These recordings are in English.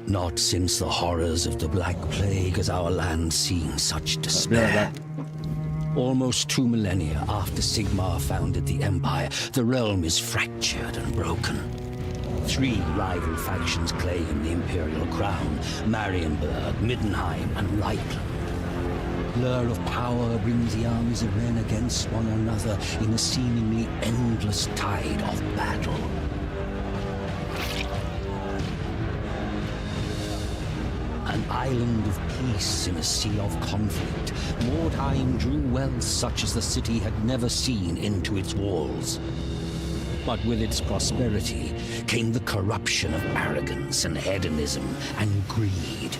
Not since the horrors of the Black Plague has our land seen such despair. Almost 2 millennia after Sigmar founded the Empire, the realm is fractured and broken. 3 rival factions claim the Imperial crown: Marienburg, Middenheim, and Reikland. Lure of power brings the armies of men against one another in a seemingly endless tide of battle. An island of peace in a sea of conflict, Mordheim drew wealth such as the city had never seen into its walls. But with its prosperity came the corruption of arrogance and hedonism and greed.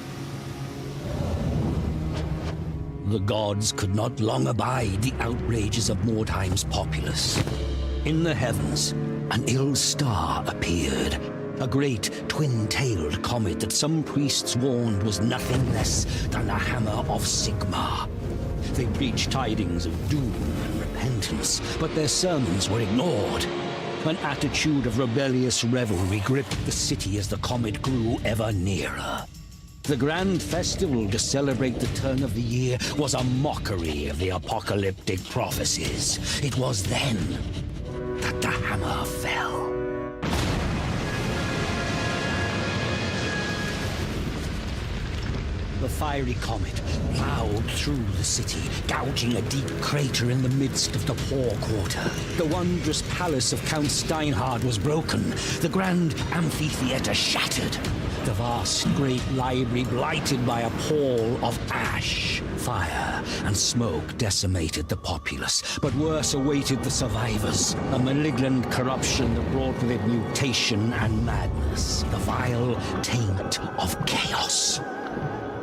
The gods could not long abide the outrages of Mordheim's populace. In the heavens, an ill star appeared. A great twin-tailed comet that some priests warned was nothing less than the hammer of Sigmar. They preached tidings of doom and repentance, but their sermons were ignored. An attitude of rebellious revelry gripped the city as the comet grew ever nearer. The grand festival to celebrate the turn of the year was a mockery of the apocalyptic prophecies. It was then that the hammer fell. The fiery comet plowed through the city, gouging a deep crater in the midst of the poor quarter. The wondrous palace of Count Steinhard was broken, the grand amphitheater shattered, the vast great library blighted by a pall of ash. Fire and smoke decimated the populace, but worse awaited the survivors. A malignant corruption that brought with it mutation and madness, the vile taint of chaos.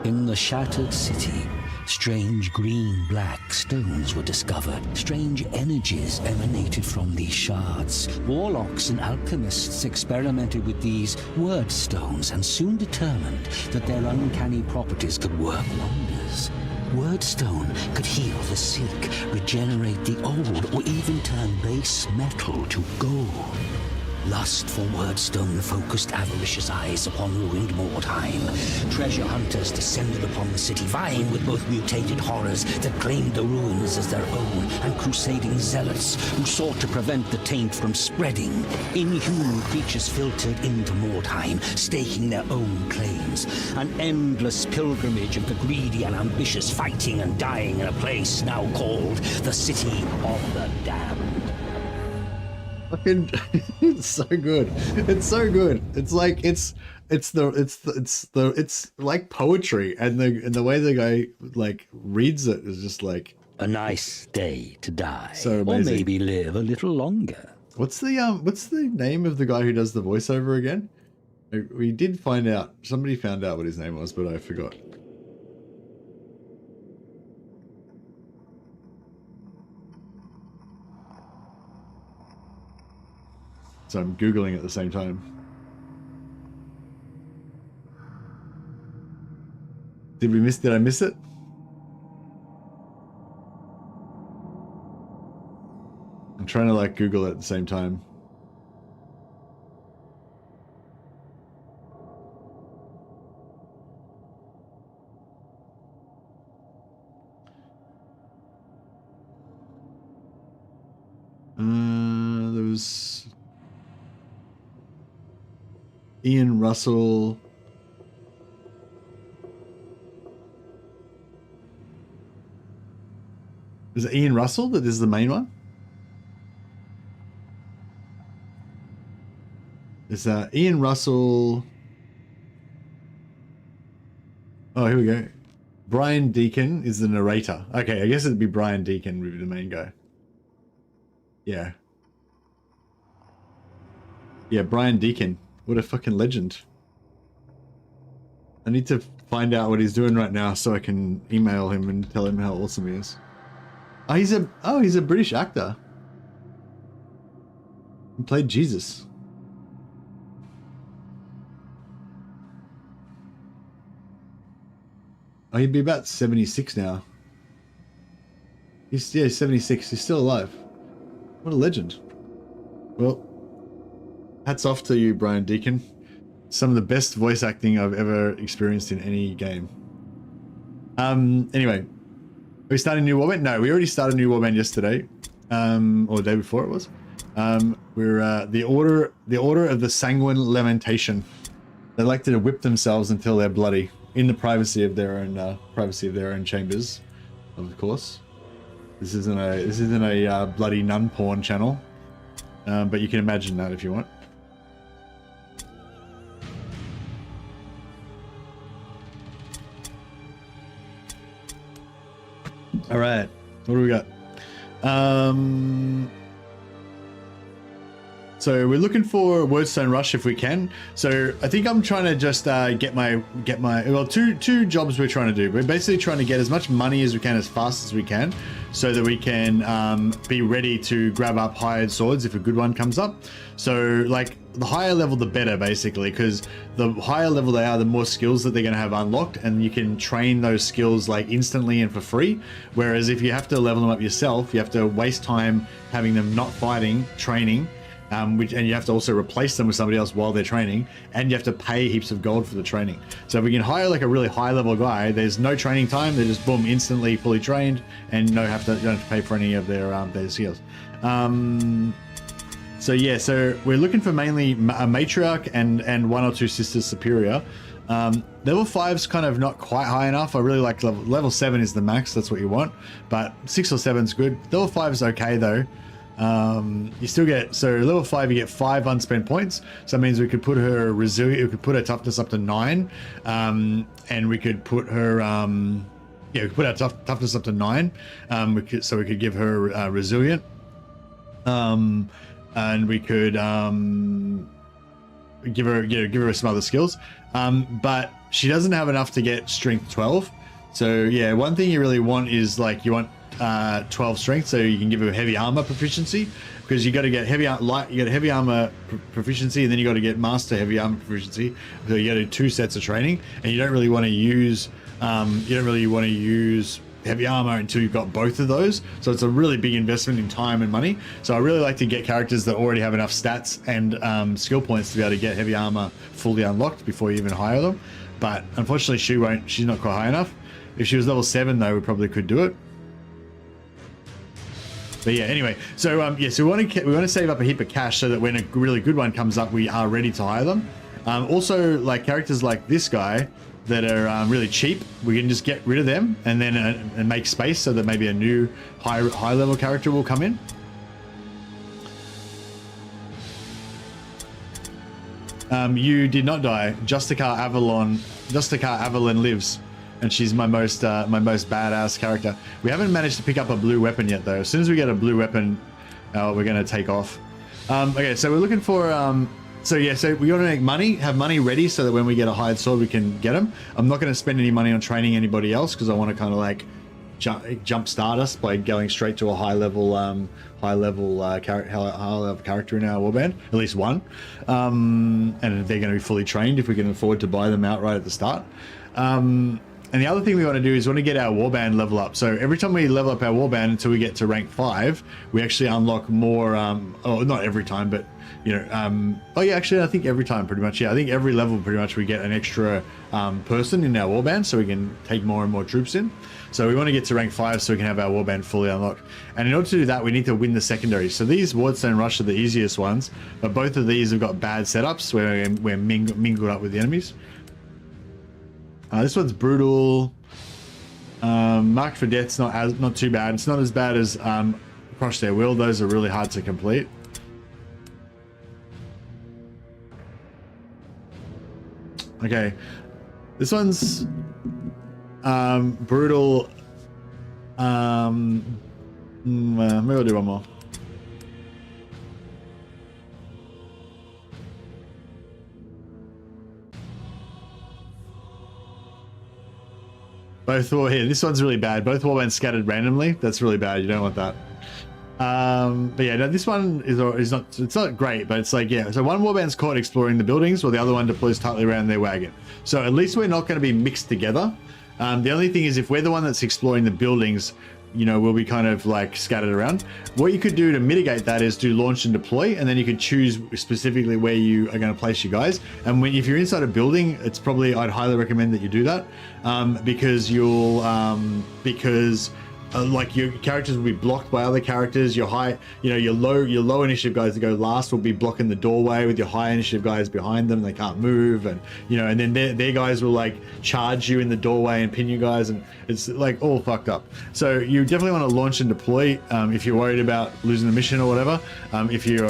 In the shattered city, strange green-black stones were discovered. Strange energies emanated from these shards. Warlocks and alchemists experimented with these word stones and soon determined that their uncanny properties could work wonders. Wordstone could heal the sick, regenerate the old, or even turn base metal to gold. Lust for Wordstone focused avaricious eyes upon ruined Mordheim. Treasure hunters descended upon the city, vying with both mutated horrors that claimed the ruins as their own, and crusading zealots who sought to prevent the taint from spreading. Inhuman creatures filtered into Mordheim, staking their own claims. An endless pilgrimage of the greedy and ambitious, fighting and dying in a place now called the City of the Damned. Fucking, it's so good. It's so good. It's like it's like poetry, and the way the guy like reads it is just like a nice day to die, so amazing. Or maybe live a little longer. What's the name of the guy who does the voiceover again? We did find out. Somebody found out what his name was, but I forgot. So I'm Googling at the same time. Did I miss it? I'm trying to like Google it at the same time. There was Ian Russell. Is it Ian Russell that is the main one? Is Ian Russell? Oh, here we go. Brian Deacon is the narrator. Okay, I guess it'd be Brian Deacon would be the main guy. Yeah. Yeah, Brian Deacon. What a fucking legend. I need to find out what he's doing right now so I can email him and tell him how awesome he is. Oh, he's a British actor. He played Jesus. Oh, he'd be about 76 now. He's 76. He's still alive. What a legend. Well, hats off to you, Brian Deacon. some of the best voice acting I've ever experienced in any game. Anyway, are we starting a new Warband? No, we already started a new Warband yesterday, or the day before it was. We're the order of the Sanguine Lamentation. They like to whip themselves until they're bloody in the privacy of their own chambers, of course. This isn't a bloody nun porn channel, but you can imagine that if you want. All right, what do we got? So we're looking for Wordstone Rush if we can. So I think I'm trying to just get my well, two jobs we're trying to do. We're basically trying to get as much money as we can as fast as we can, so that we can be ready to grab up hired swords if a good one comes up. So like the higher level the better, basically, because the higher level they are, the more skills that they're going to have unlocked, and you can train those skills like instantly and for free. Whereas if you have to level them up yourself, you have to waste time having them not fighting, training. And you have to also replace them with somebody else while they're training, and you have to pay heaps of gold for the training. So if we can hire like a really high level guy, there's no training time, they're just boom, instantly fully trained, and don't have to pay for any of their skills. So yeah, so we're looking for mainly a matriarch and one or two sisters superior. Level 5's kind of not quite high enough. I really like level 7 is the max, that's what you want, but 6 or 7's good. Level 5 is okay though. You still get, so level 5 you get 5 unspent points, so that means we could put her resilient, we could put her toughness up to 9, and we could put her we could put our toughness up to 9, so we could give her resilient, and we could give her some other skills, but she doesn't have enough to get strength 12. So yeah, one thing you really want is like you want 12 strength, so you can give her heavy armor proficiency, because you got to get heavy armor proficiency, and then you got to get master heavy armor proficiency. So you got to do 2 sets of training, and you don't really want to use heavy armor until you've got both of those. So it's a really big investment in time and money. So I really like to get characters that already have enough stats and skill points to be able to get heavy armor fully unlocked before you even hire them. But unfortunately she's not quite high enough. If she was level 7 though, we probably could do it. But yeah, anyway, so so we want to save up a heap of cash so that when a really good one comes up, we are ready to hire them. Also, like characters like this guy that are really cheap, we can just get rid of them and then and make space so that maybe a new high level character will come in. You did not die. Justicar Avalon lives. And she's my most badass character. We haven't managed to pick up a blue weapon yet, though. As soon as we get a blue weapon, we're going to take off. Okay, so we're looking for... so we want to make money, have money ready so that when we get a hired sword, we can get them. I'm not going to spend any money on training anybody else, because I want to kind of like jump start us by going straight to a high level character in our warband, at least one. And they're going to be fully trained if we can afford to buy them outright at the start. And the other thing we want to do is we want to get our warband level up. So every time we level up our warband until we get to rank 5, we actually unlock more, not every time, but actually I think every time pretty much. Yeah, I think every level pretty much we get an extra person in our warband, so we can take more and more troops in. So we want to get to rank 5 so we can have our warband fully unlocked. And in order to do that, we need to win the secondaries. So these Wardstone Rush are the easiest ones, but both of these have got bad setups where we're mingled up with the enemies. This one's brutal. Marked for Death's not too bad. It's not as bad as Crush Their Will. Those are really hard to complete. Okay, this one's brutal. Maybe I'll do one more. Both here. This one's really bad. Both warbands scattered randomly. That's really bad. You don't want that. But yeah, no, this one is not. It's not great, but it's like, yeah. So one warband's caught exploring the buildings, while the other one deploys tightly around their wagon. So at least we're not going to be mixed together. The only thing is, if we're the one that's exploring the buildings, will be kind of like scattered around. What you could do to mitigate that is do launch and deploy, and then you could choose specifically where you are going to place your guys. And if you're inside a building, I'd highly recommend that you do that, because like your characters will be blocked by other characters. Your low initiative guys that go last will be blocking the doorway with your high initiative guys behind them. They can't move, and and then their guys will like charge you in the doorway and pin you guys, and it's like all fucked up. So you definitely want to launch and deploy if you're worried about losing the mission or whatever. If you're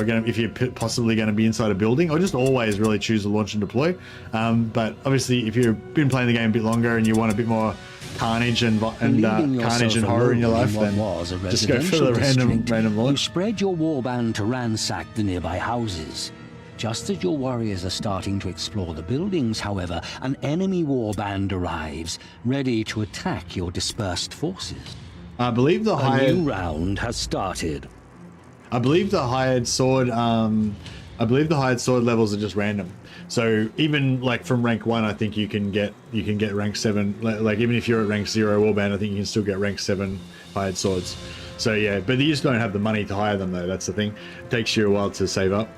possibly going to be inside a building, or just always really choose to launch and deploy. But obviously, if you've been playing the game a bit longer and you want a bit more carnage and horror in your life, then just go for the random launch. You spread your warband to ransack the nearby houses. Just as your warriors are starting to explore the buildings, however, an enemy warband arrives, ready to attack your dispersed forces. I believe the A new round has started. I believe the hired sword levels are just random. So even like from rank 1, I think you can get rank 7. Like even if you're at rank 0 warband, I think you can still get rank 7 hired swords. So yeah, but you just don't have the money to hire them though. That's the thing. It takes you a while to save up.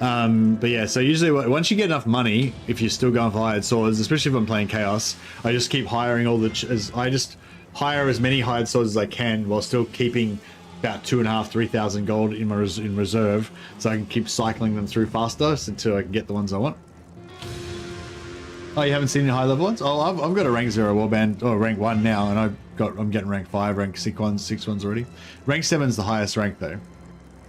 But yeah, so usually once you get enough money, if you're still going for hired swords, especially if I'm playing chaos, I just keep hiring I just hire as many hired swords as I can while still keeping about 2,500-3,000 gold in reserve, so I can keep cycling them through faster until I can get the ones I want. Oh, you haven't seen any high level ones? Oh, I've got a rank 0 warband, or rank 1 now, and I'm getting rank 5, rank 6 ones already. Rank 7's the highest rank though.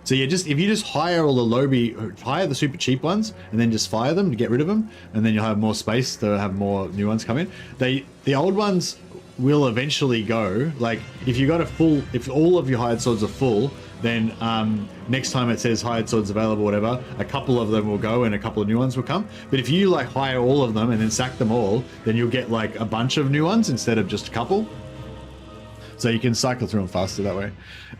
So yeah, if you just hire all the hire the super cheap ones, and then just fire them to get rid of them, and then you'll have more space to have more new ones come in. The old ones will eventually go. Like if all of your hired swords are full, then next time it says hired swords available, whatever, a couple of them will go and a couple of new ones will come. But if you like hire all of them and then sack them all, then you'll get like a bunch of new ones instead of just a couple. So you can cycle through them faster that way.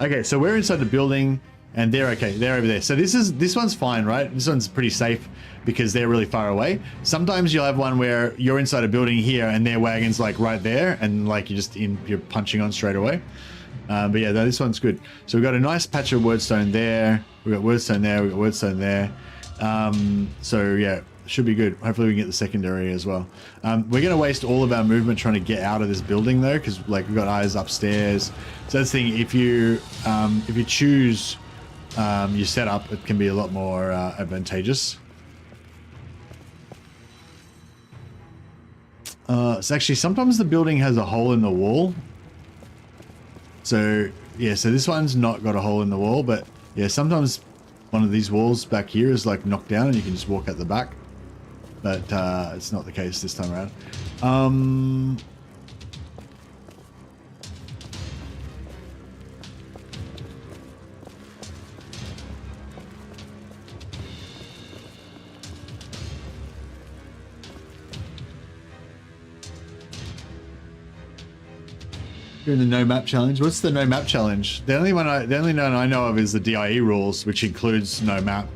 Okay, so we're inside the building, and they're okay. They're over there. So this one's fine, right? This one's pretty safe because they're really far away. Sometimes you'll have one where you're inside a building here and their wagon's like right there, and like you're punching on straight away. But yeah, this one's good. So we've got a nice patch of wordstone there. We've got wordstone there. We've got wordstone there. So yeah, should be good. Hopefully we can get the secondary as well. We're going to waste all of our movement trying to get out of this building though, because like we've got eyes upstairs. So that's the thing. If you choose your setup, it can be a lot more advantageous. So actually sometimes the building has a hole in the wall. So yeah, so this one's not got a hole in the wall, but yeah, sometimes one of these walls back here is like knocked down and you can just walk out the back. But it's not the case this time around. Doing the no map challenge. What's the no map challenge? The only one I know of is the DIE rules, which includes no map.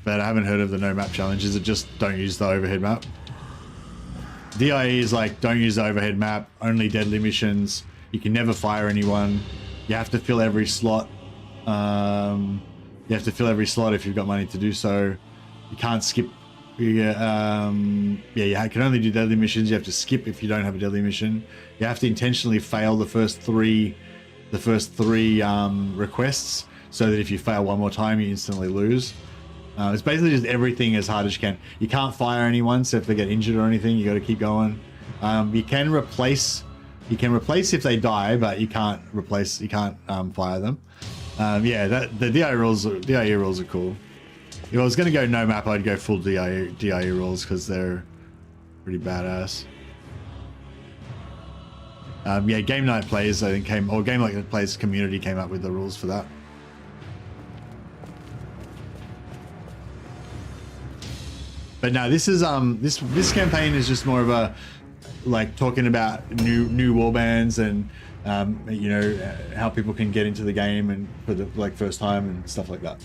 But I haven't heard of the no map challenge. Is it just don't use the overhead map? DIE is like don't use the overhead map, only deadly missions. You can never fire anyone. You have to fill every slot. You have to fill every slot if you've got money to do so. You can't skip. You can only do deadly missions. You have to skip if you don't have a deadly mission. You have to intentionally fail the first three requests, so that if you fail one more time, you instantly lose. It's basically just everything as hard as you can. You can't fire anyone, so if they get injured or anything, you got to keep going. You can replace if they die, but you can't fire them. The DIE rules are cool. If I was going to go no map, I'd go full DIE rules because they're pretty badass. Game Night Plays, I think, Game Night Plays community came up with the rules for that. But no, this is this campaign is just more of a like talking about new warbands and how people can get into the game and for the first time and stuff like that.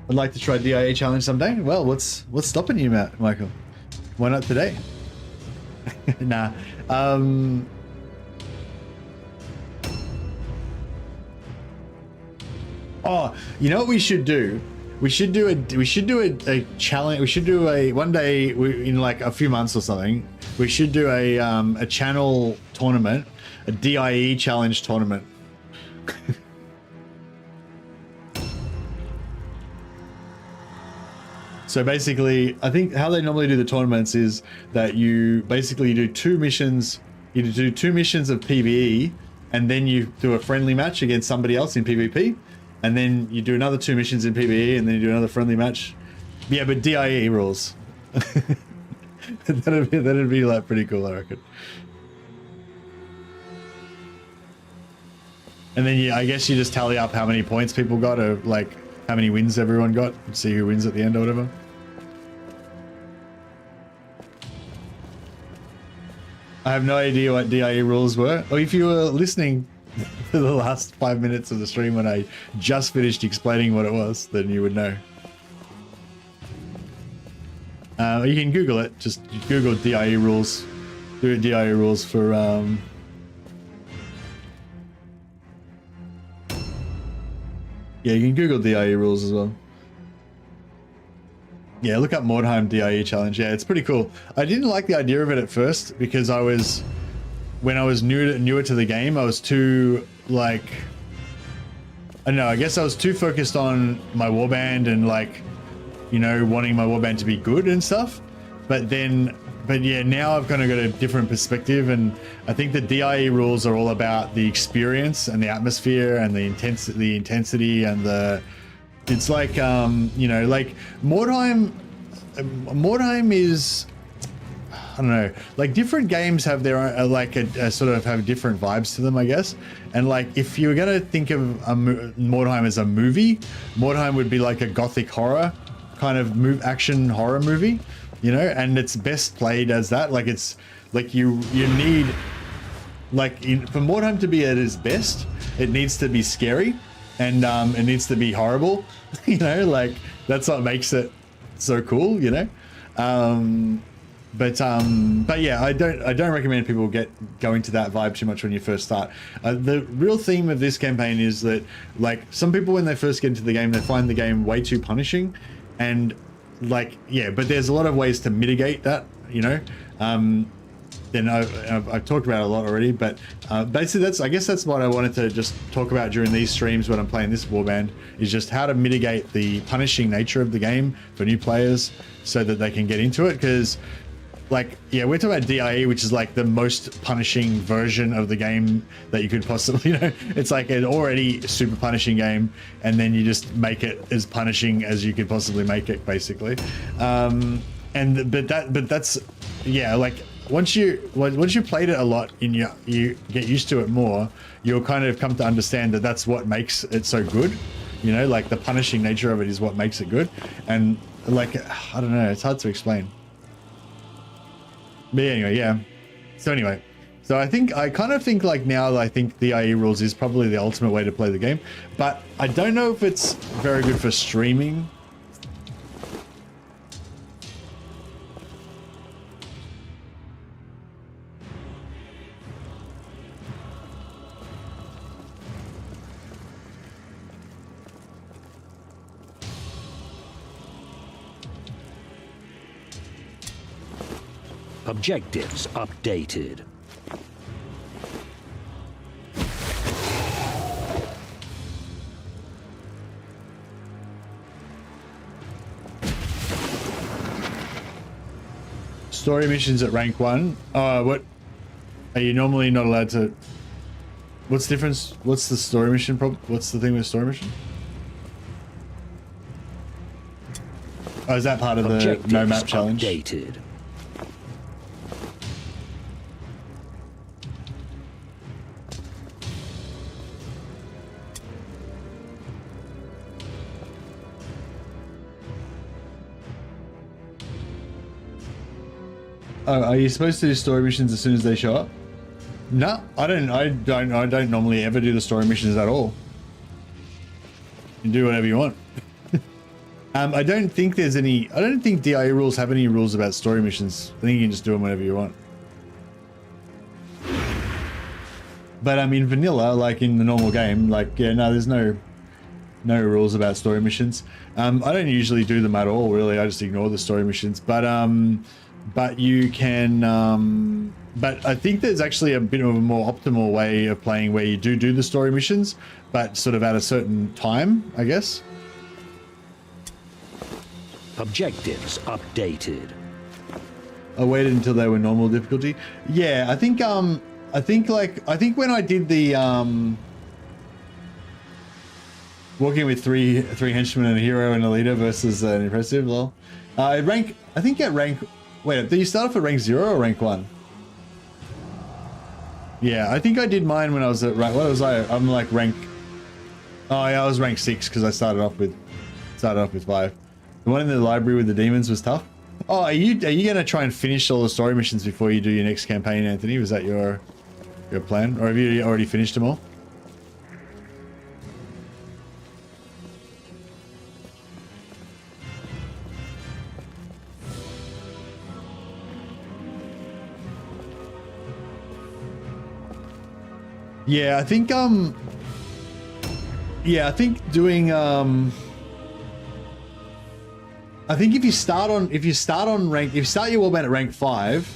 I'd like to try DIE challenge someday. Well, what's stopping you, Michael? Why not today? Nah. Oh, you know what we should do? We should do a challenge. We should do one day in like a few months or something. We should do a channel tournament, a DIE challenge tournament. So basically, I think how they normally do the tournaments is that you basically do 2 missions. You do 2 missions of PvE, and then you do a friendly match against somebody else in PvP, and then you do another 2 missions in PvE, and then you do another friendly match. Yeah, but DIE rules. that'd be like pretty cool, I reckon. And then I guess you just tally up how many points people got, or like how many wins everyone got, and see who wins at the end or whatever. I have no idea what DIE rules were. Or if you were listening to the last 5 minutes of the stream when I just finished explaining what it was, then you would know. You can Google it. Just Google DIE rules. Do DIE rules for... Yeah, you can Google DIE rules as well. Yeah, look up Mordheim DIE challenge. Yeah, it's pretty cool. I didn't like the idea of it at first because when I was newer to the game, I was too like, I don't know, I guess I was too focused on my warband and like, you know, wanting my warband to be good and stuff. But yeah, now I've kind of got a different perspective, and I think the DIE rules are all about the experience and the atmosphere and the intensity and it's like, you know, like Mordheim is, I don't know, like different games have their own, like sort of have different vibes to them, I guess. And like, if you were going to think of Mordheim as a movie, Mordheim would be like a gothic horror kind of action horror movie, you know, and it's best played as that. Like it's like you need, like for Mordheim to be at its best, it needs to be scary. And it needs to be horrible, you know, like that's what makes it so cool, you know. But yeah, I don't recommend people go into that vibe too much when you first start. The real theme of this campaign is that, like, some people when they first get into the game, they find the game way too punishing, and like, yeah, but there's a lot of ways to mitigate that, you know. Then I've talked about it a lot already, but basically I guess that's what I wanted to just talk about during these streams when I'm playing this warband, is just how to mitigate the punishing nature of the game for new players so that they can get into it. Because, like, yeah, we're talking about DIE, which is like the most punishing version of the game that you could possibly, you know, it's like an already super punishing game, and then you just make it as punishing as you could possibly make it, basically. But that's, yeah, like, once you played it a lot and you get used to it more, you'll kind of come to understand that that's what makes it so good, you know, like the punishing nature of it is what makes it good. And like, I don't know, it's hard to explain, but anyway, yeah. So anyway, so I kind of think like now I think the IE rules is probably the ultimate way to play the game, but I don't know if it's very good for streaming. Objectives updated. Story missions at rank 1. What are you normally not allowed to? What's the difference? What's the story mission problem? What's the thing with story mission? Oh, is that part of the no map challenge? Updated. Oh, are you supposed to do story missions as soon as they show up? No, I don't normally ever do the story missions at all. You can do whatever you want. I don't think DIE rules have any rules about story missions. I think you can just do them whenever you want. But in vanilla, like in the normal game, like yeah, no, there's no rules about story missions. I don't usually do them at all, really. I just ignore the story missions. But you can. But I think there's actually a bit of a more optimal way of playing where you do the story missions, but sort of at a certain time, I guess. Objectives updated. I waited until they were normal difficulty. Yeah, I think when I did the working with three henchmen and a hero and a leader versus an impressive, well, wait, do you start off at rank 0 or rank 1? Yeah, I think I did mine when I was at rank, what was I? I'm like rank, oh yeah, I was rank 6 because I started off with 5. The one in the library with the demons was tough. Oh, are you gonna try and finish all the story missions before you do your next campaign, Anthony? Was that your plan, or have you already finished them all? Yeah, I think doing I think if you start your Warband at rank 5,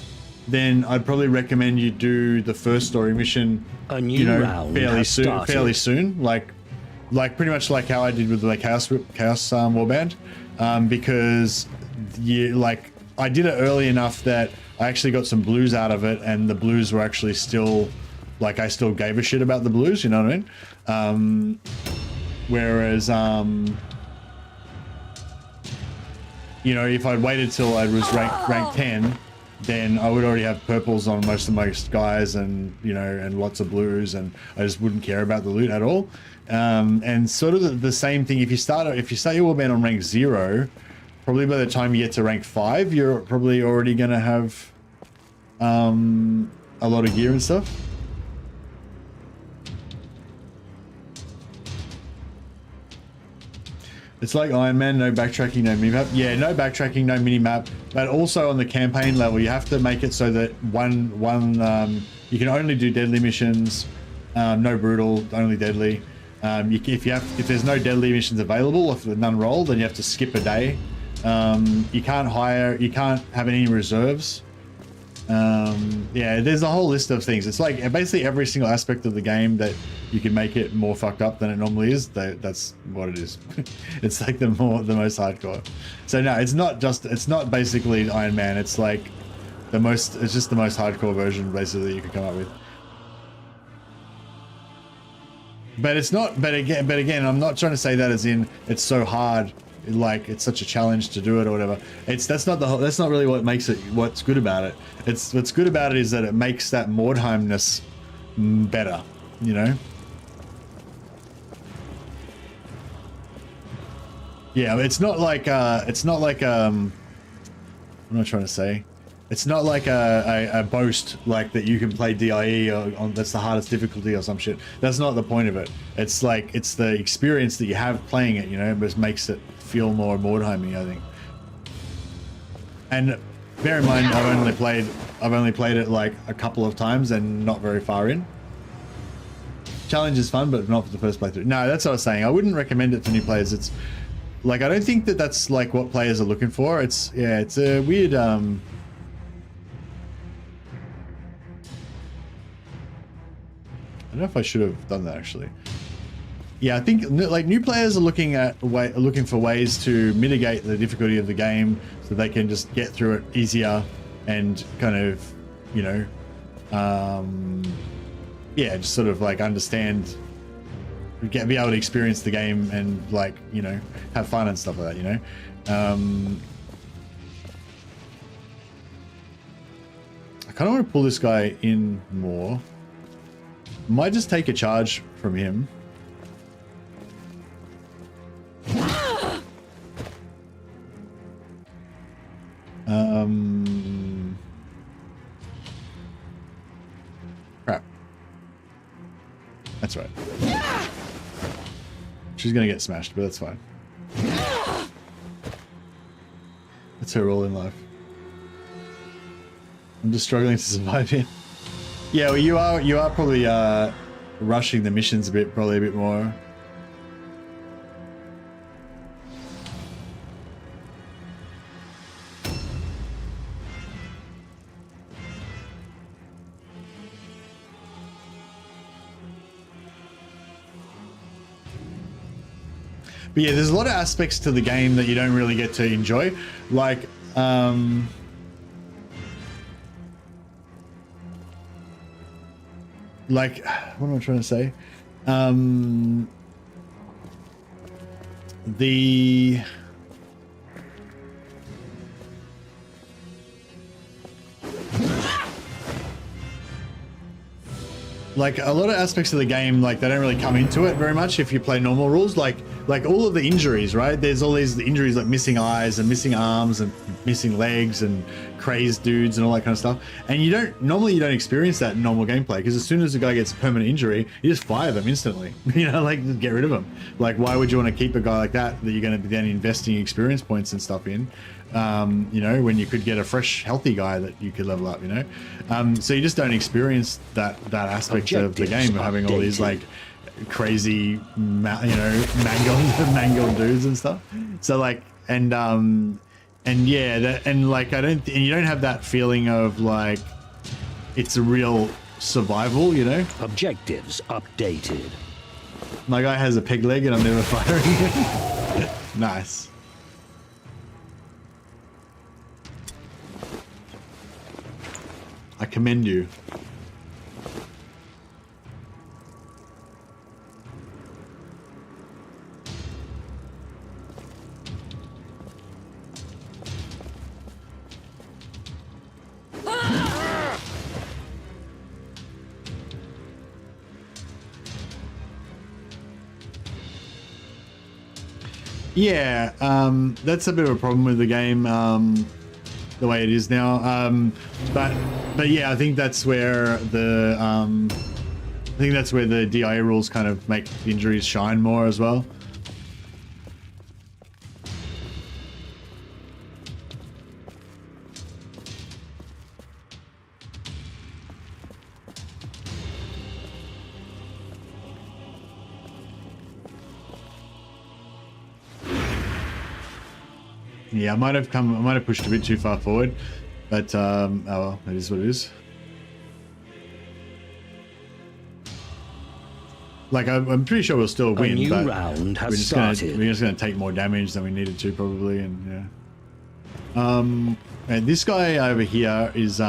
then I'd probably recommend you do the first story mission, round fairly soon, like pretty much like how I did with the Chaos Warband, because I did it early enough that I actually got some blues out of it, and the blues were actually still, like, I still gave a shit about the blues, you know what I mean? Whereas if I'd waited till I was rank 10, then I would already have purples on most of my guys, and and lots of blues, and I just wouldn't care about the loot at all. And sort of the same thing, if you start your Warband on rank 0, probably by the time you get to rank 5, you're probably already going to have a lot of gear and stuff. It's like Iron Man, no backtracking, no minimap. Yeah, no backtracking, no minimap. But also on the campaign level, you have to make it so that you can only do deadly missions, no brutal, only deadly. If there's no deadly missions available, if none roll, then you have to skip a day. You can't have any reserves. Yeah, there's a whole list of things. It's like basically every single aspect of the game that you can make it more fucked up than it normally is. That's what it is. It's like the most hardcore. So no, it's not basically Iron Man. It's like it's just the most hardcore version basically you can come up with. But it's not. But again, I'm not trying to say that as in it's so hard, like it's such a challenge to do it or whatever. That's not really what makes it. What's good about it. What's good about it is that it makes that Mordheimness better. Yeah, it's not like what am I trying to say? It's not like a boast like that you can play DIE on that's the hardest difficulty or some shit. That's not the point of it. It's like it's the experience that you have playing it, but makes it feel more Mordheiming, I think. And bear in mind, I've only played it like a couple of times and not very far in. Challenge is fun, but not for the first playthrough. No, that's what I was saying. I wouldn't recommend it to new players. It's like I don't think that's like what players are looking for. It's a weird I don't know if I should have done that actually. Yeah, I think like new players are looking for ways to mitigate the difficulty of the game so they can just get through it easier and kind of, just sort of like understand, be able to experience the game and like, have fun and stuff like that, I kind of want to pull this guy in more. Might just take a charge from him. Crap. That's right. She's gonna get smashed, but that's fine. That's her role in life. I'm just struggling to survive here. Yeah, well, you are probably rushing the missions probably a bit more. But yeah, there's a lot of aspects to the game that you don't really get to enjoy, like what am I trying to say? The like a lot of aspects of the game, like they don't really come into it very much if you play normal rules. Like all of the injuries, right? There's all these injuries like missing eyes and missing arms and missing legs and crazed dudes and all that kind of stuff. And you don't experience that in normal gameplay, because as soon as a guy gets a permanent injury, you just fire them instantly. You know, like just get rid of them. Like why would you want to keep a guy like that you're going to be then investing experience points and stuff in? You know, when you could get a fresh, healthy guy that you could level up, you know? So you just don't experience that aspect of the game of having all these like crazy, mangled dudes and stuff. So like, and yeah, and you don't have that feeling of like, it's a real survival, you know? Objectives updated. My guy has a peg leg and I'm never firing him. Nice. I commend you. Yeah, that's a bit of a problem with the game, the way it is now. But yeah, I think that's where the DIA rules kind of make the injuries shine more as well. Yeah, I might have pushed a bit too far forward, but oh well, it is what it is. Like I'm pretty sure we'll still win, A new but round has we're just gonna take more damage than we needed to probably, and yeah. And this guy over here is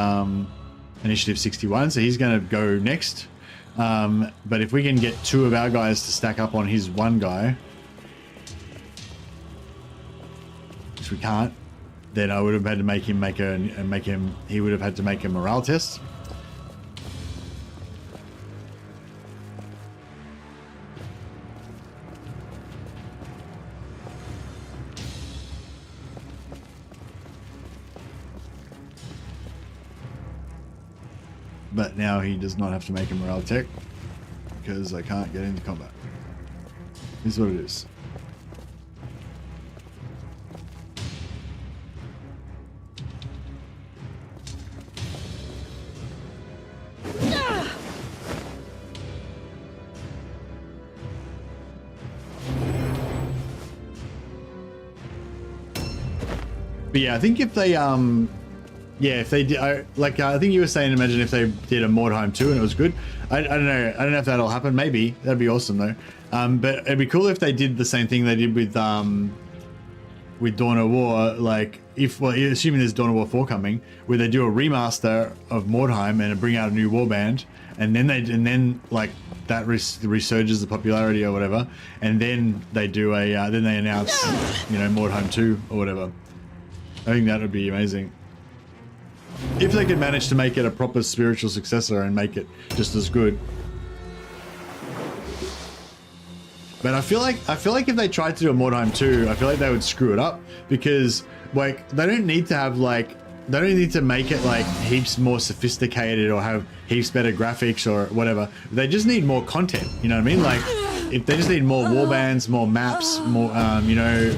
initiative 61, so he's gonna go next. But if we can get two of our guys to stack up on his one guy, we can't, then I would have had to make him he would have had to make a morale test. But now he does not have to make a morale check because I can't get into combat. This is what it is. But yeah, I think if they if they did, I think you were saying, imagine if they did a Mordheim 2 and it was good. I don't know if that'll happen. Maybe that'd be awesome though. But it'd be cool if they did the same thing they did with Dawn of War. Like assuming there's Dawn of War 4 coming, where they do a remaster of Mordheim and bring out a new Warband, and then that resurges the popularity or whatever, and then they do then they announce Mordheim 2 or whatever. I think that would be amazing. If they could manage to make it a proper spiritual successor and make it just as good. But I feel like if they tried to do a Mordheim 2, I feel like they would screw it up, because like they don't need to make it like heaps more sophisticated or have heaps better graphics or whatever. They just need more content, you know what I mean? Like if they just need more warbands, more maps, more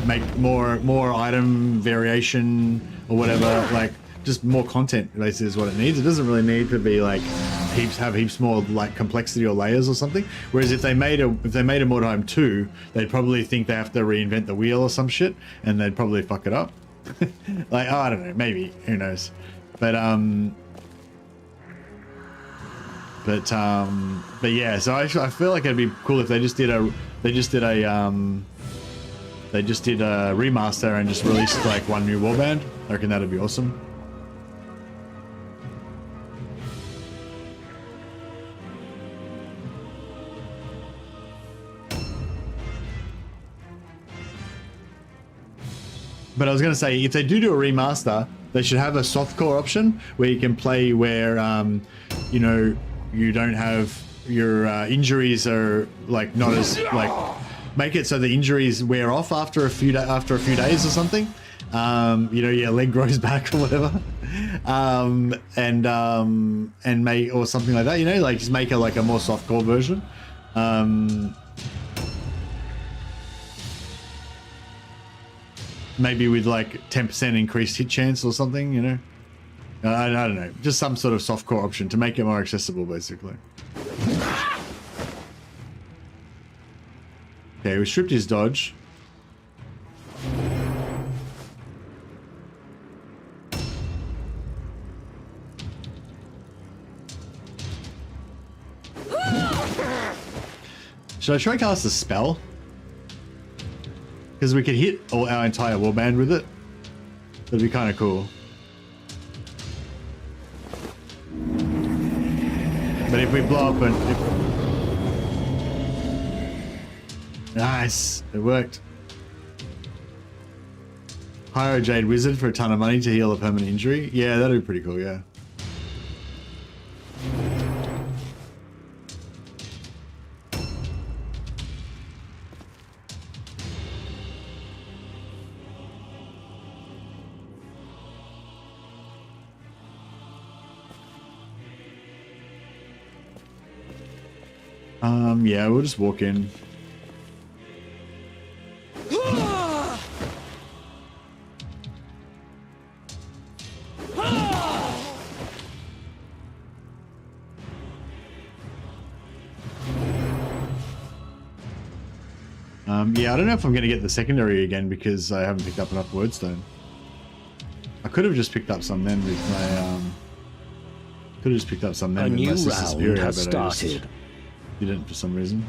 make more item variation or whatever, like just more content basically is what it needs. It doesn't really need to be like heaps more like complexity or layers or something. Whereas if they made a Mordheim 2, they'd probably think they have to reinvent the wheel or some shit, and they'd probably fuck it up. Like, oh, I don't know, maybe, who knows. But yeah, so I feel like it'd be cool if they just did a remaster and just released like one new warband. I reckon that'd be awesome. But I was going to say, if they do a remaster, they should have a softcore option where you can play where, you know, you don't have your injuries are like not as like, make it so the injuries wear off after a few days or something. You know, your leg grows back or whatever, and make or something like that. You know, like just make it like a more softcore version. Maybe with like 10% increased hit chance or something, you know? I don't know. Just some sort of softcore option to make it more accessible, basically. Okay, we stripped his dodge. Should I try and cast a spell? Because we could hit all our entire warband with it. That'd be kind of cool. But if we blow up and... Nice! It worked. Hire a Jade Wizard for a ton of money to heal a permanent injury. Yeah, that'd be pretty cool, yeah. Yeah, we'll just walk in. Yeah, I don't know if I'm going to get the secondary again because I haven't picked up enough Wordstone. I could have just picked up some then with my could have just picked up some then with my Sister Superior, but started. I didn't for some reason.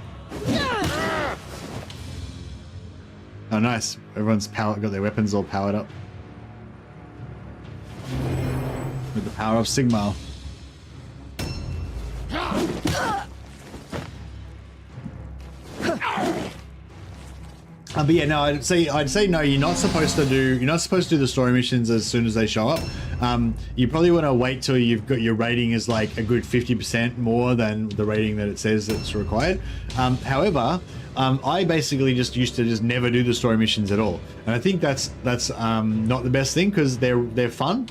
Oh, nice! Everyone's got their weapons all powered up with the power of Sigmar. But yeah, no, I'd say no. You're not supposed to do the story missions as soon as they show up. You probably want to wait till you've got your rating is like a good 50% more than the rating that it says that's required. However, I basically just used to just never do the story missions at all, and I think that's not the best thing because they're fun.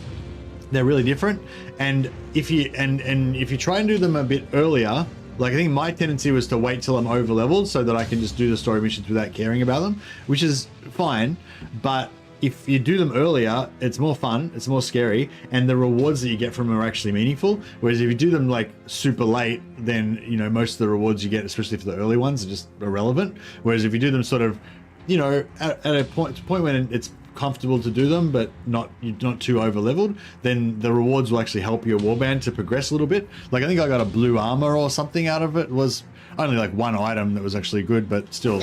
They're really different, and if you if you try and do them a bit earlier. Like, I think my tendency was to wait till I'm over leveled so that I can just do the story missions without caring about them, which is fine. But if you do them earlier, it's more fun, it's more scary, and the rewards that you get from them are actually meaningful. Whereas if you do them like super late, then, you know, most of the rewards you get, especially for the early ones, are just irrelevant. Whereas if you do them sort of, you know, at a point when it's comfortable to do them, but you're not too over leveled, then the rewards will actually help your warband to progress a little bit. Like, I think I got a blue armor or something out of it. It was only like one item that was actually good, but still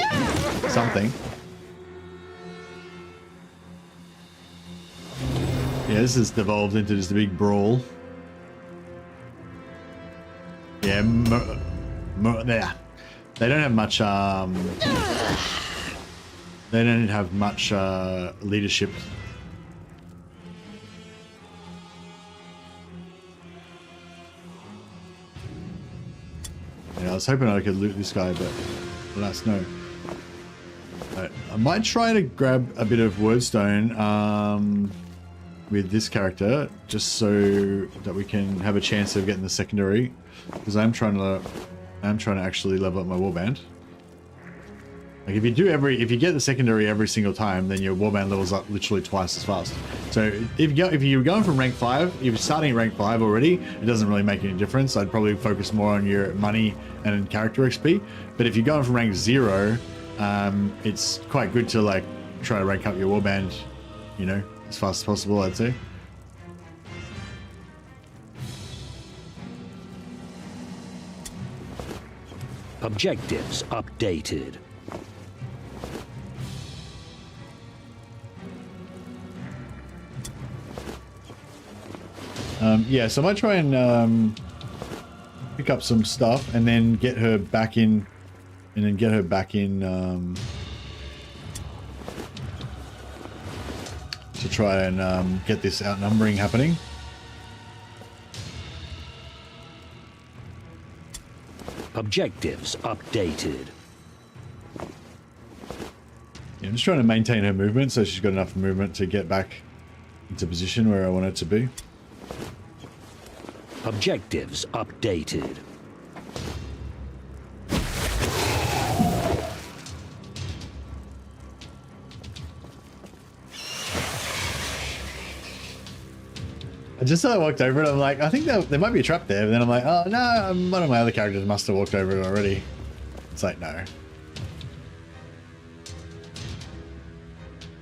something. Yeah, this has devolved into just a big brawl. Yeah, they don't have much they don't have much leadership. Yeah, I was hoping I could loot this guy, but alas, no. Right, I might try to grab a bit of Wordstone with this character, just so that we can have a chance of getting the secondary, because I'm trying to actually level up my warband. Like if you get the secondary every single time, then your warband levels up literally twice as fast. So if you're going from rank 5, if you're starting at rank 5 already, it doesn't really make any difference. I'd probably focus more on your money and character XP. But if you're going from rank 0, it's quite good to like try to rank up your warband, you know, as fast as possible, I'd say. Objectives updated. Yeah, so I might try and pick up some stuff and then get her back in, to try and get this outnumbering happening. Objectives updated. Yeah, I'm just trying to maintain her movement so she's got enough movement to get back into position where I want her to be. Objectives updated. I just walked over it. I'm like, I think there might be a trap there. But then I'm like, oh no, one of my other characters must have walked over it already. It's like, no.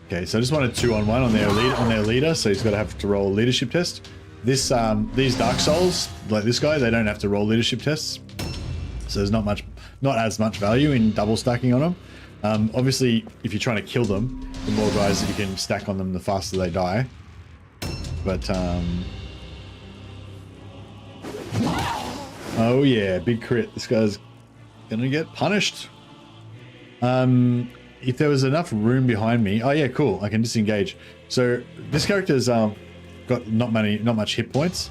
Okay, so I just wanted 2-on-1 on their leader, so he's got to have to roll a leadership test. These Dark Souls, like this guy, they don't have to roll leadership tests, so there's not as much value in double stacking on them. Obviously, if you're trying to kill them, the more guys that you can stack on them, the faster they die. But oh yeah, big crit. This guy's gonna get punished. If there was enough room behind me, oh yeah, cool. I can disengage. So this character's got not much hit points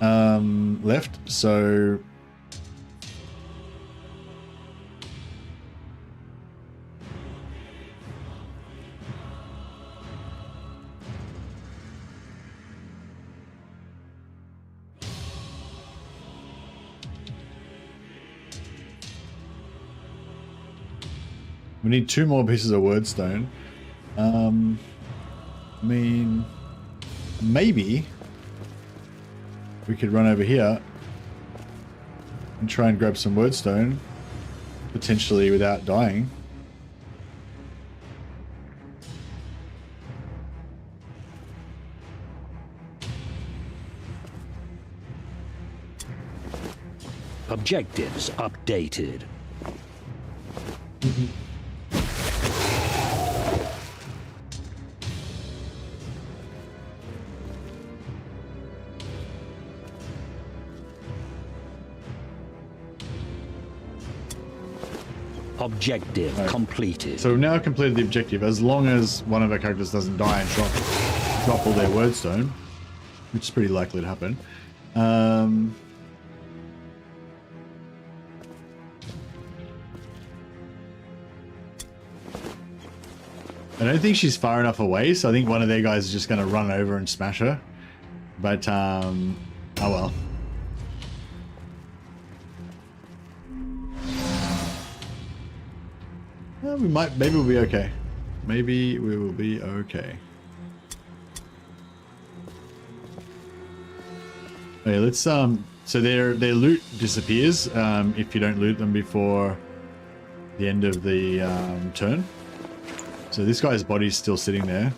left. So we need 2 more pieces of wordstone. I mean, maybe we could run over here and try and grab some wordstone, potentially without dying. Objectives updated. Objective completed. So we've now completed the objective, as long as one of our characters doesn't die and drop all their wordstone, which is pretty likely to happen. I don't think she's far enough away, so I think one of their guys is just going to run over and smash her. But, oh well. Well, maybe we'll be okay. Maybe we will be okay. Okay, let's, so their loot disappears, if you don't loot them before the end of the, turn. So this guy's body's still sitting there.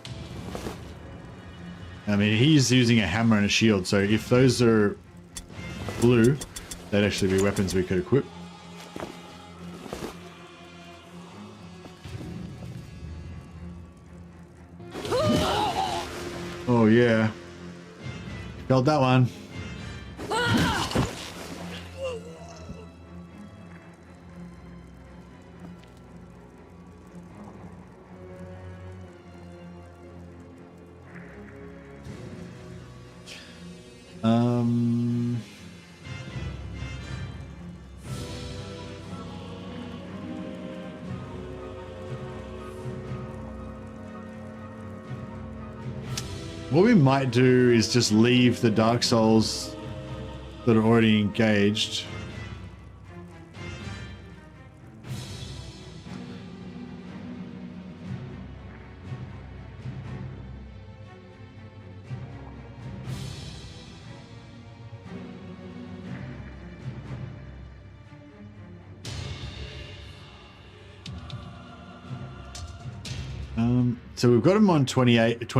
I mean, he's using a hammer and a shield, so if those are blue, they'd actually be weapons we could equip. Oh yeah. Felt that one. What we might do is just leave the Dark Souls that are already engaged. So we've got him on 28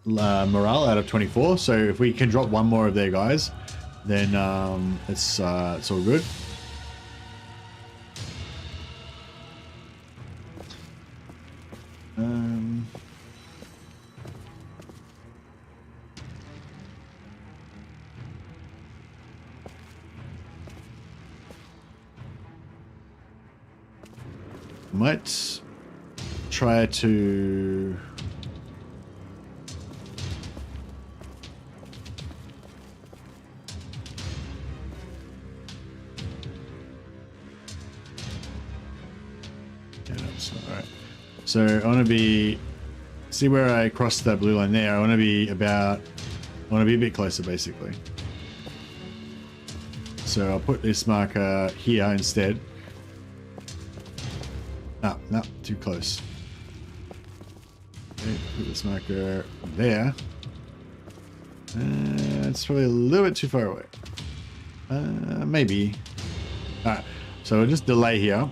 morale out of 24. So if we can drop one more of their guys, then it's all good. Might try to all right. So I want to be see where I crossed that blue line there. I want to be a bit closer basically. So I'll put this marker here instead. No, too close. Okay, put this marker there. It's probably a little bit too far away. Maybe. Alright, so we'll just delay here.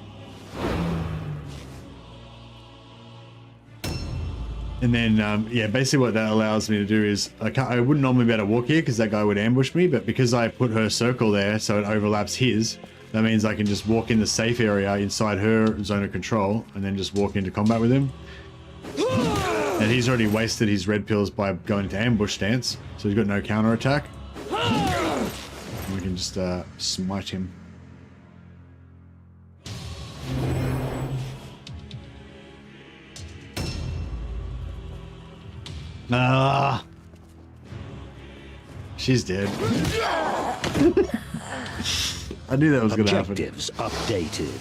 And then, yeah, basically what that allows me to do is, I wouldn't normally be able to walk here because that guy would ambush me, but because I put her circle there so it overlaps his, that means I can just walk in the safe area inside her zone of control and then just walk into combat with him. And he's already wasted his red pills by going into ambush stance, so he's got no counter attack. And we can just smite him. Ah, she's dead. I knew that was going to happen. Objectives updated.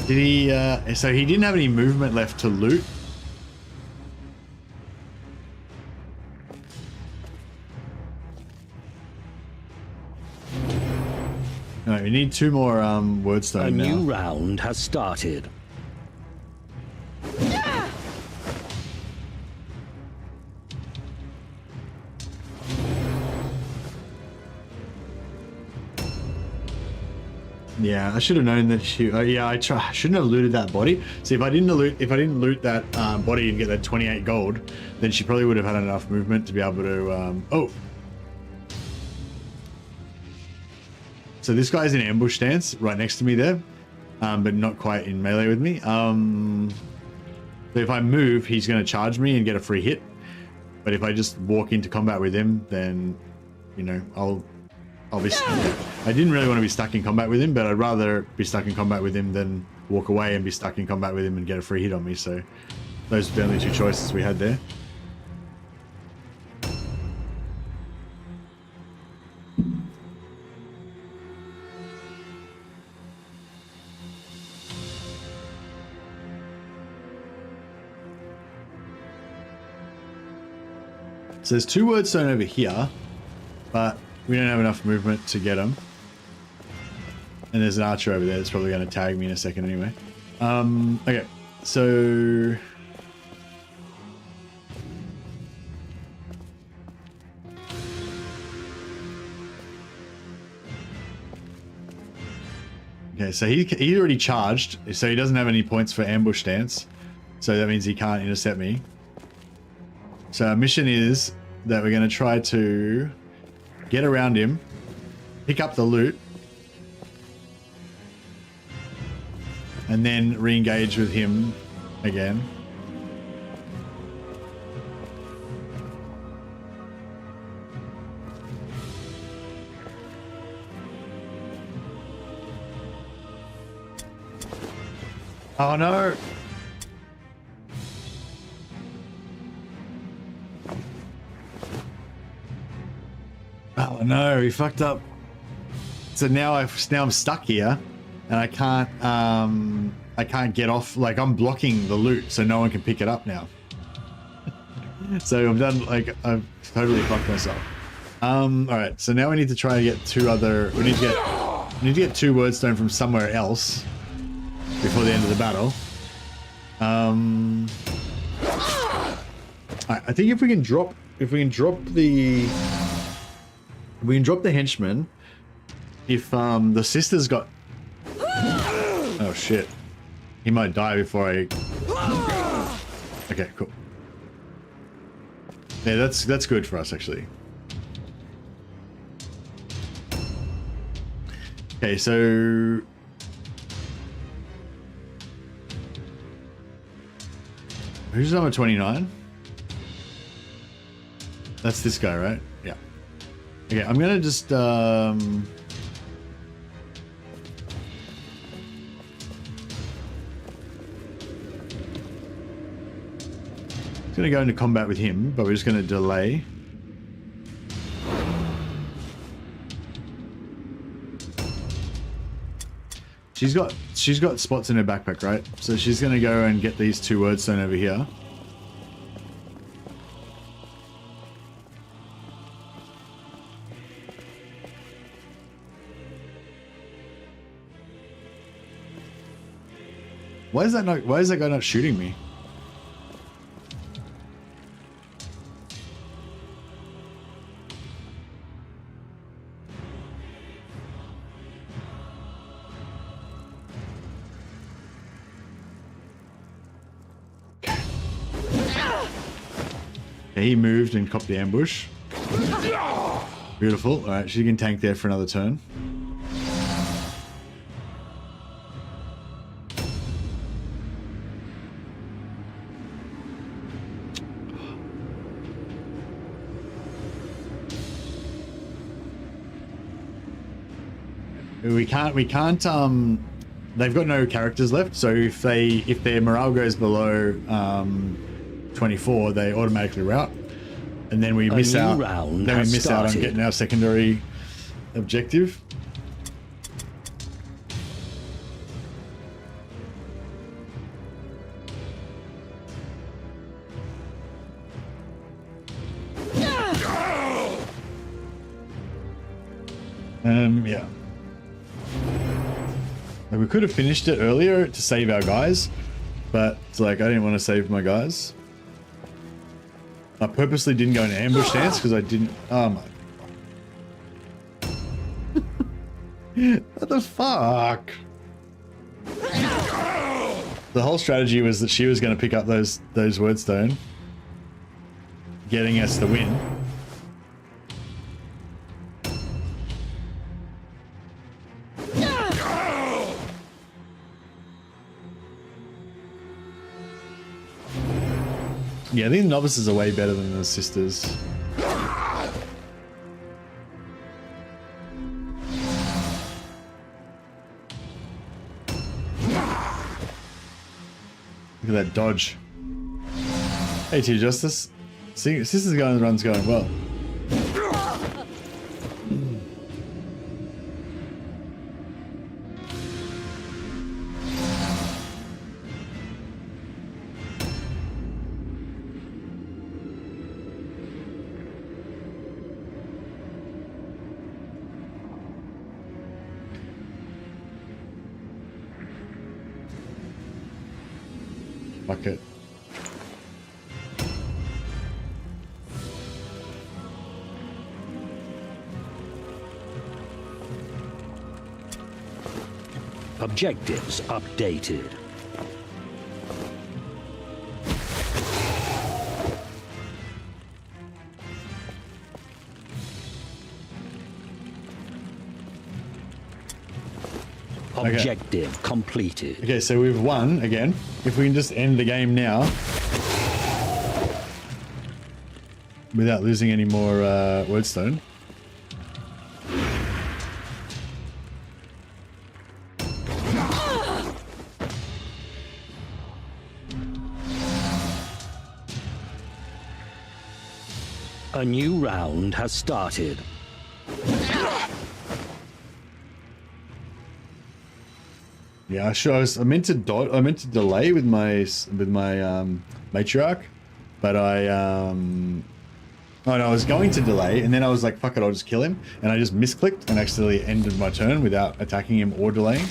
Did he? So he didn't have any movement left to loot. No, we need 2 more wordstone A now. new round has started. Yeah, I should have known that she. Yeah, I shouldn't have looted that body. See, if I didn't loot that body and get that 28 gold, then she probably would have had enough movement to be able to. Oh, so this guy's in ambush stance right next to me there, but not quite in melee with me. So if I move, he's going to charge me and get a free hit. But if I just walk into combat with him, then, you know, I'll be. I didn't really want to be stuck in combat with him, but I'd rather be stuck in combat with him than walk away and be stuck in combat with him and get a free hit on me. So those are the only 2 choices we had there. So there's 2 wordstone over here, but we don't have enough movement to get them. And there's an archer over there that's probably going to tag me in a second anyway. Okay, so... Okay, so he already charged, so he doesn't have any points for ambush stance. So that means he can't intercept me. So our mission is that we're going to try to get around him, pick up the loot, and then re-engage with him again. Oh no! Oh no, he fucked up. So now I'm stuck here, and I can't get off. Like, I'm blocking the loot, so no one can pick it up now. So I've totally fucked myself. All right, so now we need to try to get 2 other. We need to get 2 wordstone from somewhere else before the end of the battle. I think if we can drop the henchman, if the sister's got, oh shit, He might die before I... Okay, cool. Yeah, that's good for us, actually. Okay, so... Who's number 29? That's this guy, right? Yeah. Okay, I'm gonna just gonna go into combat with him, but we're just gonna delay. She's got spots in her backpack, right? So she's gonna go and get these 2 wordstone over here. Why is that guy not shooting me? He moved and copped the ambush. Beautiful. All right, she can tank there for another turn. We can't, they've got no characters left, so if their morale goes below 24, they automatically rout, and then we miss out. Then we miss out on getting our secondary objective. Yeah. Like, we could have finished it earlier to save our guys, but it's like I didn't want to save my guys. I purposely didn't go into ambush stance because I didn't. Oh my! What the fuck? The whole strategy was that she was going to pick up those wordstone, getting us the win. Yeah, I think the novices are way better than the sisters. Look at that dodge. Hey, T Justice. See, sisters going, the run's going well. Fuck it. Objectives updated. Objective completed. Okay, so we've won again. If we can just end the game now without losing any more wordstone. A new round has started. Yeah, I meant to delay with my matriarch, but I was going to delay, and then I was like, fuck it, I'll just kill him, and I just misclicked and accidentally ended my turn without attacking him or delaying.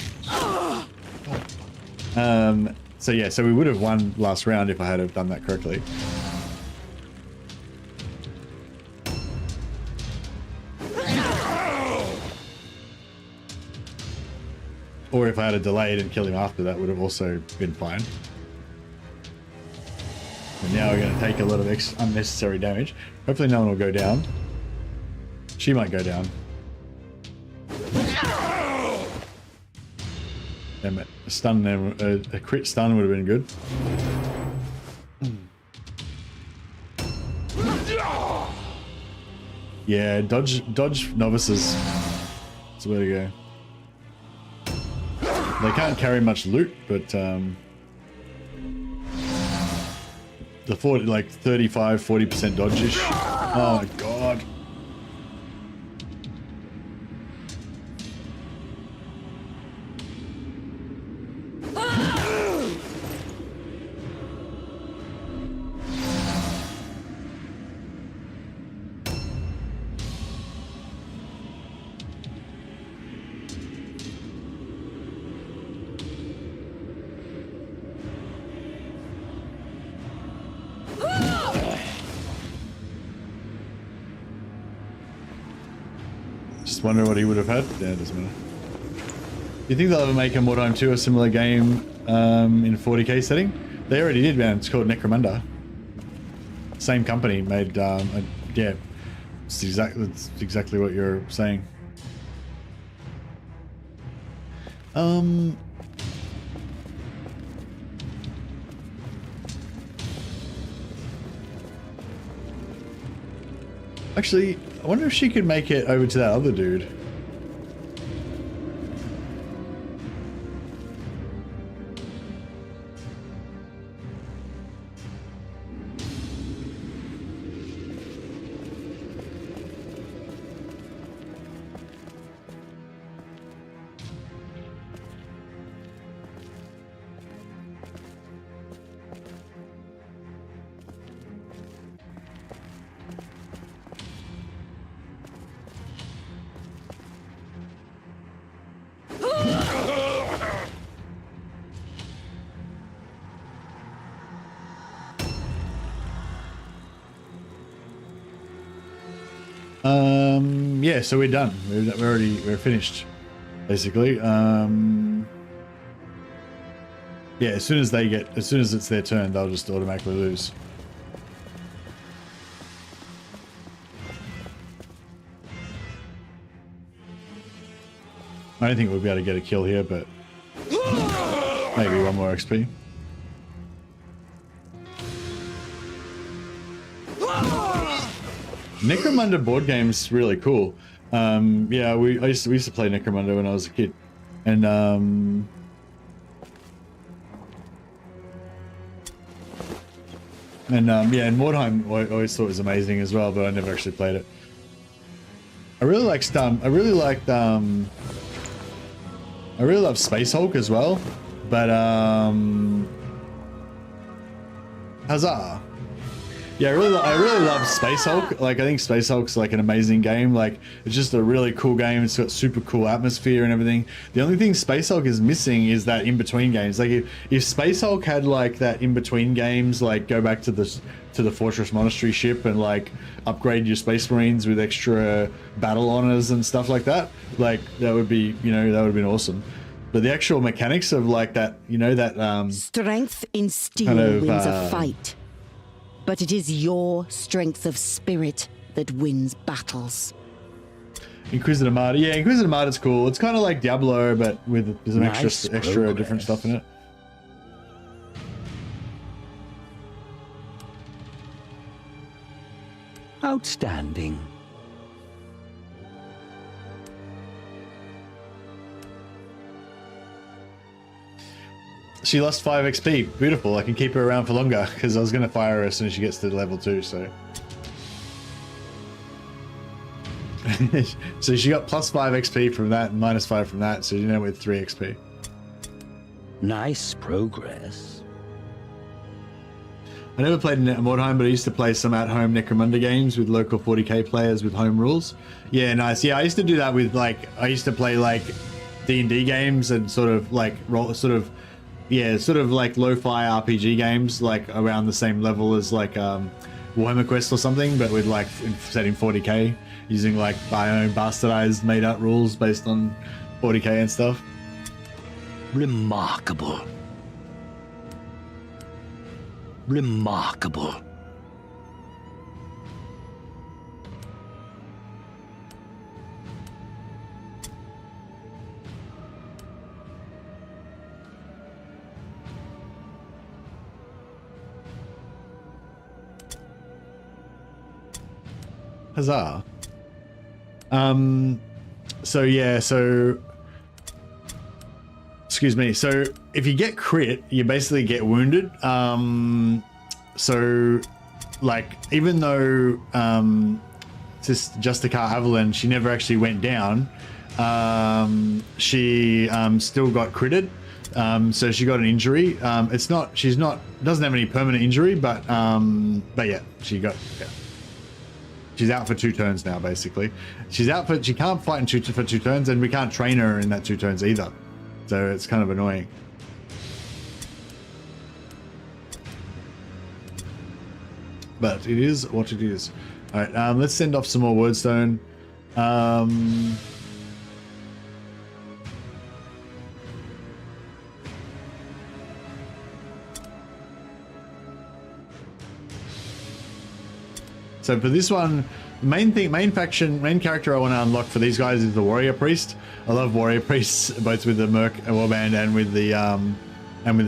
So yeah, so we would have won last round if I had have done that correctly. Or if I had a delayed and kill him after, that would have also been fine. And now we're going to take a lot of unnecessary damage. Hopefully no one will go down. She might go down. Damn it. A stun, a crit stun would have been good. Yeah, dodge novices. That's the way to go. They can't carry much loot, but the 40, like 35-40% dodge-ish. Oh my god. Just wonder what he would have had. Yeah, it doesn't matter. Do you think they'll ever make a Warhammer 2 a similar game in 40k setting? They already did, man. It's called Necromunda. Same company made, yeah, it's exactly what you're saying. Actually, I wonder if she could make it over to that other dude. Yeah, so we're done. We're finished, basically. Yeah, as soon as it's their turn, they'll just automatically lose. I don't think we'll be able to get a kill here, but maybe one more XP. Necromunda board game's really cool. Yeah, we used to play Necromunda when I was a kid, and yeah, and Mordheim I always thought was amazing as well, but I never actually played it. I really like I really love Space Hulk as well, but huzzah! Yeah, I really love Space Hulk. Like, I think Space Hulk's like an amazing game. Like, it's just a really cool game. It's got super cool atmosphere and everything. The only thing Space Hulk is missing is that in-between games. Like, if Space Hulk had like that in-between games, like go back to the Fortress Monastery ship and like upgrade your Space Marines with extra battle honors and stuff like that, like that would be, you know, that would have been awesome. But the actual mechanics of like that, you know, that strength in steel kind of, wins a fight. But it is your strength of spirit that wins battles. Inquisitor Martyr. Yeah, Inquisitor Martyr's cool. It's kind of like Diablo, but with there's an extra different stuff in it. Outstanding. She lost 5 XP. Beautiful. I can keep her around for longer because I was going to fire her as soon as she gets to level 2. So, so she got plus 5 XP from that and minus 5 from that. So you know, with 3 XP. Nice progress. I never played Mordheim, but I used to play some at-home Necromunda games with local 40k players with home rules. Yeah, nice. Yeah, I used to do that with like I used to play like D&D games and sort of like yeah, sort of like lo-fi RPG games, like around the same level as like Warhammer Quest or something, but with like set in 40k, using like my own bastardized, made-up rules based on 40k and stuff. Remarkable. Remarkable. Huzzah. So yeah, so excuse me. So if you get crit, you basically get wounded. So like, even though Justicar Evelyn, she never actually went down, she still got critted. So she got an injury. She's not doesn't have any permanent injury, but yeah, she got, yeah. She's out for 2 turns now, basically. She can't fight for 2 turns, and we can't train her in that 2 turns either. So it's kind of annoying. But it is what it is. All right, let's send off some more wordstone. So for this one, main character I want to unlock for these guys is the Warrior Priest. I love Warrior Priests, both with the Merc Warband and with the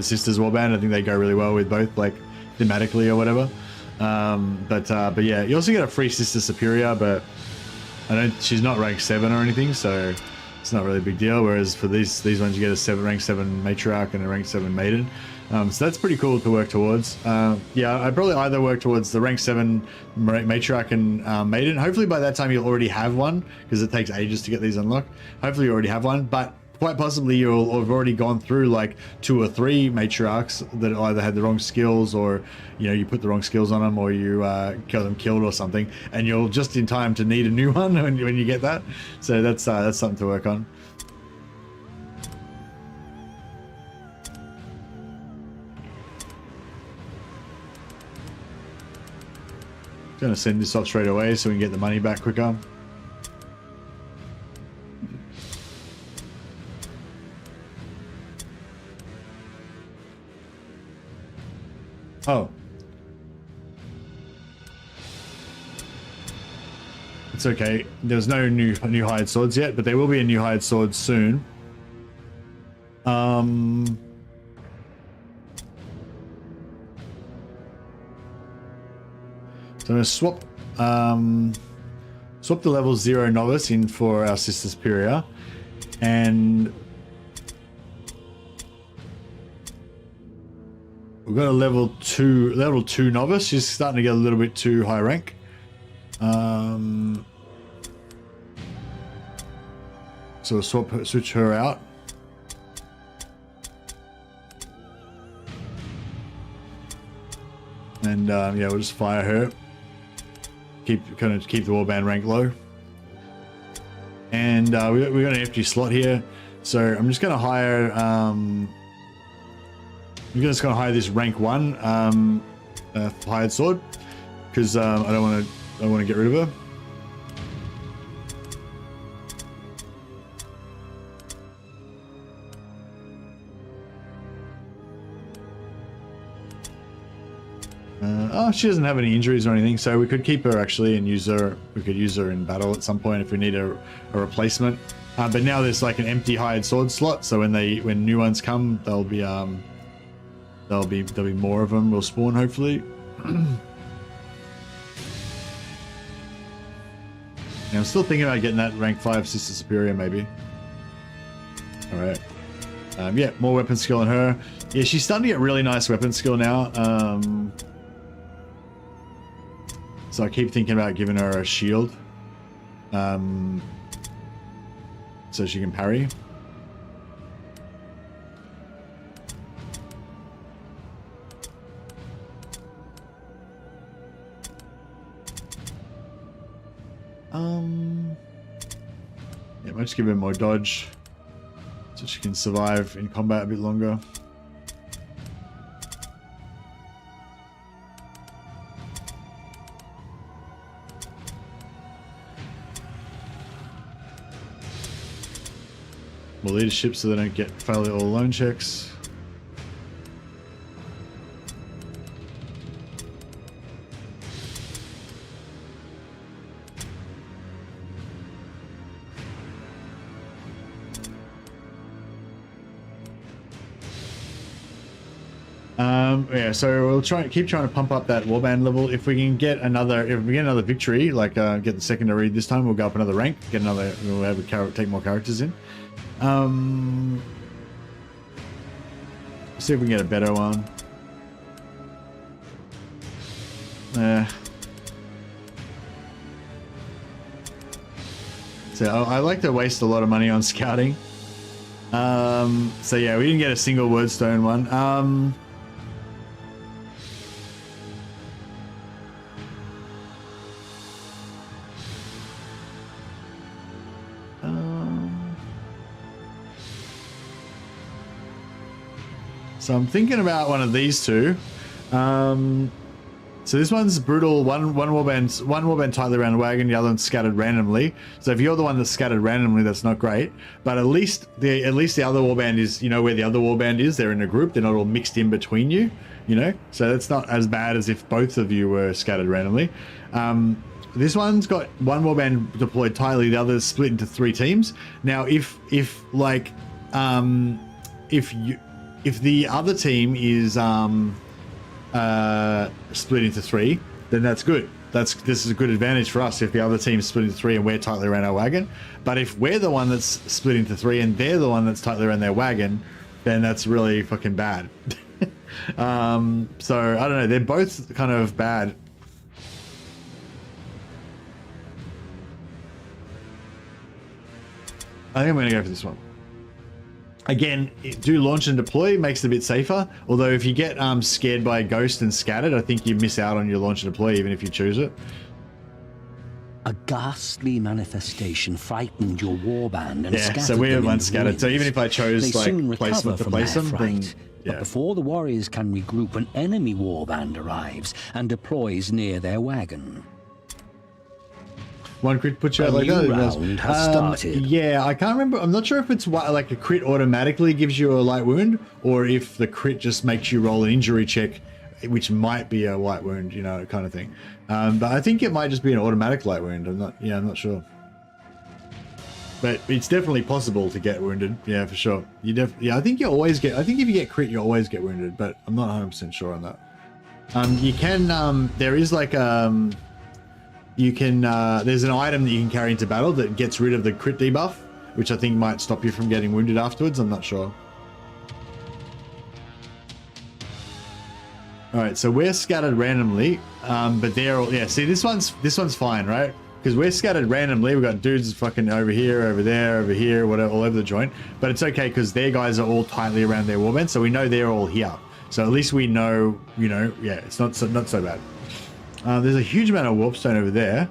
Sisters Warband. I think they go really well with both, like thematically or whatever. But yeah, you also get a free Sister Superior, but she's not rank 7 or anything, so it's not really a big deal. Whereas for these ones, you get a rank 7 Matriarch and a rank 7 Maiden. So that's pretty cool to work towards. Yeah, I'd probably either work towards the rank 7 Matriarch and Maiden. Hopefully by that time you'll already have one, because it takes ages to get these unlocked. Hopefully you already have one, but quite possibly you'll have already gone through like 2 or 3 Matriarchs that either had the wrong skills, or you put the wrong skills on them, or you got them killed or something, and you're just in time to need a new one when you get that. So that's something to work on. Gonna send this off straight away so we can get the money back quicker. Oh. It's okay. There's no new hired swords yet, but there will be a new hired sword soon. So I'm going to swap the level 0 novice in for our Sister Superior, and we've got a level 2 novice. She's starting to get a little bit too high rank. So we'll switch her out. And yeah, we'll just fire her. Keep the warband rank low. And we got an empty slot here, so I'm just going to hire. I'm just going to hire this rank 1 hired sword, because I don't want to get rid of her. Oh, she doesn't have any injuries or anything, so we could keep her actually and use her. We could use her in battle at some point if we need a replacement. But now there's like an empty hired sword slot, so when new ones come, there'll be more of them will spawn hopefully. Yeah, I'm still thinking about getting that rank 5 Sister Superior maybe. All right. Yeah, more weapon skill on her. Yeah, she's starting to get really nice weapon skill now. So I keep thinking about giving her a shield, so she can parry. Yeah, might just give her more dodge, so she can survive in combat a bit longer. More leadership so they don't get failure all loan checks. Yeah, so we'll keep trying to pump up that warband level. If we get another victory, like get the secondary this time, we'll go up another rank, we'll have take more characters in. See if we can get a better one. So I like to waste a lot of money on scouting. So yeah, we didn't get a single wordstone one. So I'm thinking about one of these two. So this one's brutal. One warband tightly around the wagon, the other one's scattered randomly. So if you're the one that's scattered randomly, that's not great. But at least the other warband is, you know where the other warband is. They're in a group. They're not all mixed in between you. You know, so that's not as bad as if both of you were scattered randomly. This one's got one warband deployed tightly, the other's split into 3 teams. Now, if the other team is split into 3, then that's good. This is a good advantage for us if the other team's split into 3 and we're tightly around our wagon. But if we're the one that's split into 3 and they're the one that's tightly around their wagon, then that's really fucking bad. So I don't know. They're both kind of bad. I think I'm going to go for this one. Again, do launch and deploy, makes it a bit safer. Although if you get scared by a ghost and scattered, I think you miss out on your launch and deploy even if you choose it. A ghastly manifestation frightened your warband and scattered so we're them one into scattered. ruins. So even if I chose like placement to place them, then But before the warriors can regroup, an enemy warband arrives and deploys near their wagon. One crit puts you out like A new that. round has started. Yeah, I can't remember. I'm not sure if it's like a crit automatically gives you a light wound, or if the crit just makes you roll an injury check, which might be a light wound, you know, kind of thing. But I think it might just be an automatic light wound. I'm not sure. But it's definitely possible to get wounded. Yeah, for sure. I think you always get. I think if you get crit, you always get wounded. But I'm not 100% sure on that. You can. There is like you can. There's an item that you can carry into battle that gets rid of the crit debuff, which I think might stop you from getting wounded afterwards. I'm not sure. All right, so we're scattered randomly, but they're all. Yeah, see, this one's fine, right? Because we're scattered randomly. We've got dudes fucking over here, over there, over here, whatever, all over the joint. But it's okay because their guys are all tightly around their warband, so we know they're all here. So at least we know, you know, yeah, it's not so bad. There's a huge amount of warpstone over there.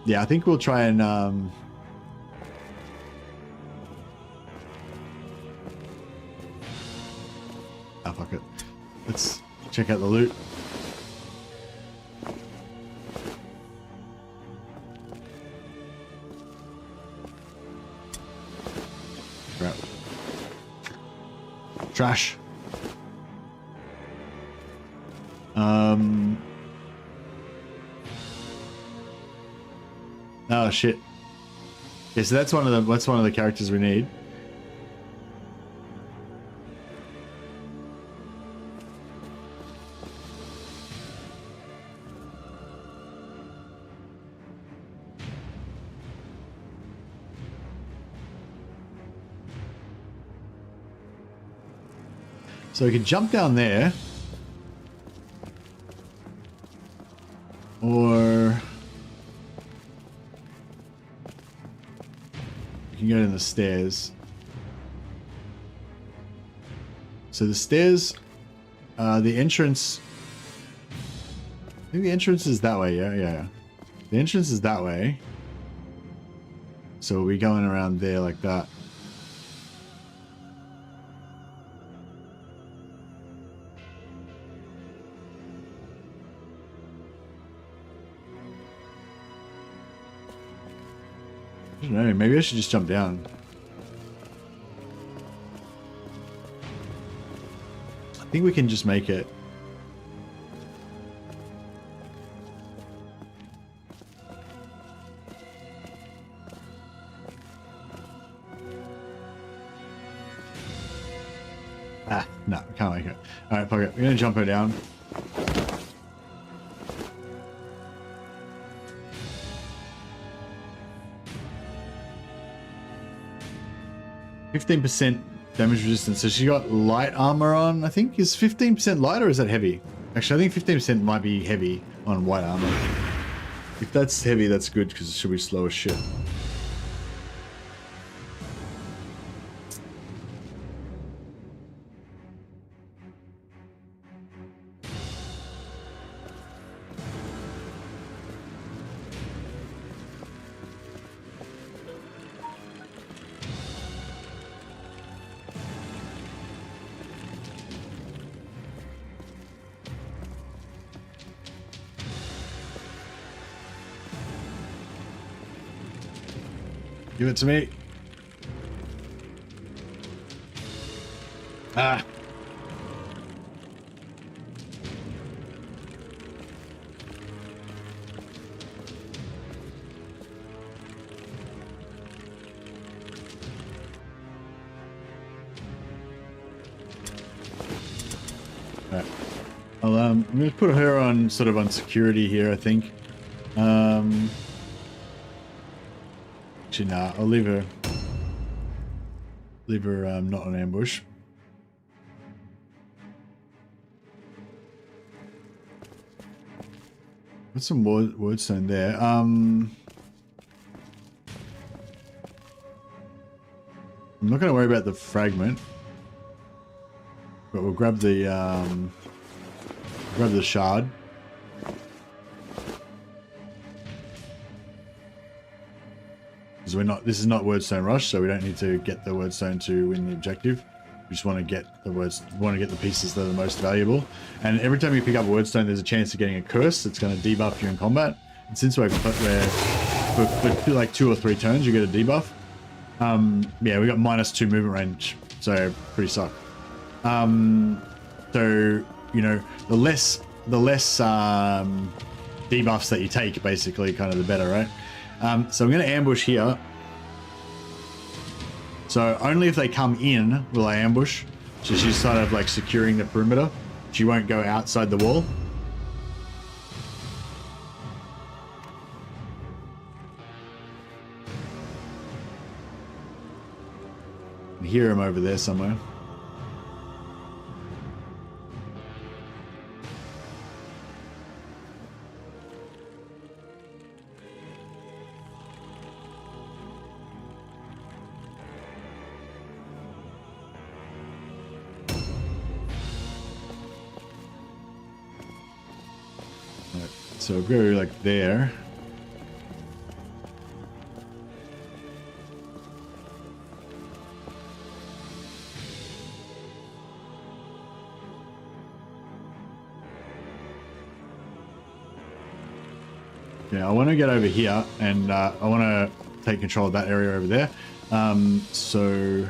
Yeah, I think we'll try and oh, fuck it. Let's check out the loot. Crap. Trash. Oh shit. Yeah, so that's one of the characters we need. So we can jump down there. Or you can go down the stairs. So the stairs, the entrance, I think the entrance is that way, yeah. The entrance is that way. So we'll be going around there like that. I don't know, maybe I should just jump down. I think we can just make it. Ah, no, we can't make it. Alright, fuck it. We're gonna jump her down. %15 damage resistance. So she got light armor on, I think. Is 15% light or is that heavy? Actually, I think 15% might be heavy on white armor. If that's heavy, that's good because it should be slow as shit. Give it to me. Ah. Right. I'm going to put her on sort of on security here, I think. Actually, nah, I'll leave her. Leave her not on ambush. What's some wordstone there? I'm not going to worry about the fragment, but we'll grab the shard. Because we're not. This is not wordstone rush, so we don't need to get the wordstone to win the objective. We just want to get the words. We want to get the pieces that are the most valuable. And every time you pick up a wordstone, there's a chance of getting a curse that's going to debuff you in combat. And since we're for like 2 or 3 turns, you get a debuff. Yeah, we got -2 movement range, so pretty suck. So you know, the less debuffs that you take, basically, kind of the better, right? So I'm going to ambush here. So only if they come in will I ambush. So she's sort of like securing the perimeter. She won't go outside the wall. I hear him over there somewhere. So go like there. Yeah, I want to get over here, and I want to take control of that area over there. So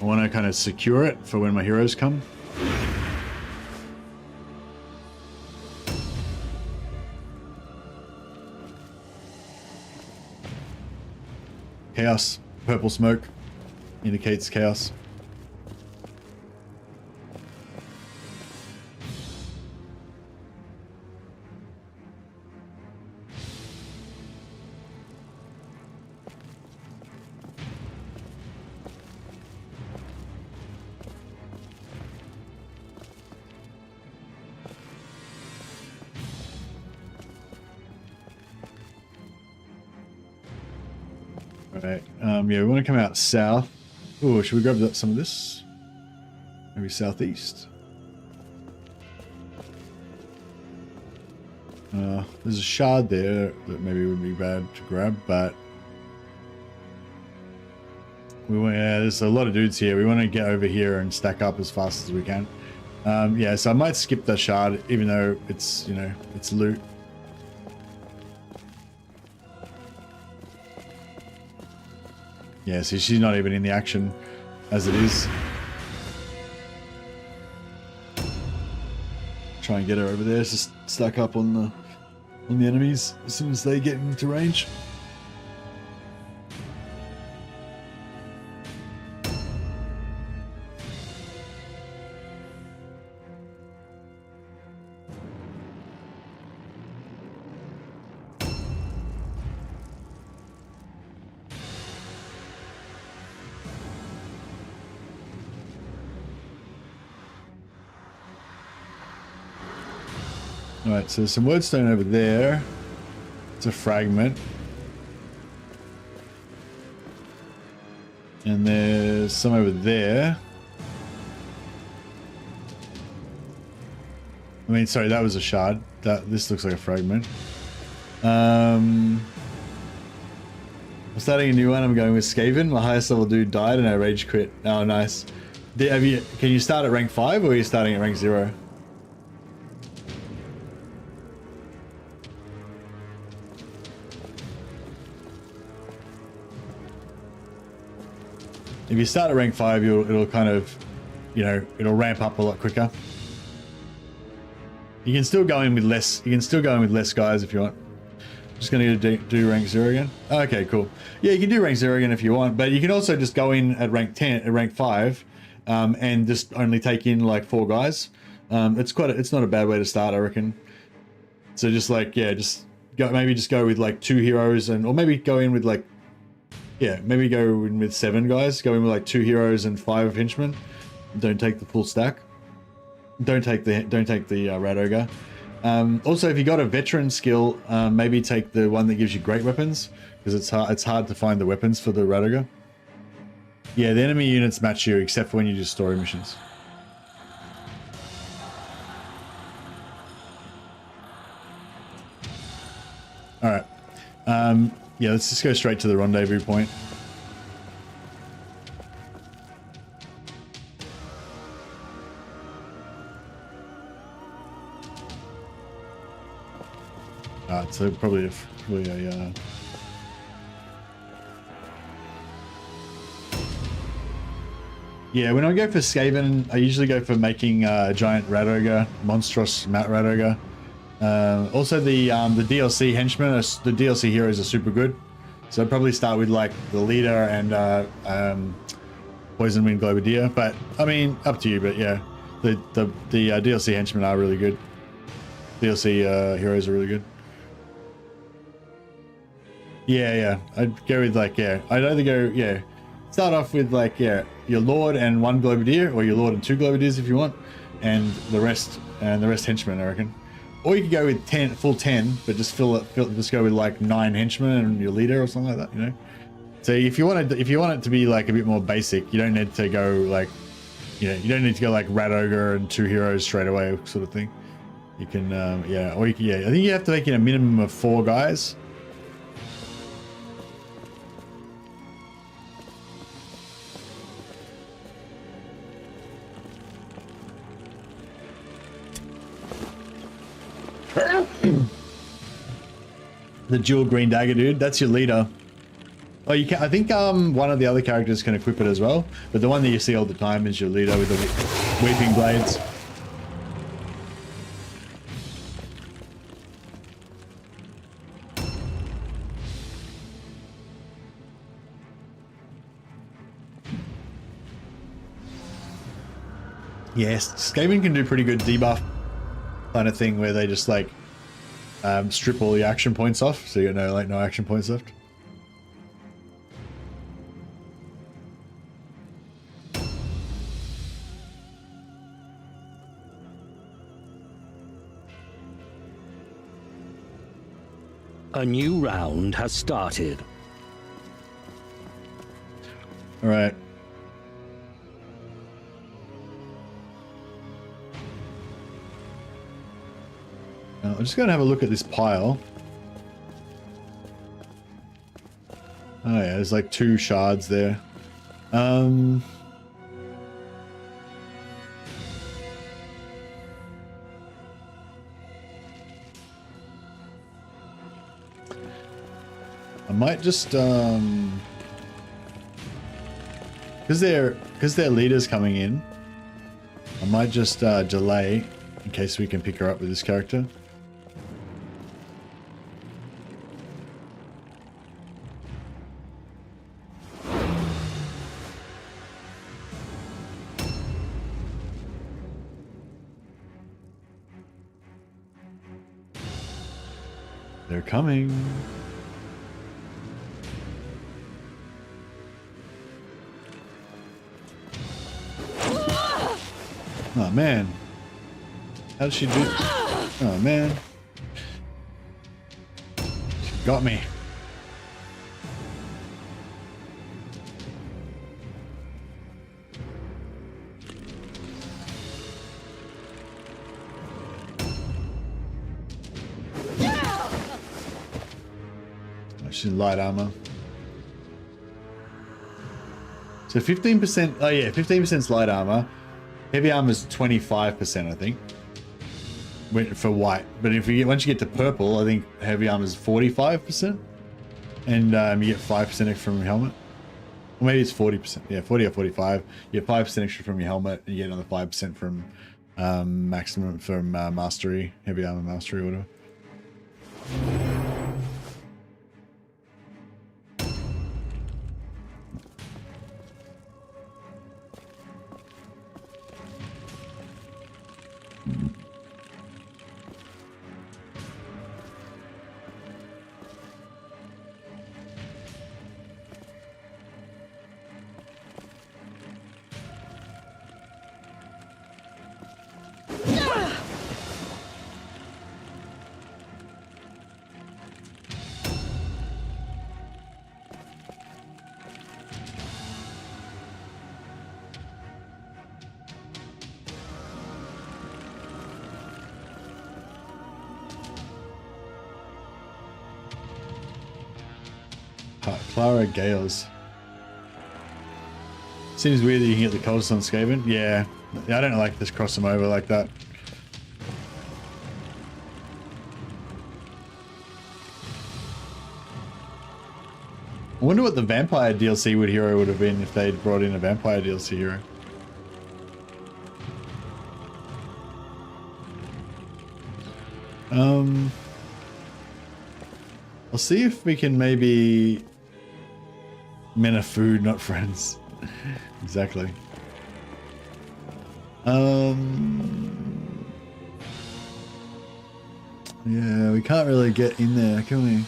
I want to kind of secure it for when my heroes come. Chaos. Purple smoke indicates chaos. Right. Yeah, we want to come out south. Oh, should we grab some of this? Maybe southeast. There's a shard there that maybe would be bad to grab, but we want. Yeah, there's a lot of dudes here. We want to get over here and stack up as fast as we can. Yeah, so I might skip the shard, even though it's, you know, it's loot. Yeah, see, she's not even in the action as it is. Try and get her over there, just stack up on the enemies as soon as they get into range. Alright, so there's some wordstone over there. It's a fragment. And there's some over there. I mean, sorry, that was a shard. This looks like a fragment. I'm starting a new one. I'm going with Skaven. My highest level dude died and I rage quit. Oh, nice. Can you start at rank 5 or are you starting at rank 0? If you start at rank 5, it'll kind of, you know, it'll ramp up a lot quicker. You can still go in with less. You can still go in with less guys if you want. Just gonna do rank 0 again. Okay, cool. Yeah, you can do rank 0 again if you want, but you can also just go in at rank 10, at rank 5, and just only take in like 4 guys. It's not a bad way to start, I reckon. So just like, yeah, maybe go with like 2 heroes or maybe go in with like. Yeah, maybe go in with 7 guys. Go in with like 2 heroes and 5 henchmen. Don't take the full stack. Don't take the Rat Ogre. Also, if you got a veteran skill, maybe take the one that gives you great weapons, because it's hard to find the weapons for the Rat Ogre. Yeah, the enemy units match you except for when you do story missions. All right. Yeah, let's just go straight to the rendezvous point. So probably a yeah, when I go for Skaven, I usually go for making a giant Rat Ogre, monstrous Rat Ogre. Also the DLC henchmen, the DLC heroes are super good. So I'd probably start with like the leader and Poison Wind Globadier. But I mean, up to you. But yeah, the DLC henchmen are really good. DLC heroes are really good. Yeah. I'd go with like, yeah. I'd either go, yeah. Start off with like, yeah, your Lord and 1 Globadier, or your Lord and 2 Globadiers if you want, and the rest henchmen, I reckon. Or you could go with full 10, but just just go with like 9 henchmen and your leader or something like that, you know. So if you want it to be like a bit more basic, you don't need to go like, you know, you don't need to go like Rat Ogre and 2 heroes straight away sort of thing. You can, yeah, or you can, yeah. I think you have to make it a minimum of 4 guys. The dual green dagger, dude. That's your leader. Oh, you can. I think one of the other characters can equip it as well, but the one that you see all the time is your leader with the weeping blades. Yes, Skaven can do pretty good debuff kind of thing where they just like strip all the action points off, so you got no action points left. A new round has started. All right. Now, I'm just going to have a look at this pile. Oh yeah, there's like 2 shards there. I might just because their leader's coming in, I might just delay in case we can pick her up with this character. They're coming. Oh man. How did she do? Oh man. She got me. She's in light armor. So 15%, oh yeah, 15% is light armor. Heavy armor is 25%, I think, for white. But if you get, once you get to purple, I think heavy armor is 45%, and you get 5% extra from your helmet. Or maybe it's 40%. Yeah, 40 or 45. You get 5% extra from your helmet, and you get another 5% from maximum from mastery, heavy armor mastery, or whatever. Clara Gales. Seems weird that you can get the coldest on Skaven. Yeah, I don't like this cross them over like that. I wonder what the vampire DLC hero would have been if they'd brought in a vampire DLC hero. I'll see if we can maybe... Men are food, not friends. Exactly. Yeah, we can't really get in there, can we?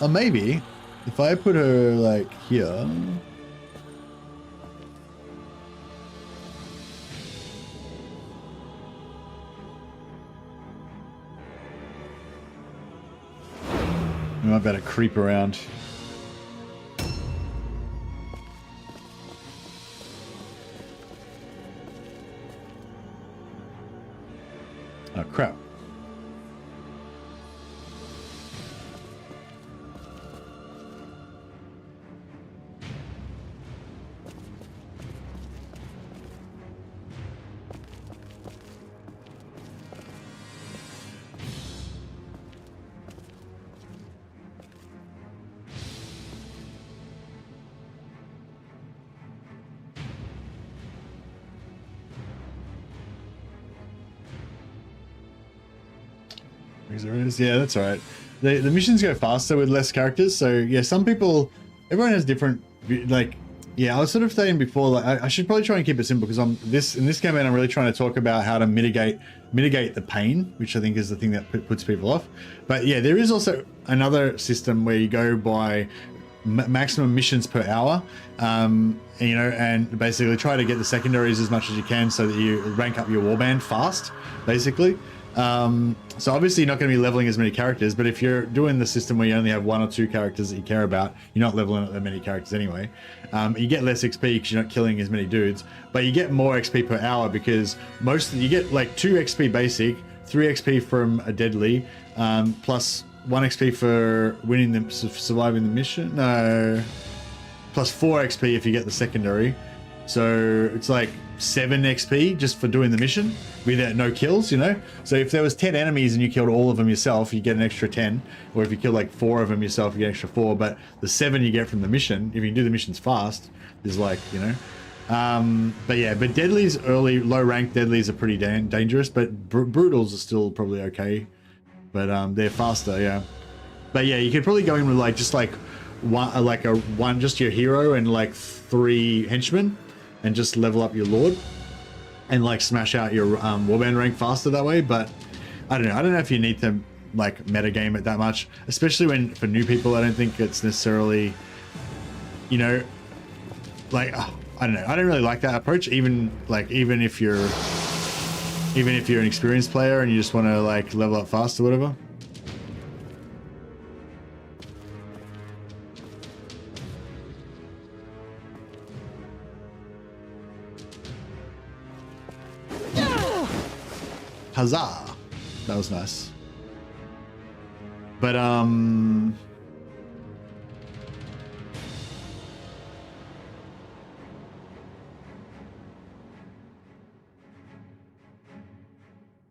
Or maybe, if I put her, like, here... We might better creep around. Oh crap. Yeah, that's all right. The missions go faster with less characters. So yeah, some people, everyone has different, like, yeah, I was sort of saying before, like, I should probably try and keep it simple because in this campaign, I'm really trying to talk about how to mitigate the pain, which I think is the thing that puts people off. But yeah, there is also another system where you go by maximum missions per hour, you know, and basically try to get the secondaries as much as you can so that you rank up your warband fast, basically. So obviously you're not going to be leveling as many characters, but if you're doing the system where you only have 1 or 2 characters that you care about, you're not leveling up that many characters anyway. You get less XP because you're not killing as many dudes, but you get more XP per hour because you get like 2 XP basic, 3 XP from a deadly, plus 1 XP for winning them, surviving the mission. No, plus 4 XP if you get the secondary. So it's like 7 XP just for doing the mission without no kills, you know? So if there was 10 enemies and you killed all of them yourself, you get an extra 10. Or if you kill like 4 of them yourself, you get an extra 4. But the 7 you get from the mission, if you do the missions fast, is like, you know. But yeah, but deadlies, early low rank deadlies are pretty dangerous, but brutals are still probably okay. But they're faster, yeah. But yeah, you could probably go in with like just like one just your hero and like 3 henchmen, and just level up your lord, and like smash out your warband rank faster that way. But I don't know if you need to like metagame it that much, especially when for new people. I don't think it's necessarily, you know, like I don't know. I don't really like that approach. Even if you're an experienced player and you just want to like level up fast or whatever. Huzzah! That was nice. But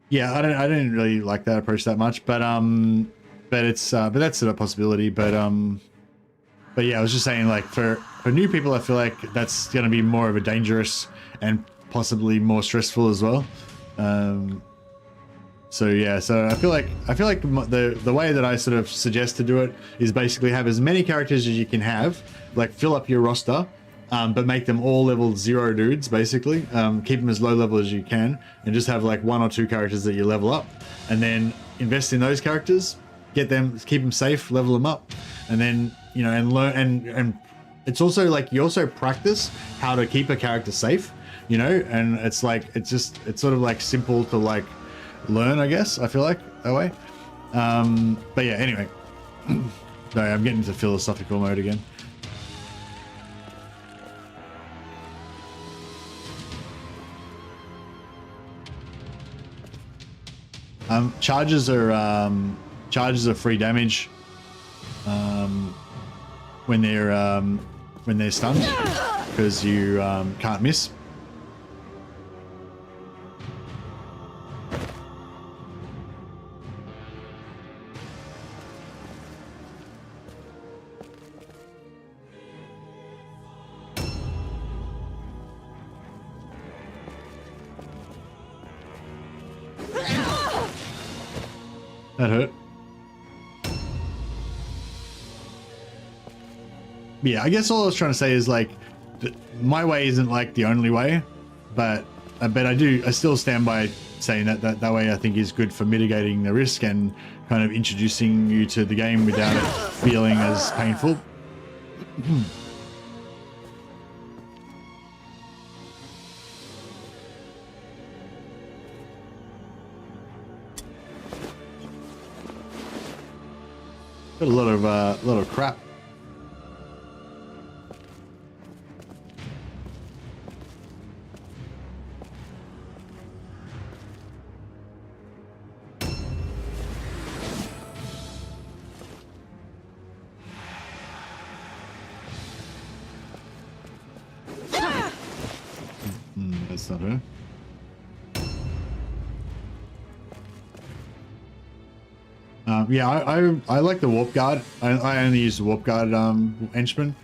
yeah, I didn't really like that approach that much, but it's but that's a possibility. But yeah, I was just saying, like for new people, I feel like that's going to be more of a dangerous and possibly more stressful as well. So yeah, so I feel like the way that I sort of suggest to do it is basically have as many characters as you can have, like fill up your roster, but make them all level 0 dudes, basically. Keep them as low level as you can, and just have like 1 or 2 characters that you level up, and then invest in those characters, keep them safe, level them up, and then, you know, and learn, and it's also like you also practice how to keep a character safe, you know, and it's like it's sort of like simple to like learn, I guess. I feel like that way. But yeah, anyway. Sorry, I'm getting into philosophical mode again. Charges are free damage when they're stunned, because you can't miss. That hurt. Yeah, I guess all I was trying to say is like, my way isn't like the only way, but I still stand by saying that way I think is good for mitigating the risk and kind of introducing you to the game without it feeling as painful. Got a lot of crap. That's not her. Yeah, I like the warp guard. I only use the warp guard henchmen,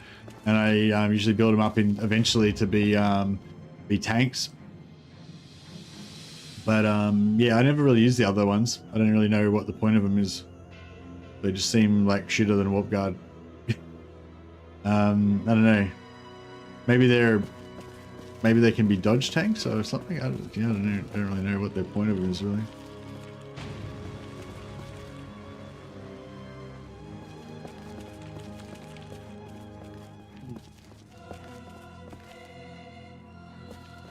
and I usually build them up eventually to be tanks. But yeah, I never really use the other ones. I don't really know what the point of them is. They just seem like shitter than warp guard. I don't know. Maybe they can be dodge tanks or something. I don't know. I don't really know what their point of them is really.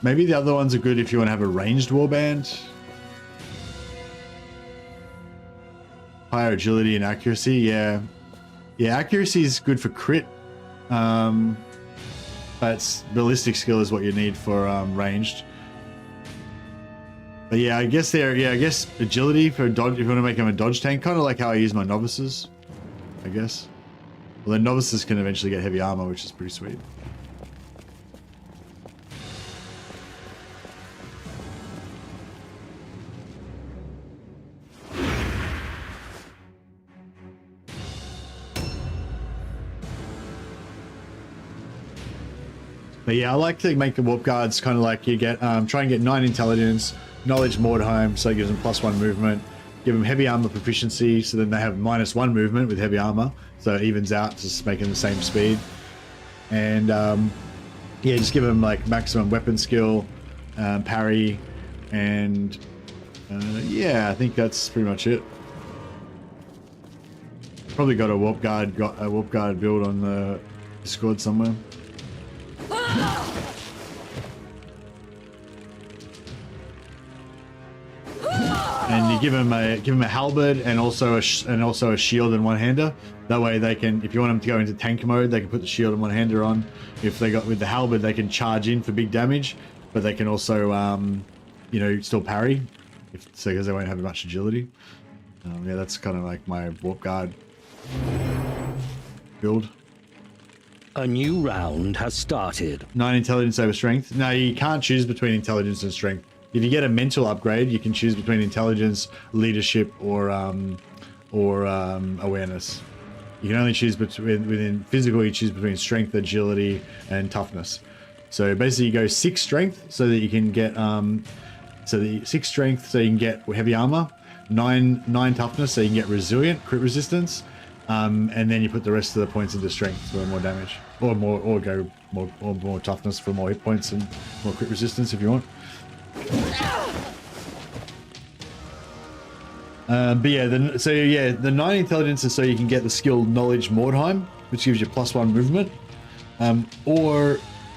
Maybe the other ones are good if you want to have a ranged warband. Higher agility and accuracy, yeah. Yeah, accuracy is good for crit. But ballistic skill is what you need for ranged. But yeah, I guess agility for dodge, if you want to make them a dodge tank, kind of like how I use my novices, I guess. Well, then novices can eventually get heavy armor, which is pretty sweet. But yeah, I like to make the warp guards kind of like you get, try and get 9 intelligence, knowledge Mordheim, so it gives them +1 movement. Give them heavy armor proficiency, so then they have -1 movement with heavy armor, so it evens out, just making the same speed. And yeah, just give them like maximum weapon skill, parry, and yeah, I think that's pretty much it. Probably got a warp guard build on the Discord somewhere. And you give them a halberd and also a shield and one-hander. That way they can, if you want them to go into tank mode, they can put the shield and one-hander on. If they got with the halberd, they can charge in for big damage, but they can also, you know, still parry, because they won't have much agility. Yeah, that's kind of like my warp guard build. A new round has started. 9 intelligence over strength. Now you can't choose between intelligence and strength. If you get a mental upgrade, you can choose between intelligence, leadership, or awareness. You can only choose within physical. You choose between strength, agility, and toughness. So basically, you go 6 strength so that you can get 6 strength so you can get heavy armor, 9 toughness so you can get resilient, crit resistance, and then you put the rest of the points into strength for more damage, or more toughness for more hit points and more crit resistance if you want. But yeah, the 9 intelligence is so you can get the skill knowledge Mordheim, which gives you +1 movement, and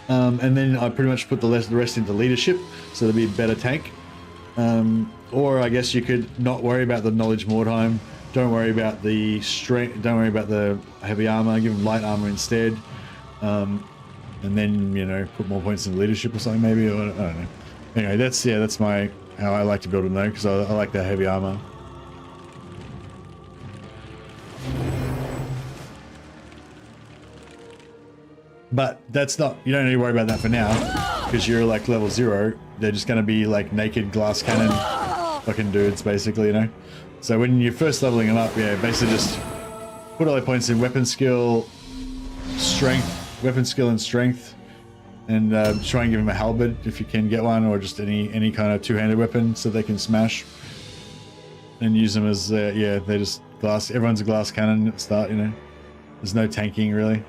then I pretty much put the rest into leadership, so there'll be a better tank. Or I guess you could not worry about the knowledge Mordheim, don't worry about the strength, don't worry about the heavy armor, give them light armor instead, and then, you know, put more points in leadership or something maybe, or I don't know. Anyway, that's how I like to build them though, because I like that heavy armor. But that's not, you don't need to worry about that for now, because you're like level 0. They're just going to be like naked glass cannon fucking dudes, basically, you know. So when you're first leveling them up, yeah, basically just put all the points in weapon skill, and strength, and try and give them a halberd if you can get one, or just any kind of two-handed weapon so they can smash, and use them as yeah, they're just glass. Everyone's a glass cannon at the start, you know. There's no tanking really.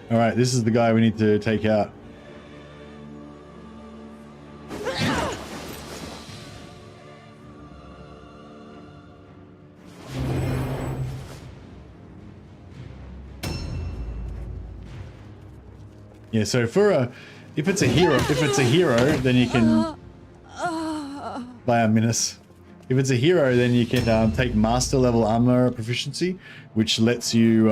All right, this is the guy we need to take out. Yeah, so if it's a hero, then you can buy a Minas. If it's a hero, then you can take master level armor proficiency, which lets you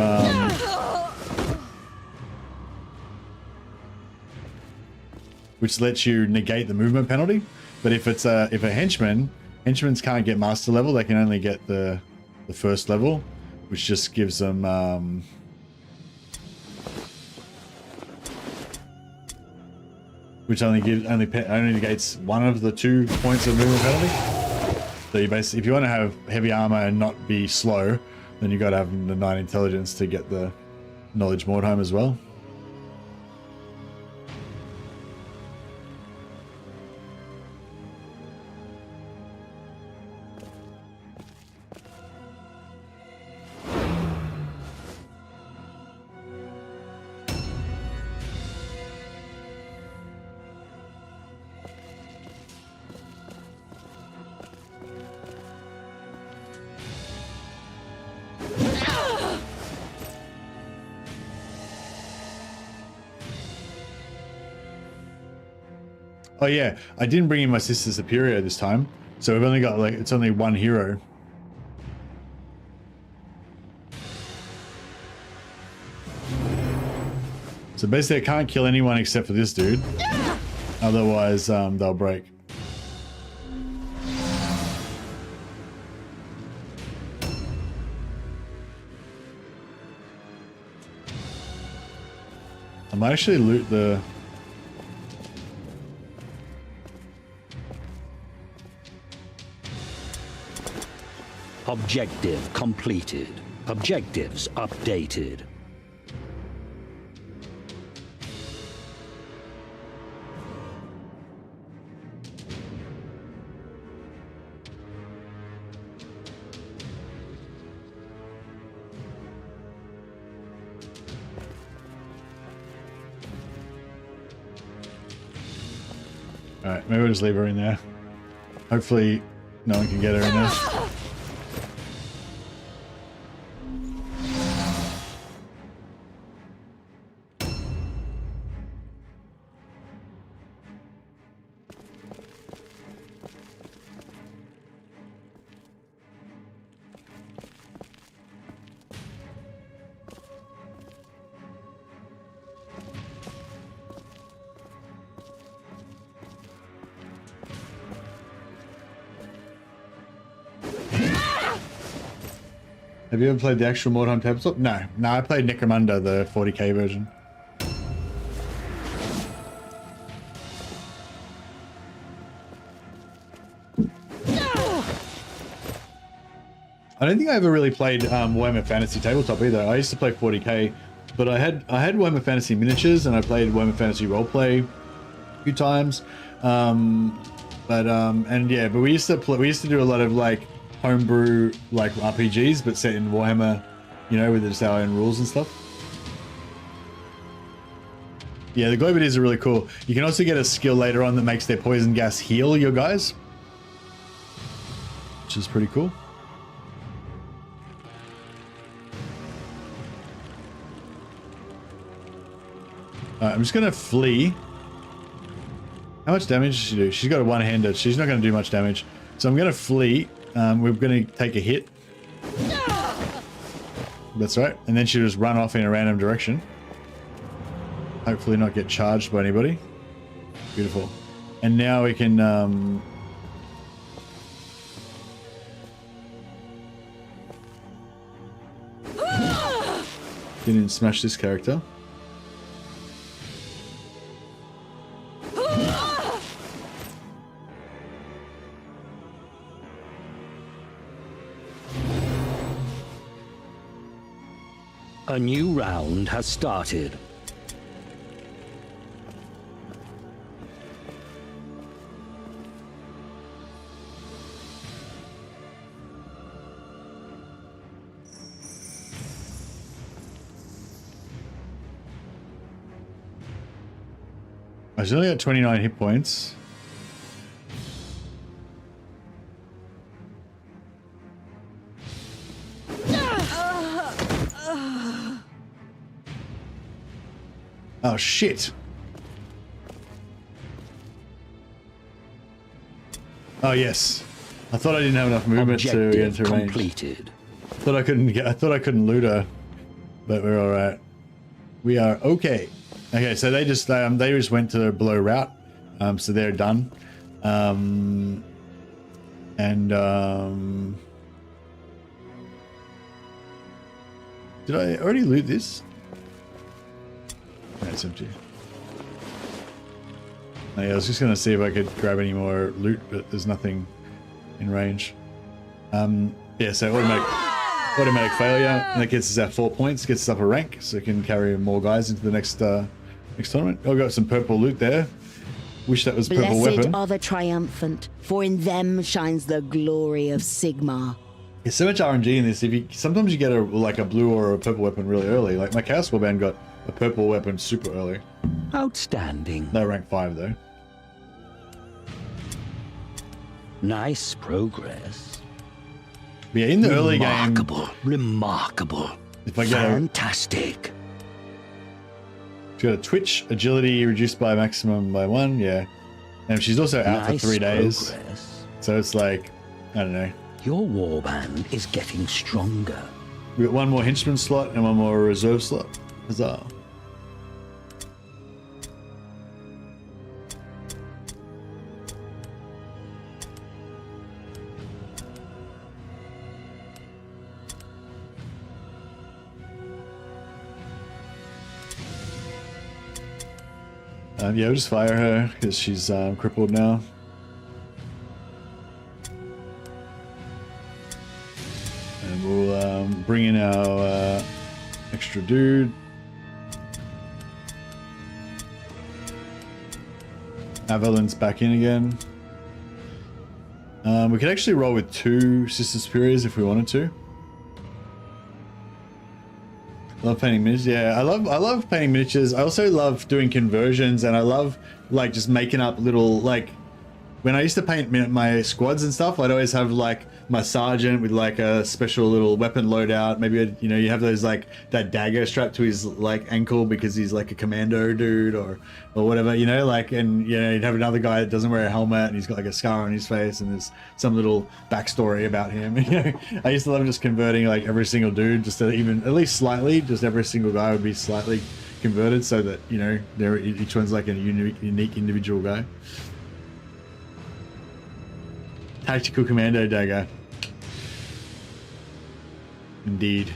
negate the movement penalty. But if it's a henchman, henchmans can't get master level; they can only get the first level, which just gives them which only negates one of the 2 points of movement penalty. So you basically, if you want to have heavy armor and not be slow, then you got to have the 9 intelligence to get the knowledge Mordheim as well. Oh yeah, I didn't bring in my sister superior this time, so we've only got it's only 1 hero. So basically I can't kill anyone except for this dude, otherwise they'll break. I might actually loot the... Objective completed. Objectives updated. Alright, maybe we'll just leave her in there. Hopefully no one can get her in there. Have you ever played the actual Mordheim tabletop? No. No, I played Necromunda, the 40k version. I don't think I ever really played Warhammer Fantasy tabletop either. I used to play 40k, but I had Warhammer Fantasy miniatures and I played Warhammer Fantasy roleplay a few times. And we used to do a lot of like homebrew like RPGs, but set in Warhammer, you know, with just our own rules and stuff. Yeah, the Globadies are really cool. You can also get a skill later on that makes their poison gas heal your guys, which is pretty cool. I'm just gonna flee. How much damage does she do? She's got a one-handed. She's not gonna do much damage. So I'm gonna flee. We're gonna take a hit. That's right. And then she'll just run off in a random direction. Hopefully not get charged by anybody. Beautiful. And now we can get in and smash this character. A new round has started. She's only got 29 hit points. Oh shit. Oh yes. I thought I didn't have enough movement to get into range. Completed. I thought I couldn't loot her, but we're all right. We are okay. Okay, so they just went to below route, so they're done. Did I already loot this? No, it's empty. Oh, yeah, I was just gonna see if I could grab any more loot, but there's nothing in range. Yeah, so automatic failure, and that gets us at 4 points, gets us up a rank, so we can carry more guys into the next tournament. I've got some purple loot there. Wish that was a purple weapon. Blessed are the triumphant, for in them shines the glory of Sigmar. There's so much RNG in this. Sometimes you get a blue or a purple weapon really early. Like my Chaos Warband got a purple weapon super early. Outstanding. No rank 5 though. Nice progress. But yeah, in the early game, remarkable. If I get fantastic. She's got a twitch, agility reduced by maximum by 1, yeah. And she's also out for 3 days. Progress. So it's like, I don't know. Your warband is getting stronger. We've got one more henchman slot and one more reserve slot. Huzzah. Yeah, we'll just fire her because she's crippled now. our extra dude. Avalon's back in again. We could actually roll with 2 Sister Superiors if we wanted to. Love painting miniatures. Yeah, I love painting miniatures. I also love doing conversions, and I love like just making up little, like when I used to paint my squads and stuff, I'd always have like my sergeant with like a special little weapon loadout. Maybe, you know, you have those like that dagger strapped to his like ankle because he's like a commando dude or whatever, you know, like, and you know, you'd have another guy that doesn't wear a helmet and he's got like a scar on his face and there's some little backstory about him. You know, I used to love just converting like every single dude, just to even at least slightly, just every single guy would be slightly converted so that, you know, each one's like a unique individual guy. Tactical commando dagger. Indeed.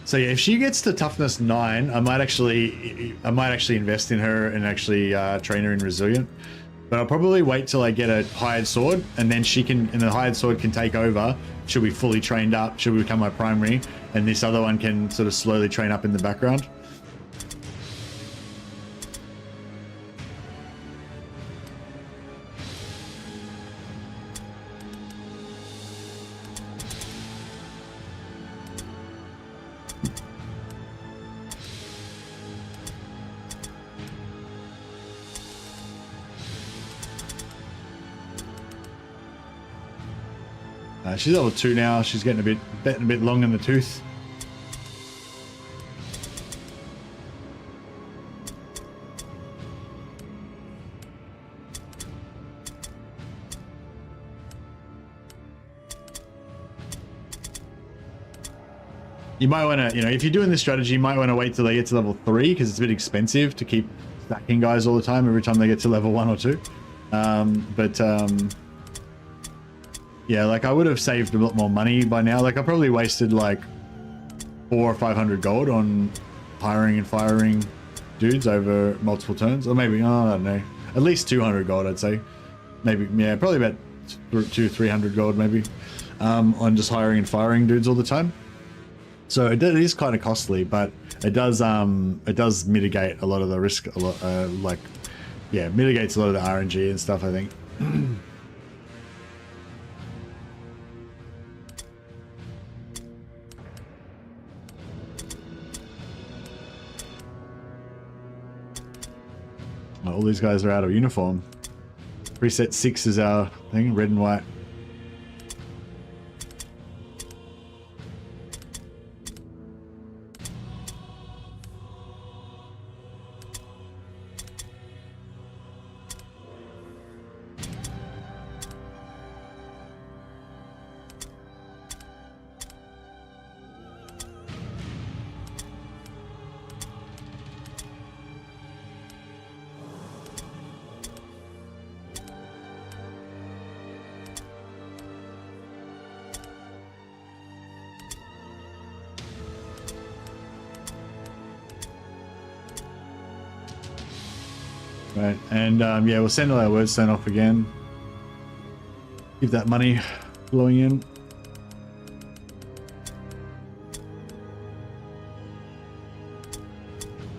So yeah, if she gets to toughness 9, I might actually invest in her and actually train her in resilient. But I'll probably wait till I get a hired sword, and then the hired sword can take over. She'll be fully trained up. She'll become my primary, and this other one can sort of slowly train up in the background. She's level 2 now. She's getting a bit long in the tooth. You might want to, you know, if you're doing this strategy, you might want to wait till they get to level 3 because it's a bit expensive to keep stacking guys all the time every time they get to level 1 or 2. Yeah, like I would have saved a lot more money by now. Like I probably wasted like 400 or 500 gold on hiring and firing dudes over multiple turns, or maybe, oh, I don't know, at least 200 gold, I'd say. Maybe, yeah, probably about 200-300 gold maybe, on just hiring and firing dudes all the time. So it is kind of costly, but it does mitigate a lot of the risk. A lot, like, yeah, mitigates a lot of the RNG and stuff, I think. All these guys are out of uniform. Preset 6 is our thing, red and white. Right, and yeah, we'll send all our wordstone off again. Keep that money flowing in.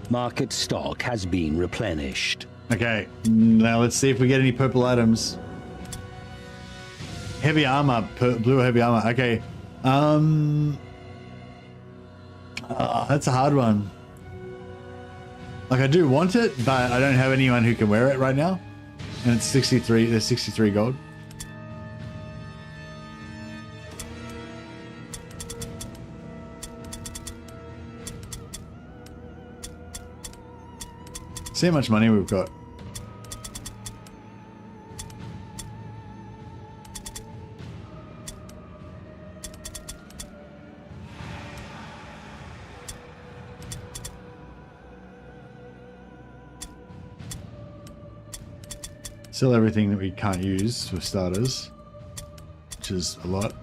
Market stock has been replenished. Okay, now let's see if we get any purple items. Heavy armor, blue heavy armor. Okay, that's a hard one. Like I do want it, but I don't have anyone who can wear it right now. And it's 63, there's 63 gold. See how much money we've got. Sell everything that we can't use for starters, which is a lot.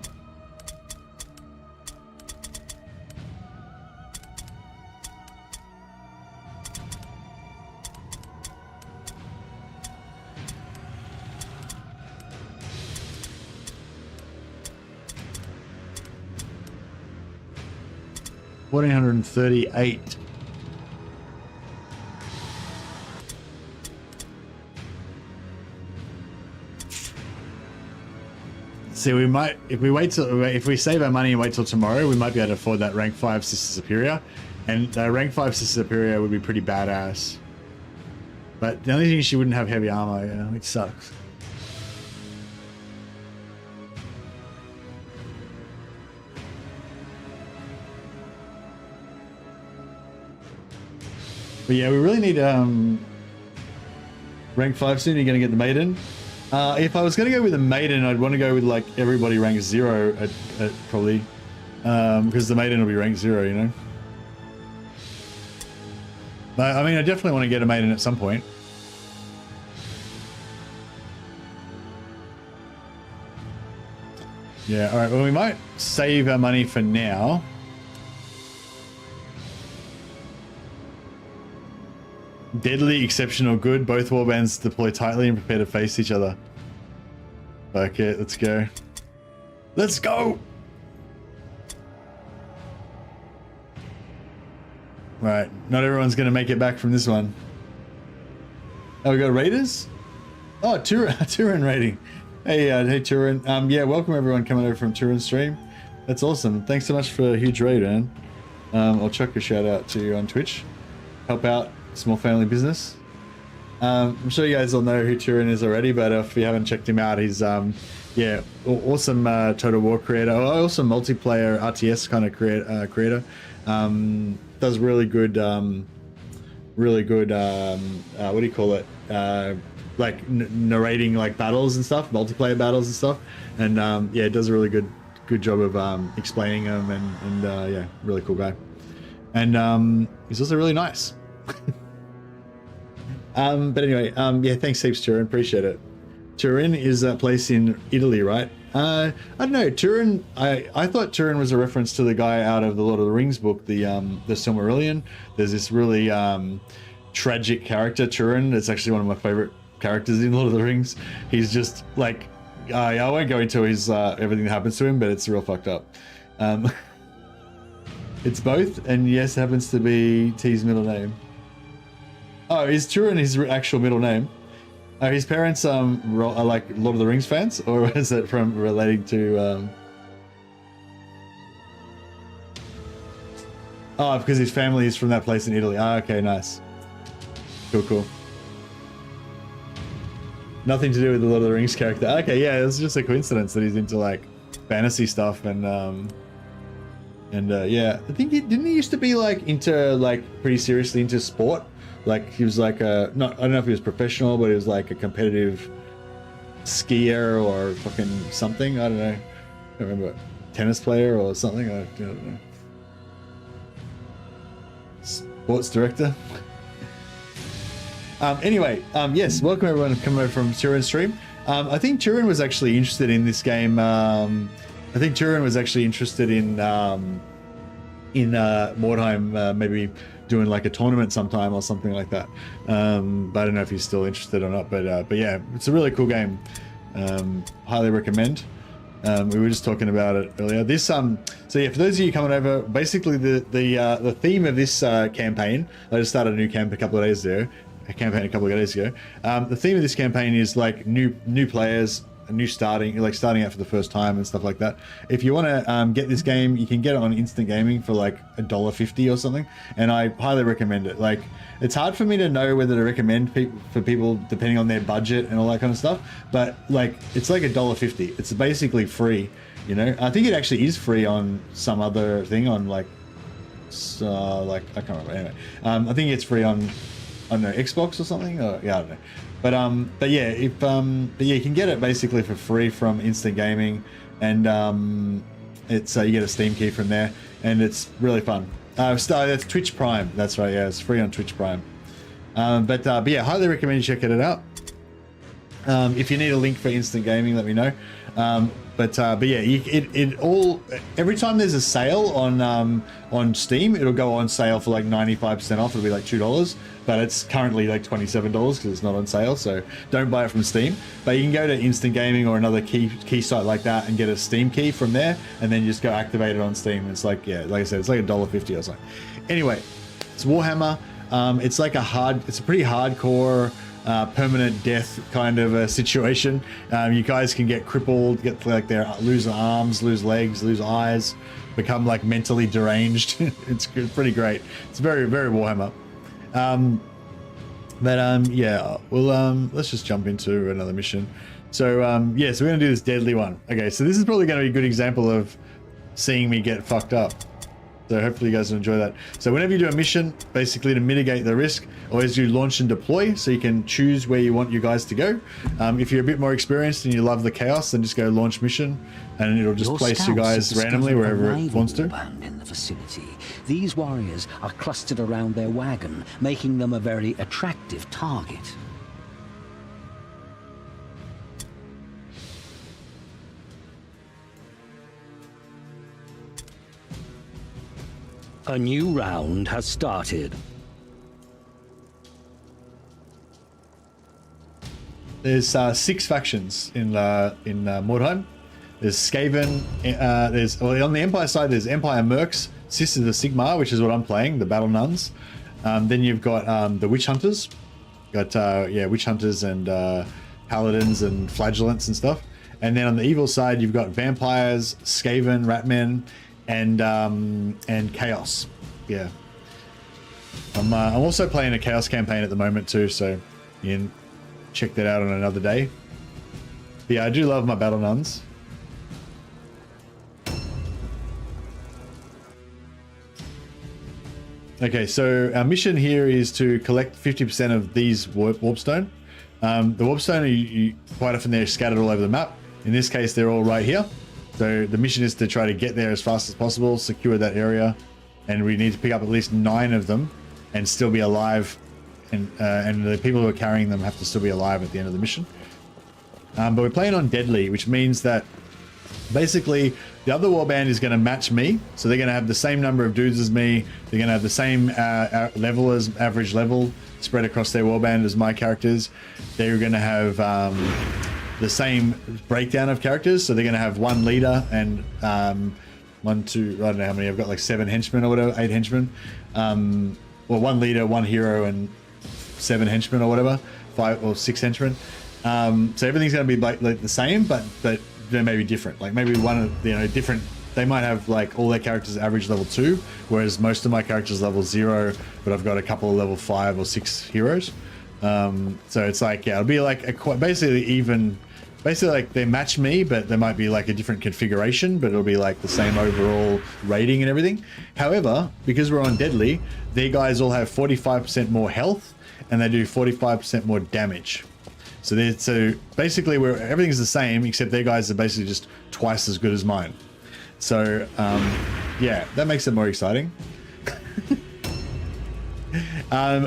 1438. See, we might, if we save our money and wait till tomorrow, we might be able to afford that rank 5 Sister Superior. And the rank 5 Sister Superior would be pretty badass. But the only thing is she wouldn't have heavy armor, you know, which sucks. But yeah, we really need rank 5 soon. You're going to get the Maiden. If I was going to go with the Maiden, I'd want to go with like everybody rank 0 at probably. Because the Maiden will be rank 0, you know. But, I mean, I definitely want to get a Maiden at some point. Yeah, alright, well we might save our money for now. Deadly, exceptional, good. Both warbands deploy tightly and prepare to face each other. Okay, let's go. Let's go! Right, not everyone's going to make it back from this one. Oh, we got Raiders? Oh, Turin rating. Hey, hey Turin. Yeah, welcome everyone coming over from Turin's stream. That's awesome. Thanks so much for a huge raid, man. I'll chuck a shout out to you on Twitch. Help out small family business. I'm sure you guys all know who Turin is already, but if you haven't checked him out, he's yeah, awesome Total War creator, awesome multiplayer RTS kind of creator. Does really good what do you call it, like narrating like battles and stuff, multiplayer battles and stuff, and yeah, does a really good job of explaining them, and yeah, really cool guy, and he's also really nice. But anyway, yeah, thanks heaps, Turin, appreciate it. Turin is a place in Italy, right? I don't know, Turin, I thought Turin was a reference to the guy out of the Lord of the Rings book, the Silmarillion. There's this really tragic character, Turin. It's actually one of my favorite characters in Lord of the Rings. He's just like, I won't go into his everything that happens to him, but it's real fucked up. It's both, and yes, happens to be T's middle name. Oh, is Turin his actual middle name? His parents are like Lord of the Rings fans, or is it from relating to? Oh, because his family is from that place in Italy. Ah, okay, nice. Cool. Nothing to do with the Lord of the Rings character. Okay, yeah, it's just a coincidence that he's into like fantasy stuff and yeah, I think didn't he used to be like into like pretty seriously into sport. Like he was like I don't know if he was professional, but he was like a competitive skier or fucking something. I don't know. I don't remember. Tennis player or something. I don't know. Sports director. Anyway, yes, welcome everyone coming over from Turin's stream. I think Turin was actually interested in this game. I think Turin was actually interested in Mordheim, maybe doing like a tournament sometime or something like that. But I don't know if he's still interested or not. But yeah, it's a really cool game. Highly recommend. We were just talking about it earlier. This so yeah, for those of you coming over, basically the theme of this campaign. I just started a new camp a couple of days ago. The theme of this campaign is like new players. Starting out for the first time and stuff like that. If you want to get this game, you can get it on Instant Gaming for like $1.50 or something, and I highly recommend it. Like, it's hard for me to know whether to recommend for people depending on their budget and all that kind of stuff, but like it's like $1.50. It's basically free, you know. I think it actually is free on some other thing on like I can't remember. Anyway, I think it's free on, I don't know, Xbox or something. Or, yeah, I don't know. But yeah, you can get it basically for free from Instant Gaming, and it's you get a Steam key from there, and it's really fun. That's Twitch Prime. That's right. Yeah, it's free on Twitch Prime. But yeah, highly recommend you checking it out. If you need a link for instant gaming, let me know. But yeah, it all, every time there's a sale on Steam, it'll go on sale for like 95% off. It'll be like $2, but it's currently like $27 because it's not on sale. So don't buy it from Steam. But you can go to instant gaming or another key site like that and get a Steam key from there, and then you just go activate it on Steam. It's like, yeah, like I said, it's like $1.50 or something. Anyway, it's Warhammer. It's like it's a pretty hardcore. Permanent death kind of a situation. You guys can get crippled, lose arms, lose legs, lose eyes, become like mentally deranged. It's pretty great. It's very, very Warhammer. Yeah, well, let's just jump into another mission. So yeah, so we're gonna do this deadly one. Okay, so this is probably gonna be a good example of seeing me get fucked up. So hopefully you guys will enjoy that. So whenever you do a mission, basically to mitigate the risk, always do launch and deploy, so you can choose where you want you guys to go. If you're a bit more experienced and you love the chaos, then just go launch mission, and it'll just place you guys randomly wherever it wants to. Warband in the vicinity. These warriors are clustered around their wagon, making them a very attractive target. A new round has started. There's 6 factions in Mordheim. There's Skaven. On the Empire side, there's Empire Mercs, Sisters of the Sigmar, which is what I'm playing, the Battle Nuns. Then you've got the Witch Hunters. Got Witch Hunters and Paladins and Flagellants and stuff. And then on the evil side, you've got Vampires, Skaven, Ratmen, and Chaos. Yeah. I'm also playing a Chaos campaign at the moment too, so you can check that out on another day. But yeah, I do love my Battle Nuns. Okay, so our mission here is to collect 50% of these Warpstone. The Warpstone, quite often they're scattered all over the map. In this case, they're all right here. So the mission is to try to get there as fast as possible, secure that area, and we need to pick up at least 9 of them and still be alive, and the people who are carrying them have to still be alive at the end of the mission. But we're playing on Deadly, which means that basically the other warband is going to match me, so they're going to have the same number of dudes as me, they're going to have the same level as average level spread across their warband as my characters. They're going to have the same breakdown of characters, so they're going to have 1 leader and 1, 2, I don't know how many, I've got like 7 henchmen or whatever, 8 henchmen, well, 1 leader, 1 hero, and 7 henchmen or whatever, 5 or 6 henchmen. So everything's going to be like the same, but they may be different. Like maybe different. They might have like all their characters average level 2, whereas most of my characters level 0, but I've got a couple of level 5 or 6 heroes. So it's like, yeah, it'll be like basically even. Basically, like they match me, but there might be like a different configuration, but it'll be like the same overall rating and everything. However, because we're on Deadly, their guys all have 45% more health, and they do 45% more damage. So basically, everything's the same, except their guys are basically just twice as good as mine. So yeah, that makes it more exciting.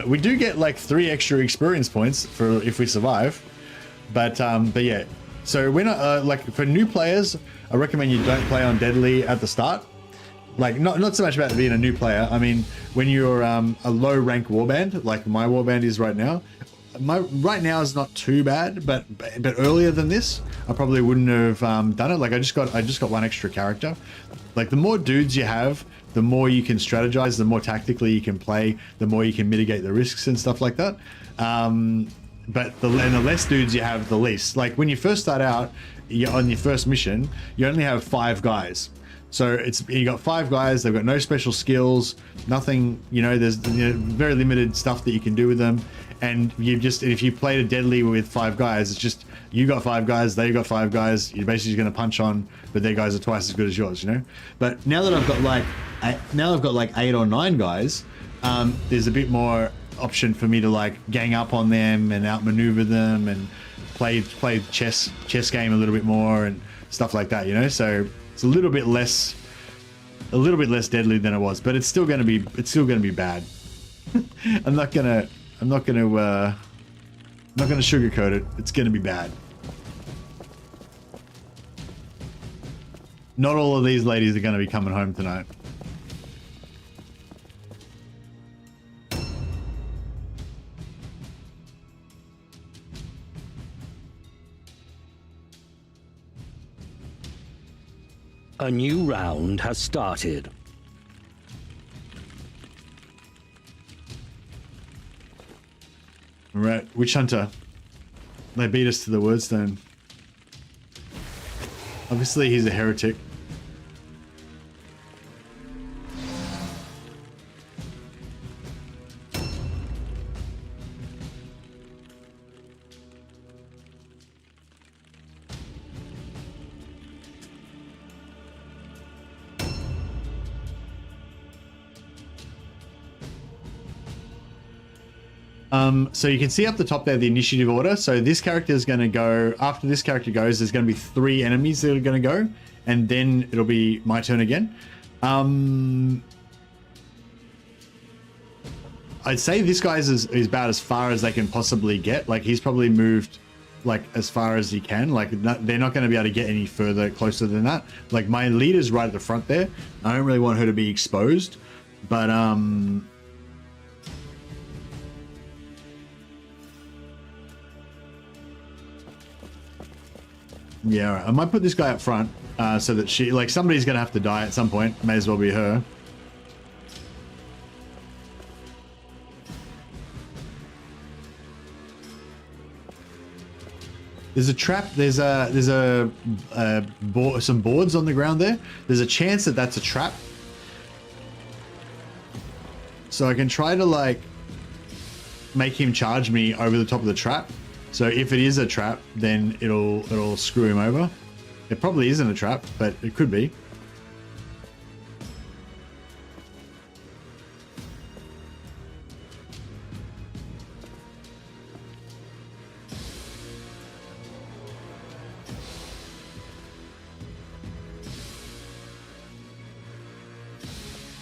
We do get like 3 extra experience points for if we survive, but yeah. So we're not like for new players, I recommend you don't play on Deadly at the start. Like not so much about being a new player. I mean, when you're a low rank warband, like my warband is right now. Right now is not too bad, but earlier than this, I probably wouldn't have done it. Like I just got 1 extra character. Like the more dudes you have, the more you can strategize, the more tactically you can play, the more you can mitigate the risks and stuff like that. But the less dudes you have, the least. Like when you first start out, on your first mission, you only have 5 guys. So you got 5 guys. They've got no special skills, nothing. There's very limited stuff that you can do with them. And if you played a Deadly with 5 guys, it's just you got 5 guys, they got 5 guys. You're basically going to punch on, but their guys are twice as good as yours. But now that I've got like 8 or 9 guys, there's a bit more option for me to like gang up on them and outmaneuver them and play chess game a little bit more and stuff like that. So it's a little bit less deadly than it was, but it's still going to be bad. I'm not gonna Not going to sugarcoat it. It's going to be bad. Not all of these ladies are going to be coming home tonight. A new round has started. All right, Witch Hunter. They beat us to the Wordstone. Obviously, he's a heretic. So you can see up the top there the initiative order. So this character is going to go, after this character goes, there's going to be 3 enemies that are going to go, and then it'll be my turn again. I'd say this guy's is about as far as they can possibly get. Like, he's probably moved like as far as he can. Like, they're not going to be able to get any further closer than that. Like, my leader's right at the front there. I don't really want her to be exposed, but yeah, all right. I might put this guy up front so that she, like, somebody's going to have to die at some point. May as well be her. There's a trap. There's some boards on the ground there. There's a chance that that's a trap. So I can try to, like, make him charge me over the top of the trap. So if it is a trap, then it'll screw him over. It probably isn't a trap, but it could be.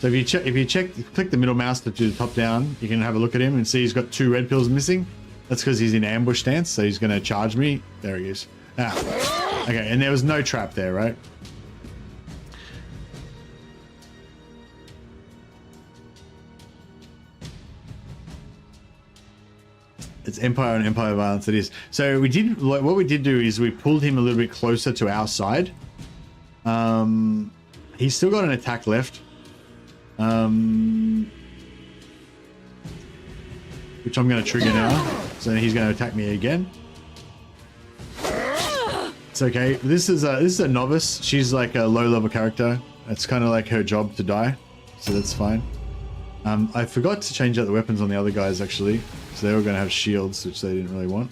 So if you click the middle mouse to do the top down, you can have a look at him and see he's got 2 red pills missing. That's because he's in ambush stance, so he's going to charge me. There he is. Ah. Okay, and there was no trap there, right? It's Empire and Empire violence, it is. So what we did do is we pulled him a little bit closer to our side. He's still got an attack left. Which I'm going to trigger now. So he's going to attack me again. It's okay. This is a novice. She's like a low level character. It's kind of like her job to die. So that's fine. I forgot to change out the weapons on the other guys actually. So they were going to have shields, which they didn't really want.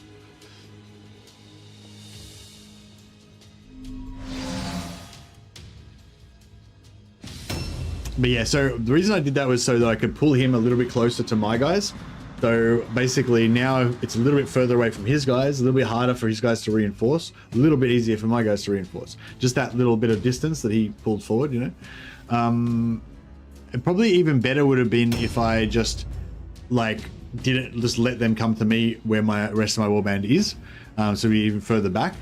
But yeah, so the reason I did that was so that I could pull him a little bit closer to my guys. So basically now it's a little bit further away from his guys, a little bit harder for his guys to reinforce, a little bit easier for my guys to reinforce. Just that little bit of distance that he pulled forward, you know. And probably even better would have been if I just like didn't just let them come to me where my rest of my warband is. So we're even further back.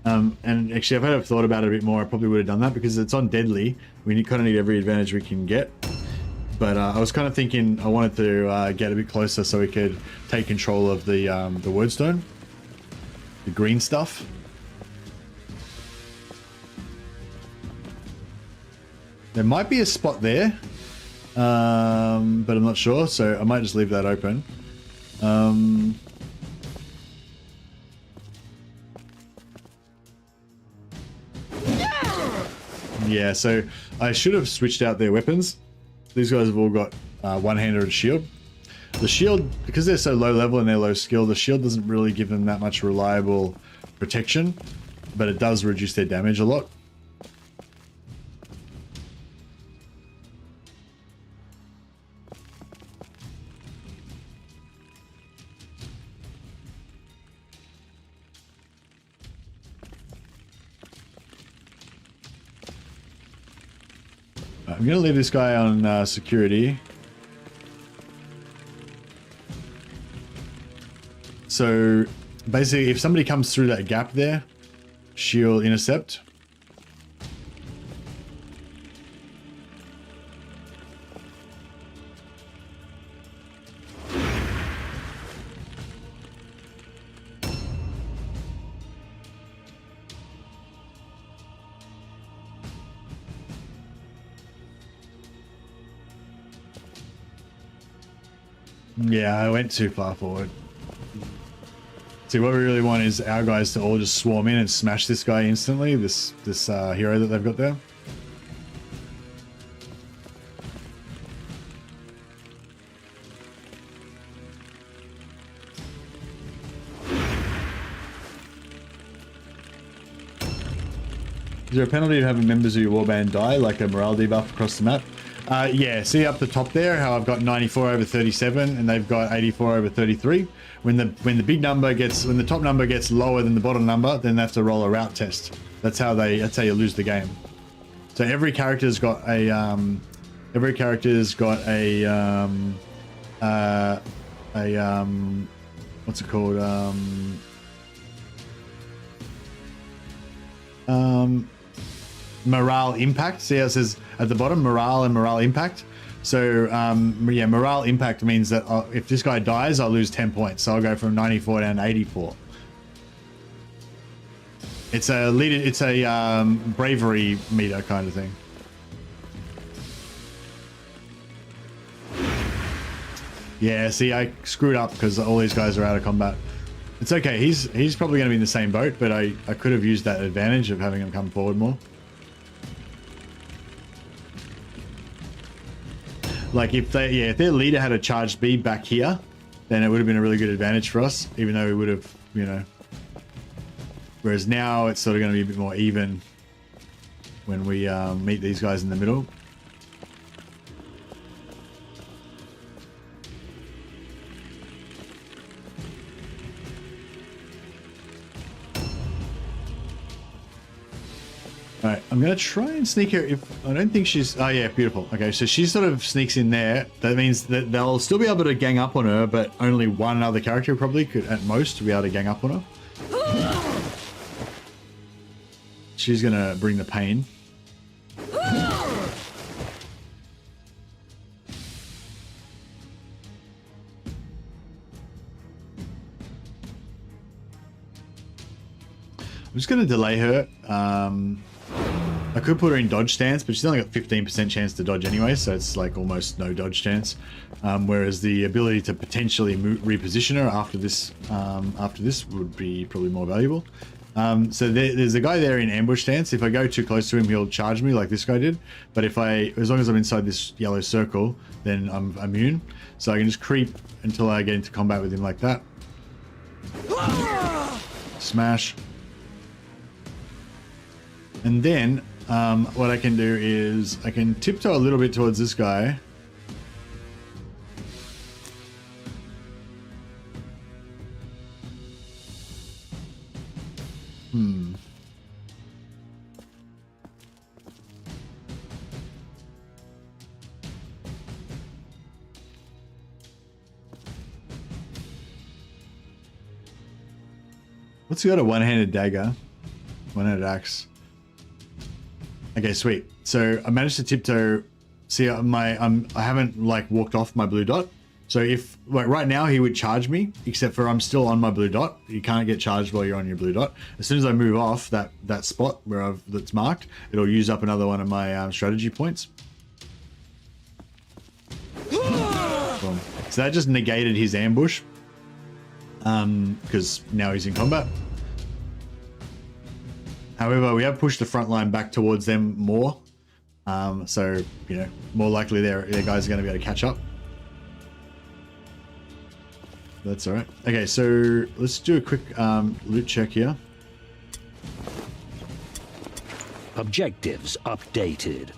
And actually, if I had thought about it a bit more, I probably would have done that because it's on deadly. We kind of need every advantage we can get. But I was kind of thinking I wanted to get a bit closer so we could take control of the Wordstone, the green stuff. There might be a spot there, but I'm not sure, so I might just leave that open. Yeah, so I should have switched out their weapons. These guys have all got one-hander and shield. The shield, because they're so low level and they're low skill, the shield doesn't really give them that much reliable protection, but it does reduce their damage a lot. I'm going to leave this guy on security. So basically, if somebody comes through that gap there, she'll intercept. Yeah, I went too far forward. See, what we really want is our guys to all just swarm in and smash this guy instantly, this hero that they've got there. Is there a penalty to having members of your warband die, like a morale debuff across the map? Yeah, see up the top there how I've got 94 over 37 and they've got 84 over 33. When the big number gets, when the top number gets lower than the bottom number, then they have to roll a route test. That's how you lose the game. So every character's got a what's it called? Morale impact. See how it says at the bottom, morale and morale impact. So yeah, morale impact means that if this guy dies, I'll lose 10 points. So I'll go from 94 down to 84. It's a leader. It's a bravery meter kind of thing. Yeah. See, I screwed up because all these guys are out of combat. It's okay. He's probably going to be in the same boat, but I could have used that advantage of having him come forward more. Like if their leader had a charged B back here, then it would have been a really good advantage for us, even though we would have, you know. Whereas now it's sort of going to be a bit more even when we meet these guys in the middle. All right, I'm going to try and sneak her. If I don't think she's... Oh, yeah, beautiful. Okay, so she sort of sneaks in there. That means that they'll still be able to gang up on her, but only one other character probably could, at most, be able to gang up on her. She's going to bring the pain. I'm just going to delay her. I could put her in dodge stance, but she's only got 15% chance to dodge anyway, so it's like almost no dodge chance. Whereas the ability to potentially reposition her after this would be probably more valuable. So there's a guy there in ambush stance. If I go too close to him, he'll charge me like this guy did. But as long as I'm inside this yellow circle, then I'm immune. So I can just creep until I get into combat with him like that. Smash. And then what I can do is I can tiptoe a little bit towards this guy. What's he got? A one-handed dagger, one-handed axe. Okay, sweet. So I managed to tiptoe. See, I haven't like walked off my blue dot. So if like right now he would charge me, except for I'm still on my blue dot. You can't get charged while you're on your blue dot. As soon as I move off that spot where that's marked, it'll use up another one of my strategy points. Boom. So that just negated his ambush. Because now he's in combat. However, we have pushed the front line back towards them more. So, you know, more likely their guys are going to be able to catch up. That's all right. Okay, so let's do a quick loot check here. Objectives updated.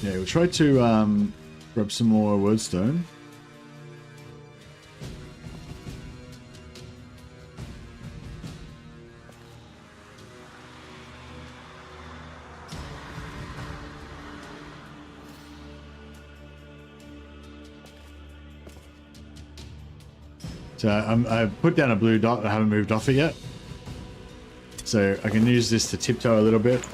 Yeah, we'll try to grab some more wordstone. So I put down a blue dot. I haven't moved off it yet. So I can use this to tiptoe a little bit.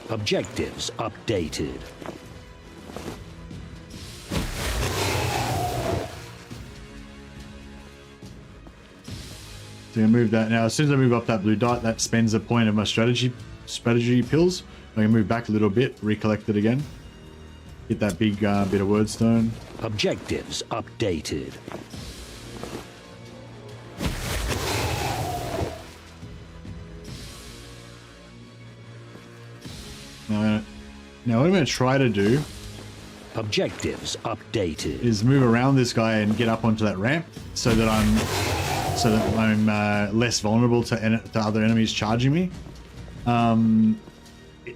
Objectives updated. So I move that now. As soon as I move up that blue dot, that spends a point of my strategy pills. I can move back a little bit, recollect it again. Get that big bit of wordstone. Objectives updated. Now what I'm going to try to do Objectives updated. is move around this guy and get up onto that ramp so that I'm less vulnerable to other enemies charging me.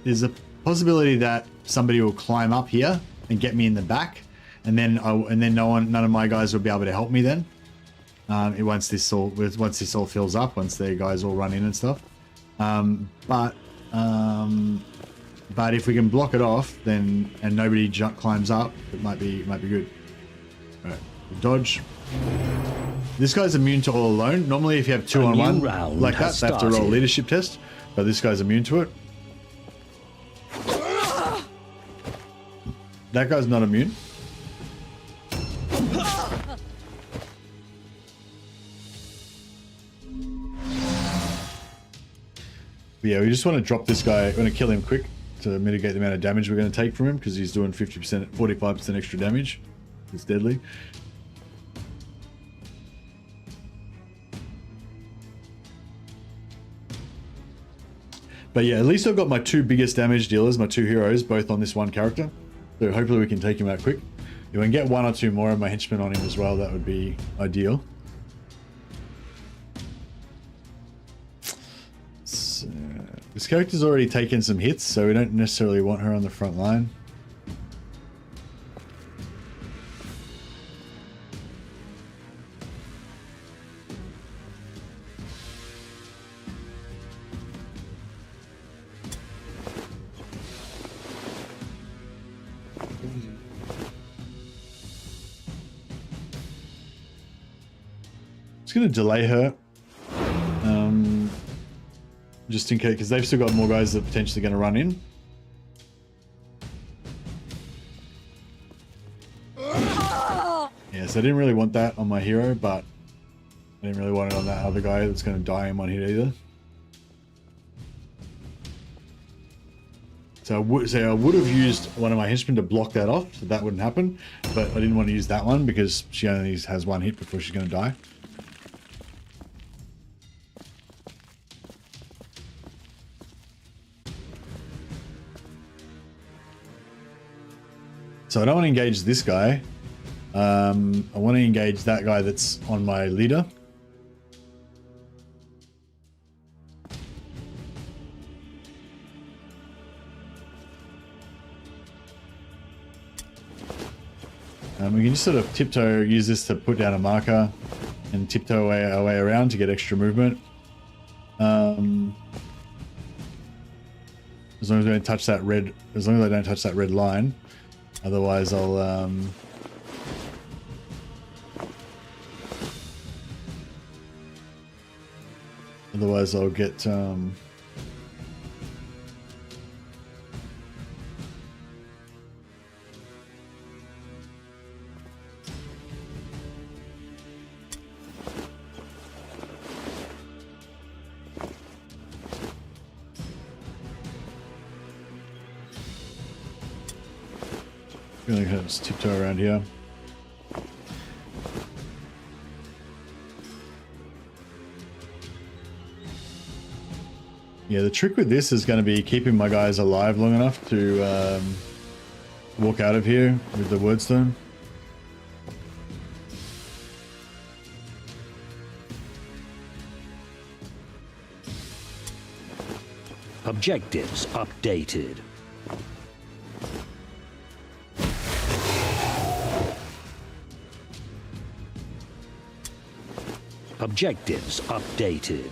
There's a possibility that somebody will climb up here and get me in the back, and then none of my guys will be able to help me then. Once this all fills up, once their guys all run in and stuff. But if we can block it off, then and nobody climbs up, it might be good. All right, dodge. This guy's immune to all alone. Normally, if you have 2-on-1 like that, they have to roll a leadership test. But this guy's immune to it. That guy's not immune. But yeah, we just want to drop this guy. We want to kill him quick to mitigate the amount of damage we're going to take from him because he's doing 50%, 45% extra damage. It's deadly. But yeah, at least I've got my two biggest damage dealers, my two heroes, both on this one character. So hopefully we can take him out quick. If I can get 1 or 2 more of my henchmen on him as well, that would be ideal. So, this character's already taken some hits, so we don't necessarily want her on the front line. Going to delay her just in case, because they've still got more guys that are potentially going to run in. Yeah, so I didn't really want that on my hero, but I didn't really want it on that other guy that's going to die in one hit either. So I would have used one of my henchmen to block that off, so that wouldn't happen, but I didn't want to use that one because she only has 1 hit before she's going to die. So I don't want to engage this guy. I want to engage that guy that's on my leader. We can just sort of tiptoe, use this to put down a marker and tiptoe our way around to get extra movement. As long as we don't touch that red, as long as I don't touch that red line. Otherwise, I'll get Really kind of just tiptoe around here. Yeah, the trick with this is going to be keeping my guys alive long enough to walk out of here with the wordstone. Objectives updated. Objectives updated.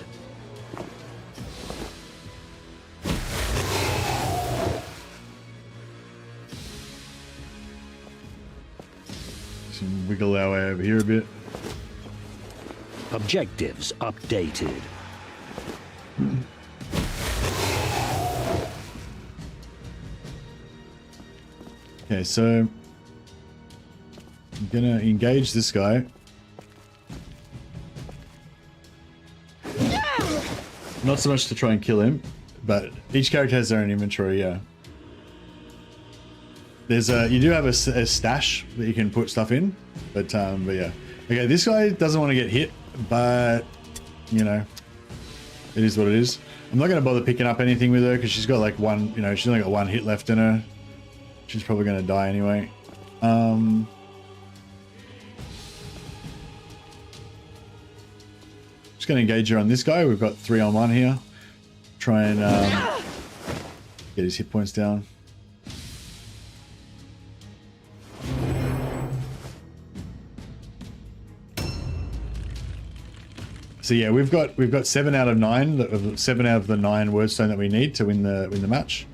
a bit. Objectives updated. Okay, so I'm gonna engage this guy. Not so much to try and kill him, but each character has their own inventory, yeah. There's you do have a stash that you can put stuff in, but yeah. Okay, this guy doesn't want to get hit, but you know, it is what it is. I'm not going to bother picking up anything with her because she's got like one, you know, she's only got one hit left in her. She's probably going to die anyway. Just going to engage her on this guy. We've got 3-on-1 here. Try and get his hit points down. So yeah, we've got 7 out of 9, 7 out of the 9 wordstone that we need to win the match.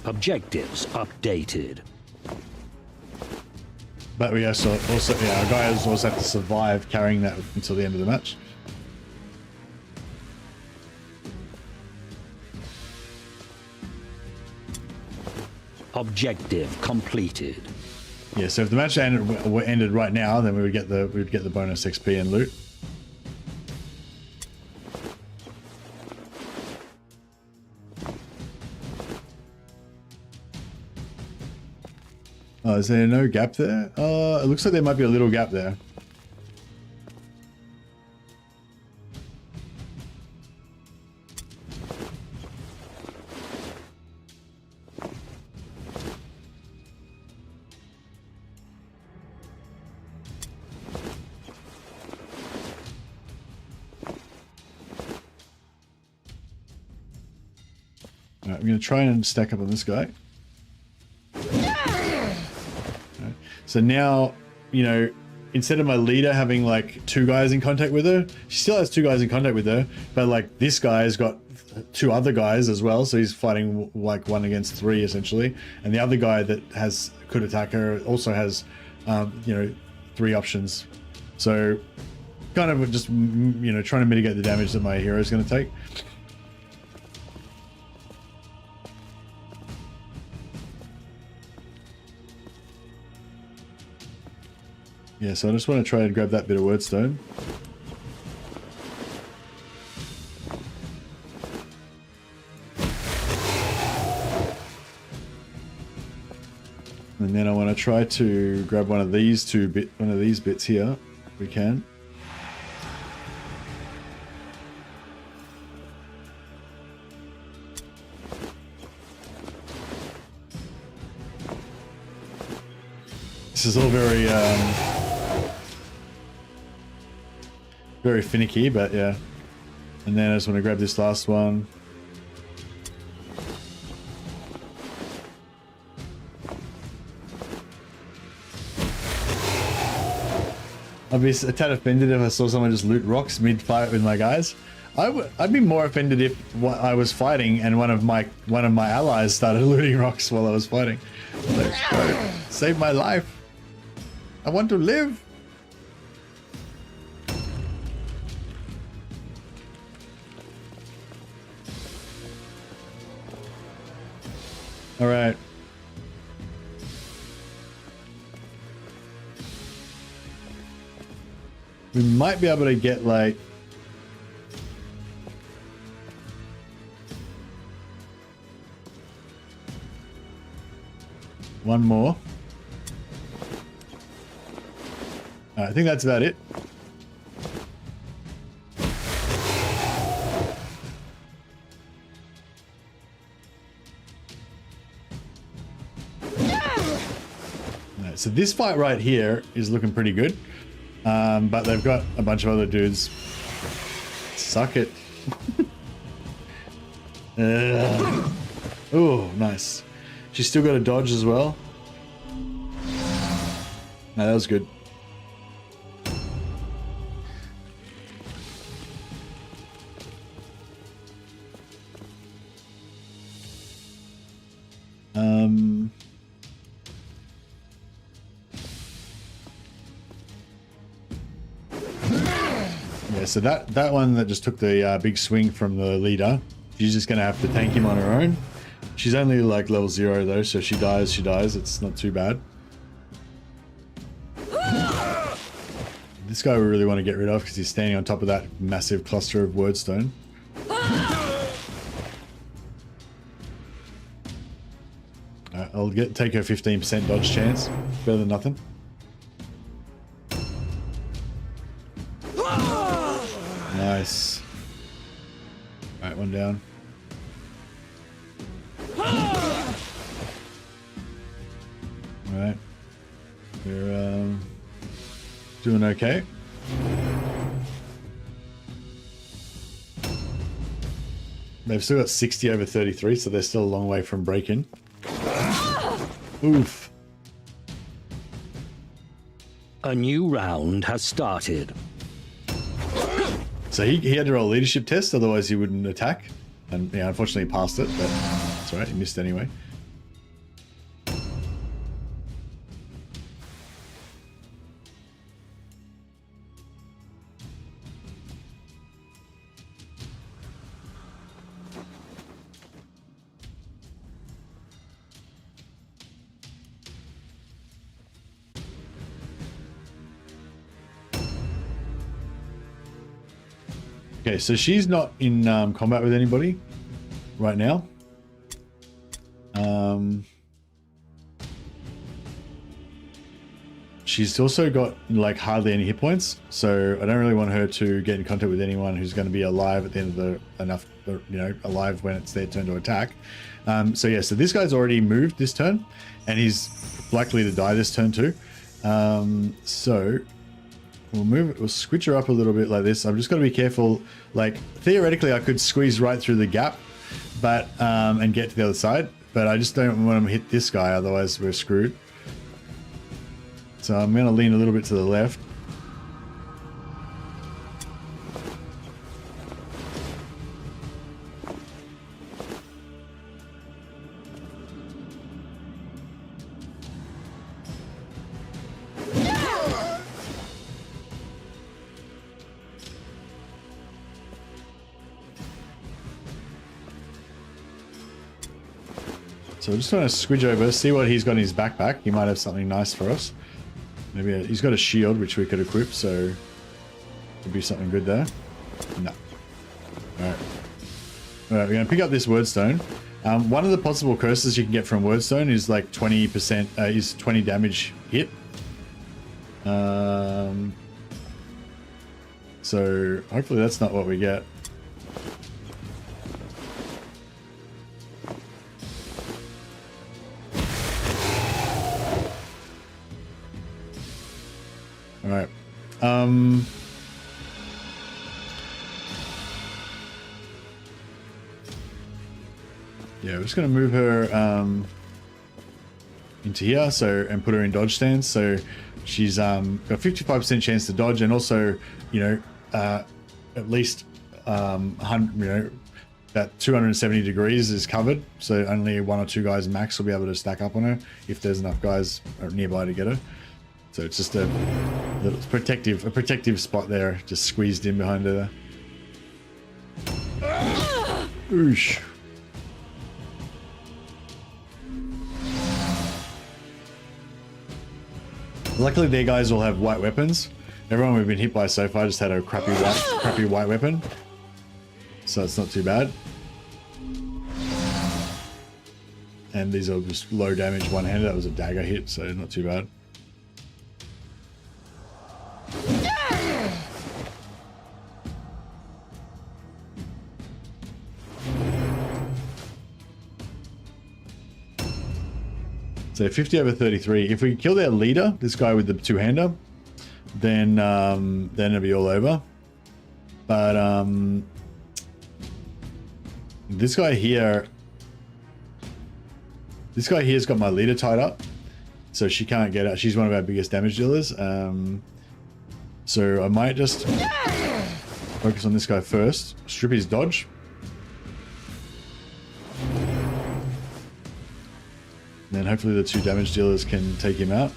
Objectives updated. But we also yeah, our guys also have to survive carrying that until the end of the match. Objective completed. Yeah, so if the match ended right now, then we would get the bonus XP and loot. Oh, is there no gap there? It looks like there might be a little gap there. Alright, I'm going to try and stack up on this guy. So now, you know, instead of my leader having like 2 guys in contact with her, she still has 2 guys in contact with her, but like this guy has got 2 other guys as well, so he's fighting like 1 against 3 essentially, and the other guy that could attack her also has, you know, 3 options. So kind of just, you know, trying to mitigate the damage that my hero is going to take. Yeah, so I just want to try and grab that bit of wordstone. And then I want to try to grab one of these bits here, if we can. This is all very finicky, but yeah. And then I just want to grab this last one. I'd be a tad offended if I saw someone just loot rocks mid-fight with my guys. I'd be more offended if I was fighting and one of my allies started looting rocks while I was fighting. Like, bro, save my life. I want to live. All right. We might be able to get like one more. I think that's about it. Alright, so this fight right here is looking pretty good, but they've got a bunch of other dudes. Suck it. Oh, nice. She's still got a dodge as well. No, that was good. Yeah, so that one that just took the big swing from the leader, she's just going to have to tank him on her own. She's only like level 0 though, so she dies, it's not too bad. This guy we really want to get rid of because he's standing on top of that massive cluster of wordstone. I'll take her 15% dodge chance. Better than nothing. Nice. Alright, one down. Alright. We're doing okay. They've still got 60 over 33, so they're still a long way from breaking. Oof. A new round has started. So he had to roll a leadership test, otherwise he wouldn't attack. And yeah, unfortunately he passed it, but that's alright, he missed anyway. Okay, so she's not in combat with anybody right now. She's also got like hardly any hit points, so I don't really want her to get in contact with anyone who's going to be alive at the end of alive when it's their turn to attack. So yeah, so this guy's already moved this turn, and he's likely to die this turn too. So we'll switch her up a little bit like this. I'm just got to be careful. Like theoretically I could squeeze right through the gap, but and get to the other side, but I just don't want to hit this guy, otherwise we're screwed. So I'm going to lean a little bit to the left. So we're just going to squidge over, see what he's got in his backpack. He might have something nice for us. Maybe he's got a shield which we could equip, so could be something good there. No. Alright. Alright, we're going to pick up this wordstone. One of the possible curses you can get from wordstone is like 20%, is 20 damage hit. So hopefully that's not what we get. All right. Yeah, we're just going to move her into here, and put her in dodge stance. So she's got 55% chance to dodge, and also, at least 100, that 270 degrees is covered. So only 1 or 2 guys max will be able to stack up on her if there's enough guys nearby to get her. So it's just a little protective spot there, just squeezed in behind her there. Oosh. Luckily, their guys all have white weapons. Everyone we've been hit by so far just had a crappy white weapon, so it's not too bad. And these are just low damage one-handed. That was a dagger hit, so not too bad. So 50 over 33. If we kill their leader, this guy with the two-hander, then it'll be all over. But this guy here's got my leader tied up, so she can't get out. She's one of our biggest damage dealers. So I might just focus on this guy first. Strip his dodge. And then hopefully the 2 damage dealers can take him out.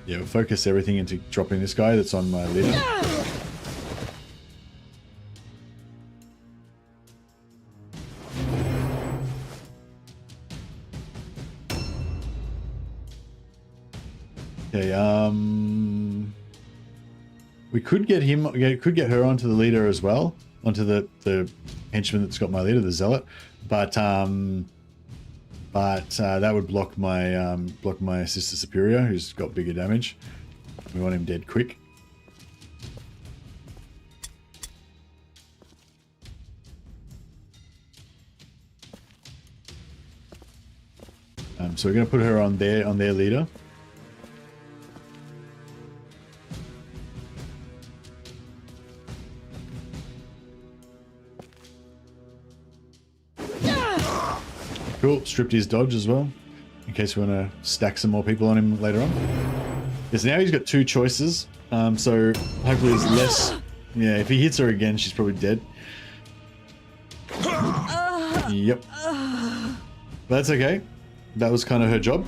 Yeah, we'll focus everything into dropping this guy that's on my leader. Okay, we could get him, could get her onto the leader as well, onto the henchman that's got my leader, the zealot, but that would block my sister superior, who's got bigger damage. We want him dead quick. So we're going to put her on their leader. Cool, stripped his dodge as well, in case we want to stack some more people on him later on. Yes, now he's got 2 choices, so hopefully there's less. Yeah, if he hits her again, she's probably dead. Yep. But that's okay. That was kind of her job.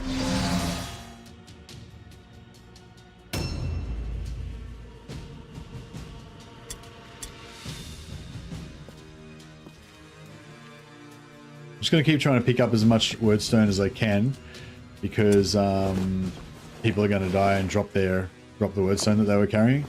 Just going to keep trying to pick up as much wordstone as I can, because people are going to die and drop the wordstone that they were carrying.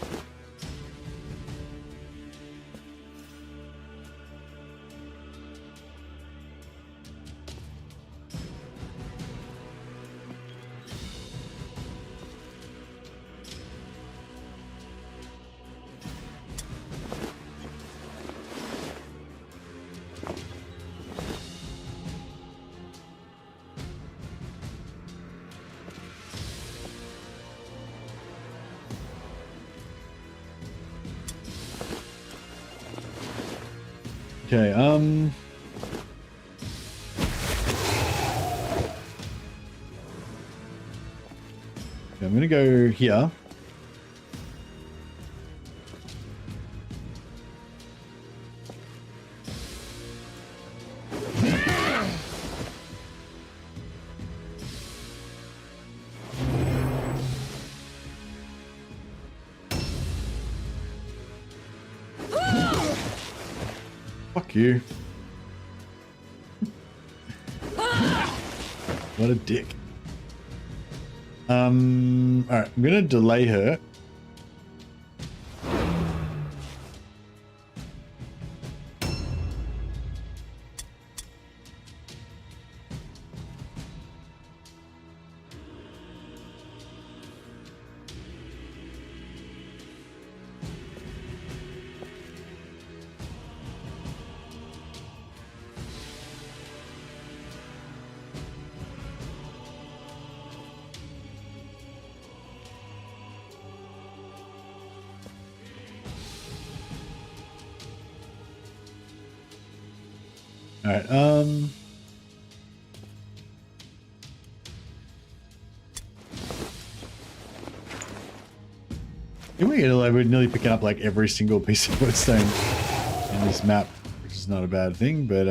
Okay, I'm gonna go here. Fuck you. What a dick. Alright, I'm gonna delay her. Alright, we're nearly picking up like every single piece of woodstone in this map, which is not a bad thing, but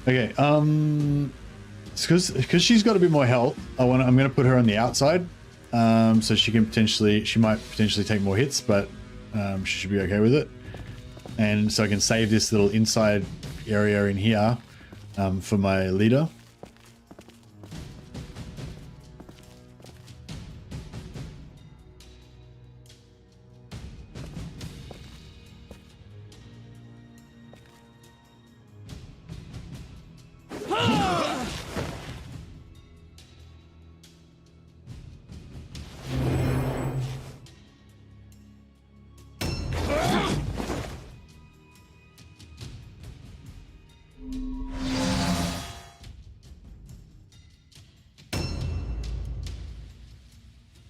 okay, it's because she's got a bit more health. I'm gonna put her on the outside, so she might potentially take more hits, but she should be okay with it. And so I can save this little inside area in here for my leader.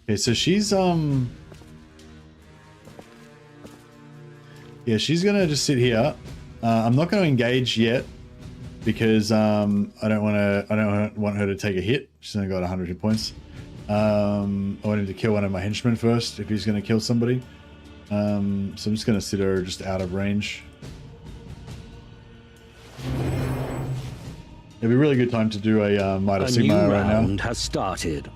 Okay, so she's yeah, she's gonna just sit here. I'm not gonna engage yet because I don't want her to take a hit. She's only got 100 hit points. I want him to kill one of my henchmen first if he's gonna kill somebody. So I'm just gonna sit her just out of range. It'd be a really good time to do a Might of Sigmar right now. A new round has started.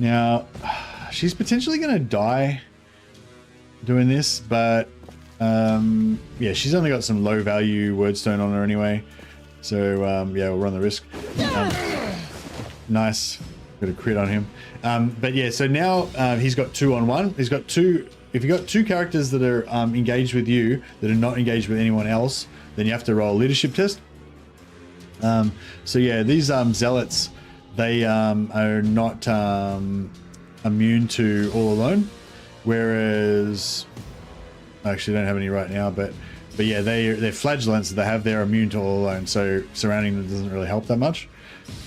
Now, she's potentially going to die doing this, but yeah, she's only got some low value wordstone on her anyway. So yeah, we'll run the risk. Nice. Got a crit on him. But yeah, so now he's got 2-on-1. He's got two. If you've got two characters that are engaged with you that are not engaged with anyone else, then you have to roll a leadership test. So yeah, these zealots, they are not immune to all alone, whereas I actually don't have any right now, but yeah, they're flagellants that they're immune to all alone, so surrounding them doesn't really help that much.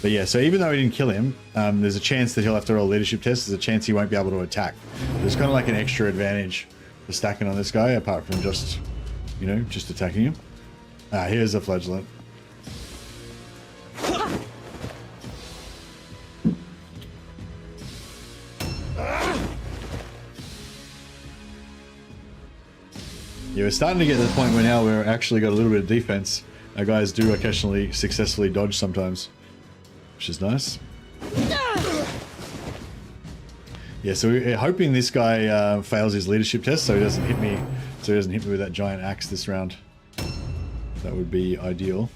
But yeah, so even though we didn't kill him, there's a chance that he'll have to roll a leadership test. There's a chance he won't be able to attack. There's kind of like an extra advantage for stacking on this guy, apart from just, you know, just attacking him. Here's a flagellant. Yeah, we're starting to get to the point where now we're actually got a little bit of defense. Our guys do occasionally successfully dodge sometimes, which is nice. Yeah, so we're hoping this guy fails his leadership test, so he doesn't hit me. So he doesn't hit me with that giant axe this round. That would be ideal.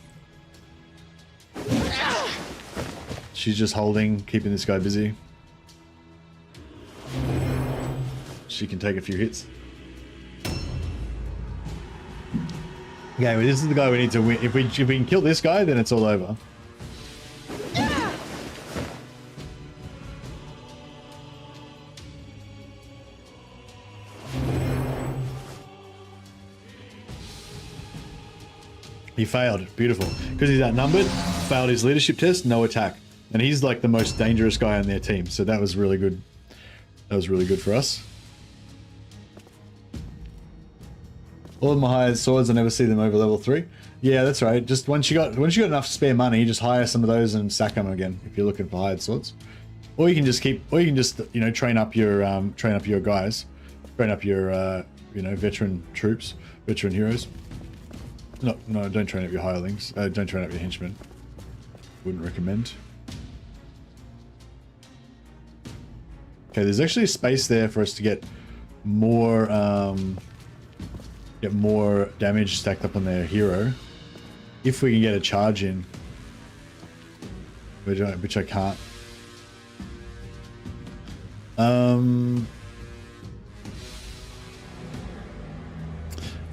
She's just holding, keeping this guy busy. She can take a few hits. Okay, well, this is the guy we need to win. If we can kill this guy, then it's all over. He failed. Beautiful. Because he's outnumbered, failed his leadership test, no attack. And he's like the most dangerous guy on their team. So that was really good. That was really good for us. All of my hired swords, I never see them over level 3. Yeah, that's right. Just once you got enough spare money, just hire some of those and stack them again if you're looking for hired swords. Or you can just you know, train up your guys, train up your you know, veteran troops, veteran heroes. No, don't train up your hirelings. Don't train up your henchmen. Wouldn't recommend. Okay, there's actually a space there for us to get more damage stacked up on their hero, if we can get a charge in, which I can't.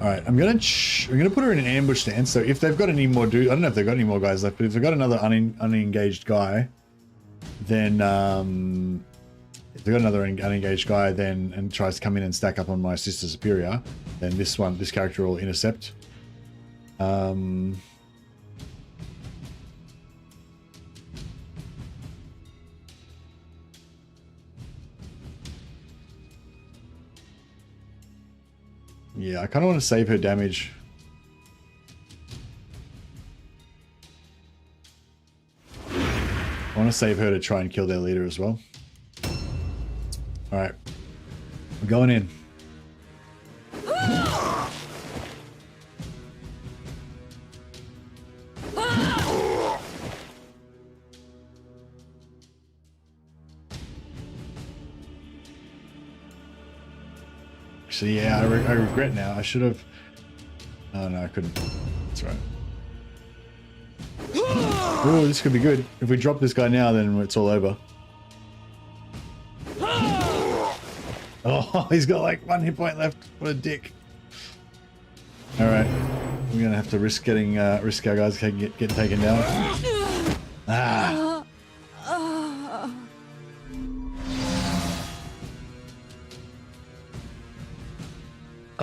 All right, I'm gonna put her in an ambush stance. So if they've got any more dudes, I don't know if they've got any more guys left, but if they've got another unengaged guy, then if they've got another unengaged guy, then and tries to come in and stack up on my sister superior, then this character will intercept. Yeah, I kind of want to save her damage. I want to save her to try and kill their leader as well. All right, we're going in. So yeah, I regret now. I should have. Oh no, I couldn't. That's right. Oh, this could be good. If we drop this guy now, then it's all over. Oh, he's got like 1 hit point left. What a dick. All right, we're gonna have to risk our guys getting taken down. Ah.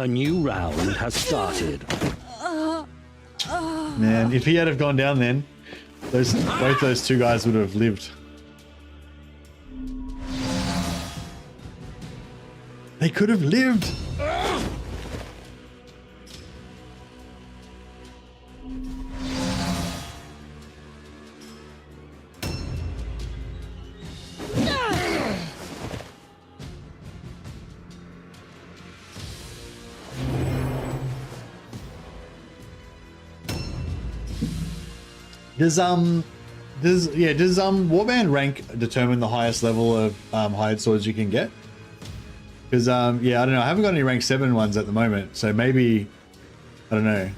A new round has started. Man, if he had have gone down then, both those two guys would have lived. They could have lived. Does Warband rank determine the highest level of hired swords you can get? Because yeah, I don't know. I haven't got any rank 7 ones at the moment, so maybe I don't know.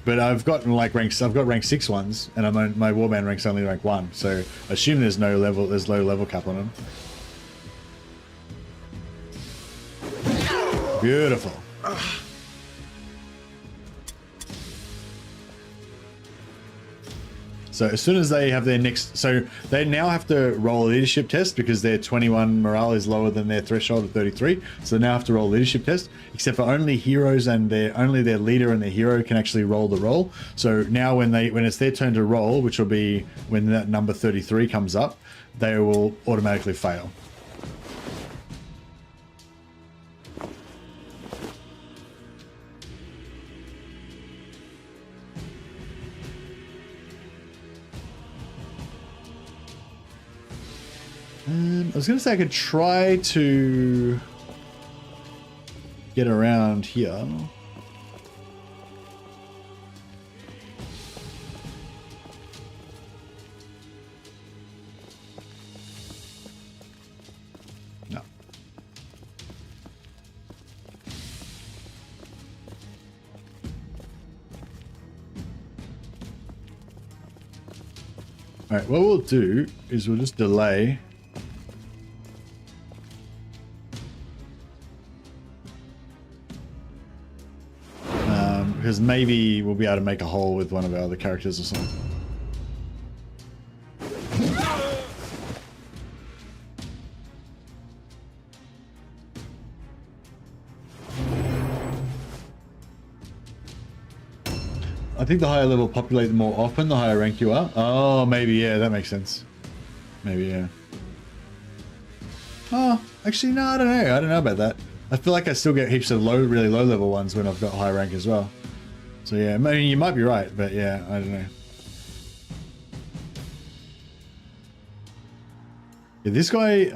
But I've got rank 6 ones, and my Warband rank's only rank 1, so I assume there's low level cap on them. Beautiful. So as soon as they have their next, so they now have to roll a leadership test because their 21 morale is lower than their threshold of 33. So they now have to roll a leadership test, except for only heroes and only their leader and their hero can actually roll the roll. So now when it's their turn to roll, which will be when that number 33 comes up, they will automatically fail. I was going to say I could try to get around here. No. All right, what we'll do is we'll just delay. Because maybe we'll be able to make a hole with one of our other characters or something. I think the higher level populate more often, the higher rank you are. Oh, maybe, yeah, that makes sense. Maybe, yeah. Oh, actually, no, I don't know. I don't know about that. I feel like I still get heaps of really low level ones when I've got high rank as well. So yeah, I mean, you might be right, but yeah, I don't know. Yeah, this guy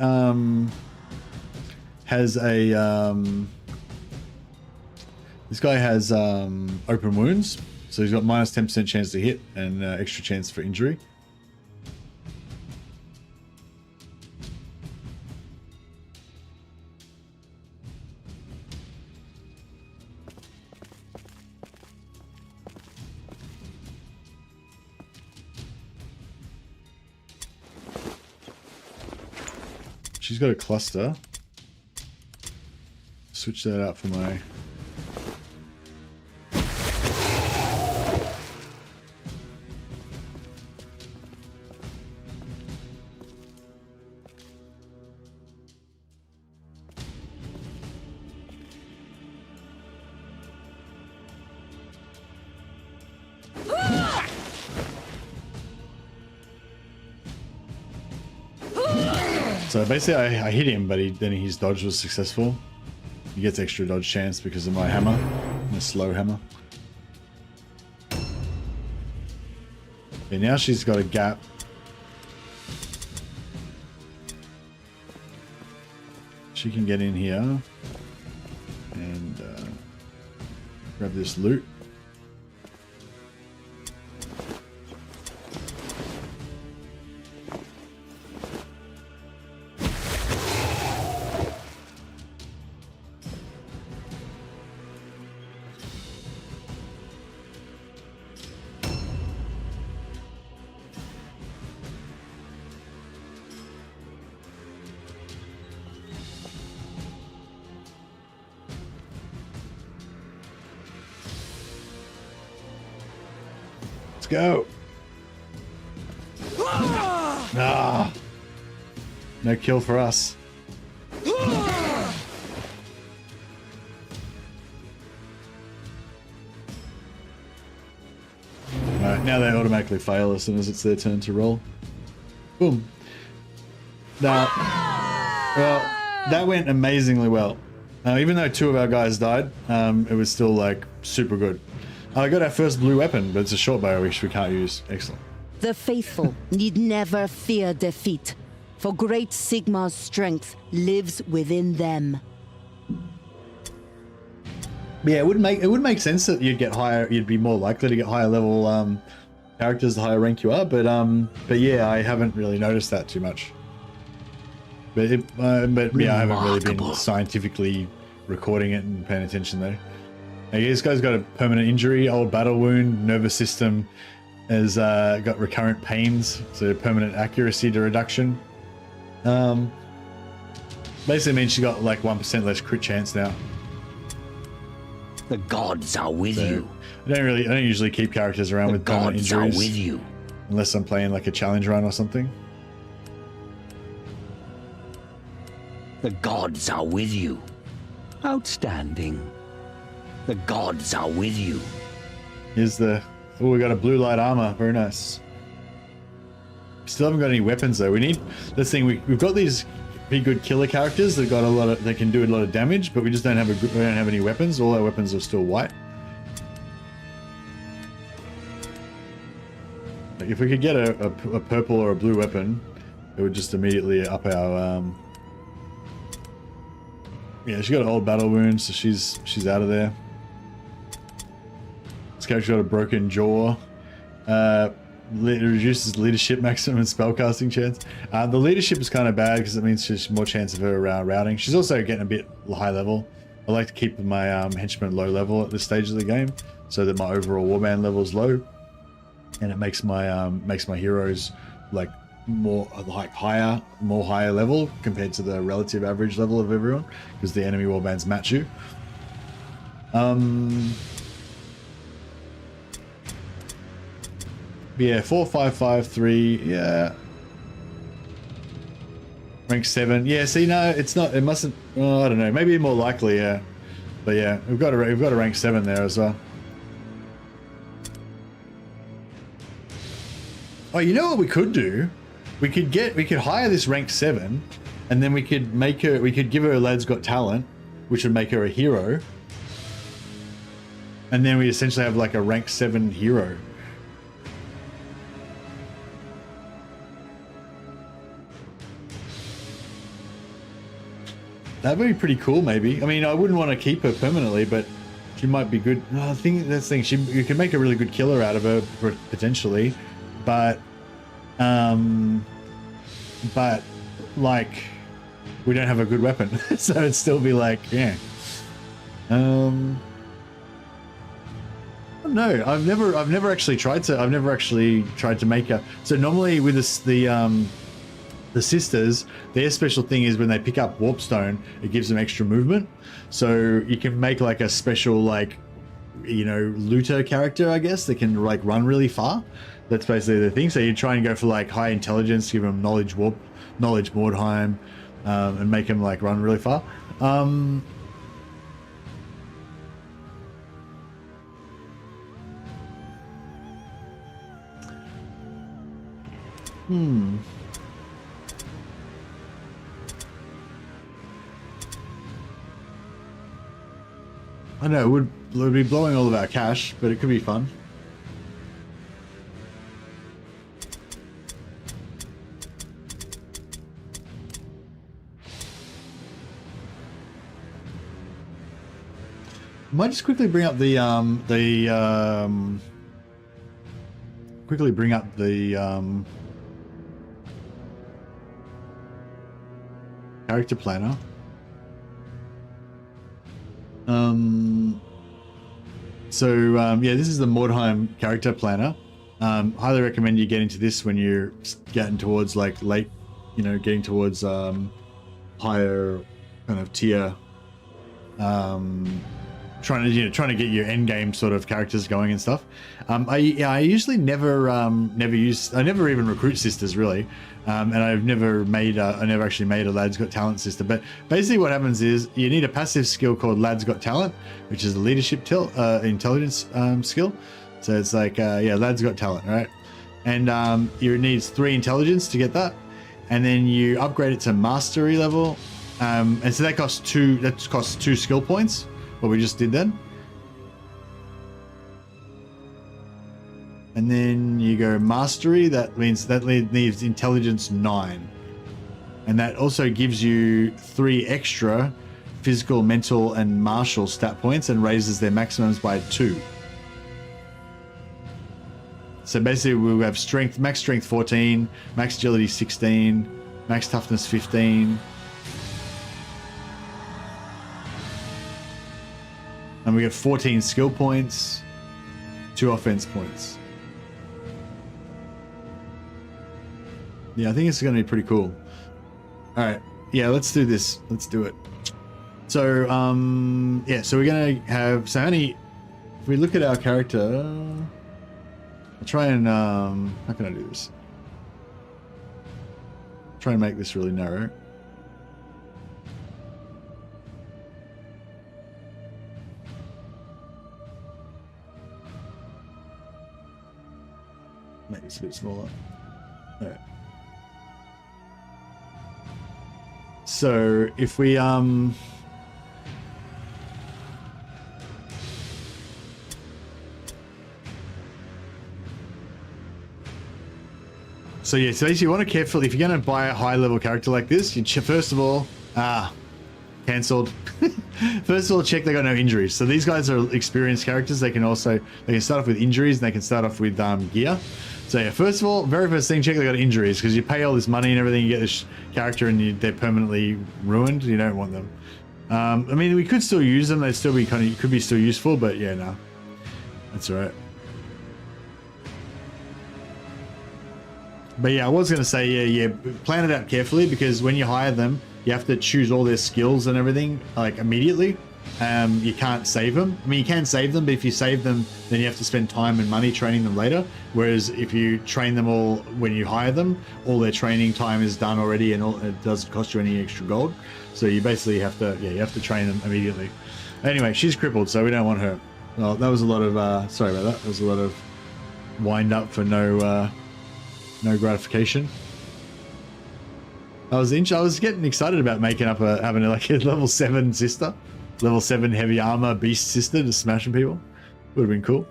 has a open wounds, so he's got minus 10% chance to hit and extra chance for injury. She's got a cluster. Switch that out for my... So basically I hit him, but then his dodge was successful. He gets extra dodge chance because of my hammer, my slow hammer. Okay, now she's got a gap. She can get in here and grab this loot. Let's go. Ah, no kill for us. now they automatically fail as soon as it's their turn to roll. Boom. Now, well, that went amazingly well. Even though 2 of our guys died, it was still like super good. I got our first blue weapon, but it's a short bow which we can't use. Excellent. The faithful need never fear defeat, for great Sigmar's strength lives within them. Yeah, it would make sense that you'd get higher. You'd be more likely to get higher level characters the higher rank you are. But yeah, I haven't really noticed that too much. But yeah, I haven't really been scientifically recording it and paying attention though. Okay, this guy's got a permanent injury, old battle wound, nervous system has got recurrent pains, so permanent accuracy to reduction. Basically means she got like 1% less crit chance now. The gods are with you. I don't usually keep characters around with permanent injuries. The gods are with you. Unless I'm playing like a challenge run or something. The gods are with you. Outstanding. The gods are with you. Here's the... Oh, we got a blue light armor. Very nice. Still haven't got any weapons though. We need... This thing, we've got these pretty good killer characters that got a lot of... They can do a lot of damage, but we just don't have we don't have any weapons. All our weapons are still white. Like if we could get a purple or a blue weapon, it would just immediately up our... Yeah, she got an old battle wound, so she's out of there. This character got a broken jaw. It reduces leadership maximum and spellcasting chance. The leadership is kind of bad because it means there's more chance of her routing. She's also getting a bit high level. I like to keep my henchmen low level at this stage of the game so that my overall warband level is low, and it makes my heroes like more higher level compared to the relative average level of everyone because the enemy warbands match you. Yeah, 4, 5, 5, 3. Yeah, rank 7. Yeah, see, no, it's not. It mustn't. Oh, I don't know. Maybe more likely. Yeah, but yeah, we've got a rank 7 there as well. Oh, you know what we could do? We could hire this rank 7, and then we could make her. We could give her a Lad's Got Talent, which would make her a hero, and then we essentially have like a rank 7 hero. That'd be pretty cool, maybe. I mean, I wouldn't want to keep her permanently, but she might be good. I think that's the thing. You can make a really good killer out of her potentially, but like we don't have a good weapon, so it'd still be like, yeah. I don't know. I've never actually tried to make a. So normally with this, the sisters, their special thing is when they pick up Warpstone, it gives them extra movement. So you can make like a special, like, you know, looter character, I guess, that can like run really far. That's basically the thing. So you try and go for like high intelligence, give them knowledge Mordheim, and make them like run really far. I know it would be blowing all of our cash, but it could be fun. I might just quickly bring up the character planner. Yeah, this is the Mordheim character planner. Highly recommend you get into this when you're getting towards like late, you know, getting towards higher kind of tier, trying to get your end game sort of characters going and stuff. I usually never even recruit sisters really, and I never actually made a Lad's Got Talent sister. But basically what happens is you need a passive skill called Lad's Got Talent, which is a leadership intelligence skill. So it's like, yeah, lad's got talent, right? And you needs 3 intelligence to get that. And then you upgrade it to mastery level. And so that costs 2 skill points, what we just did then. And then you go mastery, that means that needs intelligence 9. And that also gives you 3 extra physical, mental, and martial stat points and raises their maximums by 2. So basically we'll have strength, max strength 14, max agility 16, max toughness 15. And we get 14 skill points, 2 offense points. Yeah, I think it's going to be pretty cool. All right. Yeah, let's do this. Let's do it. So, yeah, so we're going to have, so only, if we look at our character, I'll try and, how can I do this? Try and make this really narrow. Make this a bit smaller. All right. So if we so yeah, so you want to carefully, if you're going to buy a high level character like this, you first of all, cancelled. First of all, check they got no injuries. So these guys are experienced characters. They can start off with injuries, and they can start off with gear. So yeah, first of all, very first thing, check they got injuries, because you pay all this money and everything, you get this character and they're permanently ruined. You don't want them. I mean, we could still use them. They'd still be could be still useful, but yeah, no, that's all right. But yeah, I was going to say, yeah, plan it out carefully, because when you hire them, you have to choose all their skills and everything like immediately. You can't save them. I mean, you can save them, but if you save them, then you have to spend time and money training them later. Whereas if you train them all when you hire them, all their training time is done already, and it doesn't cost you any extra gold. So you basically have to, yeah, you have to train them immediately. Anyway, she's crippled, so we don't want her. Well, that was a lot of, sorry about that. That was a lot of wind up for no gratification. I was getting excited about making up having like a level 7 sister, level 7 heavy armor beast sister, just smashing people. Would have been cool.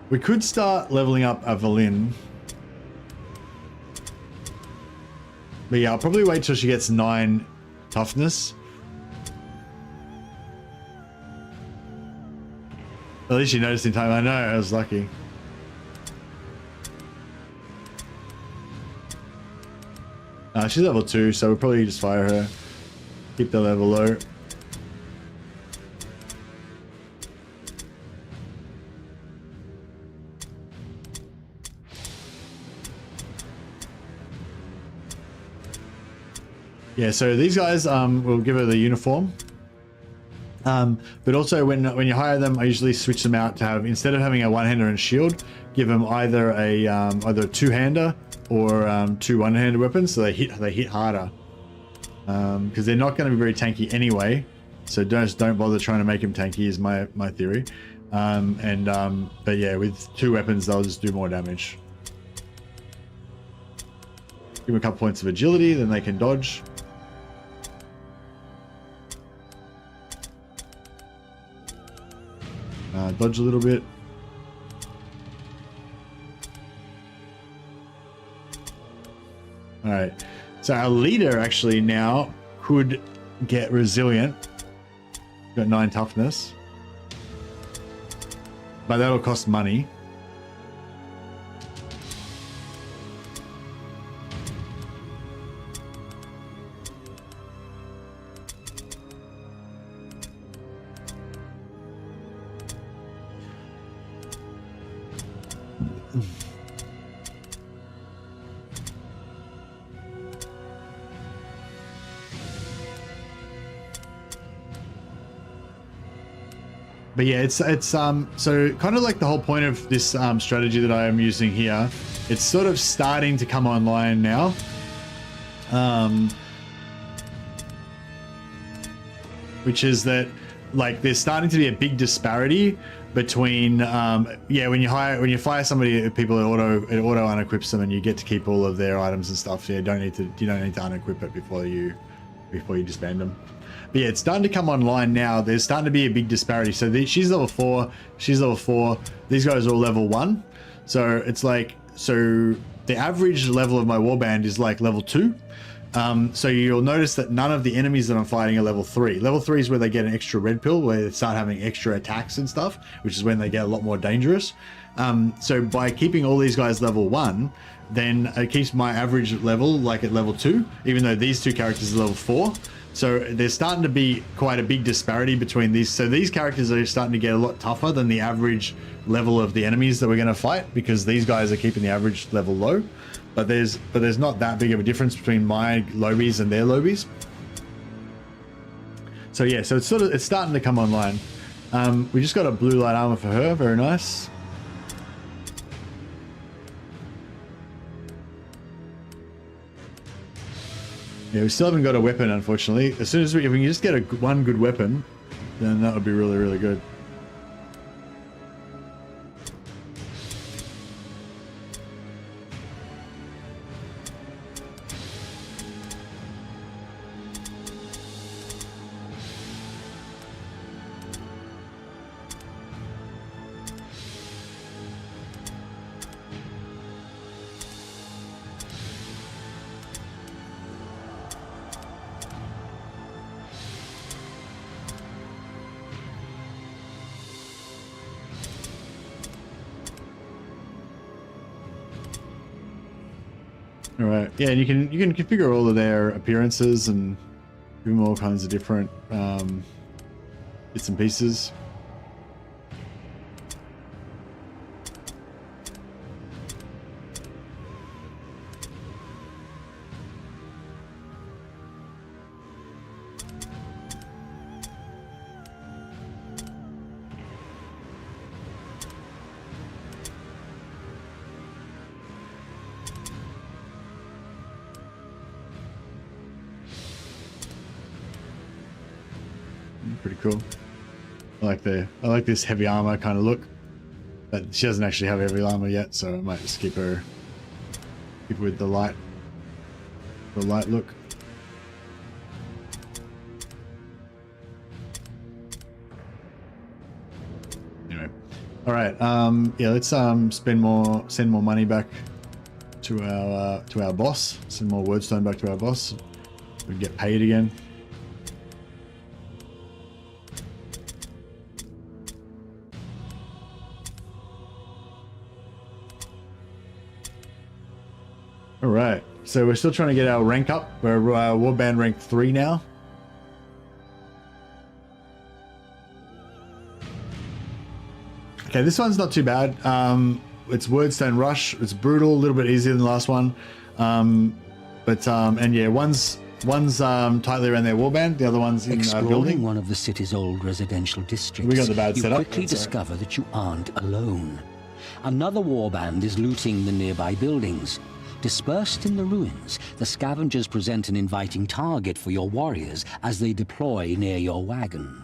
We could start leveling up Evelyn. But yeah, I'll probably wait till she gets 9 toughness. At least you noticed in time. I know, I was lucky. She's level 2, so we'll probably just fire her. Keep the level low. Yeah, so these guys will give her the uniform. But also when you hire them, I usually switch them out to have, instead of having a one-hander and shield, give them either a two-hander or 2 one-handed weapons, so they hit harder. Because they're not going to be very tanky anyway, so don't bother trying to make them tanky is my theory. But yeah, with 2 weapons they'll just do more damage. Give them a couple points of agility, then they can dodge. Dodge a little bit. All right, so our leader actually now could get resilient. Got 9 toughness, but that'll cost money. But yeah, it's so kind of like the whole point of this strategy that I am using here. It's sort of starting to come online now. which is that like there's starting to be a big disparity between when you fire somebody, people it auto unequips them, and you get to keep all of their items and stuff. Yeah, you don't need to unequip it before you disband them. But yeah, it's starting to come online now. There's starting to be a big disparity. So she's level 4, she's level 4. These guys are all level 1. So it's like, so the average level of my warband is like level 2. So you'll notice that none of the enemies that I'm fighting are level 3. Level 3 is where they get an extra red pill, where they start having extra attacks and stuff, which is when they get a lot more dangerous. So by keeping all these guys level 1, then it keeps my average level like at level 2, even though these two characters are level 4. So there's starting to be quite a big disparity between these. So these characters are starting to get a lot tougher than the average level of the enemies that we're going to fight, because these guys are keeping the average level low. But there's not that big of a difference between my lobies and their lobies. So yeah, so it's starting to come online. We just got a blue light armor for her, very nice. Yeah, we still haven't got a weapon, unfortunately. As soon as if we can just get one good weapon, then that would be really, really good. All right, yeah, and you can configure all of their appearances and give them all kinds of different bits and pieces. Pretty cool. I like this heavy armor kind of look, but she doesn't actually have heavy armor yet, so I might just keep her with the light look. Anyway, all right. Yeah, let's send more money back to our boss. Send more wordstone back to our boss. We can get paid again. All right, so we're still trying to get our rank up. We're Warband rank 3 now. Okay, this one's not too bad. It's Wordstone Rush. It's brutal, a little bit easier than the last one. And yeah, one's tightly around their warband, the other one's in Exploring building. one of the city's old residential districts, We got the bad you setup. quickly That's all right. discover that you aren't alone. Another warband is looting the nearby buildings. Dispersed in the ruins, the scavengers present an inviting target for your warriors as they deploy near your wagon.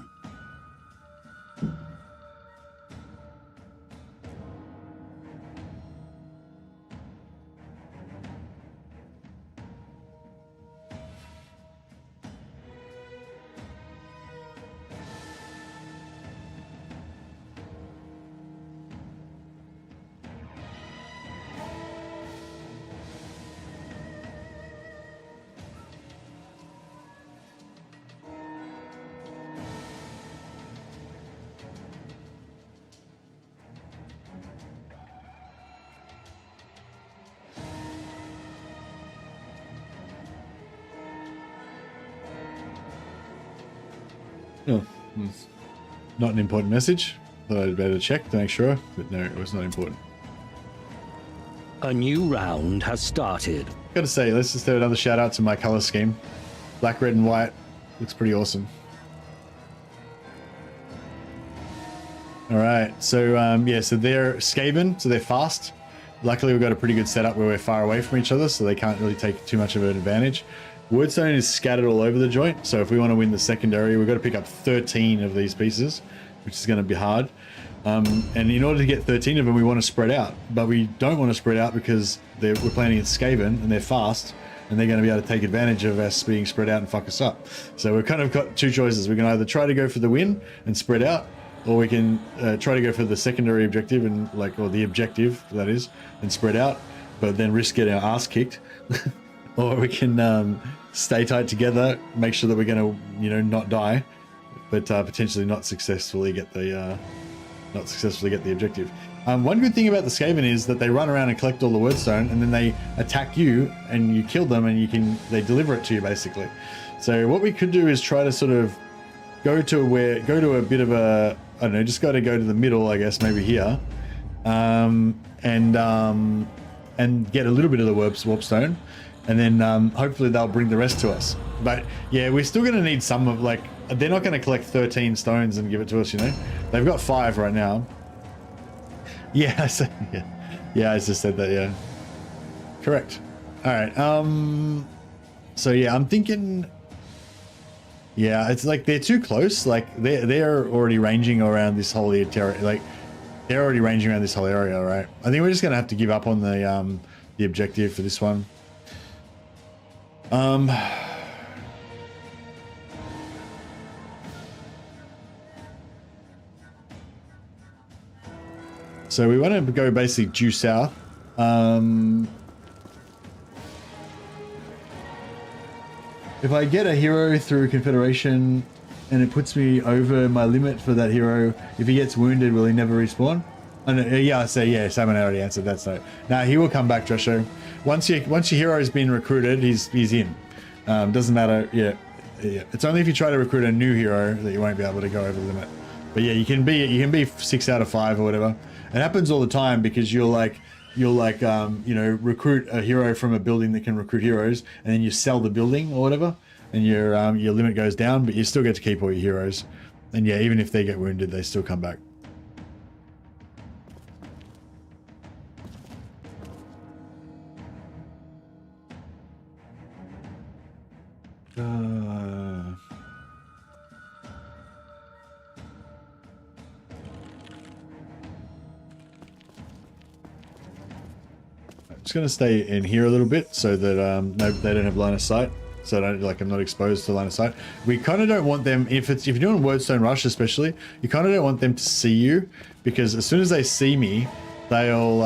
Oh, it's not an important message. Thought I'd better check to make sure, but no, it was not important. A new round has started. Gotta say, let's just do another shout out to my color scheme. Black, red, and white looks pretty awesome. All right, so yeah, so they're Skaven, so they're fast. Luckily, we've got a pretty good setup where we're far away from each other, so they can't really take too much of an advantage. Wordstone is scattered all over the joint, so if we want to win the secondary, we've got to pick up 13 of these pieces, which is going to be hard. And in order to get 13 of them, we want to spread out, but we don't want to spread out because we're playing against Skaven and they're fast, and they're going to be able to take advantage of us being spread out and fuck us up. So we've kind of got two choices. We can either try to go for the win and spread out, or we can try to go for the secondary objective and or the objective that is, and spread out, but then risk getting our ass kicked. Or we can stay tight together, make sure that we're going to, not die, but potentially not successfully get the objective. One good thing about the Skaven is that they run around and collect all the Wordstone, and then they attack you, and you kill them, and they deliver it to you basically. So what we could do is try to sort of go to a bit of a, I don't know, just got to go to the middle, I guess, maybe here, and get a little bit of the Warpstone. And then hopefully they'll bring the rest to us. But yeah, we're still going to need some of, they're not going to collect 13 stones and give it to us, They've got 5 right now. Yeah, yeah, I just said that, yeah. Correct. All right. So yeah, I'm thinking, yeah, it's like they're too close. They're already ranging around this whole area. They're already ranging around this whole area, right? I think we're just going to have to give up on the objective for this one. So we want to go basically due south. If I get a hero through Confederation and it puts me over my limit for that hero, if he gets wounded, will he never respawn? Oh, no, yeah, I say yeah. Simon already answered that. So now he will come back, Josho. Once your hero has been recruited, he's in. Doesn't matter. Yeah. It's only if you try to recruit a new hero that you won't be able to go over the limit. But yeah, you can be 6 out of 5 or whatever. It happens all the time because you'll recruit a hero from a building that can recruit heroes, and then you sell the building or whatever, and your limit goes down, but you still get to keep all your heroes. And yeah, even if they get wounded, they still come back. Just going to stay in here a little bit so that they don't have line of sight, so I'm not exposed to line of sight. We kind of don't want them, if you're doing Wordstone Rush especially, you kind of don't want them to see you, because as soon as they see me, they'll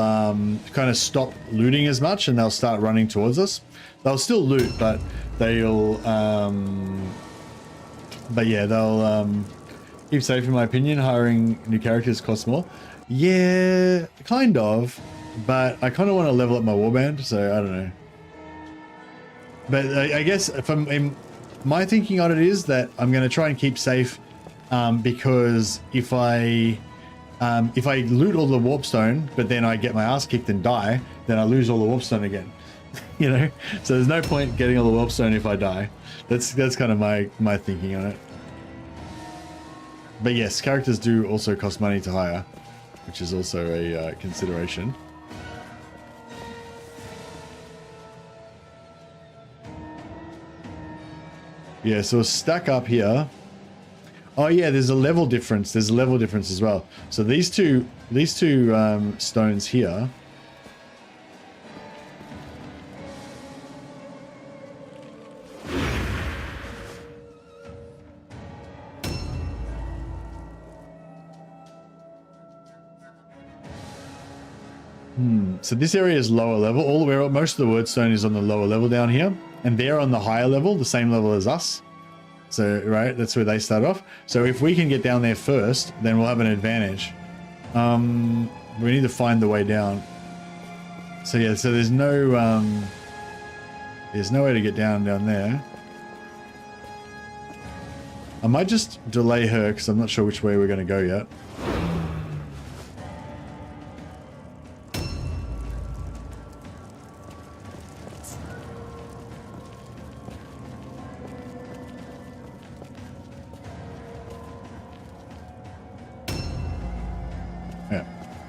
kind of stop looting as much and they'll start running towards us. They'll still loot, but they'll keep safe, in my opinion. Hiring new characters costs more. Yeah, kind of. But I kind of want to level up my warband, so I don't know. But I guess my thinking on it is that I'm going to try and keep safe, because if I loot all the warpstone, but then I get my ass kicked and die, then I lose all the warpstone again. So there's no point getting all the warpstone if I die. That's kind of my thinking on it. But yes, characters do also cost money to hire, which is also a consideration. Yeah, so we'll stack up here. Oh yeah, there's a level difference. There's a level difference as well. So these two stones here. So this area is lower level. Most of the Wordstone is on the lower level down here, and they're on the higher level, the same level as us. So, right, that's where they start off. So if we can get down there first, then we'll have an advantage. We need to find the way down. So yeah, so there's no way to get down there. I might just delay her because I'm not sure which way we're going to go yet.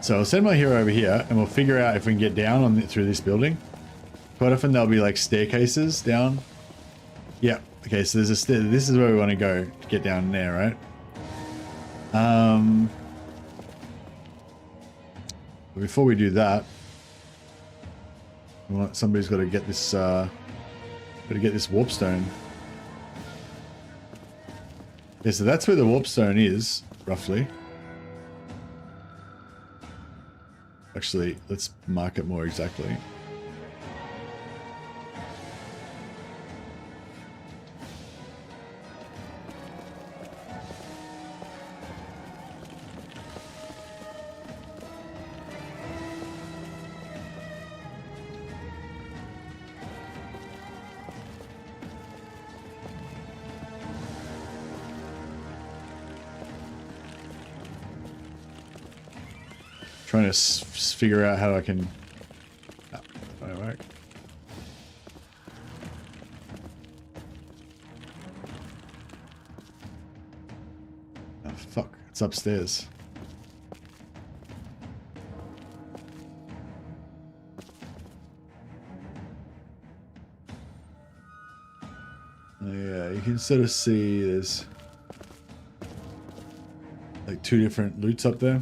So I'll send my hero over here and we'll figure out if we can get down through this building. Quite often there'll be like staircases down. Yeah. Okay, so there's a stair. This is where we want to go to get down there, right? Before we do that, somebody's got to get this. Got to get this warp stone. Yeah, so that's where the warp stone is, roughly. Actually, let's mark it more exactly. Trying to figure out how I can. Oh, that won't work. Oh fuck! It's upstairs. Oh, yeah, you can sort of see there's like 2 different loots up there.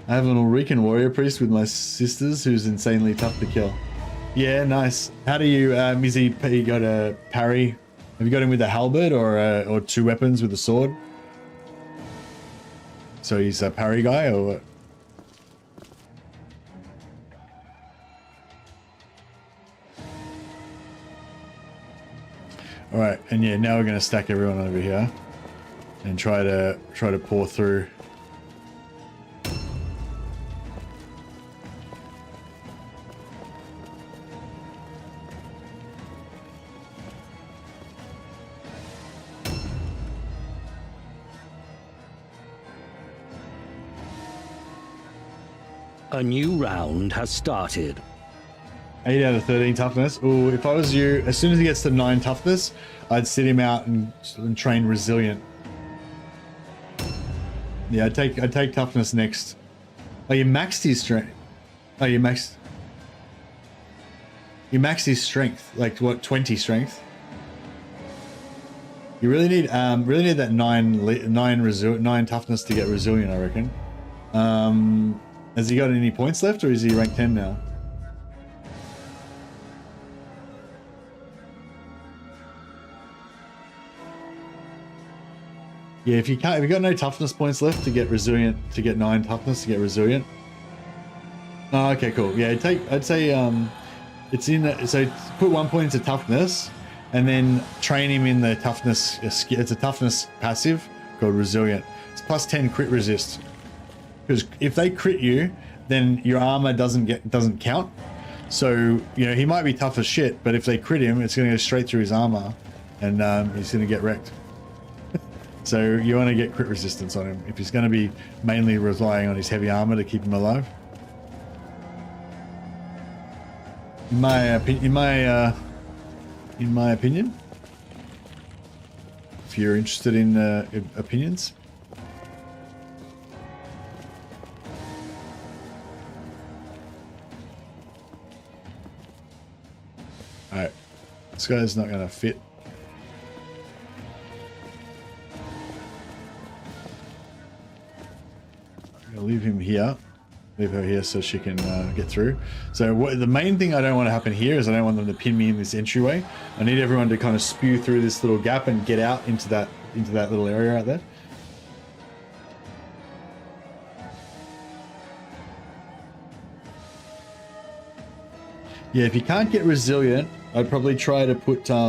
I have an Ulrican warrior priest with my sisters who's insanely tough to kill. Yeah, nice. How do you, is he got a parry? Have you got him with a halberd or 2 weapons with a sword? So he's a parry guy or what? All right, and yeah, now we're going to stack everyone over here and try to pour through. A new round has started. 8 out of 13 toughness. Ooh, if I was you, as soon as he gets to 9 toughness, I'd sit him out and train resilient. Yeah, I'd take toughness next. Oh, you maxed his strength. Oh, you maxed his strength. Like what? 20 strength. You really need that 9 toughness to get resilient, I reckon. Has he got any points left, or is he rank 10 now? Yeah, if you've got no toughness points left to get resilient, to get 9 toughness to get resilient. Oh, okay, cool. Yeah, I'd say it's in. So put 1 point into toughness, and then train him in the toughness. It's a toughness passive called resilient. It's plus 10 crit resist. Because if they crit you, then your armor doesn't count. So he might be tough as shit, but if they crit him, it's going to go straight through his armor, and he's going to get wrecked. So you want to get crit resistance on him if he's going to be mainly relying on his heavy armor to keep him alive. In my opinion, if you're interested in opinions. Alright, this guy's not going to fit. I'm going to leave him here. Leave her here so she can get through. So the main thing I don't want to happen here is I don't want them to pin me in this entryway. I need everyone to kind of spew through this little gap and get out into that little area out there. Yeah, if you can't get resilient, I'd probably try to put a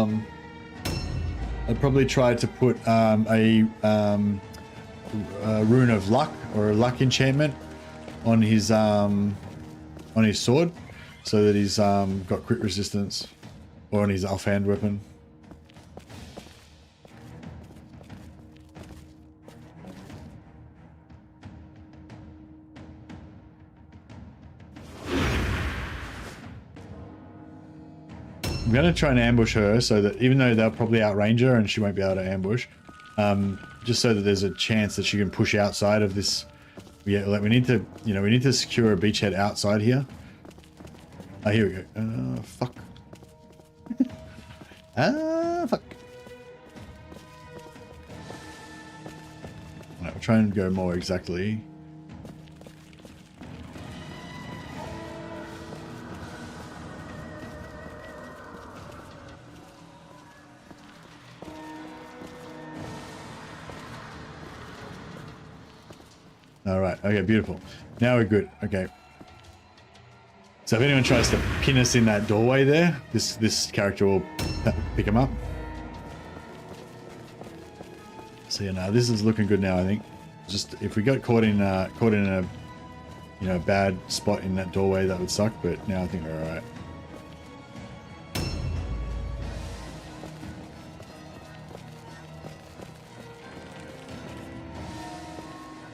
rune of luck or a luck enchantment on his sword, so that he's got crit resistance, or on his offhand weapon. I'm going to try and ambush her so that even though they'll probably outrange her and she won't be able to ambush, just so that there's a chance that she can push outside of this. Yeah, like we need to, you know, we need to secure a beachhead outside here. Oh, here we go. Fuck. Fuck. Alright, we'll try and go more exactly. Alright, okay, beautiful. Now we're good. Okay. So if anyone tries to pin us in that doorway there, this character will pick him up. So yeah, no, this is looking good now. I think just if we got caught in a you know bad spot in that doorway, that would suck. But now I think we're all right.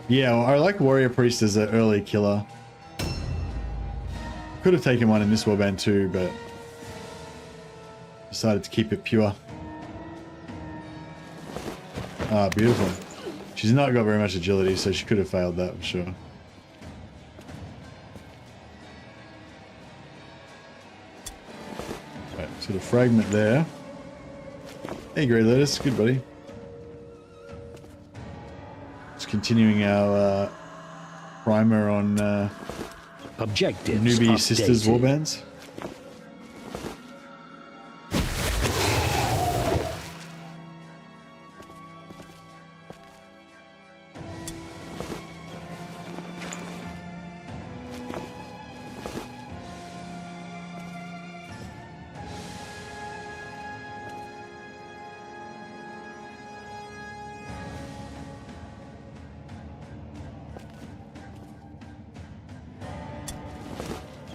Yeah, well, I like Warrior Priest as an early killer. Could have taken one in this warband too, but decided to keep it pure. Ah, beautiful. She's not got very much agility, so she could have failed that for sure. Right, so the fragment there. Hey, Grey Lettuce, good buddy. Just continuing our primer on Objectives newbie updated. sisters warbands.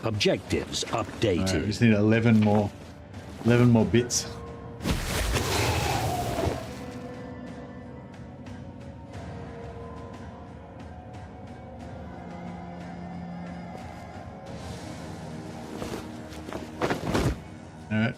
Objectives updated. Alright, we just need 11 more bits. Alright.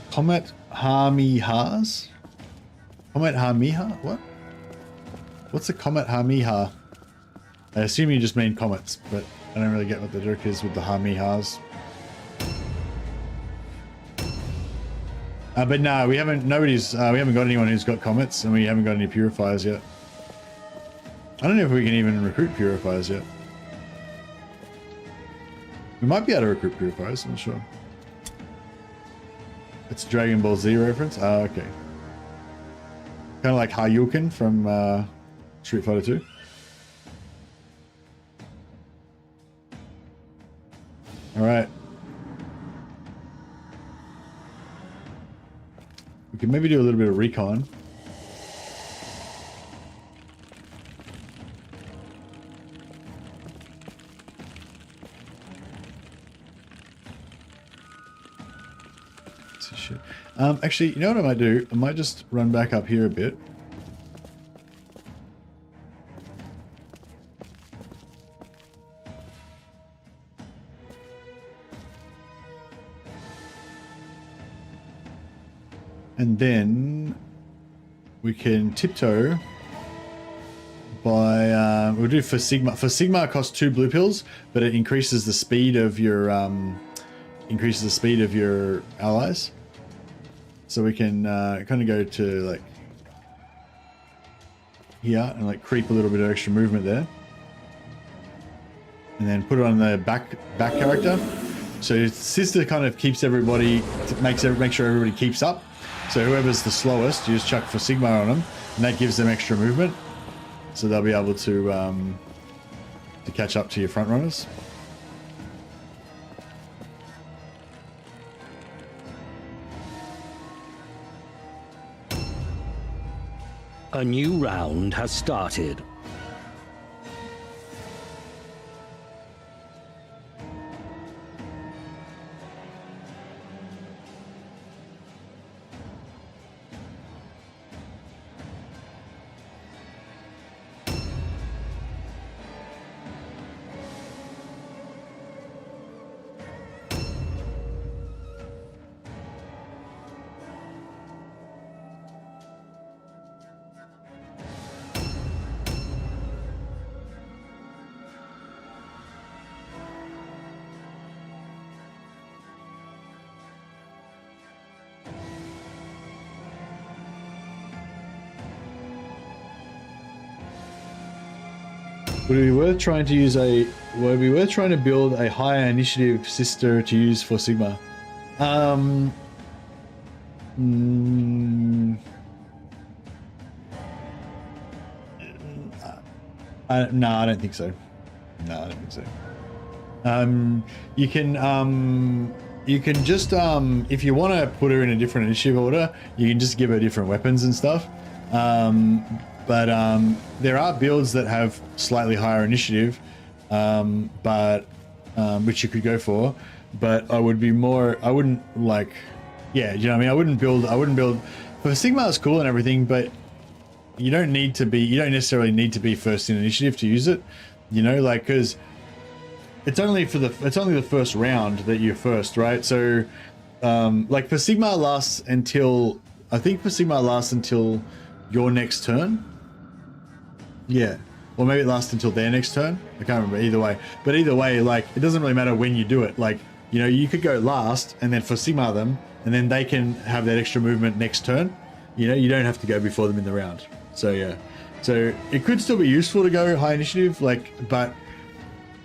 Comet Hamihas? Comet Hamiha? What? What's a Comet Hamiha? I assume you just mean comets, but I don't really get what the joke is with the Hamihas. But no, we haven't got anyone who's got comets, and we haven't got any purifiers yet. I don't know if we can even recruit purifiers yet. We might be able to recruit purifiers, I'm not sure. It's a Dragon Ball Z reference? Oh, okay. Kind of like Hayuken from Street Fighter 2. Alright. We can maybe do a little bit of recon. Shit. Actually, you know what I might do? I might just run back up here a bit. And then we can tiptoe by we'll do for Sigmar. For Sigmar it costs 2 blue pills, but it increases the speed of your allies. So we can kind of go to like here and like creep a little bit of extra movement there, and then put it on the back character. So sister kind of keeps everybody, make sure everybody keeps up. So whoever's the slowest, you just chuck for Sigmar on them, and that gives them extra movement. So they'll be able to catch up to your front runners. A new round has started. Would it be worth trying to use would it be worth trying to build a higher initiative sister to use for Sigma? No, I don't think so. No, I don't think so. You can just if you want to put her in a different initiative order, you can just give her different weapons and stuff. But there are builds that have slightly higher initiative, which you could go for. But I wouldn't like, yeah, you know what I mean? I wouldn't build for Sigmar. It's cool and everything, but you don't necessarily need to be first in initiative to use it, you know, like, because it's only the first round that you're first, right? So like for Sigmar lasts until your next turn. Yeah, or maybe it lasts until their next turn. I can't remember, either way. But either way, like, it doesn't really matter when you do it. Like, you know, you could go last and then for Sigmar them, and then they can have that extra movement next turn. You know, you don't have to go before them in the round. So yeah, so it could still be useful to go high initiative, like, but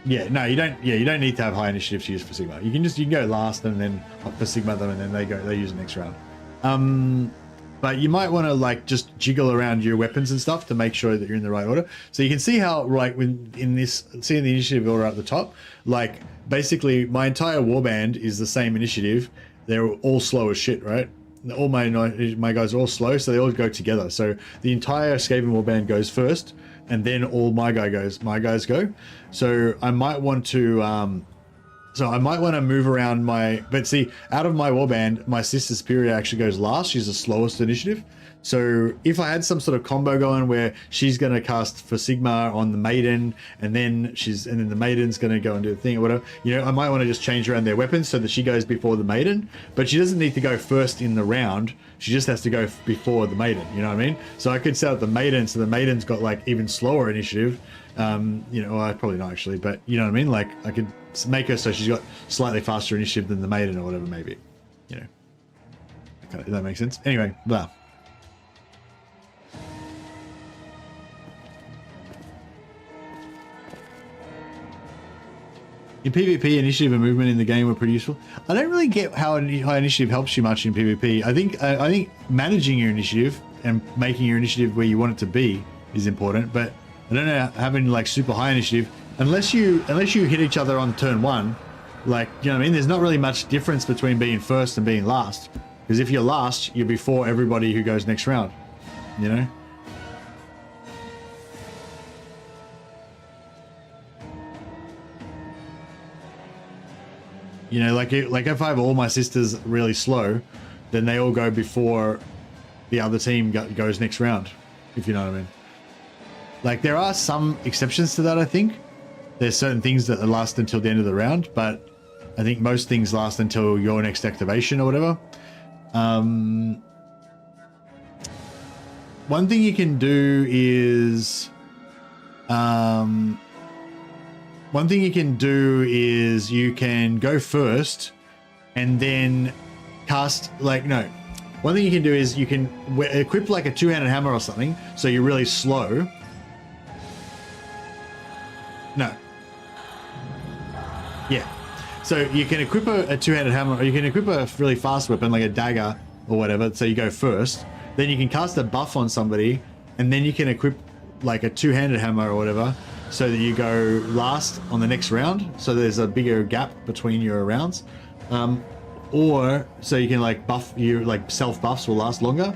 yeah, no, you don't need to have high initiative to use for Sigmar. You can go last and then for Sigmar them, and then they use the next round. But you might want to like just jiggle around your weapons and stuff to make sure that you're in the right order. So you can see how, like, in the initiative order at the top, like, basically my entire warband is the same initiative. They're all slow as shit, right? All my guys are all slow, so they all go together. So the entire Skaven warband goes first, and then all my guys go. So I might want to move around but see, out of my warband, my sister Superior actually goes last. She's the slowest initiative. So if I had some sort of combo going where she's going to cast for Sigmar on the Maiden, and then the Maiden's going to go and do the thing or whatever, you know, I might want to just change around their weapons so that she goes before the Maiden, but she doesn't need to go first in the round. She just has to go before the Maiden, you know what I mean? So I could set up the Maiden so the Maiden's got like even slower initiative. You know, well, probably not actually, but you know what I mean? Like, I could make her so she's got slightly faster initiative than the Maiden or whatever, maybe, you know. Okay, does that make sense? Anyway, blah. In PvP, initiative and movement in the game were pretty useful. I don't really get how high initiative helps you much in PvP. I think managing your initiative and making your initiative where you want it to be is important, but I don't know, having like super high initiative, unless you hit each other on turn one, like, you know what I mean? There's not really much difference between being first and being last, because if you're last, you're before everybody who goes next round, you know? You know, like if I have all my sisters really slow, then they all go before the other team goes next round, if you know what I mean. Like, there are some exceptions to that, I think. There's certain things that last until the end of the round, but I think most things last until your next activation or whatever. One thing you can do is... you can go first and then cast, like, no. One thing you can do is you can equip like a two-handed hammer or something, so you're really slow. No. Yeah. So you can equip a two-handed hammer, or you can equip a really fast weapon like a dagger or whatever, so you go first. Then you can cast a buff on somebody, and then you can equip like a two-handed hammer or whatever, so that you go last on the next round, so there's a bigger gap between your rounds. Or so you can like buff, you like self buffs will last longer.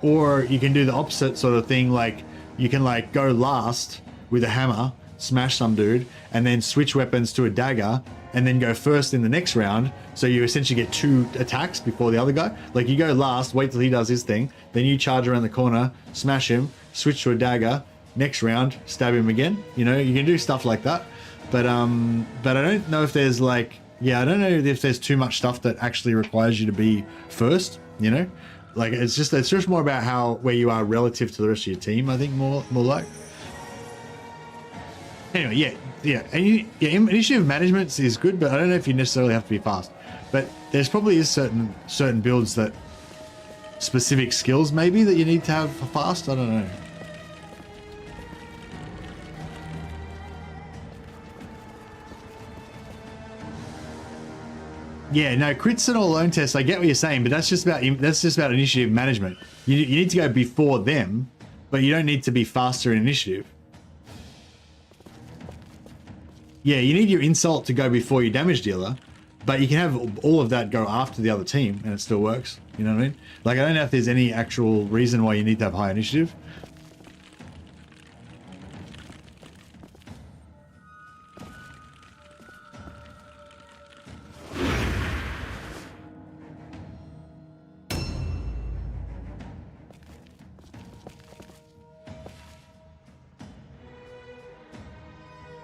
Or you can do the opposite sort of thing, like you can like go last with a hammer, smash some dude, and then switch weapons to a dagger, and then go first in the next round, so you essentially get 2 attacks before the other guy. Like, you go last, wait till he does his thing, then you charge around the corner, smash him, switch to a dagger, next round stab him again. You know, you can do stuff like that, but I don't know if there's like, yeah, I don't know if there's too much stuff that actually requires you to be first, you know. Like, it's just more about where you are relative to the rest of your team, I think, more like. Anyway, initiative management is good, but I don't know if you necessarily have to be fast. But there's probably certain builds that specific skills maybe that you need to have fast. I don't know. Yeah, no, crits and all alone tests. I get what you're saying, but that's just about initiative management. You need to go before them, but you don't need to be faster in initiative. Yeah, you need your insult to go before your damage dealer, but you can have all of that go after the other team, and it still works. You know what I mean? Like, I don't know if there's any actual reason why you need to have high initiative.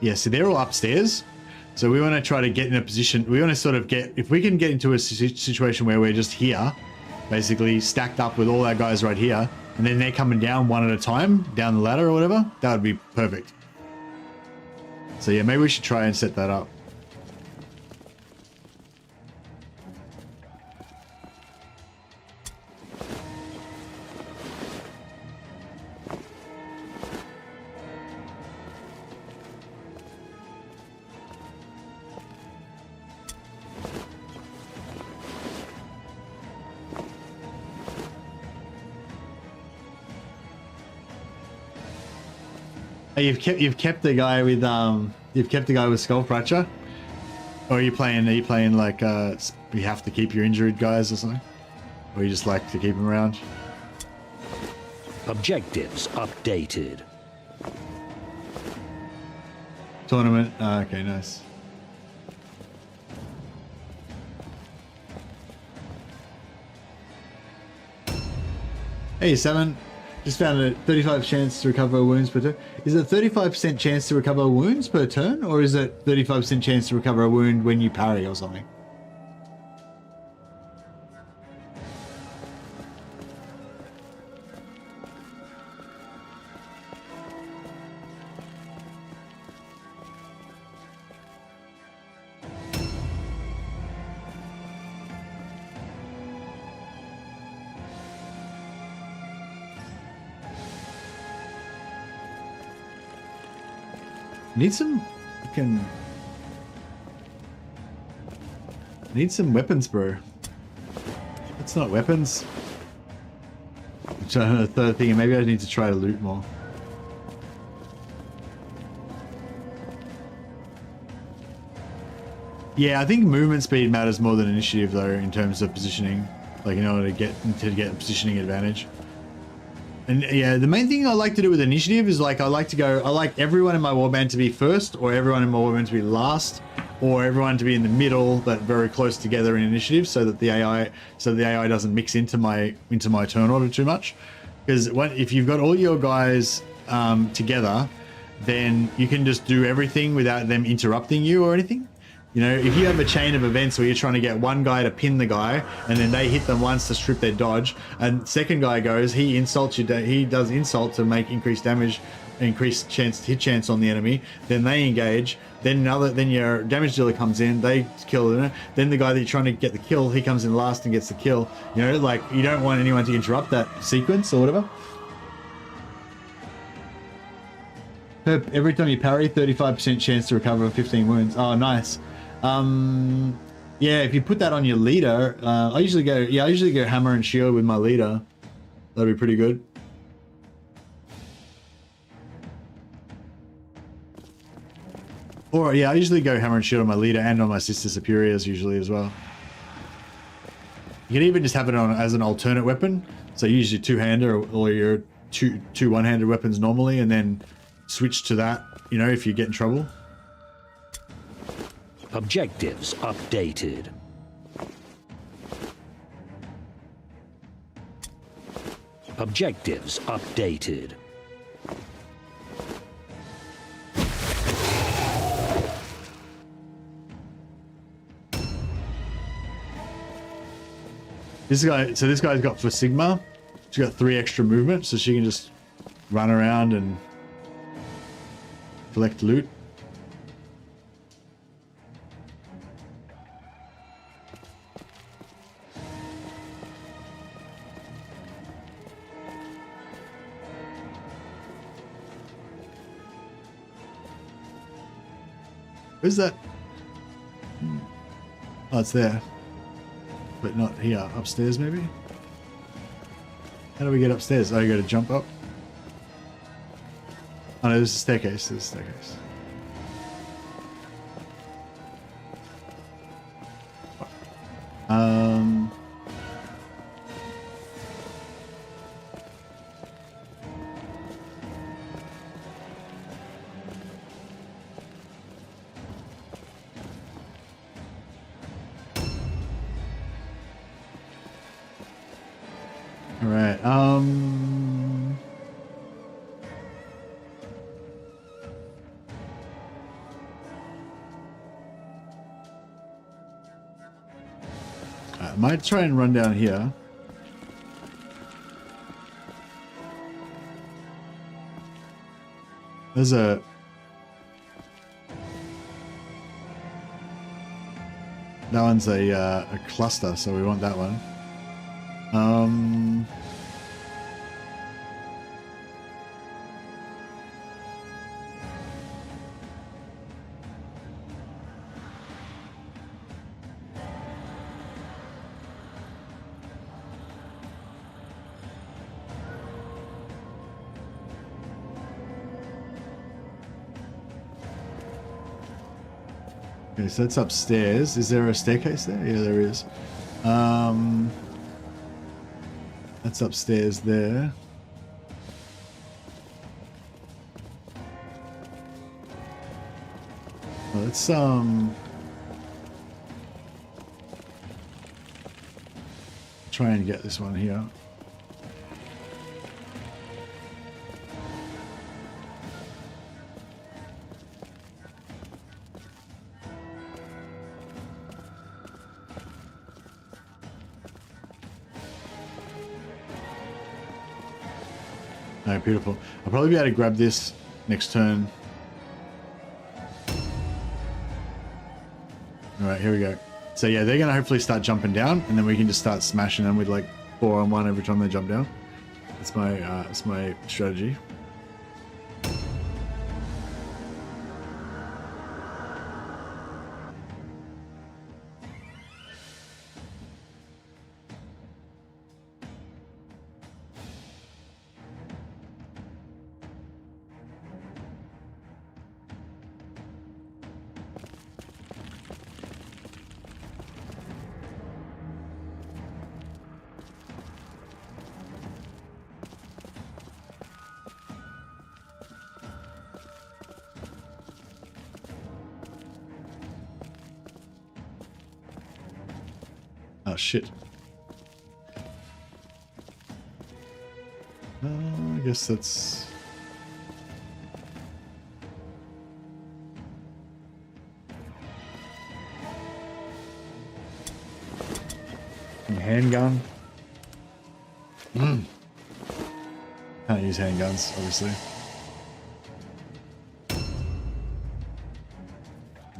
Yeah, so they're all upstairs. So we want to try to get in a position. We want to sort of get, if we can get into a situation where we're just here, basically stacked up with all our guys right here, and then they're coming down one at a time, down the ladder or whatever, that would be perfect. So yeah, maybe we should try and set that up. You've kept the guy with skull fracture, or are you playing like you have to keep your injured guys or something, or you just like to keep them around? Objectives updated. Tournament. Okay, nice. Hey, 7. Just found a 35% chance to recover wounds per turn. Is it 35% chance to recover wounds per turn, or is it 35% chance to recover a wound when you parry or something? Need some fucking... Need some weapons, bro. That's not weapons. I'm trying to third thing, and maybe I need to try to loot more. Yeah, I think movement speed matters more than initiative, though, in terms of positioning. Like, in order to get a positioning advantage. And yeah, the main thing I like to do with initiative is like I like everyone in my warband to be first, or everyone in my warband to be last, or everyone to be in the middle, but very close together in initiative, so that the AI doesn't mix into my turn order too much. Because if you've got all your guys together, then you can just do everything without them interrupting you or anything. You know, if you have a chain of events where you're trying to get one guy to pin the guy, and then they hit them once to strip their dodge, and second guy goes, he insults you, he does insult to make increased damage, increased hit chance on the enemy, then they engage, then your damage dealer comes in, they kill them, then the guy that you're trying to get the kill, he comes in last and gets the kill. You know, like, you don't want anyone to interrupt that sequence or whatever. Every time you parry, 35% chance to recover 15 wounds. Oh, nice. Yeah, if you put that on your leader, I usually go hammer and shield with my leader. That'd be pretty good. Or yeah, I usually go hammer and shield on my leader and on my sister superiors usually as well. You can even just have it on as an alternate weapon. So use your two-hander or your two one-handed weapons normally, and then switch to that, you know, if you get in trouble. Objectives updated. Objectives updated. This guy's got for Sigmar. She's got 3 extra movement, so she can just run around and collect loot. Who's that? Oh, it's there. but not here. Upstairs, maybe? How do we get upstairs? Oh, you got to jump up? Oh, no, there's a staircase. There's a staircase. All right. I might try and run down here. There's a... That one's a cluster, so we want that one. Okay, so that's upstairs. Is there a staircase there? Yeah, there is. That's upstairs there. Well, let's try and get this one here. No, beautiful. I'll probably be able to grab this next turn. Alright, here we go. So yeah, they're going to hopefully start jumping down, and then we can just start smashing them with like 4-on-1 every time they jump down. That's my strategy. Oh shit. I guess that's... Handgun. Can't use handguns, obviously.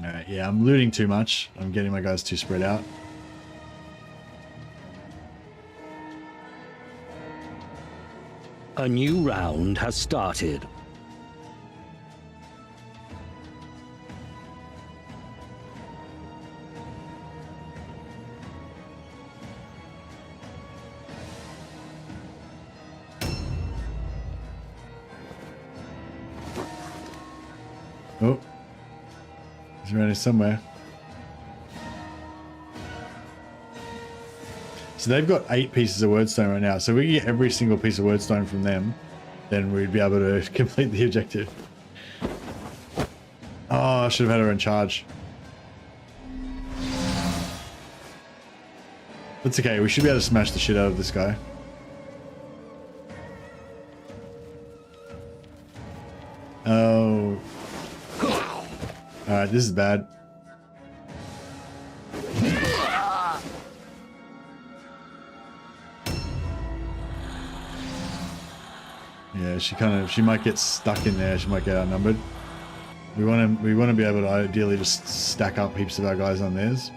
Alright, yeah, I'm looting too much. I'm getting my guys too spread out. A new round has started. Oh. He's around here somewhere. So they've got 8 pieces of wordstone right now. So we can get every single piece of wordstone from them, then we'd be able to complete the objective. Oh, I should have had her in charge. That's okay. We should be able to smash the shit out of this guy. Oh. Alright, this is bad. Yeah, she might get stuck in there. She might get outnumbered. We want to be able to ideally just stack up heaps of our guys on theirs.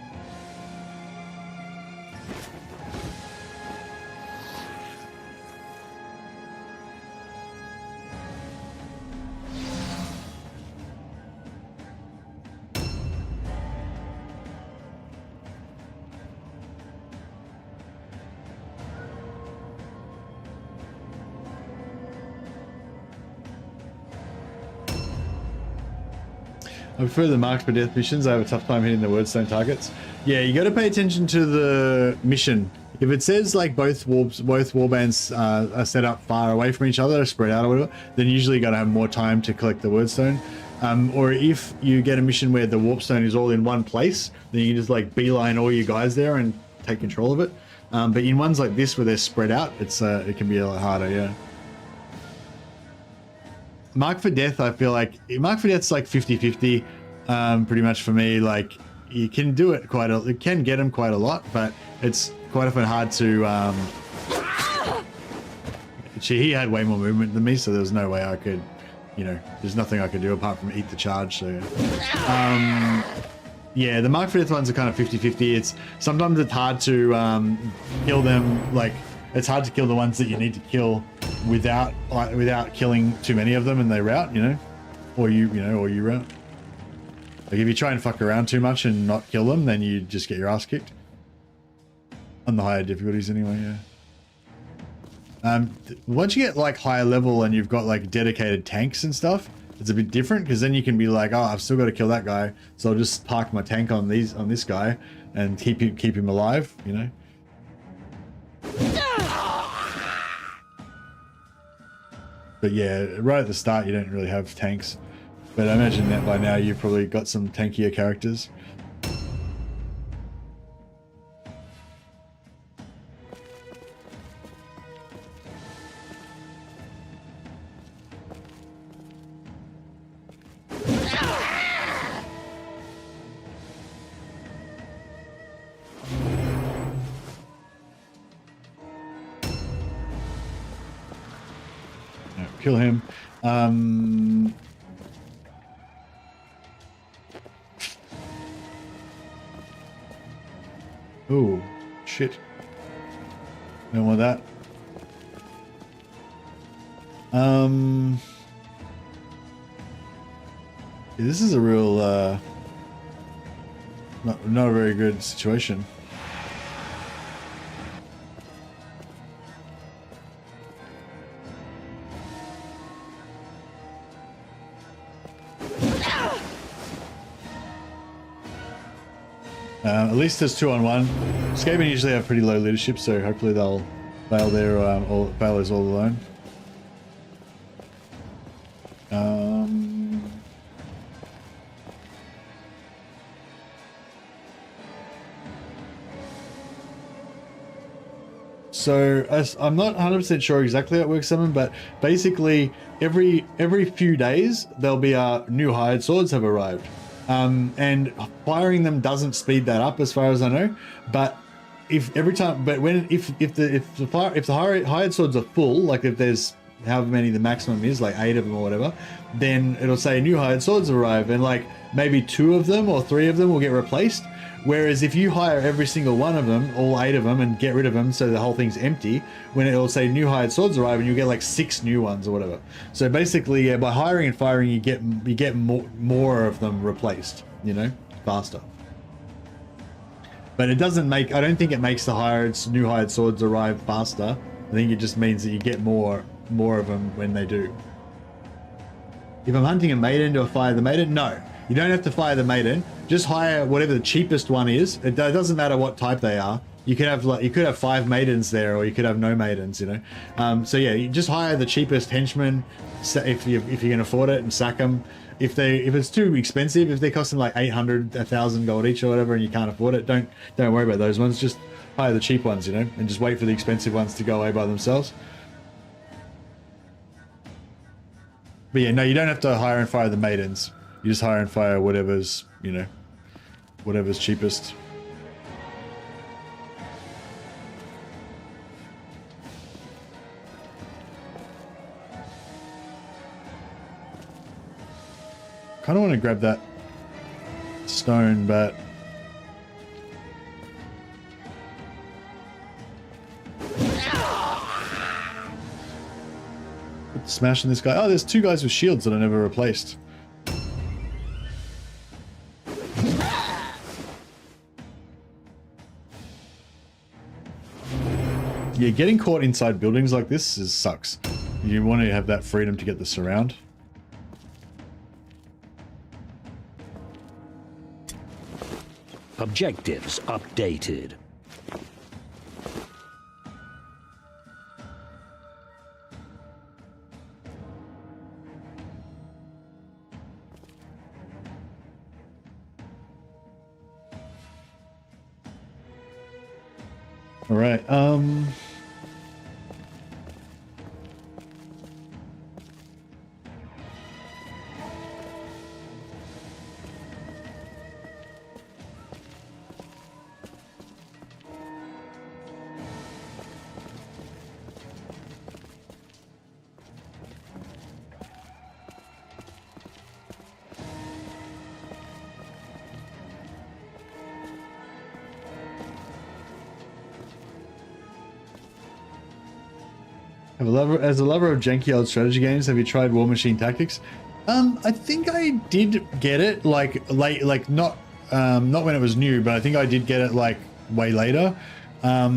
I prefer the marked for death missions. I have a tough time hitting the wordstone targets. Yeah, you got to pay attention to the mission. If it says like both warbands are set up far away from each other, spread out or whatever, then usually you got to have more time to collect the wordstone. Or if you get a mission where the warpstone is all in one place, then you can just like beeline all your guys there and take control of it. But in ones like this where they're spread out, it can be a lot harder. Yeah. Mark for Death, I feel like Mark for Death's like 50-50, pretty much for me. Like you can do it you can get them quite a lot, but it's quite often hard to. He had way more movement than me, so there was no way I could, there's nothing I could do apart from eat the charge. So, yeah, the Mark for Death ones are kind of 50-50. Sometimes it's hard to kill them. Like it's hard to kill the ones that you need to kill without killing too many of them and they rout, or you rout. Like if you try and fuck around too much and not kill them, then you just get your ass kicked. On the higher difficulties anyway, yeah. Once you get like higher level and you've got like dedicated tanks and stuff, it's a bit different because then you can be like, oh, I've still got to kill that guy, so I'll just park my tank on this guy and keep him alive, But yeah, right at the start you don't really have tanks. But I imagine that by now you've probably got some tankier characters. Kill him. Oh, shit. Don't want that. Yeah, this is a real, not a very good situation. At least there's 2-on-1. Skaven usually have pretty low leadership, so hopefully they'll fail their failures all alone. So I'm not 100% sure exactly how it works, Simon, but basically every few days there'll be new hired swords have arrived. And firing them doesn't speed that up as far as I know, but if the hired swords are full, like if there's however many the maximum is, like 8 of them or whatever, then it'll say new hired swords arrive, and like maybe 2 of them or 3 of them will get replaced. Whereas if you hire every single one of them, all 8 of them, and get rid of them so the whole thing's empty, when it'll say new hired swords arrive, and you get like 6 new ones or whatever. So basically, yeah, by hiring and firing, you get more of them replaced, faster. But it doesn't I don't think it makes the new hired swords arrive faster. I think it just means that you get more of them when they do. If I'm hunting a maiden, do I fire the maiden? No. You don't have to fire the maiden. Just hire whatever the cheapest one is. It doesn't matter what type they are. You could have 5 maidens there, or you could have no maidens. So yeah, you just hire the cheapest henchman if you can afford it, and sack them. If it's too expensive, if they cost them like 800, 1,000 gold each or whatever, and you can't afford it, don't worry about those ones. Just hire the cheap ones, and just wait for the expensive ones to go away by themselves. But yeah, no, you don't have to hire and fire the maidens. You just hire and fire whatever's, whatever's cheapest. Kind of want to grab that stone, but smashing this guy. Oh, there's 2 guys with shields that I never replaced. Yeah, getting caught inside buildings like this sucks. You want to have that freedom to get the surround. Objectives updated. All right. As a lover of janky old strategy games, have you tried War Machine Tactics? I think I did get it like not when it was new, but I think I did get it like way later. Yeah,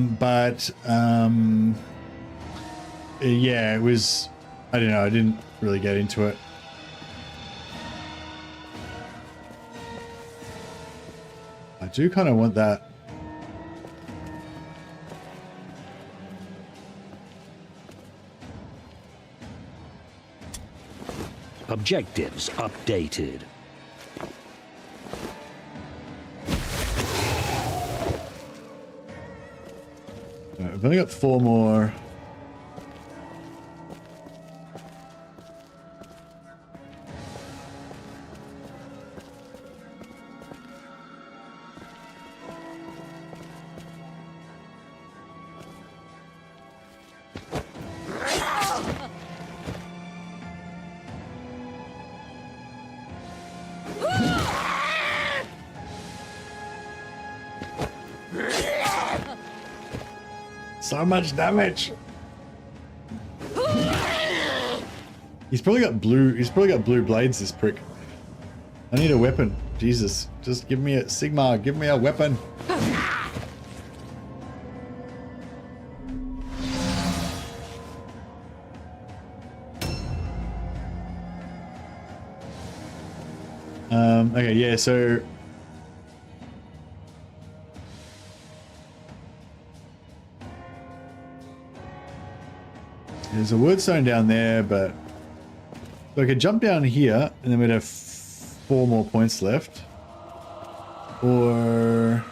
it was. I don't know. I didn't really get into it. I do kind of want that. Objectives updated. Right, I've only got 4 more. So much damage. He's probably got blue blades, this prick. I need a weapon. Jesus. Just give me a Sigmar, give me a weapon. Okay, yeah, so there's a word stone down there, but so I could jump down here and then we'd have 4 more points left. Or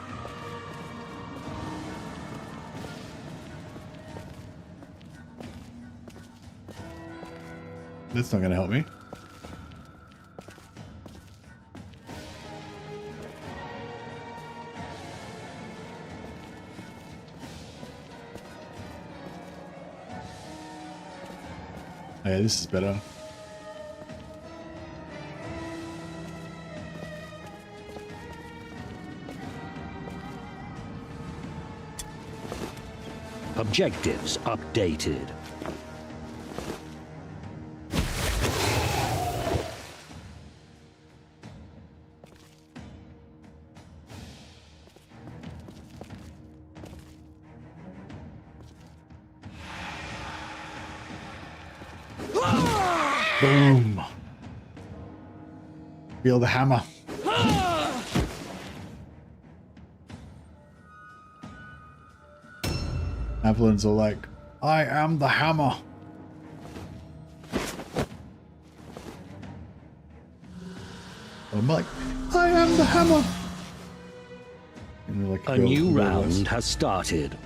that's not going to help me. Yeah, this is better. Objectives updated. Boom. Feel the hammer. Avalon's all like, I am the hammer. I'm like, I am the hammer. And they're like, A new round has started.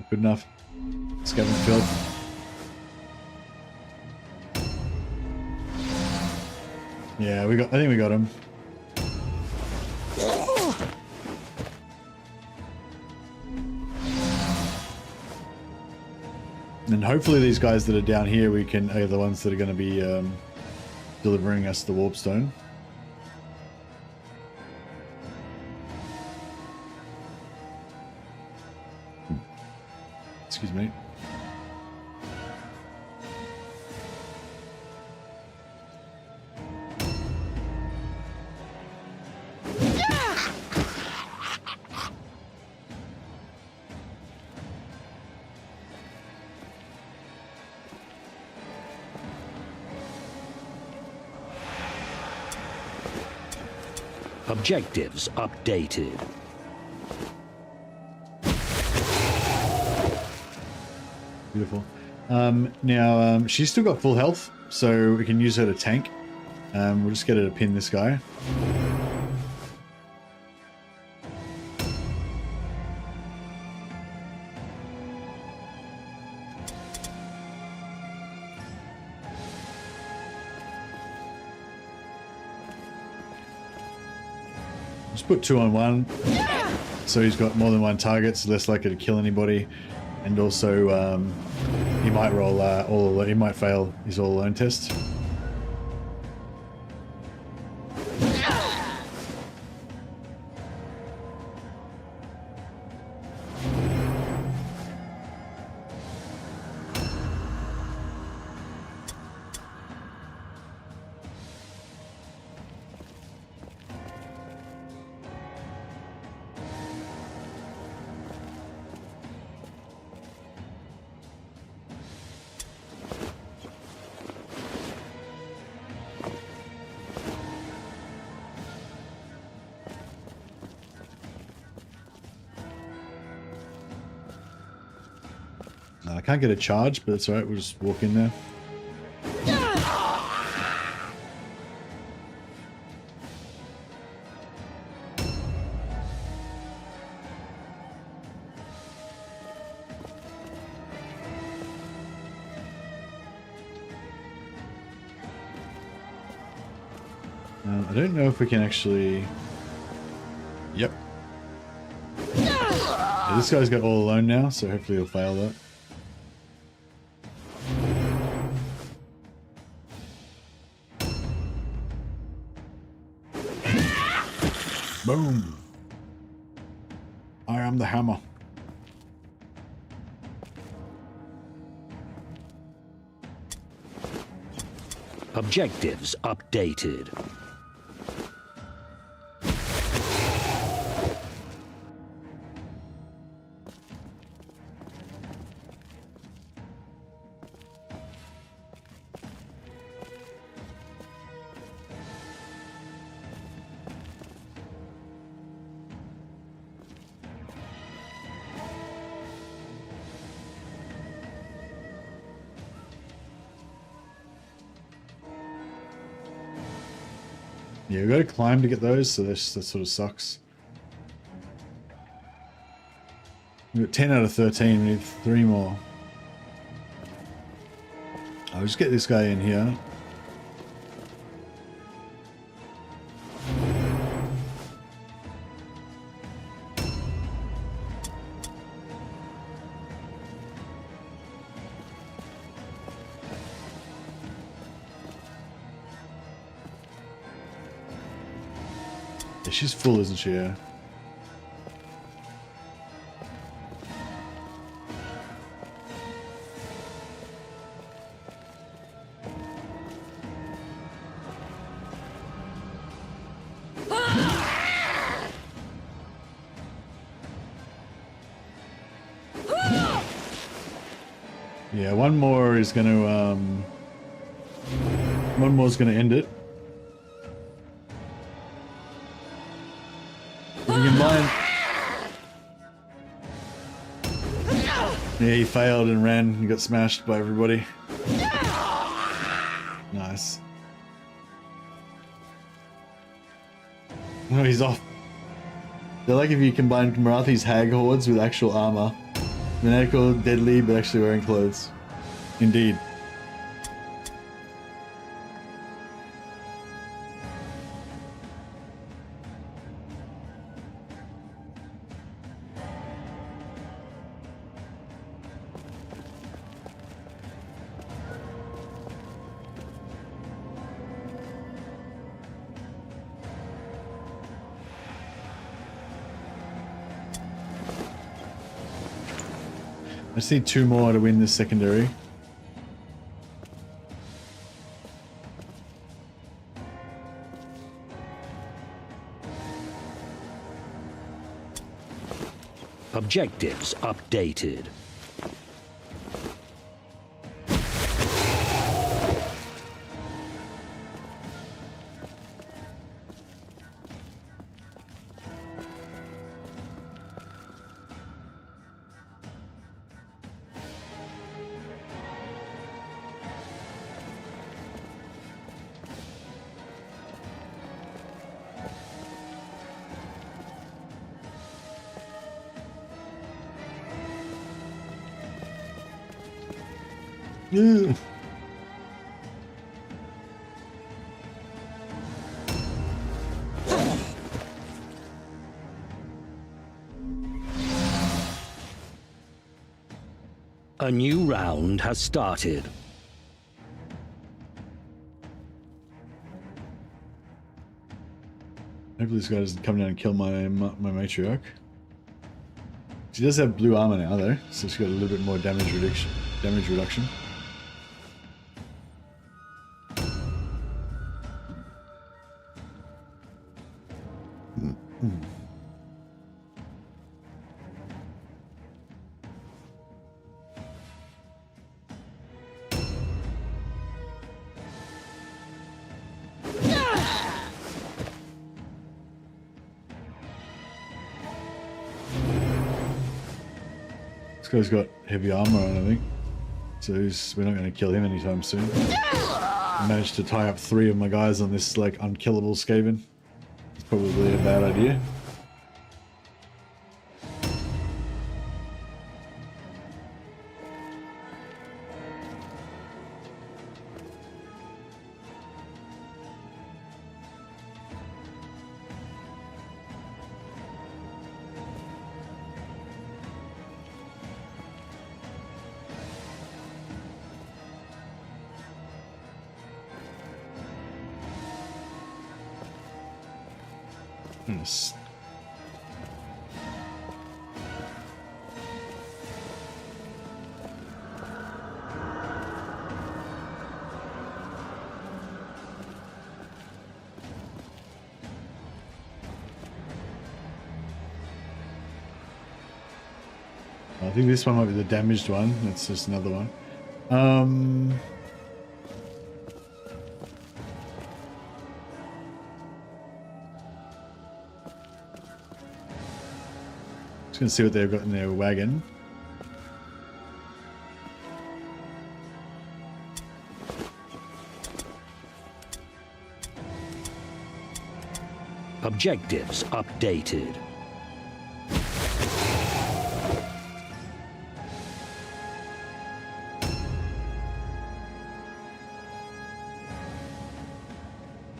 Good enough. Scavenge field. Yeah, I think we got him. And hopefully these guys that are down here are the ones that are going to be delivering us the warp stone. Excuse me. Objectives updated. Beautiful. Now, she's still got full health, so we can use her to tank. We'll just get her to pin this guy. Just put 2 on 1, so he's got more than one target, so less likely to kill anybody, and also he might roll he might fail his all alone test. I can't get a charge, but it's alright, we'll just walk in there. I don't know if we can actually... Yep. Yeah, this guy's got all alone now, so hopefully he'll fail that. Boom. I am the hammer. Objectives updated. Yeah, we've got to climb to get those, so that sort of sucks. We've got 10 out of 13, we need 3 more. I'll just get this guy in here. Yeah, she's full, isn't she? Yeah. Yeah, one more is going to end it. If you can mind. Yeah, he failed and ran and got smashed by everybody. Nice. Oh, he's off. They're like if you combine Marathi's hag hordes with actual armor. Fanatical, deadly, but actually wearing clothes. Indeed. I just need 2 more to win this secondary. Objectives updated. Yeah. A new round has started. Hopefully this guy doesn't come down and kill my matriarch. She does have blue armor now though, so she's got a little bit more damage reduction. This guy's got heavy armor on, I think. So we're not going to kill him anytime soon. I managed to tie up 3 of my guys on this like unkillable Skaven. It's probably a bad idea. Yes. I think this one might be the damaged one. That's just another one. Just gonna see what they've got in their wagon. Objectives updated.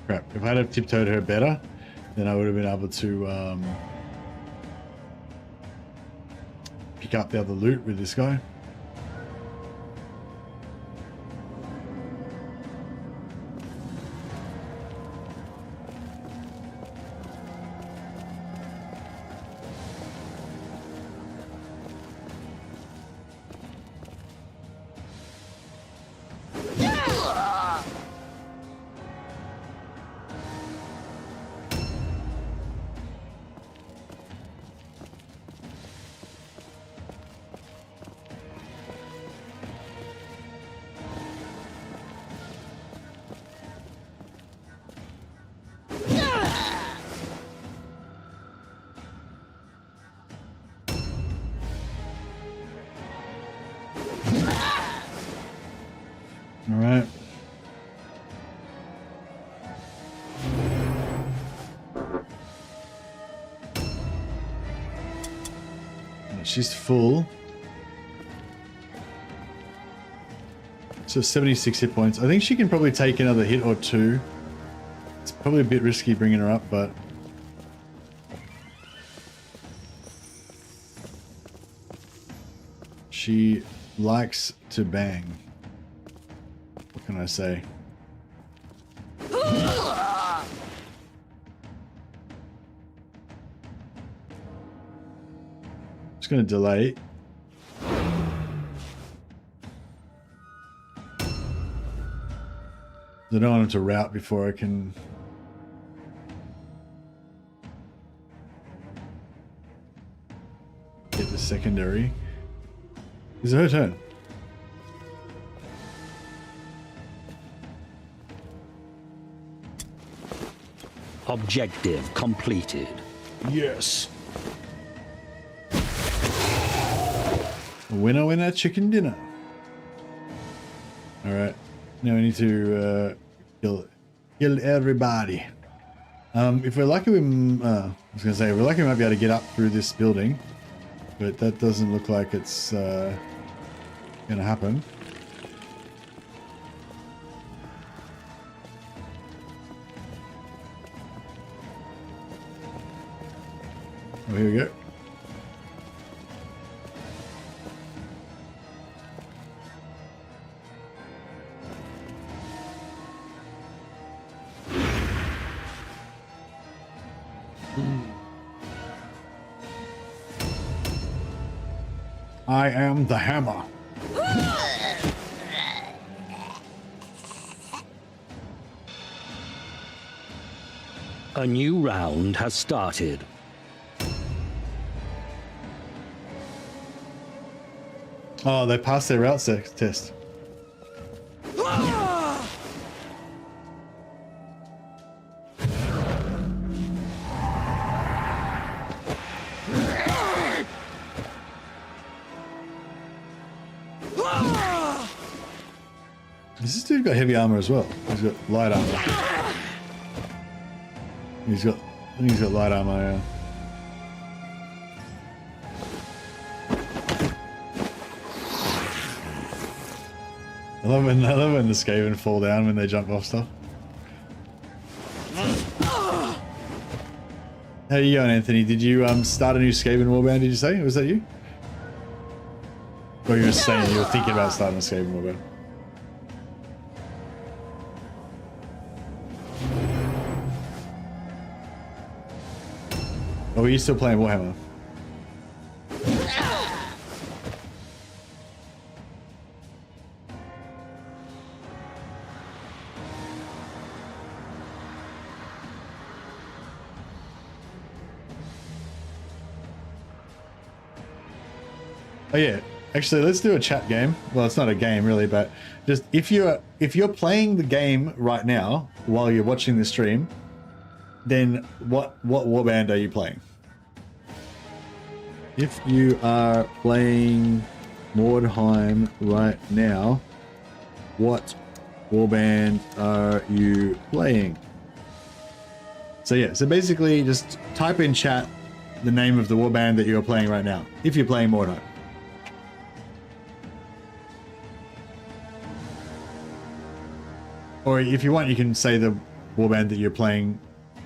Crap, if I'd have tiptoed her better, then I would have been able to pick up the other loot with this guy. All right. She's full. So 76 hit points. I think she can probably take another hit or 2. It's probably a bit risky bringing her up, but she likes to bang. What can I say? Just going to delay. I don't want him to rout before I can get the secondary. Is it her turn? Objective completed. Yes. Winner, winner, chicken dinner. All right. Now we need to kill everybody. If we're lucky, I was gonna say, if we're lucky, we might be able to get up through this building, but that doesn't look like it's gonna happen. Oh, here we go. I am the hammer. A new round has started. Oh, they passed their route test. This dude got heavy armor as well. He's got light armor. I think he's got light armor, yeah. I love when the Skaven fall down when they jump off stuff. How you going, Anthony? Did you start a new Skaven warband, did you say? Was that you? Or you were saying you were thinking about starting a Skaven warband? Or were you still playing Warhammer? Oh yeah, actually let's do a chat game. Well, it's not a game really, but just if you're playing the game right now while you're watching the stream, then what warband are you playing? If you are playing Mordheim right now, what warband are you playing? So yeah, so basically just type in chat the name of the warband that you're playing right now, if you're playing Mordheim. Or if you want, you can say the warband that you're playing,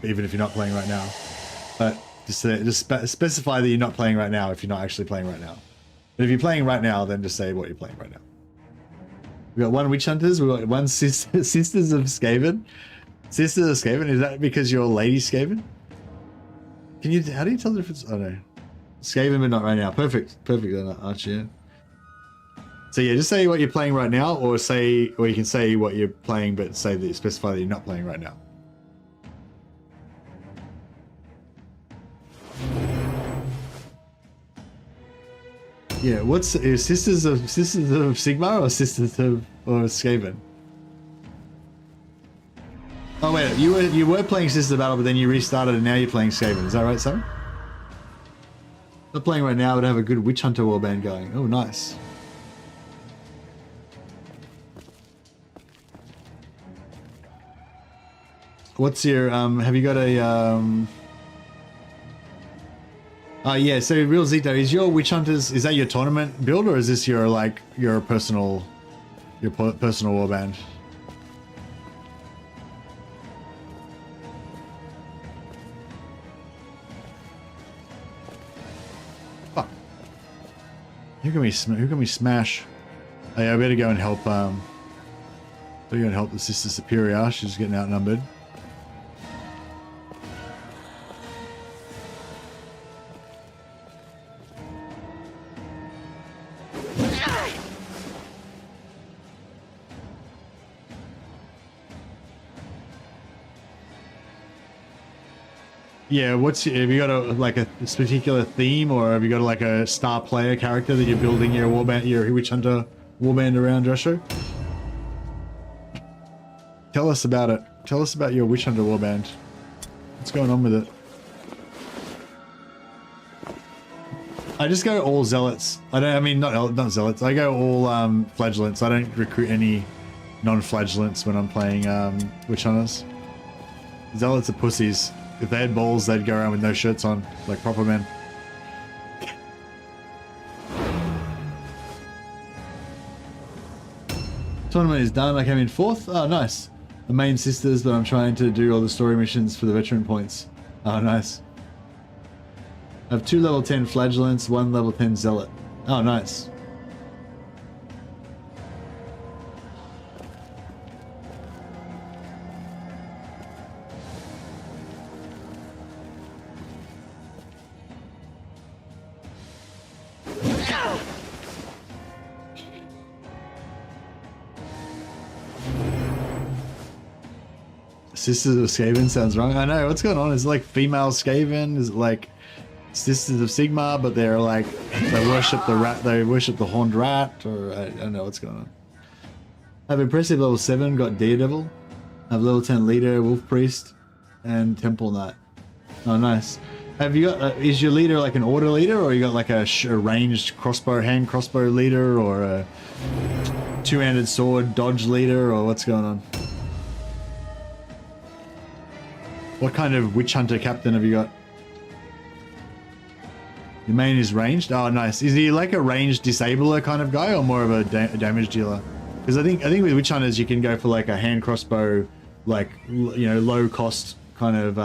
even if you're not playing right now. But just specify that you're not playing right now if you're not actually playing right now. But if you're playing right now, then just say what you're playing right now. We've got one Witch Hunters, we've got one Sisters of Skaven. Sisters of Skaven, is that because you're Lady Skaven? How do you tell the difference? Oh no. Skaven, but not right now. Perfect then, Archie, yeah. So yeah, just say what you're playing right now, or you can say what you're playing, but say that you specify that you're not playing right now. Yeah, is Sisters of Sigmar or Sisters of Skaven? Oh wait, you were playing Sisters of Battle, but then you restarted and now you're playing Skaven. Is that right, Sam? Not playing right now, but have a good Witch Hunter warband going. Oh, nice. What's your have you got a yeah, so Real Zito, is your Witch Hunters, is that your tournament build, or is this your personal warband? Fuck. Who can we smash? Oh yeah, I better go and help the Sister Superior. She's getting outnumbered. Yeah, have you got a particular theme, or have you got like a star player character that you're building your Witch Hunter warband around, Joshua? Tell us about it. Tell us about your Witch Hunter warband. What's going on with it? I just go all zealots. Not zealots. I go all flagellants. I don't recruit any non-flagellants when I'm playing Witch Hunters. Zealots are pussies. If they had balls, they'd go around with no shirts on, like proper men. Tournament is done. I came in 4th. Oh, nice. The main sisters, but I'm trying to do all the story missions for the veteran points. Oh, nice. I have 2 level 10 flagellants, 1 level 10 zealot. Oh, nice. Sisters of Skaven sounds wrong. I know, what's going on? Is it like female Skaven? Is it like Sisters of Sigmar, but they're like, they worship the rat, they worship the horned rat, or I don't know what's going on. I have impressive level 7, got Daredevil. I have level 10 Leader, Wolf Priest, and Temple Knight. Oh, nice. Have you got, is your leader like an order leader, or you got like a ranged crossbow, hand crossbow leader, or a two-handed sword dodge leader, or what's going on? What kind of witch hunter captain have you got? Your main is ranged? Oh, nice. Is he like a ranged disabler kind of guy, or more of a damage dealer? Because I think with witch hunters you can go for like a hand crossbow, like, you know, low cost kind of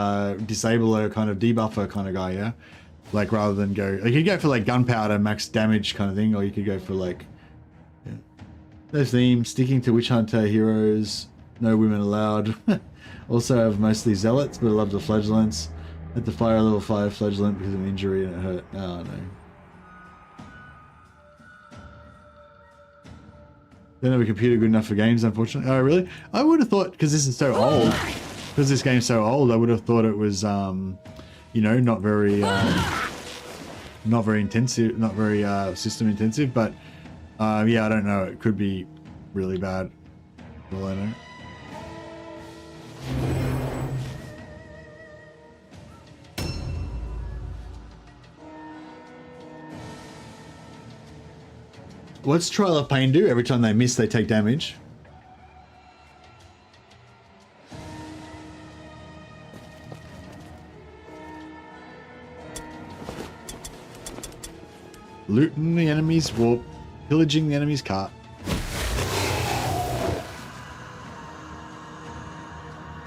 disabler, kind of debuffer kind of guy, yeah. Like rather than go, you could go for like gunpowder max damage kind of thing, or you could go for like, yeah. No theme, sticking to witch hunter heroes, no women allowed. Also have mostly zealots, but I love the flagellants. Had to fire a level 5 flagellant because of an injury and it hurt. Oh no. Don't have a computer good enough for games, unfortunately. Oh really? I would have thought, because this is so old, because this game's so old, I would have thought it was, you know, not very intensive, not very system intensive. But yeah, I don't know. It could be really bad. Well, I know. What's Trial of Pain do? Every time they miss, they take damage. Looting the enemy's warp, pillaging the enemy's cart.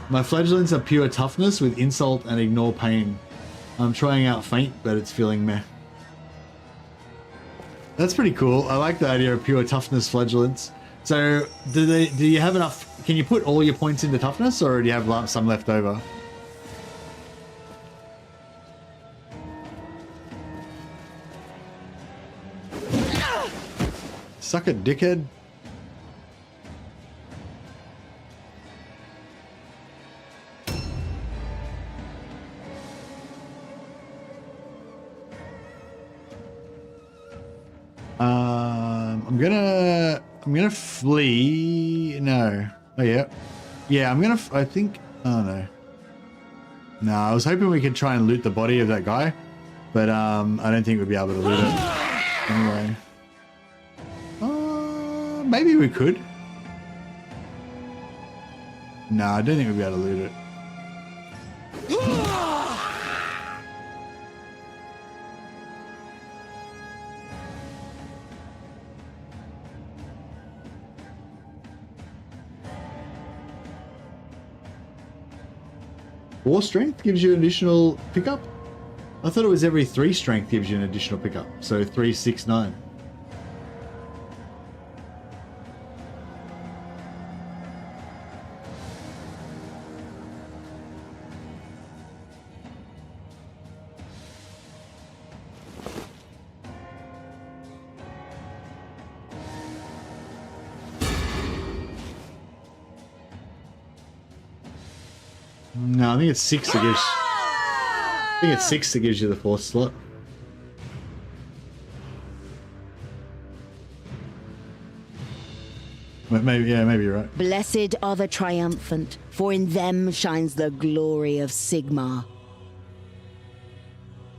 My flagellants are pure toughness with insult and ignore pain. I'm trying out feint, but it's feeling meh. That's pretty cool. I like the idea of pure toughness flagellants. So, do you have enough? Can you put all your points into toughness, or do you have some left over? Suck it, dickhead. I'm gonna flee. No. Oh yeah. Yeah, I think. Oh no. No, I was hoping we could try and loot the body of that guy, but I don't think we'd be able to loot it anyway. Maybe we could. No, I don't think we'd be able to loot it. War strength gives you an additional pickup? I thought it was every 3 strength gives you an additional pickup. So 3, 6, 9. No, I think it's 6 that gives. I think it's 6 that gives you the 4th slot. Maybe, yeah, maybe you're right. Blessed are the triumphant, for in them shines the glory of Sigmar.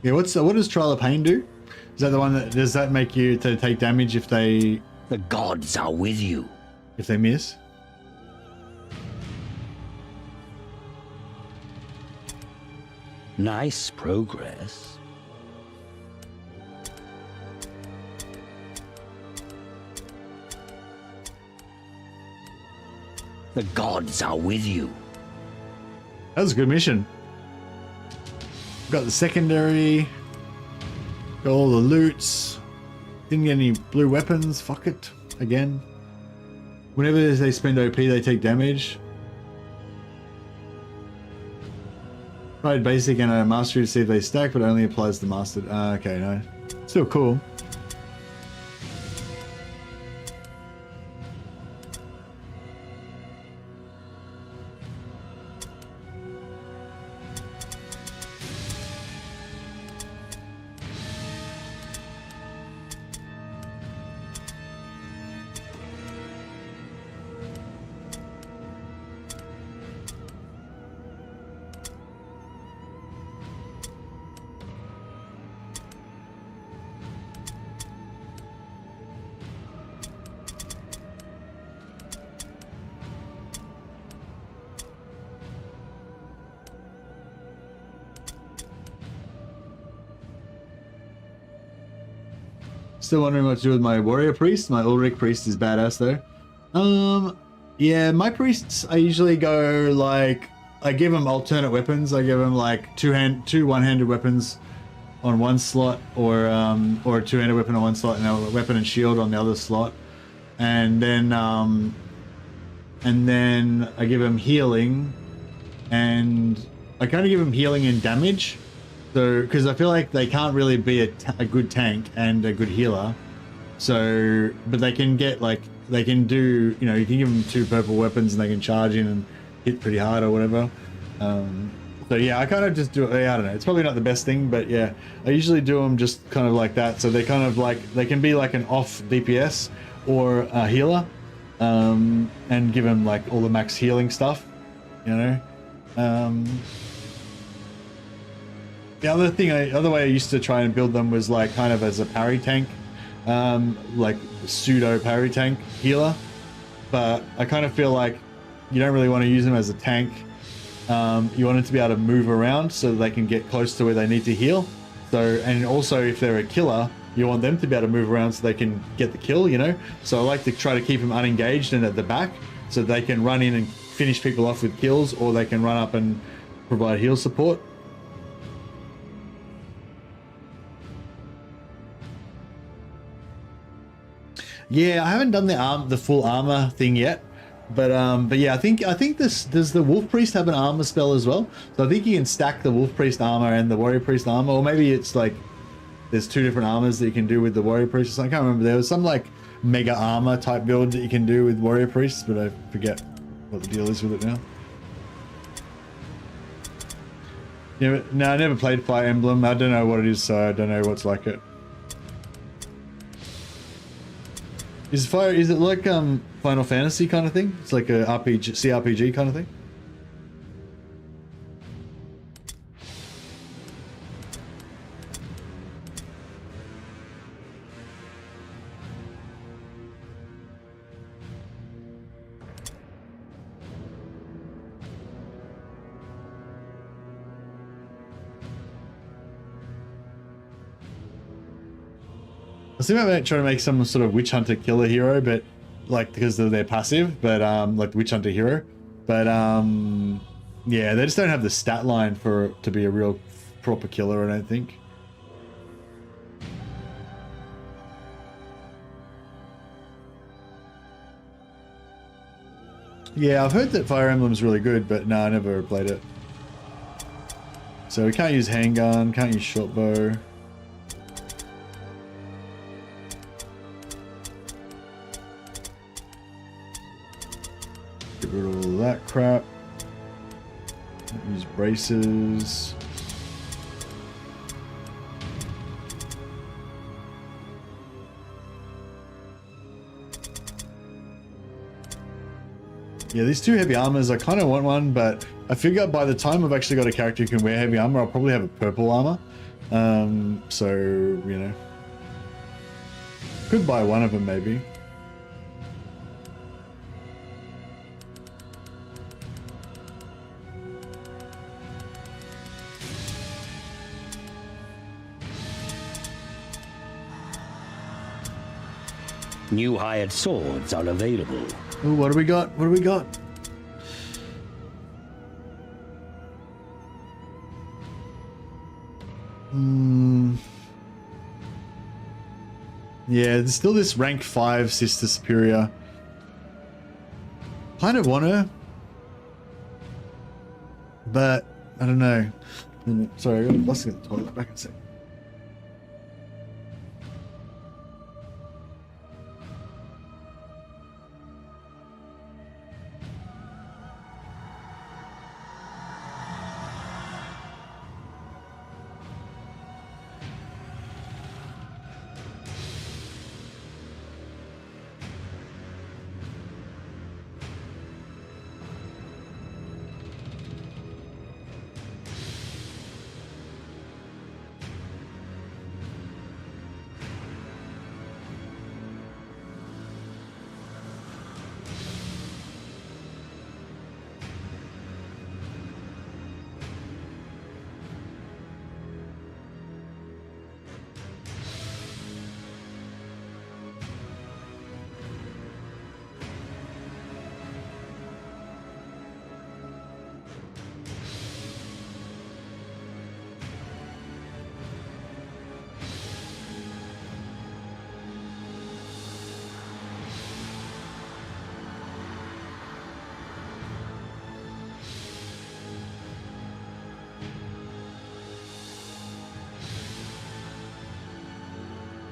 Yeah, what does Trial of Pain do? Is that the one that does that make you to take damage if they? The gods are with you. If they miss. Nice progress. The gods are with you. That was a good mission. Got the secondary. Got all the loots. Didn't get any blue weapons. Fuck it. Again. Whenever they spend OP, they take damage. Tried basic and a mastery to see if they stack, but it only applies to mastered. Okay, no. Still cool. Still wondering what to do with my warrior priest. My Ulrich priest is badass though. Yeah, my priests, I usually go like, I give them alternate weapons. I give them like two one-handed weapons on one slot, or a two-handed weapon on one slot and a weapon and shield on the other slot. And then I give them healing, and I kind of give them healing and damage. So, because I feel like they can't really be a good tank and a good healer. So, but they can get like, they can do, you know, you can give them 2 purple weapons and they can charge in and hit pretty hard or whatever. So yeah, I kind of just do it, I don't know, it's probably not the best thing, but yeah, I usually do them just kind of like that. So they kind of like, they can be like an off DPS or a healer, and give them like all the max healing stuff, you know. The other way I used to try and build them was like kind of as a parry tank, like pseudo parry tank healer. But I kind of feel like you don't really want to use them as a tank. You want them to be able to move around so that they can get close to where they need to heal. So, and also if they're a killer, you want them to be able to move around so they can get the kill, you know? So I like to try to keep them unengaged and at the back so they can run in and finish people off with kills, or they can run up and provide heal support. Yeah, I haven't done the full armor thing yet, but yeah, I think this, does the Wolf Priest have an armor spell as well? So I think you can stack the Wolf Priest armor and the Warrior Priest armor, or maybe it's like there's 2 different armors that you can do with the Warrior Priest. I can't remember. There was some like mega armor type build that you can do with Warrior Priests, but I forget what the deal is with it now. Yeah, no, I never played Fire Emblem. I don't know what it is, so I don't know what's like it. Is it like Final Fantasy kind of thing? It's like a RPG, CRPG kind of thing? I think I might try to make some sort of Witch Hunter killer hero, but like because of their passive, but like Witch Hunter hero, but yeah, they just don't have the stat line for to be a real proper killer, I don't think. Yeah, I've heard that Fire Emblem's really good, but no, I never played it. So we can't use handgun, can't use short bow. Get rid of all that crap. Use braces. Yeah, these 2 heavy armors, I kind of want one, but I figure by the time I've actually got a character who can wear heavy armor, I'll probably have a purple armor. So, you know. Could buy one of them, maybe. New hired swords are available. Ooh, what do we got? What do we got? Yeah, there's still this rank 5 Sister Superior. Kind of want her, but I don't know. Sorry, I got a bus in the toilet. Back in a sec.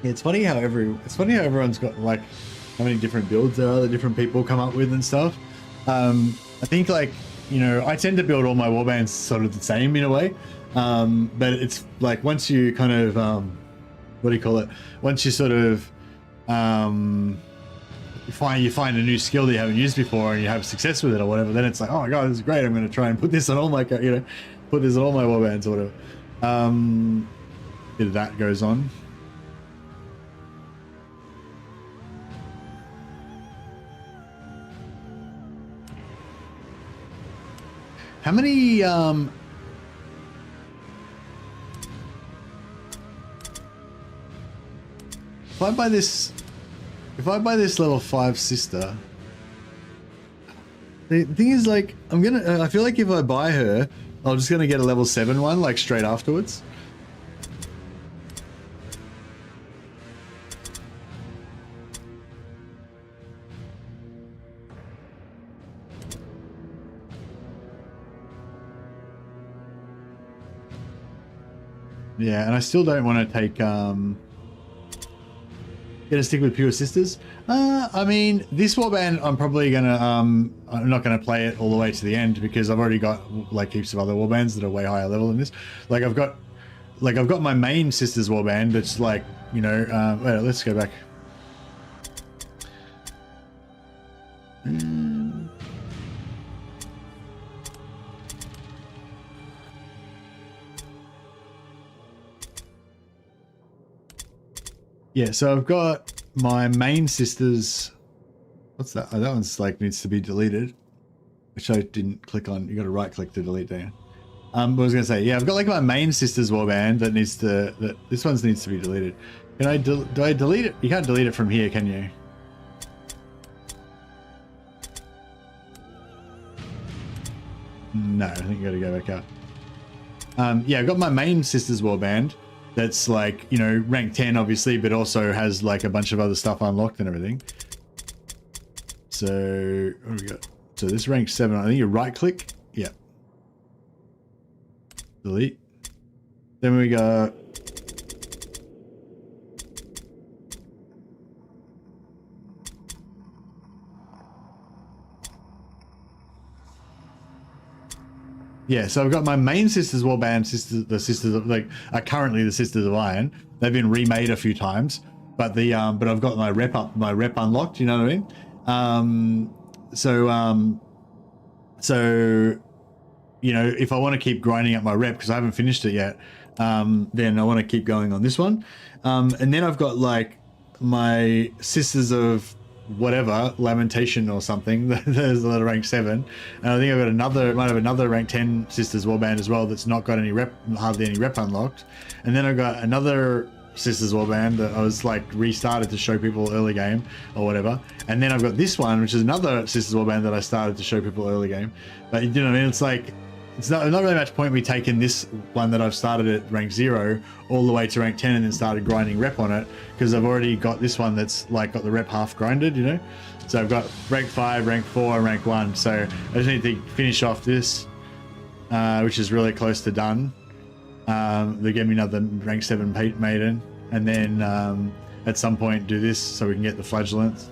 Yeah, it's funny how everyone's got like how many different builds there are that different people come up with and stuff. I think like, you know, I tend to build all my warbands sort of the same in a way. But it's like once you kind of what do you call it? Once you sort of you find a new skill that you haven't used before and you have success with it or whatever, then it's like, oh my god, this is great. I'm going to try and put this on all my put this on all my warbands or whatever. Bit of that goes on. How many, if I buy this level 5 sister, the thing is like, I feel like if I buy her, I'm just gonna get a level 7 one, like straight afterwards. Yeah, and I still don't want to take gonna stick with pure sisters. I mean, this warband I'm probably gonna I'm not gonna play it all the way to the end because I've already got like heaps of other warbands that are way higher level than this. Like I've got my main sisters warband that's like, you know, wait, let's go back. Yeah, so I've got my main sisters. What's that? Oh, that one's like needs to be deleted, which I didn't click on. You got to right click to delete there. What I was gonna say, yeah, I've got like my main sisters warband that needs to. This one needs to be deleted. Can I? Do I delete it? You can't delete it from here, can you? No, I think you got to go back out. Yeah, I've got my main sisters warband. That's like, you know, rank 10 obviously, but also has like a bunch of other stuff unlocked and everything. So what do we got? So this rank 7, I think you right click. Yeah. Delete. Then we got yeah, so I've got my main Sisters Warband, the Sisters of, like, are currently the Sisters of Iron. They've been remade a few times, but the but I've got my rep unlocked. You know what I mean? So you know, if I want to keep grinding up my rep because I haven't finished it yet, then I want to keep going on this one, and then I've got like my Sisters of whatever Lamentation or something. There's a rank 7, and I think I've got might have another rank 10 Sisters Warband as well that's not got any hardly any rep unlocked, and then I've got another Sisters Warband that I was like restarted to show people early game or whatever, and then I've got this one which is another Sisters Warband that I started to show people early game. But you know what I mean, it's like it's not really much point me taking this one that I've started at rank 0 all the way to rank 10 and then started grinding rep on it, because I've already got this one that's like got the rep half grinded, you know. So I've got rank 5, rank 4, and rank 1. So I just need to finish off this, which is really close to done. They give me another rank 7 maiden, and then at some point do this so we can get the flagellants.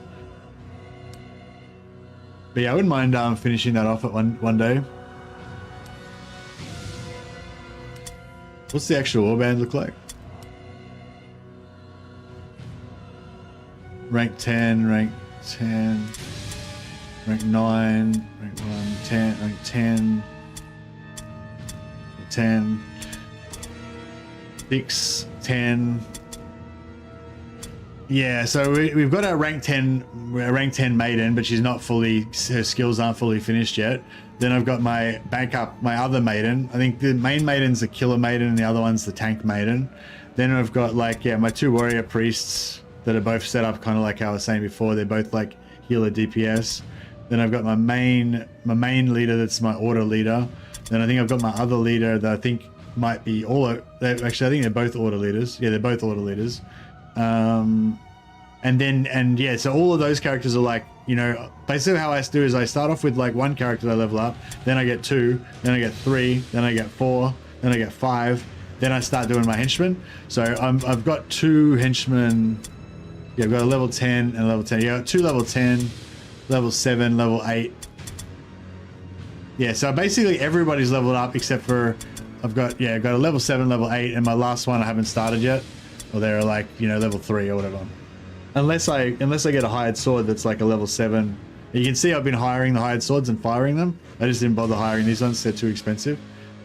But yeah, I wouldn't mind finishing that off at one day. What's the actual warband look like? Rank 10, rank 10, rank 9, rank 1, 10, rank 10, 10, 6, 10. Yeah, so we've got our rank 10 maiden, but she's not fully, her skills aren't fully finished yet. Then I've got my backup, my other maiden. I think the main maiden's the killer maiden and the other one's the tank maiden. Then I've got like, yeah, my 2 warrior priests that are both set up kind of like how I was saying before. They're both like healer DPS. Then I've got my main leader that's my order leader. Then I think I've got my other leader that I think might be actually I think they're both order leaders. Yeah, they're both order leaders. And yeah, so all of those characters are like, you know, basically how I do is I start off with like 1 character that I level up, then I get 2, then I get 3, then I get 4, then I get 5, then I start doing my henchmen. So I've got 2 henchmen. Yeah, I've got a level 10 and a level 10. Yeah, 2 level 10, level 7, level 8. Yeah, so basically everybody's leveled up except for I've got a level 7, level 8, and my last one I haven't started yet. Or they're like, you know, level 3 or whatever. Unless I get a hired sword that's like a level 7. You can see I've been hiring the hired swords and firing them. I just didn't bother hiring these ones, they're too expensive.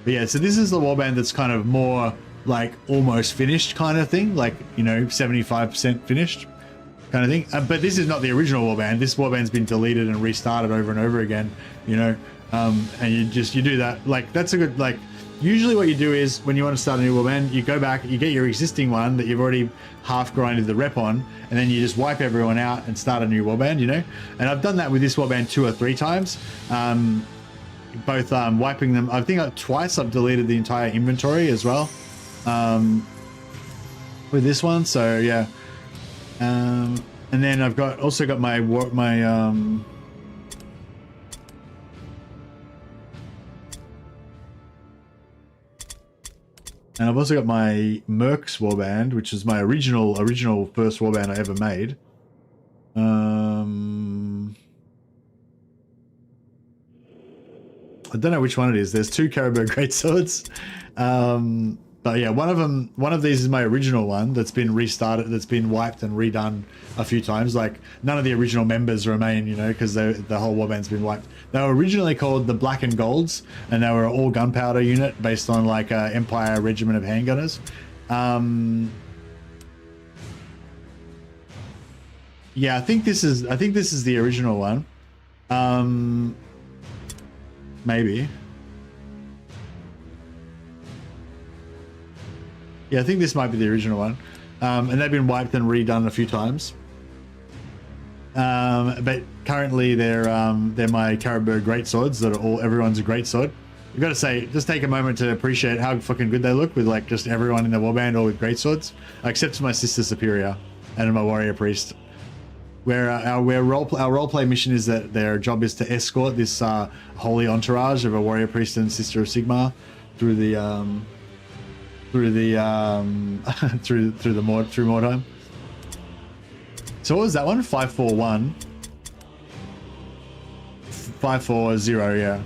But yeah, so this is the warband that's kind of more like almost finished kind of thing, like, you know, 75% finished kind of thing. But this is not the original warband. This warband's been deleted and restarted over and over again, you know. And you do that, like, that's a good, like, usually what you do is when you want to start a new warband, you go back, you get your existing one that you've already half grinded the rep on, and then you just wipe everyone out and start a new warband, you know. And I've done that with this warband 2 or 3 times, both wiping them. I think twice I've deleted the entire inventory as well with this one. So yeah, and then I've also got my and I've also got my Mercs warband, which is my original first warband I ever made. I don't know which one it is. There's 2 Caribou Greatswords. But yeah, one of these is my original one that's been restarted, that's been wiped and redone a few times. Like, none of the original members remain, you know, because the whole warband's been wiped. They were originally called the Black and Golds, and they were an all gunpowder unit based on like a Empire regiment of handgunners. Yeah, I think this is the original one. Maybe. Yeah, I think this might be the original one. And they've been wiped and redone a few times. But currently they're my Caribou Greatswords that are everyone's a greatsword. I've got to say, just take a moment to appreciate how fucking good they look with like just everyone in the warband all with greatswords, except for my Sister Superior and my Warrior Priest. Where our roleplay mission is that their job is to escort this holy entourage of a Warrior Priest and Sister of Sigmar through Mordheim. So what was that one? 541. 540, yeah.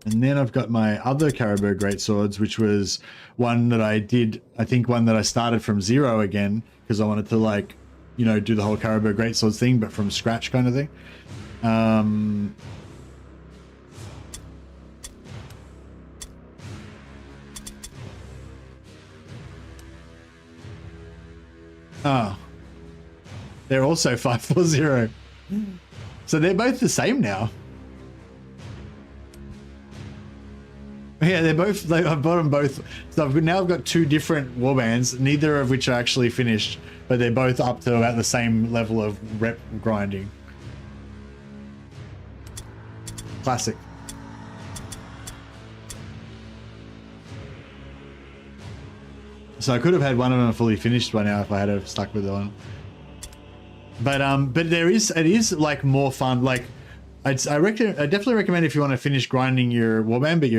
And then I've got my other Caribou Greatswords, which was one that I started from 0 again, because I wanted to, like, you know, do the whole Caribou Greatswords thing, but from scratch kind of thing. Oh. They're also 540. So they're both the same now. Yeah, they're both. I've bought them both. So I've got two different warbands, neither of which are actually finished, but they're both up to about the same level of rep grinding. Classic. So I could have had one of them fully finished by now if I had have stuck with the one. But it is like more fun. Like I definitely recommend if you want to finish grinding your warband, but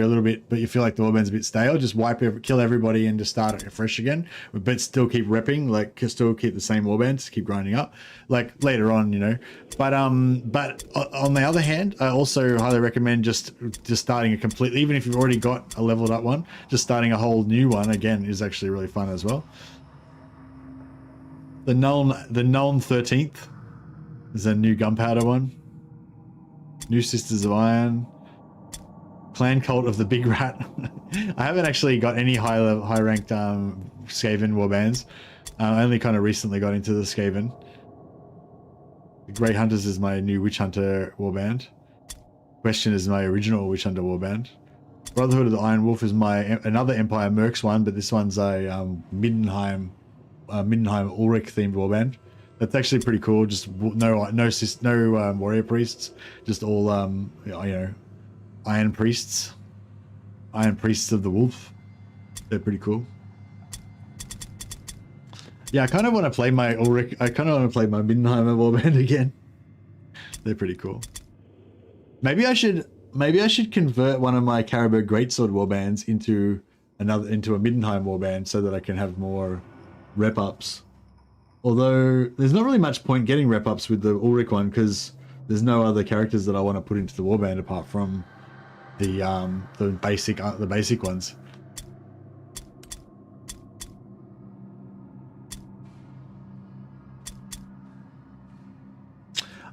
you feel like the warband's a bit stale, just kill everybody and just start it fresh again. But still keep repping, like still keep the same warbands, keep grinding up, like later on, you know. But on the other hand, I also highly recommend just starting a completely, even if you've already got a leveled up one, just starting a whole new one again is actually really fun as well. The Nuln 13th is a new gunpowder one. New Sisters of Iron, Clan Cult of the Big Rat. I haven't actually got any high ranked Skaven warbands. I only kind of recently got into the Skaven. The Grey Hunters is my new Witch Hunter warband. Question is my original Witch Hunter warband. Brotherhood of the Iron Wolf is another Empire Mercs one, but this one's a Middenheim Ulrich themed warband. That's actually pretty cool. Just no warrior priests, just all you know, iron priests of the wolf. They're pretty cool. Yeah, I kind of want to play my Ulrich. I kind of want to play my Middenheimer warband again. They're pretty cool. Maybe I should convert one of my Caribou Greatsword warbands into a Middenheim warband so that I can have more rep ups. Although there's not really much point getting rep ups with the Ulrich one because there's no other characters that I want to put into the warband apart from the basic ones.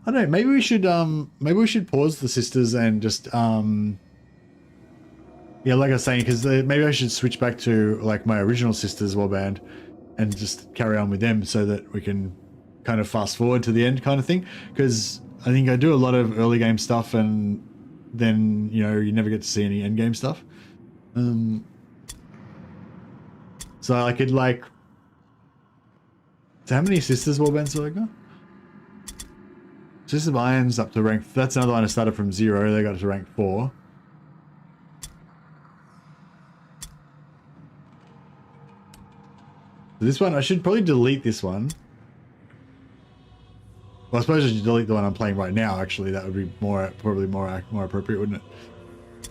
I don't know. Maybe we should pause the sisters and just yeah, like I was saying, because maybe I should switch back to like my original sisters warband and just carry on with them so that we can kind of fast forward to the end kind of thing. Because I think I do a lot of early game stuff and then, you know, you never get to see any end game stuff. So I could like, so how many sisters warbands do I got? Sisters of Iron's up to rank, that's another one I started from 0, they got to rank 4. This one, I should probably delete this one. Well, I suppose I should delete the one I'm playing right now, actually. That would be probably more appropriate, wouldn't it?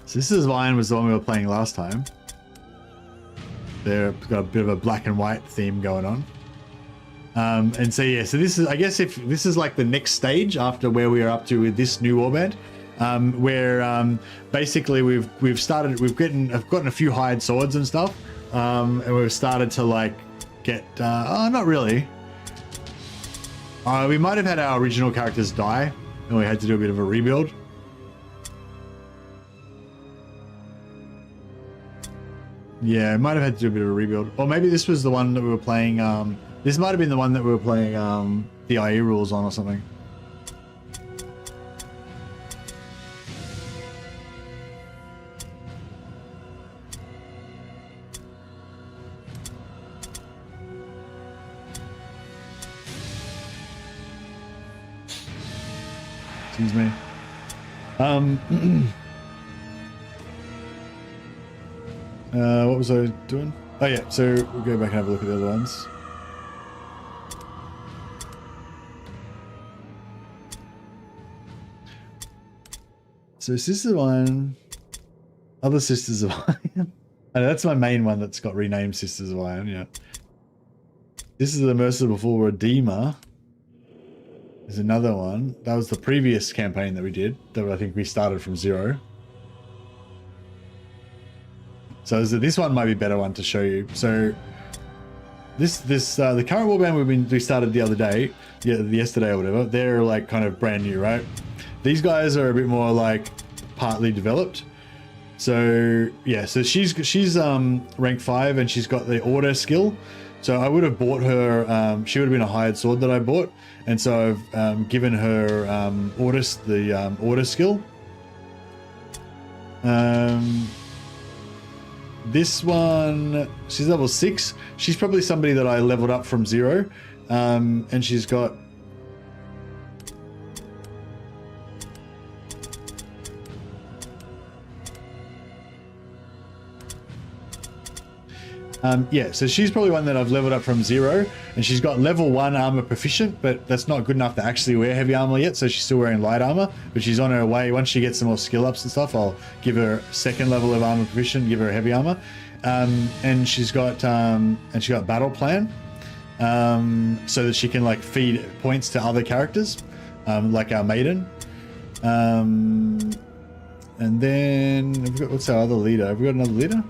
Sisters of Iron was the one we were playing last time. They've got a bit of a black and white theme going on. And so, yeah, so this is, I guess if this is like the next stage after where we are up to with this new warband. Where basically I've gotten a few hired swords and stuff, and we've started to like get not really. We might have had our original characters die, and we had to do a bit of a rebuild. Yeah, might have had to do a bit of a rebuild, or maybe this was the one that we were playing. This might have been the one that we were playing the IE rules on or something. Excuse me. What was I doing? Oh yeah, so we'll go back and have a look at the other ones. So Sisters of Iron, other Sisters of Iron. Oh, that's my main one that's got renamed Sisters of Iron, yeah. This is the Merciful Redeemer. There's another one. That was the previous campaign that we did, that I think we started from 0. So this one might be a better one to show you. So the current warband we started the other day, yesterday or whatever, they're like kind of brand new, right? These guys are a bit more like partly developed. So yeah, so she's rank 5 and she's got the order skill. So I would have bought her, she would have been a hired sword that I bought. And so I've given her the order skill. This one, she's level 6. She's probably somebody that I leveled up from 0. And she's got... yeah, so she's probably one that I've leveled up from 0, and she's got level 1 armor proficient, but that's not good enough to actually wear heavy armor yet, so she's still wearing light armor, but she's on her way. Once she gets some more skill ups and stuff, I'll give her 2nd level of armor proficient, give her heavy armor. And she's got battle plan, so that she can like feed points to other characters, like our maiden. And then what's our other leader? Have we got another leader?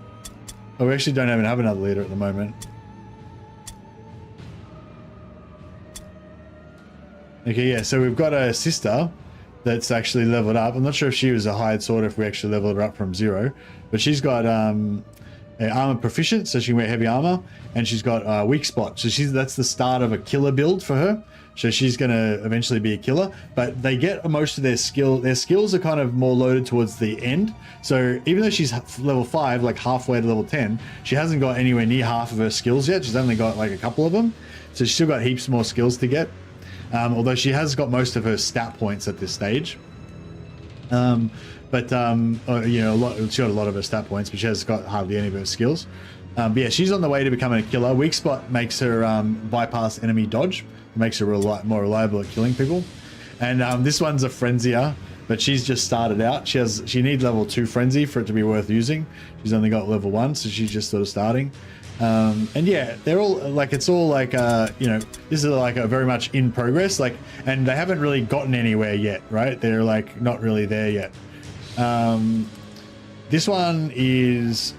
Oh, we actually don't even have another leader at the moment. Okay, yeah, so we've got a sister that's actually leveled up. I'm not sure if she was a hired sword, if we actually leveled her up from 0, but she's got armor proficient, so she can wear heavy armor, and she's got weak spot. So that's the start of a killer build for her. So she's going to eventually be a killer, but they get most of their skills are kind of more loaded towards the end. So even though she's level 5, like halfway to level 10, she hasn't got anywhere near half of her skills yet. She's only got like a couple of them. So she's still got heaps more skills to get. Although she has got most of her stat points at this stage. You know, she got a lot of her stat points, but she has got hardly any of her skills. But yeah, she's on the way to becoming a killer. Weak spot makes her bypass enemy dodge. Makes her more reliable at killing people. And this one's a frenzier, but she's just started out. She needs level 2 frenzy for it to be worth using. She's only got level 1, so she's just sort of starting. And yeah, they're all like, it's all like you know, this is like a very much in progress, like, and they haven't really gotten anywhere yet, right? They're like not really there yet. This one is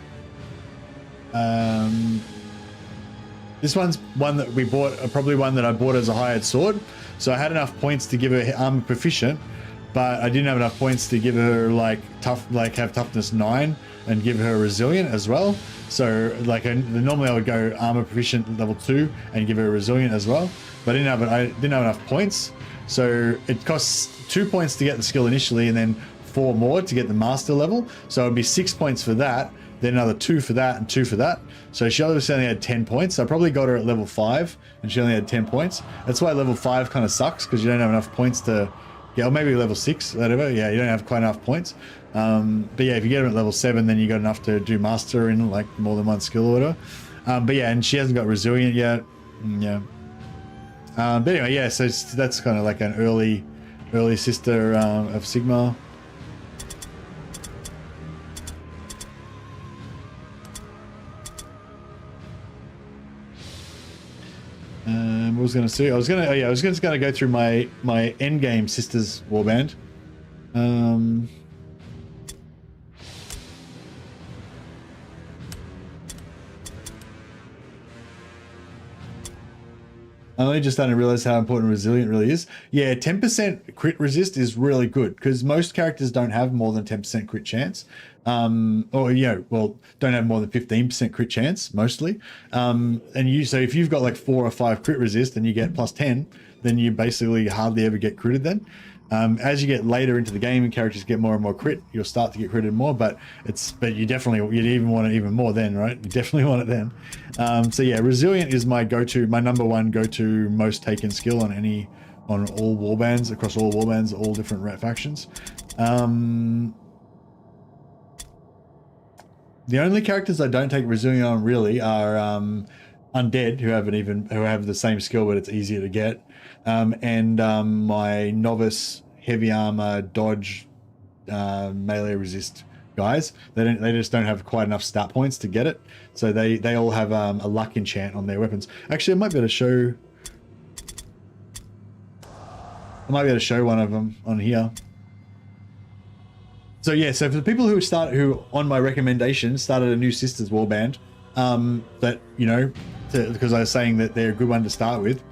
this one's one that we bought, probably one that I bought as a hired sword. So I had enough points to give her armor proficient, but I didn't have enough points to give her like have toughness 9 and give her resilient as well. So like normally I would go armor proficient level 2 and give her resilient as well, but I didn't have enough points. So it costs 2 points to get the skill initially, and then 4 more to get the master level. So it'd be 6 points for that, then another 2 for that and 2 for that. So she obviously only had 10 points. So I probably got her at level 5 and she only had 10 points. That's why level 5 kind of sucks, because you don't have enough points to, yeah, or maybe level 6, whatever. Yeah, you don't have quite enough points. But yeah, if you get her at level 7, then you got enough to do master in like more than one skill or whatever. But yeah, and she hasn't got resilient yet. Yeah. But anyway, yeah, so that's kind of like an early sister of Sigmar. What was going to say? I was just going to go through my end game sisters warband. I'm only just starting to realize how important resilient really is. Yeah, 10% crit resist is really good, because most characters don't have more than 10% crit chance. Or, you know, well, don't have more than 15% crit chance, mostly. So if you've got like 4 or 5 crit resist and you get plus 10, then you basically hardly ever get critted then. As you get later into the game and characters get more and more crit, you'll start to get critted more, but you'd even want it even more then, right? You definitely want it then. So yeah, resilient is my number one go-to most taken skill on all warbands, across all warbands, all different factions. The only characters I don't take resilient on really are undead, who have the same skill, but it's easier to get. And my novice heavy armor dodge melee resist guys. They just don't have quite enough stat points to get it. So they all have a luck enchant on their weapons. Actually, I might be able to show one of them on here. So yeah, so for the people who on my recommendation started a new sisters warband, that, you know, because I was saying that they're a good one to start with.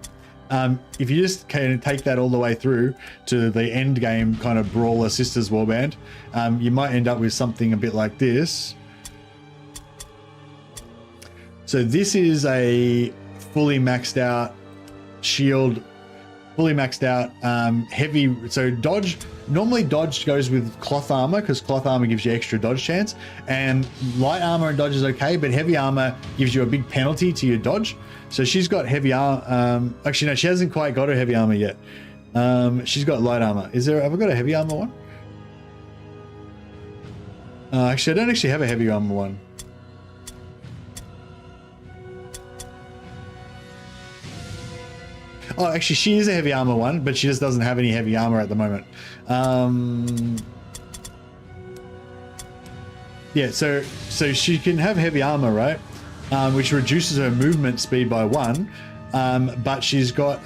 If you just can take that all the way through to the end game kind of brawler sisters warband, you might end up with something a bit like this. So this is a fully maxed out shield, fully maxed out heavy. So dodge, normally dodge goes with cloth armor because cloth armor gives you extra dodge chance, and light armor and dodge is okay, but heavy armor gives you a big penalty to your dodge. So she's got heavy armor. Actually, no, she hasn't quite got her heavy armor yet. She's got light armor. Have I got a heavy armor one? Actually, I don't actually have a heavy armor one. Oh, actually, she is a heavy armor one, but she just doesn't have any heavy armor at the moment. Yeah, so she can have heavy armor, right? Which reduces her movement speed by 1. But she's got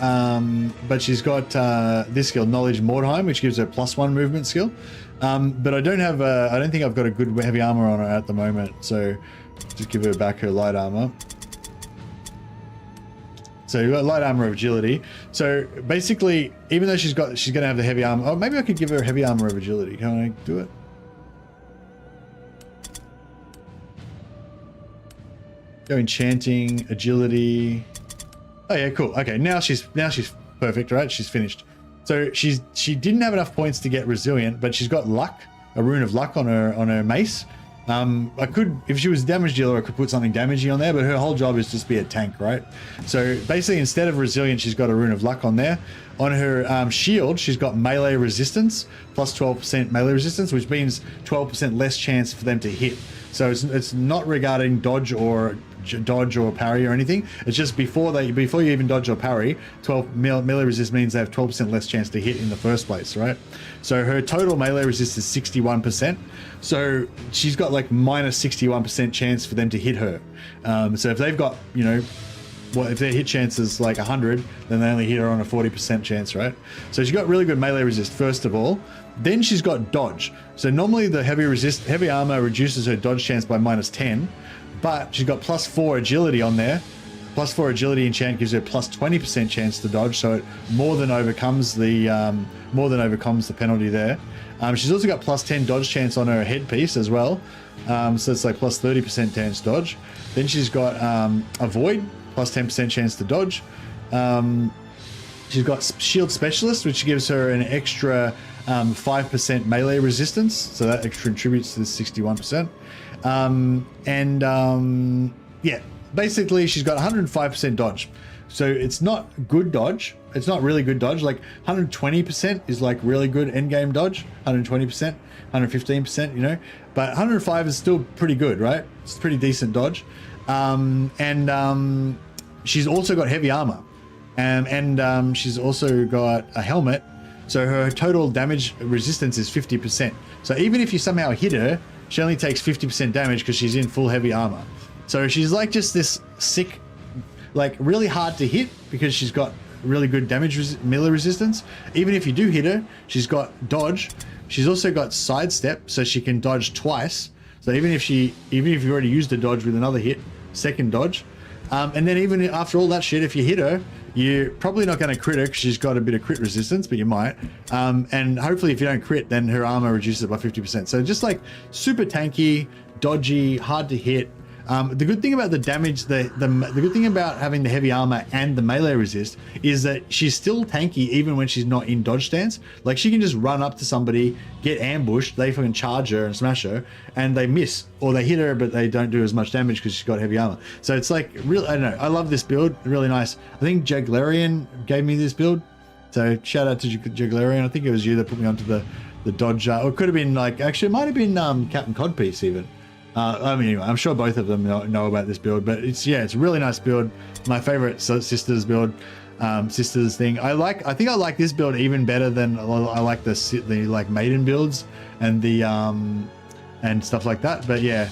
this skill, Knowledge Mordheim, which gives her +1 movement skill. But I don't think I've got a good heavy armor on her at the moment. So just give her back her light armor. So you've got light armor of agility. So basically, even though she's going to have the heavy armor. Oh, maybe I could give her heavy armor of agility. Can I do it? Go enchanting, agility. Oh yeah, cool. Okay, now she's perfect, right? She's finished. So she didn't have enough points to get resilient, but she's got luck, a rune of luck on her mace. I could, if she was damage dealer, I could put something damagey on there, but her whole job is just be a tank, right? So basically, instead of resilient, she's got a rune of luck on there. On her shield, she's got melee resistance, plus 12% melee resistance, which means 12% less chance for them to hit. So it's not regarding dodge or parry or anything. It's just before you even dodge or parry, 12 melee resist means they have 12% less chance to hit in the first place, right? So her total melee resist is 61%. So she's got like minus 61% chance for them to hit her. So if they've got, if their hit chance is like 100, then they only hit her on a 40% chance, right? So she's got really good melee resist, first of all. Then she's got dodge. So normally the heavy armor reduces her dodge chance by minus 10, but she's got +4 agility on there. +4 agility enchant gives her plus 20% chance to dodge, so it more than overcomes the penalty there. She's also got +10 dodge chance on her headpiece as well, so it's like plus 30% chance dodge. Then she's got avoid, plus 10% chance to dodge. She's got shield specialist, which gives her an extra 5% melee resistance, so that contributes to the 61%. Yeah, basically she's got 105% dodge, so it's not good dodge. It's not really good dodge. Like 120% is like really good end game dodge. 120%, 115%, but 105 is still pretty good, right? It's pretty decent dodge. She's also got heavy armor, and she's also got a helmet. So her total damage resistance is 50%. So even if you somehow hit her, she only takes 50% damage because she's in full heavy armor. So she's like just this sick, like really hard to hit because she's got really good damage melee resistance. Even if you do hit her, she's got dodge. She's also got sidestep, so she can dodge twice. So even if you already used a dodge with another hit, second dodge. And then even after all that shit, if you hit her, you're probably not going to crit her because she's got a bit of crit resistance, but you might. And hopefully if you don't crit, then her armor reduces by 50%. So just like super tanky, dodgy, hard to hit. The good thing about the damage, the good thing about having the heavy armor and the melee resist is that she's still tanky even when she's not in dodge stance. Like she can just run up to somebody, get ambushed, they fucking charge her and smash her, and they miss, or they hit her but they don't do as much damage because she's got heavy armor. So it's like real. I don't know. I love this build. Really nice. I think Jaglarian gave me this build, so shout out to Jaglarian. I think it was you that put me onto the dodge. Or it could have been like, actually it might have been Captain Codpiece even. I mean, anyway, I'm sure both of them know about this build, but it's a really nice build. My favorite sisters build, sisters thing. I think I like this build even better than I like the like maiden builds and the and stuff like that. But yeah,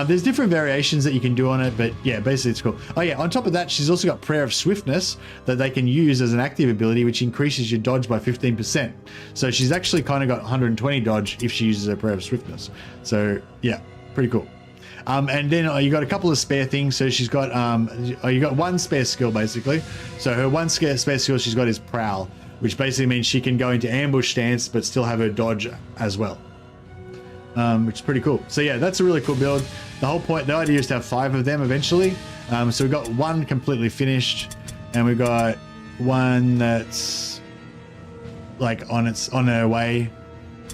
there's different variations that you can do on it, but yeah, basically it's cool. Oh yeah, on top of that, she's also got Prayer of Swiftness that they can use as an active ability, which increases your dodge by 15%. So she's actually kind of got 120 dodge if she uses her Prayer of Swiftness. So yeah. Pretty cool. And then you got a couple of spare things. So she's got you got one spare skill basically. So her one spare skill she's got is Prowl, which basically means she can go into ambush stance but still have her dodge as well, which is pretty cool. So yeah, that's a really cool build. The idea is to have 5 of them eventually, So we've got one completely finished, and we've got one that's like on their way,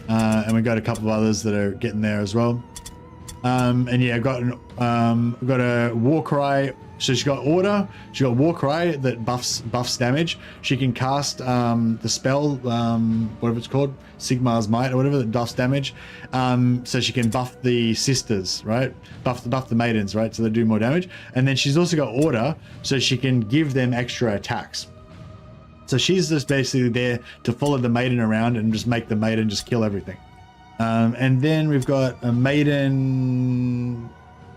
and we've got a couple of others that are getting there as well. And yeah, I've got a war cry. So she's got order. She's got war cry that buffs damage. She can cast the spell, whatever it's called, Sigmar's Might or whatever, that buffs damage. So she can buff the sisters, right? Buff the maidens, right? So they do more damage. And then she's also got order, so she can give them extra attacks. So she's just basically there to follow the maiden around and just make the maiden just kill everything. And then we've got a maiden,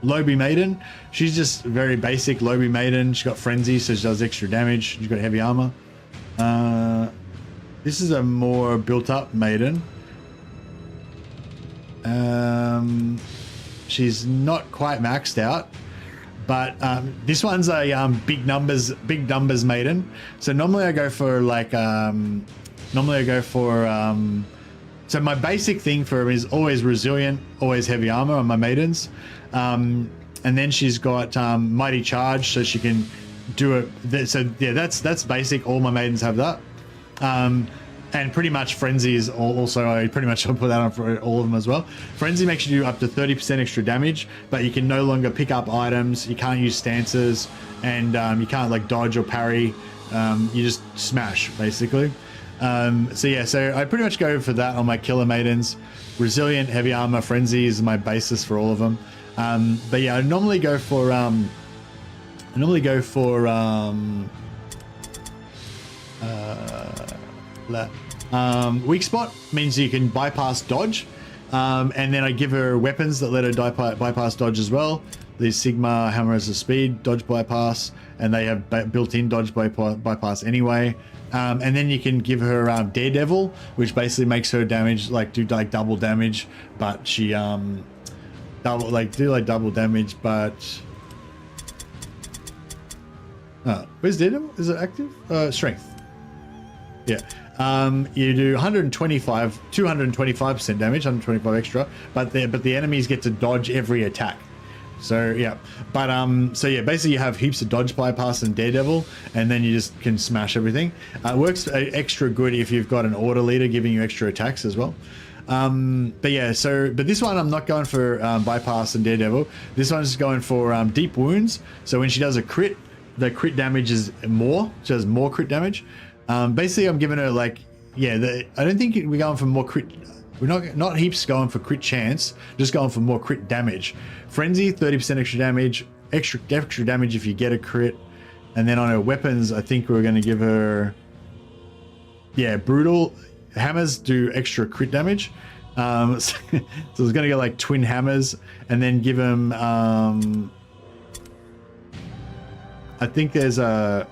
Lobi maiden. She's just very basic Lobi maiden. She's got frenzy, so she does extra damage. She's got heavy armor. This is a more built up maiden. She's not quite maxed out, but this one's a big numbers maiden. So normally I go for like so my basic thing for him is always resilient, always heavy armor on my maidens. And then she's got mighty charge, so she can do it. So yeah, that's basic. All my maidens have that. And pretty much frenzy is also, I pretty much put that on for all of them as well. Frenzy makes you do up to 30% extra damage, but you can no longer pick up items. You can't use stances, and you can't like dodge or parry. You just smash basically. So yeah, so I pretty much go for that on my killer maidens. Resilient, heavy armor, frenzy is my basis for all of them. But yeah, I normally go for weak spot means you can bypass dodge, and then I give her weapons that let her bypass dodge as well. The Sigmar hammer has a speed dodge bypass, and they have built-in dodge bypass anyway. And then you can give her Daredevil, which basically makes her damage do double damage, but she double damage, but where's Daredevil? Is it active? Strength. Yeah. You do 225% damage, 125 extra, but the enemies get to dodge every attack. So yeah, but so yeah, basically you have heaps of dodge bypass and Daredevil, and then you just can smash everything. It works extra good if you've got an order leader giving you extra attacks as well. But yeah, but this one I'm not going for bypass and Daredevil. This one's just going for deep wounds. So when she does a crit, the crit damage is more. She has more crit damage. Basically I'm giving her I don't think we're going for more crit. We're not heaps going for crit chance, just going for more crit damage. Frenzy, 30% extra damage, extra damage if you get a crit. And then on her weapons, I think we're going to give her, brutal hammers do extra crit damage. So it's going to go like twin hammers, and then give them, I think there's a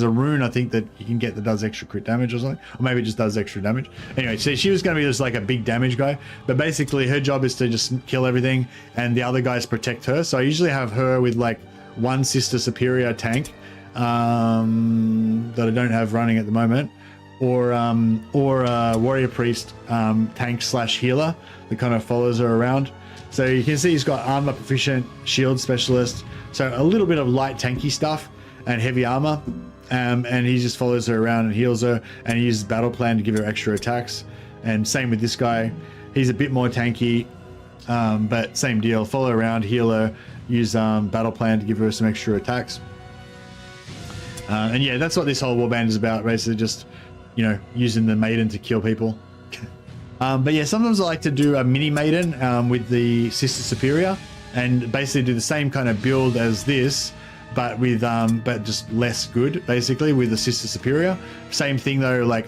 rune I think that you can get that does extra crit damage or something, or maybe it just does extra damage. Anyway, so she was going to be just like a big damage guy, but basically her job is to just kill everything, and the other guys protect her. So I usually have her with like one sister superior tank that I don't have running at the moment, or a warrior priest tank / healer that kind of follows her around. So you can see he's got armor proficient, shield specialist, so a little bit of light tanky stuff, and heavy armor, and he just follows her around and heals her, and he uses battle plan to give her extra attacks. And same with this guy, he's a bit more tanky, but same deal, follow around, heal her, use battle plan to give her some extra attacks. And yeah, that's what this whole warband is about, basically just using the maiden to kill people. But yeah, sometimes I like to do a mini maiden with the sister superior, and basically do the same kind of build as this, but with but just less good, basically, with the sister superior. Same thing though, like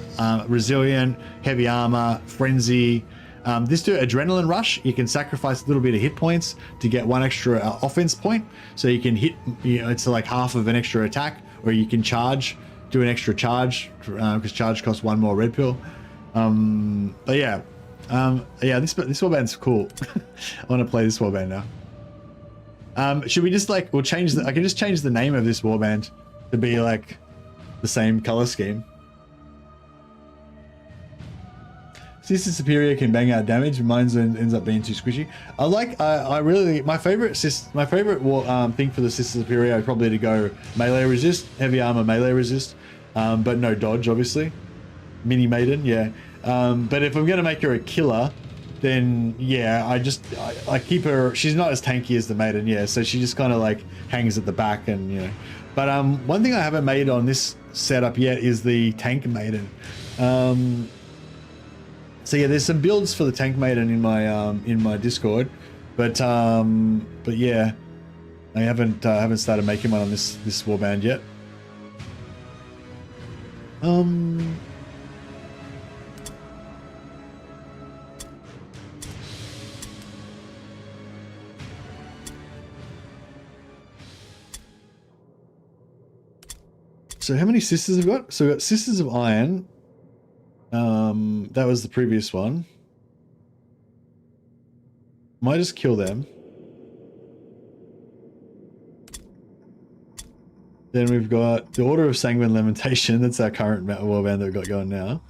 resilient, heavy armor, frenzy. This do adrenaline rush. You can sacrifice a little bit of hit points to get one extra offense point, so you can hit, it's like half of an extra attack, or you can charge, do an extra charge, because charge costs one more red pill. But yeah, this warband's cool. I want to play this warband now. Should we just I can just change the name of this warband to be like the same color scheme. Sister Superior can bang out damage. Mine's ends up being too squishy. I really my favorite thing for the Sister Superior is probably to go melee resist, heavy armor melee resist, but no dodge obviously. Mini maiden, yeah. But if I'm gonna make her a killer, then yeah, I keep her. She's not as tanky as the maiden, yeah. So she just kind of like hangs at the back, and you know. But one thing I haven't made on this setup yet is the tank maiden. So yeah, there's some builds for the tank maiden in my Discord, but yeah, I haven't started making one on this warband yet. So how many sisters have we got? So we've got Sisters of Iron. That was the previous one. Might just kill them. Then we've got the Order of Sanguine Lamentation. That's our current warband that we've got going now.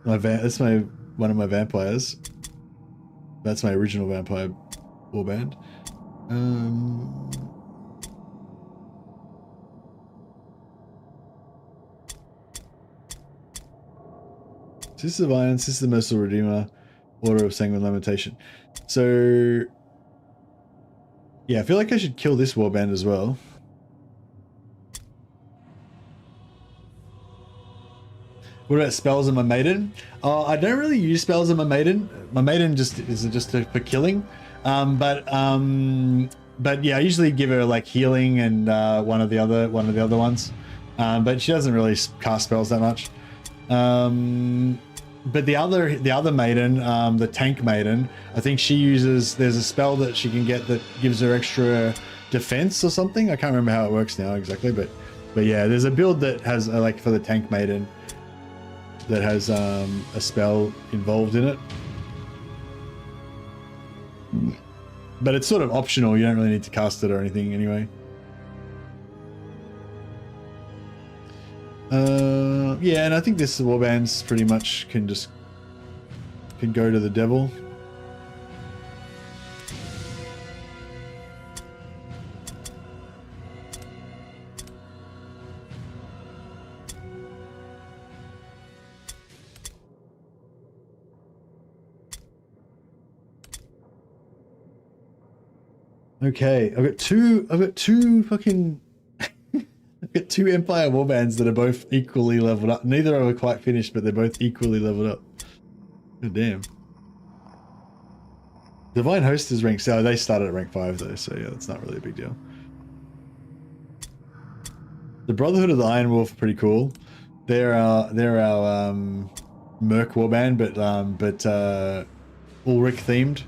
That's one of my vampires. That's my original vampire warband. Sister of Iron, Sister of the Merciful Redeemer, Order of Sanguine Lamentation. So yeah, I feel like I should kill this warband as well. What about spells in my maiden? I don't really use spells in my maiden. My maiden is just for killing. But yeah, I usually give her like healing and one of the other ones. But she doesn't really cast spells that much. But the other maiden, the tank maiden, I think she uses. There's a spell that she can get that gives her extra defense or something. I can't remember how it works now exactly, but yeah, there's a build that has like for the tank maiden that has a spell involved in it. But it's sort of optional. You don't really need to cast it or anything anyway. Yeah, and I think this warbands pretty much can go to the devil. Okay, I've got two fucking I've got two Empire warbands that are both equally leveled up. Neither are quite finished, but they're both equally leveled up. God damn. Divine Host is rank 6. Oh, they started at rank 5 though, so yeah, that's not really a big deal. The Brotherhood of the Iron Wolf are pretty cool. They're our Merc warband, but Ulrich themed.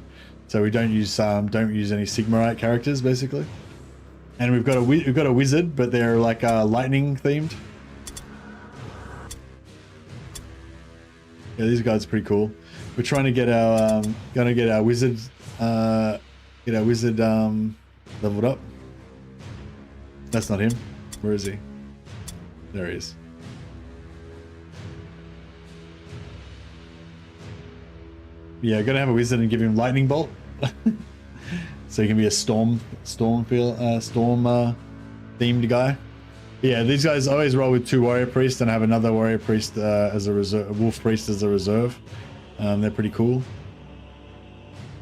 So we don't use any Sigmarite characters basically. And we've got a wizard, but they're like lightning themed. Yeah, these guys are pretty cool. We're trying to get our wizard leveled up. That's not him. Where is he? There he is. Yeah, gotta have a wizard and give him lightning bolt. So he can be a storm themed guy. Yeah, these guys always roll with 2 warrior priests, and I have another warrior priest as a reserve, a wolf priest as a reserve. They're pretty cool.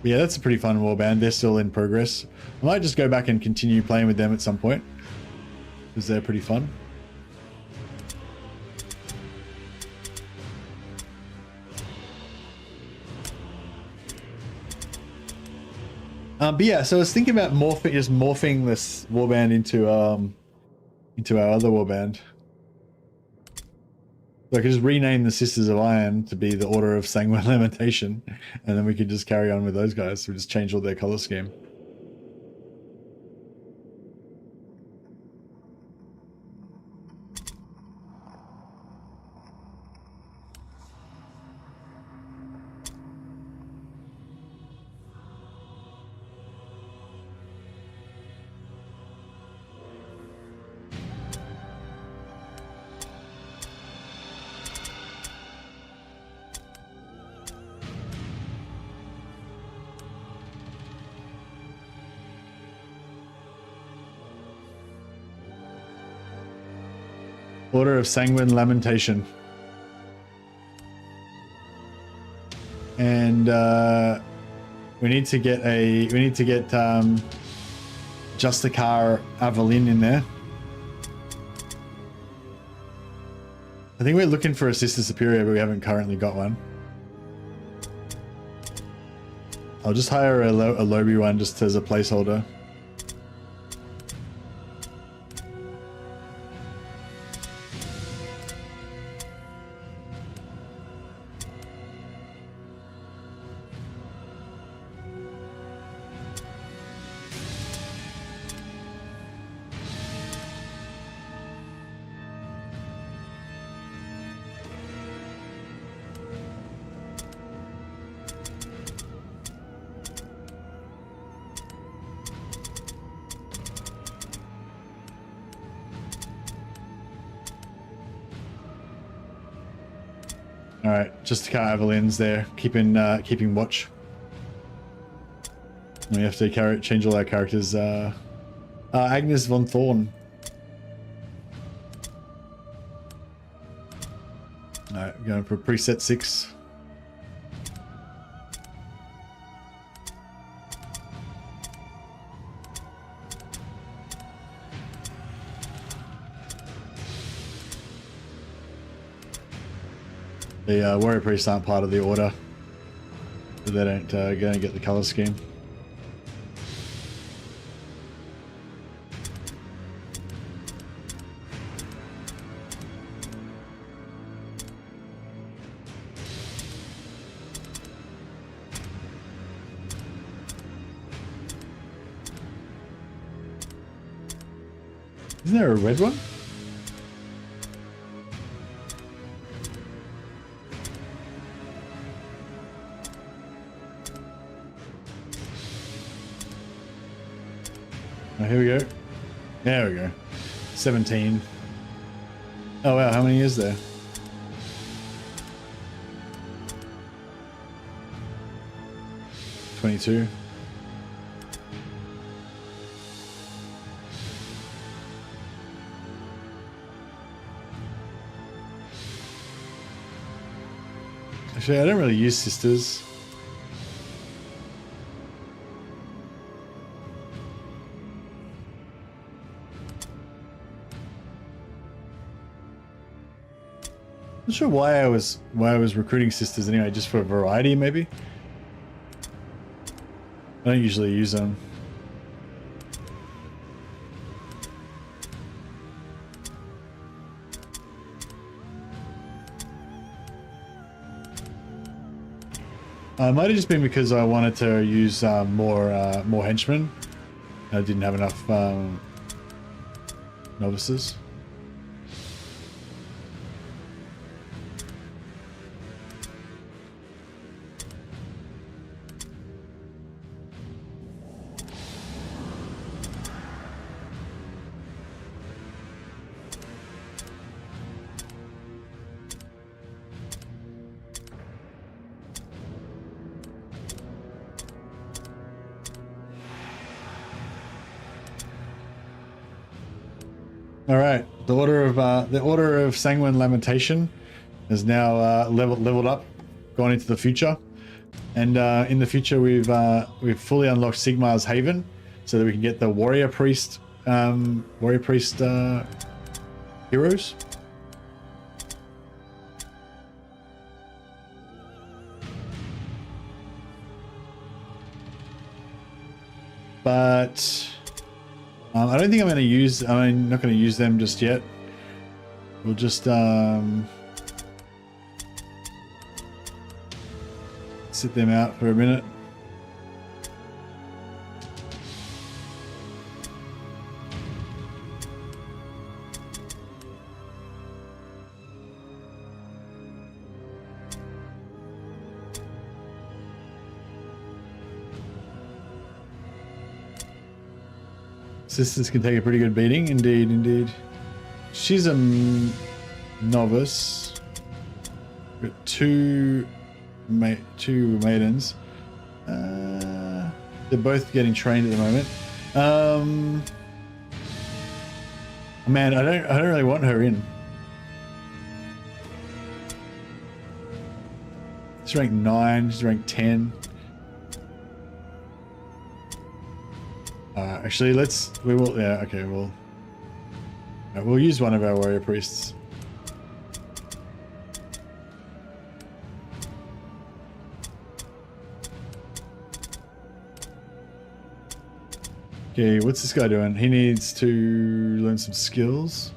But yeah, that's a pretty fun warband. They're still in progress. I might just go back and continue playing with them at some point, because they're pretty fun. But yeah, so I was thinking about morphing this warband into our other warband. So I could just rename the Sisters of Iron to be the Order of Sanguine Lamentation, and then we could just carry on with those guys. So we just change all their color scheme. Order of Sanguine Lamentation. And we need to get Justicar Avalin in there. I think we're looking for a Sister Superior, but we haven't currently got one. I'll just hire a Lobby one just as a placeholder. All right, just Avalin's there, keeping watch. And we have to change all our characters. Agnes von Thorn. All right, we're going for preset 6. The warrior priests aren't part of the order, so they don't going to get the color scheme. Isn't there a red one? Oh, here we go. There we go. 17. Oh wow, how many is there? $22. Actually, I don't really use sisters. Not sure why I was recruiting sisters anyway, just for variety maybe. I don't usually use them. It might have just been because I wanted to use more henchmen. I didn't have enough novices. All right, the order of Sanguine Lamentation is now leveled up, gone into the future, and in the future we've fully unlocked Sigmar's Haven, so that we can get the warrior priest heroes. But I don't think I'm going to use. I'm not going to use them just yet. We'll just sit them out for a minute. Sisters can take a pretty good beating, indeed, indeed. She's a novice. We've got two maidens. They're both getting trained at the moment. Man, I don't really want her in. She's rank 9. She's rank 10. Actually, we'll use one of our warrior priests. Okay, what's this guy doing? He needs to learn some skills.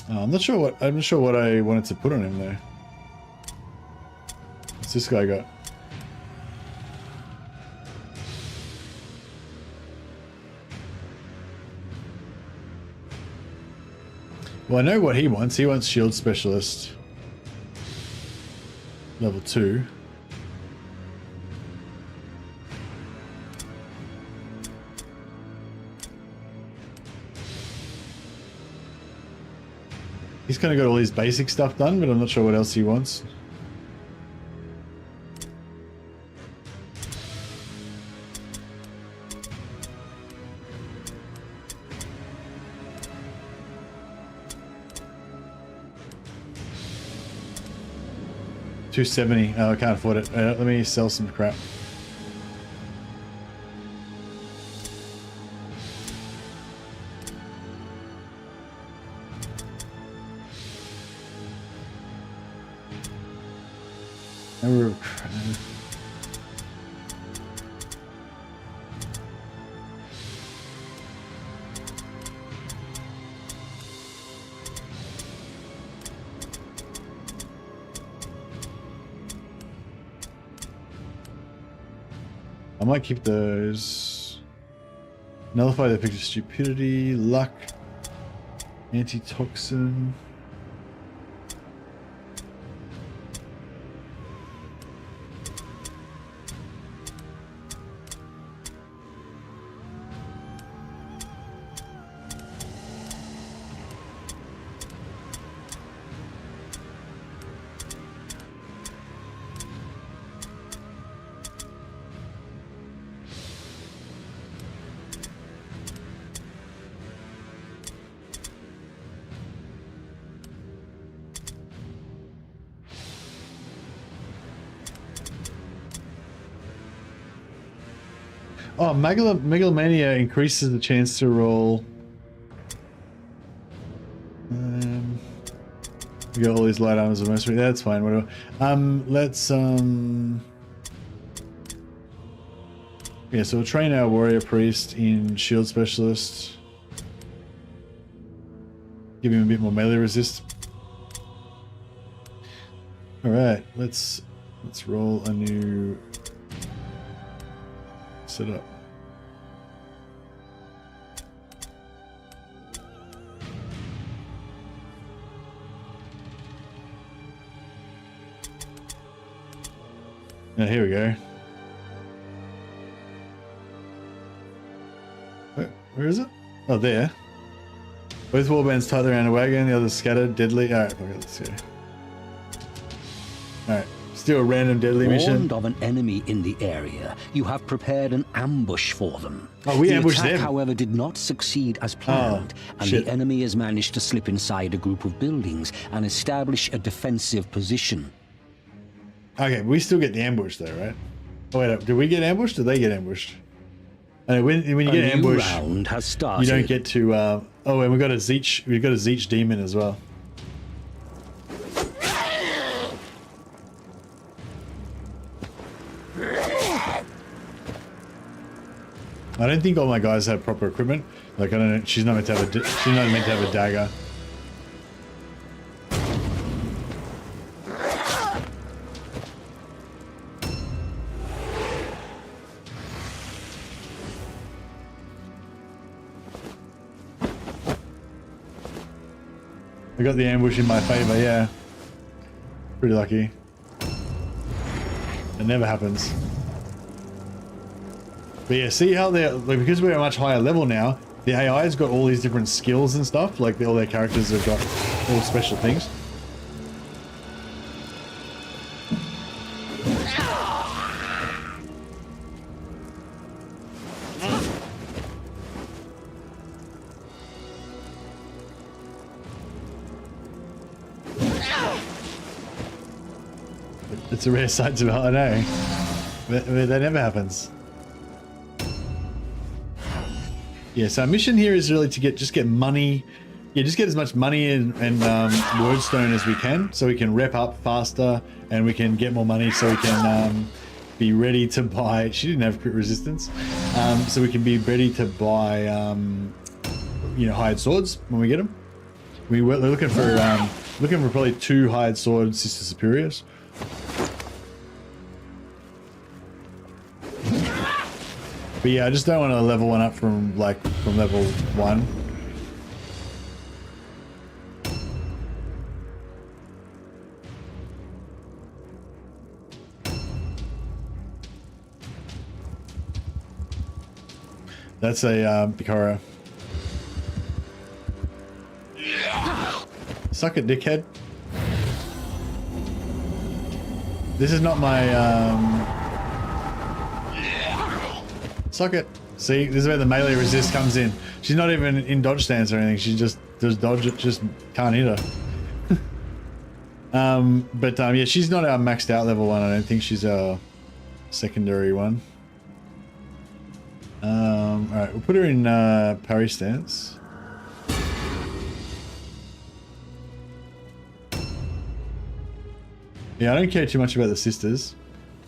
I'm not sure what I wanted to put on him though. What's this guy got? Well, I know what he wants. He wants shield specialist. Level 2. He's kind of got all his basic stuff done, but I'm not sure what else he wants. $270. Oh, I can't afford it. Let me sell some crap. I might keep those. Nullify the effect of stupidity, luck, antitoxin. Oh, Megalomania increases the chance to roll. We got all these light armors of most. That's fine. Whatever. Let's yeah. So we'll train our warrior priest in shield specialist. Give him a bit more melee resist. All right. Let's roll a new setup. Now here we go. Where is it? Oh, there. Both warbands tied around a wagon, the others scattered, deadly. Alright, okay, let's go. Alright, still a random deadly mission. Warned of an enemy in the area, you have prepared an ambush for them. Oh, we ambushed attack, them. However, did not succeed as planned, and shit. the enemy has managed to slip inside a group of buildings and establish a defensive position. Okay, we still get the ambush though, right? Oh wait up, did we get ambushed or did they get ambushed? When you get ambushed, round has started. you don't get to oh, and we've got a Zeech demon as well. I don't think all my guys have proper equipment. Like I don't know, she's not meant to have a dagger. I got the ambush in my favor, yeah. Pretty lucky. It never happens. But yeah, see how they're, like, because we're at a much higher level now, the AI's got all these different skills and stuff, like all their characters have got all special things. It's a rare sight to behold. I know. But that never happens. Yeah, so our mission here is really to get money. Yeah, just get as much money and wordstone as we can, so we can rep up faster and we can get more money, so we can be ready to buy. She didn't have crit resistance, so we can be ready to buy, you know, hired swords when we get them. We're looking for probably 2 hired sword sister superiors. But yeah, I just don't want to level one up from level 1. That's a Picaro. Suck it, dickhead. This is not my suck it. See, this is where the melee resist comes in. She's not even in dodge stance or anything. She just does dodge it, just can't hit her. Yeah, she's not our maxed out level 1. I don't think she's our secondary one. Alright, we'll put her in parry stance. Yeah, I don't care too much about the sisters.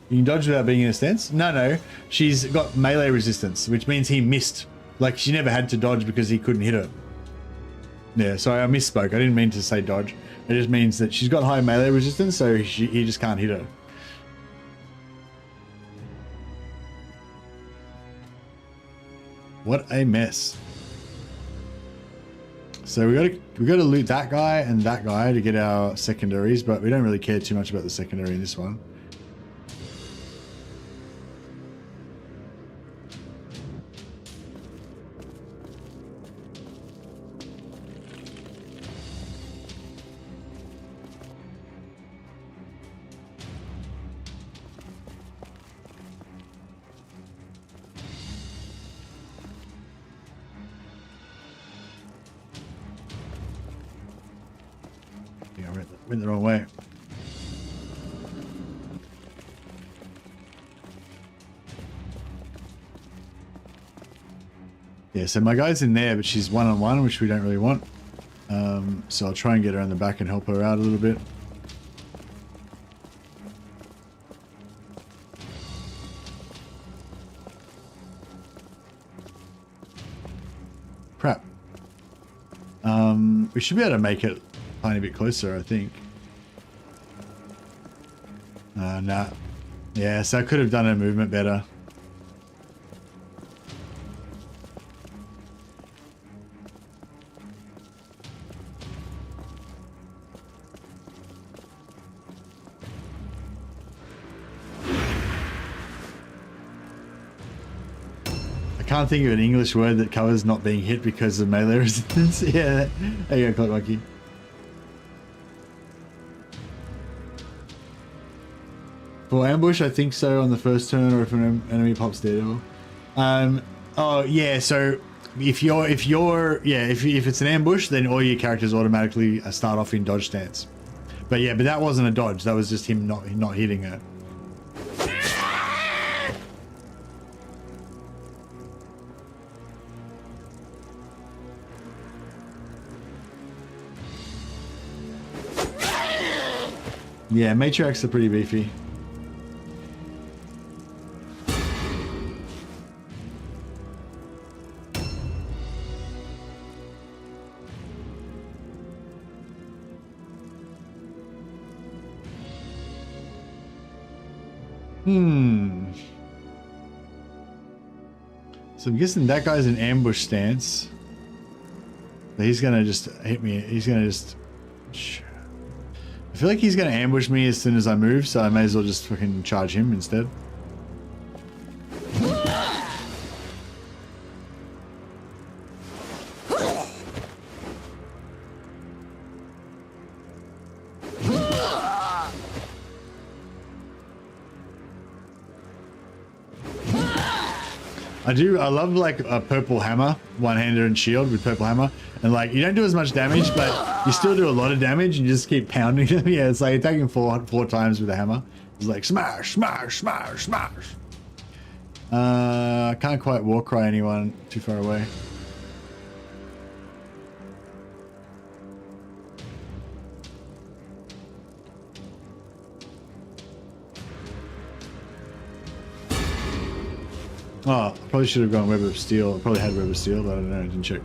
You can dodge without being in a stance? No. She's got melee resistance, which means he missed. Like, she never had to dodge because he couldn't hit her. Yeah, sorry, I misspoke. I didn't mean to say dodge. It just means that she's got high melee resistance, so he just can't hit her. What a mess. So we got to loot that guy and that guy to get our secondaries, but we don't really care too much about the secondary in this one. Went the wrong way. Yeah, so my guy's in there, but she's one-on-one, which we don't really want. So I'll try and get her in the back and help her out a little bit. Crap. We should be able to make it a tiny bit closer, I think. Nah. Yeah, so I could have done her movement better. I can't think of an English word that covers not being hit because of melee resistance. Yeah, there you go, Clock Monkey. For ambush, I think so on the first turn, or if an enemy pops Daredevil. Oh yeah, so if it's an ambush, then all your characters automatically start off in dodge stance. But yeah, but that wasn't a dodge. That was just him not hitting her. Yeah, matriarchs are pretty beefy. So I'm guessing that guy's in ambush stance. But he's gonna just hit me. He's gonna just... I feel like he's gonna ambush me as soon as I move, so I may as well just fucking charge him instead. I love like a purple hammer, one-hander and shield with purple hammer, and like you don't do as much damage, but you still do a lot of damage and you just keep pounding them. Yeah, it's like attacking four times with a hammer. It's like smash, smash, smash, smash. I can't quite war cry anyone too far away. Oh, I probably should have gone Web of Steel. I probably had Web of Steel, but I don't know. I didn't check.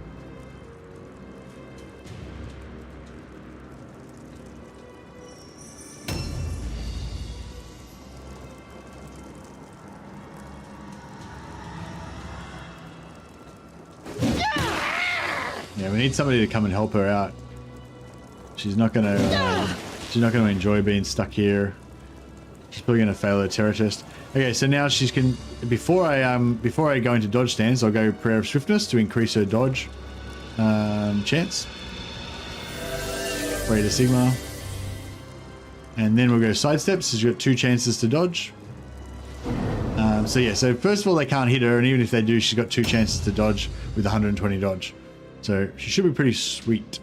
Yeah, we need somebody to come and help her out. She's not gonna enjoy being stuck here. She's probably gonna fail her terror test. Okay, so now she's can before I go into dodge stance, I'll go Prayer of Swiftness to increase her dodge chance. Pray to Sigmar. And then we'll go sidestep, so she's got 2 chances to dodge. So yeah, so first of all they can't hit her, and even if they do, she's got 2 chances to dodge with 120 dodge. So she should be pretty sweet.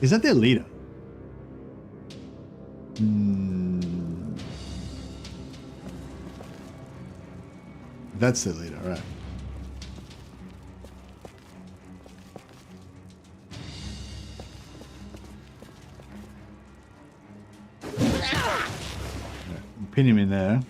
Is that their leader? That's their leader, right. Pin him in there.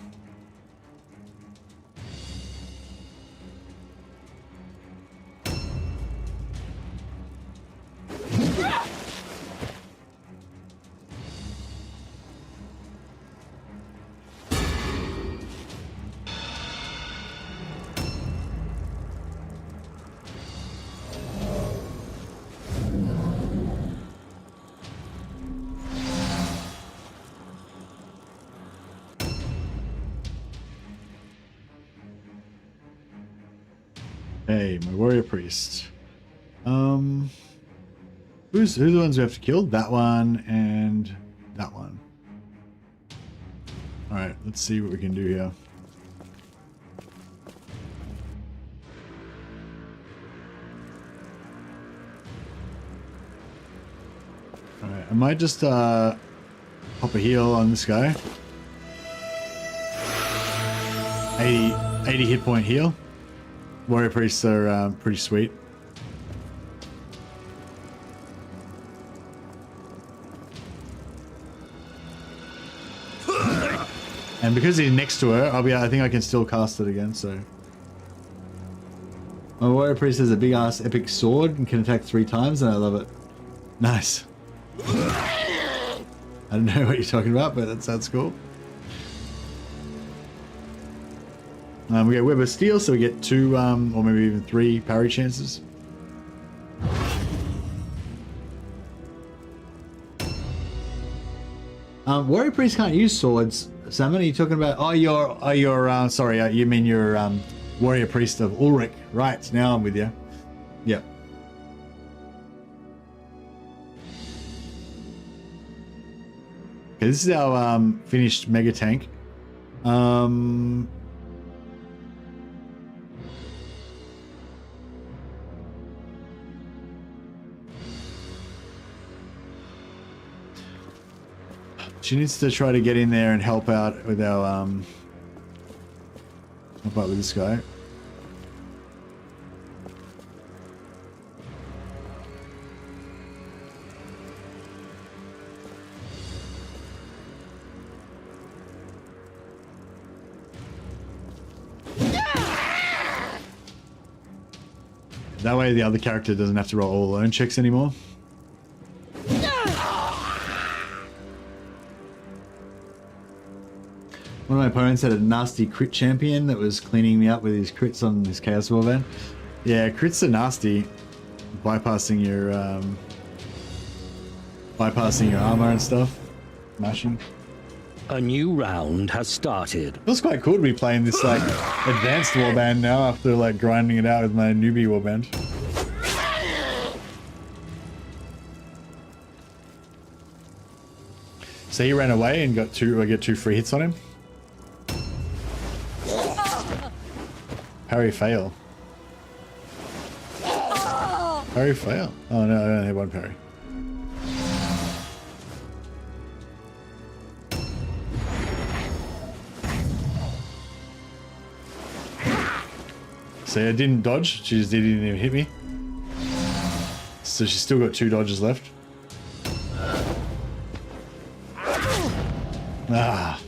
Hey, my warrior priest. Who's the ones we have to kill? That one and that one. All right, let's see what we can do here. All right, I might just pop a heal on this guy. 80 hit point heal. Warrior priests are pretty sweet. And because he's next to her, I think I can still cast it again, so. My warrior priest has a big ass epic sword and can attack 3 times, and I love it. Nice. I don't know what you're talking about, but that sounds cool. We get Web of Steel, so we get 2 or maybe even 3 parry chances. Warrior Priest can't use swords. Salmon, are you talking about? Sorry, you mean your Warrior Priest of Ulrich. Right, now I'm with you. Yep. Okay, this is our finished Mega Tank. She needs to try to get in there and help out with our help out with this guy. That way the other character doesn't have to roll all alone checks anymore. One of my opponents had a nasty crit champion that was cleaning me up with his crits on his Chaos Warband. Yeah, crits are nasty. Bypassing your armor and stuff. Mashing. A new round has started. It feels quite cool to be playing this like advanced warband now after like grinding it out with my newbie warband. So he ran away and got I get 2 free hits on him. Parry fail. Parry fail. Oh no, I only have one parry. See, I didn't dodge. She just didn't even hit me. So she's still got 2 dodges left. Ah.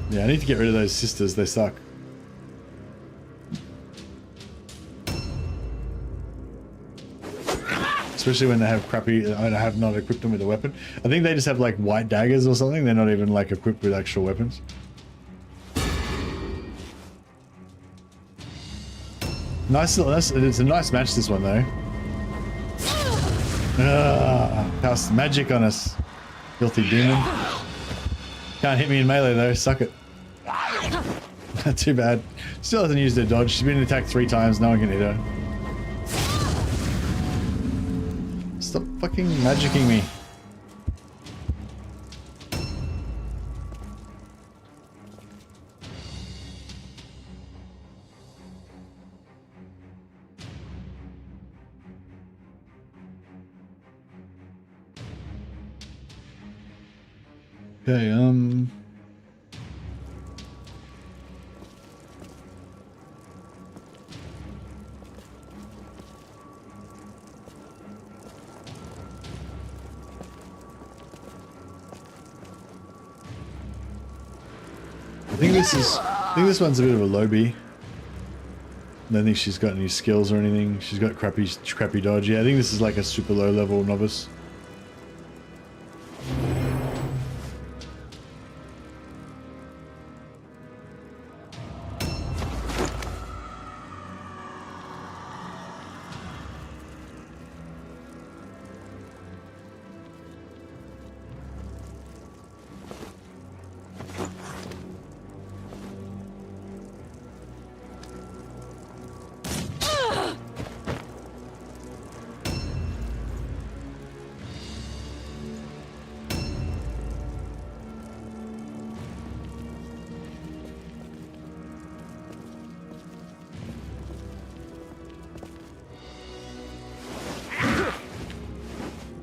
Yeah, I need to get rid of those sisters. They suck. Especially when they have crappy... I have not equipped them with a weapon. I think they just have like white daggers or something. They're not even like equipped with actual weapons. Nice, it's a nice match, this one, though. Cast magic on us, filthy demon. Can't hit me in melee, though. Suck it. Not too bad. Still hasn't used her dodge. She's been attacked 3 times. No one can hit her. Stop fucking magicking me. Okay, I think this one's a bit of a lowbie. I don't think she's got any skills or anything. She's got crappy dodge. Yeah, I think this is like a super low level novice.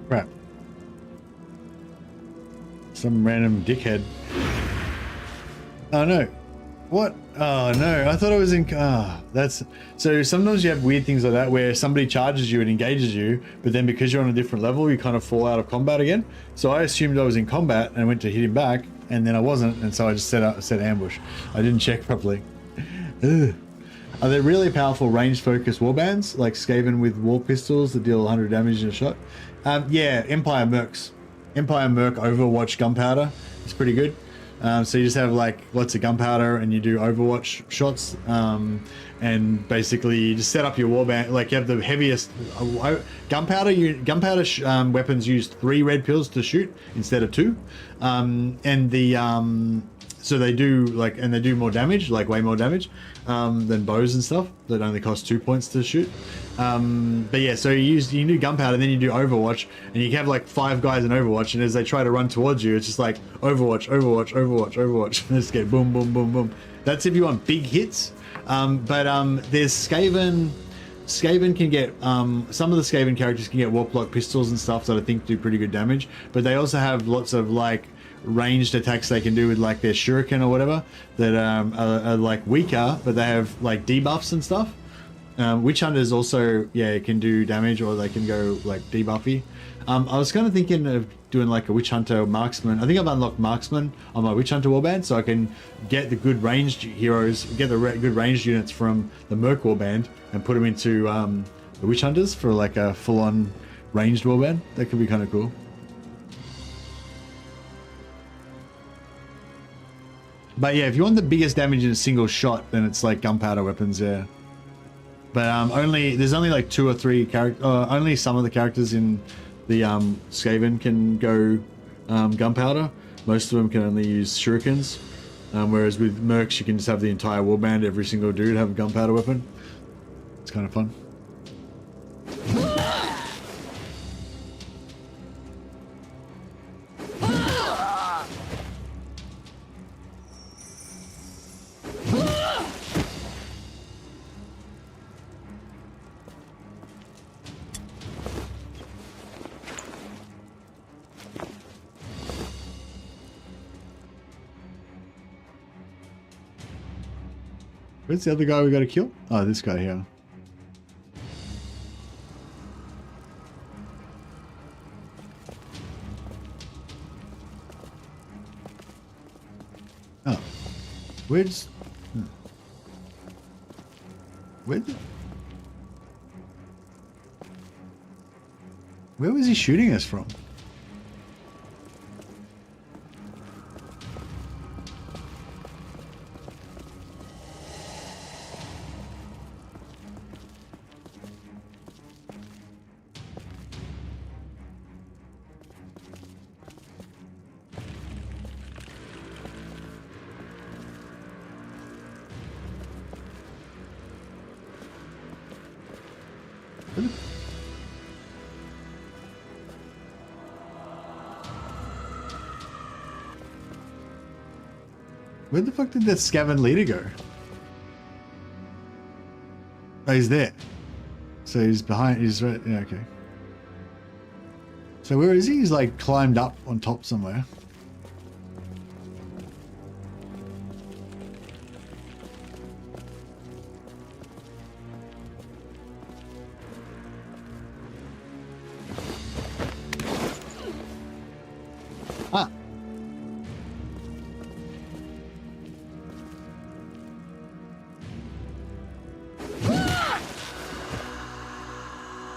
Crap. Some random dickhead. Oh no. What? Oh no, I thought I was in... that's... So sometimes you have weird things like that where somebody charges you and engages you, but then because you're on a different level, you kind of fall out of combat again. So I assumed I was in combat and went to hit him back, and then I wasn't, and so I just set ambush. I didn't check properly. Ugh. Are there really powerful range-focused warbands, like Skaven with war pistols that deal 100 damage in a shot? Yeah, Empire Mercs. Empire Merc Overwatch gunpowder is pretty good. So you just have like lots of gunpowder and you do Overwatch shots, and basically you just set up your warband. Like you have the heaviest gunpowder. Weapons use 3 red pills to shoot instead of 2, and the so they do they do more damage, like way more damage than bows and stuff that only cost 2 points to shoot. But yeah, so you do gunpowder, and then you do Overwatch, and you have like 5 guys in Overwatch, and as they try to run towards you, it's just like Overwatch, Overwatch, Overwatch, Overwatch, and just get boom, boom, boom, boom. That's if you want big hits. There's Skaven. Skaven can get some of the Skaven characters can get warp lock pistols and stuff that I think do pretty good damage, but they also have lots of like ranged attacks they can do with like their shuriken or whatever that are like weaker, but they have like debuffs and stuff. Witch Hunters also, yeah, can do damage, or they can go like debuffy. I was kind of thinking of doing like a Witch Hunter Marksman. I think I've unlocked Marksman on my Witch Hunter warband, so I can get the good ranged heroes, get the good ranged units from the Merc warband and put them into the Witch Hunters for like a full-on ranged warband. That could be kind of cool. But yeah, if you want the biggest damage in a single shot, then it's like gunpowder weapons, yeah. But there's only like 2 or 3 characters. Only some of the characters in the Skaven can go gunpowder. Most of them can only use shurikens. Whereas with Mercs, you can just have the entire warband, every single dude have a gunpowder weapon. It's kind of fun. Where's the other guy we got to kill? Oh, this guy here. Oh. Where's... Where was he shooting us from? Where the fuck did that Scaven leader go? Oh, he's there. So he's behind, he's right, yeah, okay. So where is he? He's like climbed up on top somewhere. Ah.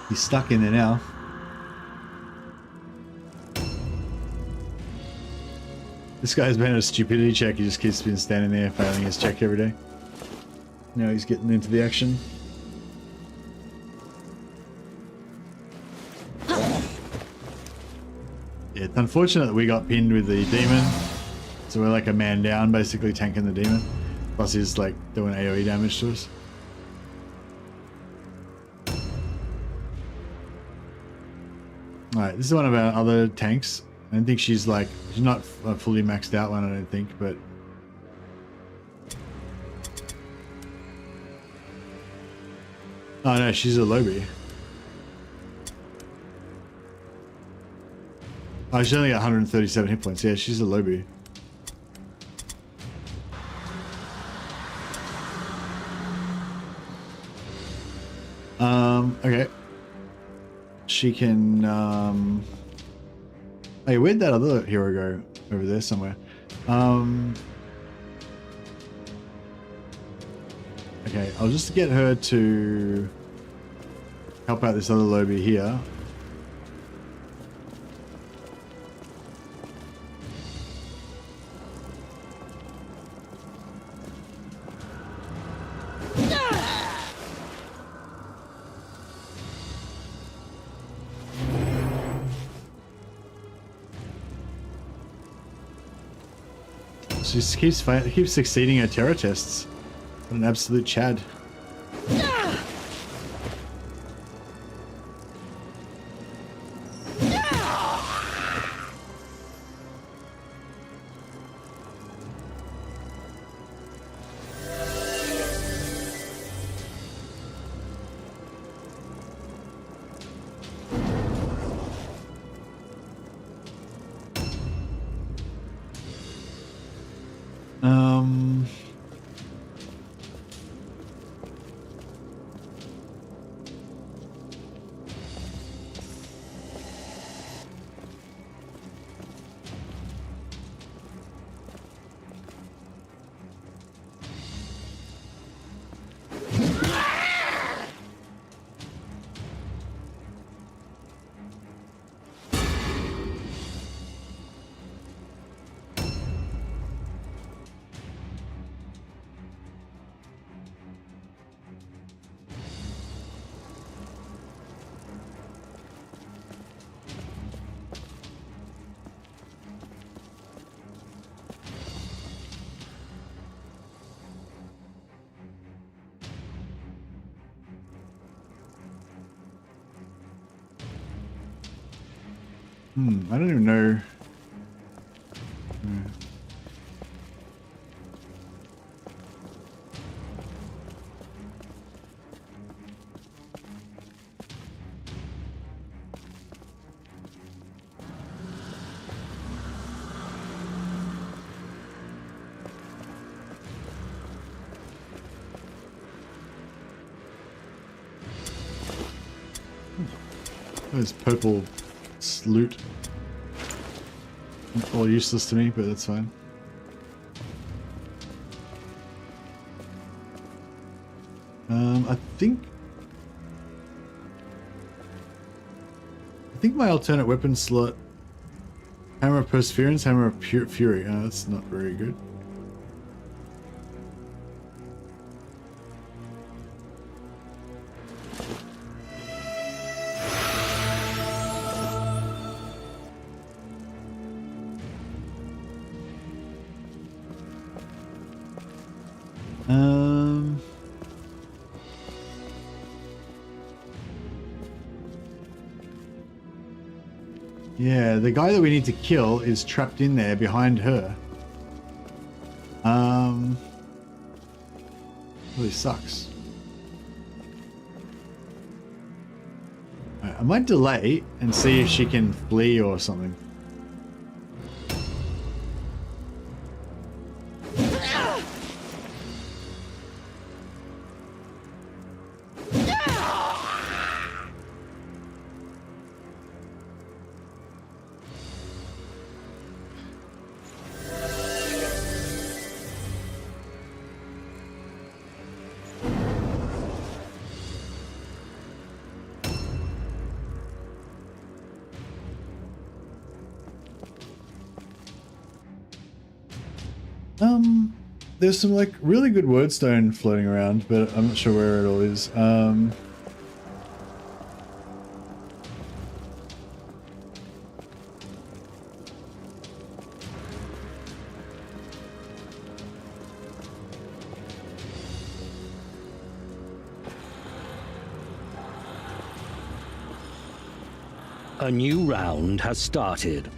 He's stuck in there now. This guy's been a stupidity check. He just keeps been standing there failing his check every day. Now he's getting into the action. Yeah, it's unfortunate that we got pinned with the demon. So we're like a man down, basically tanking the demon. Plus he's like doing AoE damage to us. Alright, this is one of our other tanks. I don't think she's like, she's not a fully maxed out one, I don't think, but... Oh no, she's a lowbie. Oh, she's only got 137 hit points. Yeah, she's a lowbie. Okay. She can, Hey, where'd that other hero go? Over there somewhere. Okay, I'll just get her to help out this other lobby here. She just keeps succeeding her terror tests. What an absolute Chad. I don't even know. Those purple loot. All useless to me, but that's fine. I think my alternate weapon slot, Hammer of Perseverance, Hammer of Fury. That's not very good. Yeah, the guy that we need to kill is trapped in there behind her. Really sucks. Right, I might delay and see if she can flee or something. There's some like really good wordstone floating around, but I'm not sure where it all is. A new round has started.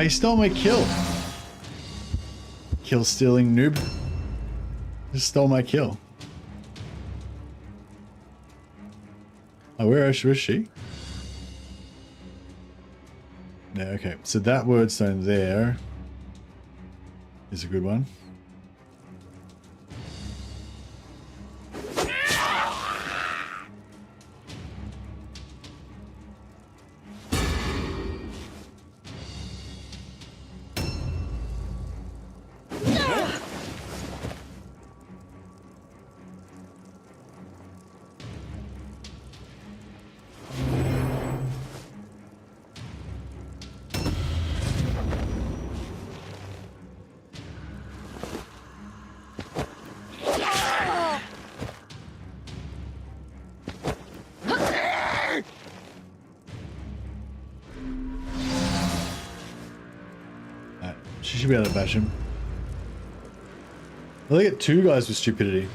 He stole my kill. Kill stealing noob. Just stole my kill. Oh, where is she? No, okay. So that wordstone there is a good one. She should be able to bash him. Well, they get two guys with stupidity.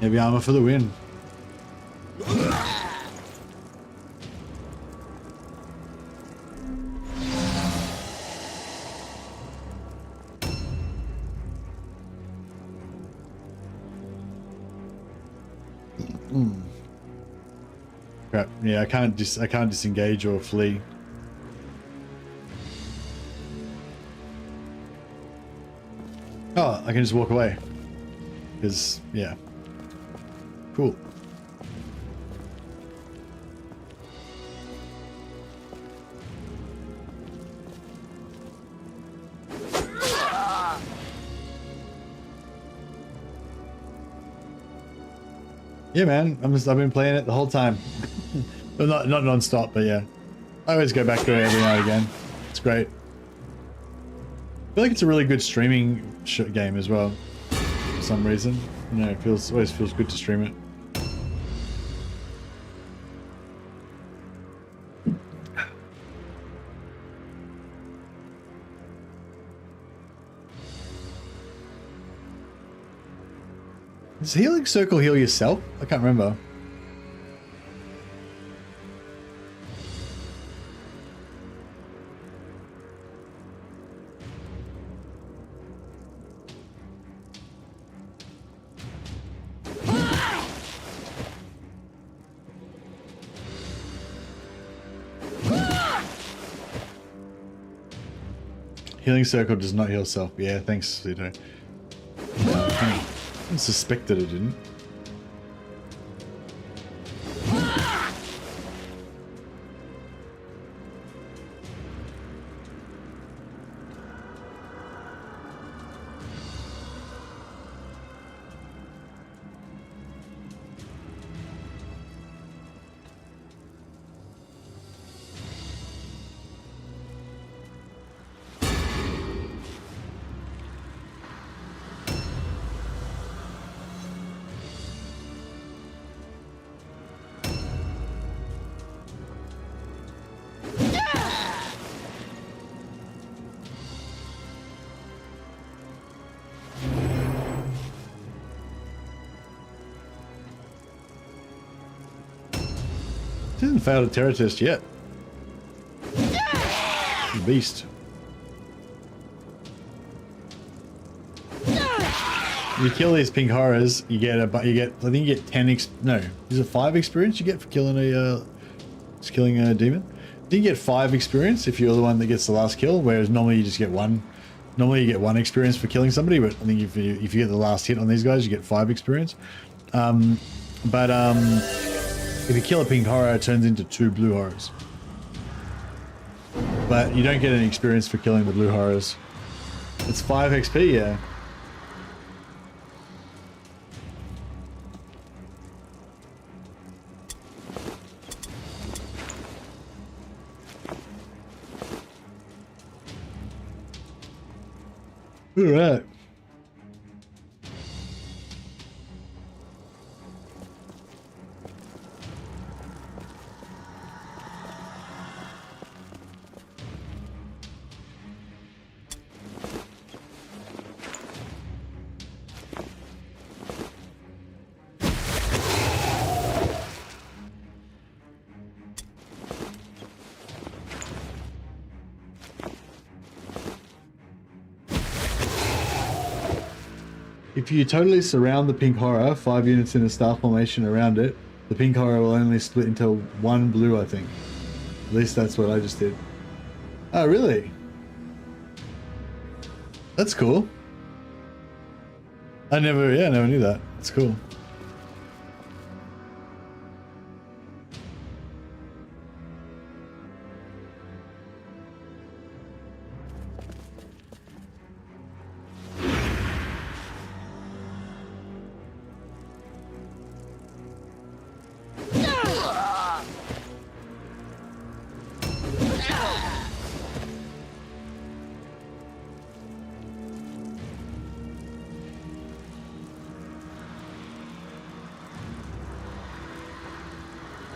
Heavy armor for the win. Crap. Yeah, I can't disengage or flee. Oh, I can just walk away. Because, yeah. Cool. Yeah, man. I've been playing it the whole time. Well, not non-stop, but yeah. I always go back to it every now and again. It's great. I feel like it's a really good streaming game as well. For some reason. You know, it always feels good to stream it. Does healing circle heal yourself? I can't remember. Healing circle does not heal self. Yeah, thanks, Zito. I suspected it didn't. Hasn't failed a terror test yet. Beast. You kill these pink horrors, you get I think you get 10 is it 5 experience you get for killing a demon? You get 5 experience if you're the one that gets the last kill, whereas normally you just get 1. Normally you get 1 experience for killing somebody, but I think if you get the last hit on these guys, you get 5 experience. If you kill a pink horror, it turns into 2 blue horrors. But you don't get any experience for killing the blue horrors. It's 5 XP, yeah. Alright. If you totally surround the pink horror, 5 units in a star formation around it, the pink horror will only split into 1 blue, I think. At least that's what I just did. Oh, really? That's cool. I never knew that. It's cool.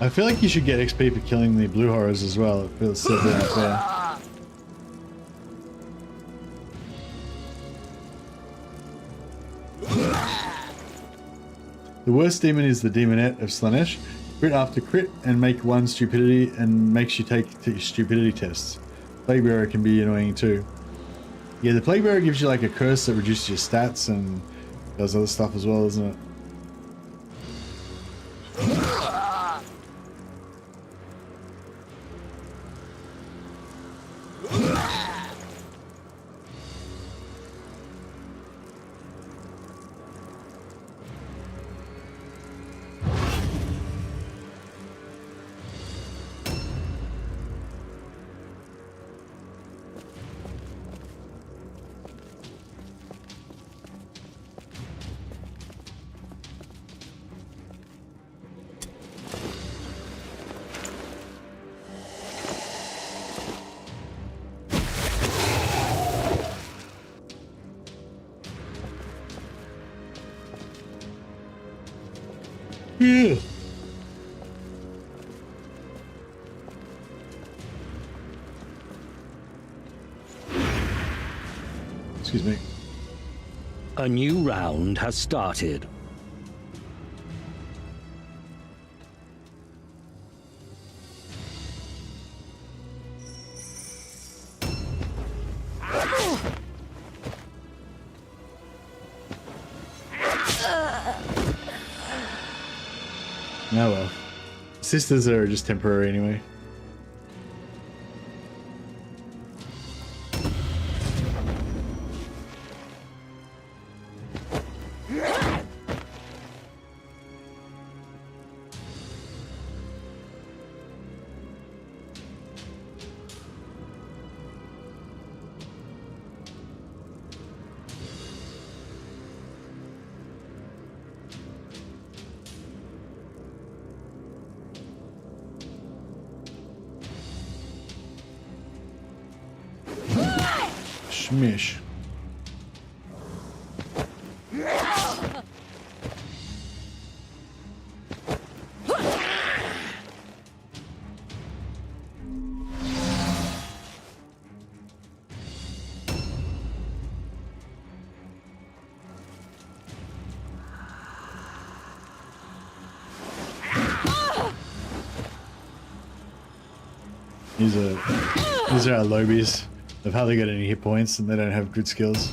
I feel like you should get XP for killing the blue horrors as well. It feels so unfair. The worst demon is the demonette of Slanesh. Crit after crit and make 1 stupidity and makes you take stupidity tests. Plague Bearer can be annoying too. Yeah, the Plague Bearer gives you like a curse that reduces your stats and does other stuff as well, doesn't it? Yeah. Excuse me. A new round has started. Oh well. Sisters are just temporary anyway. Schmish. These are our lobies. They've hardly got any hit points and they don't have good skills.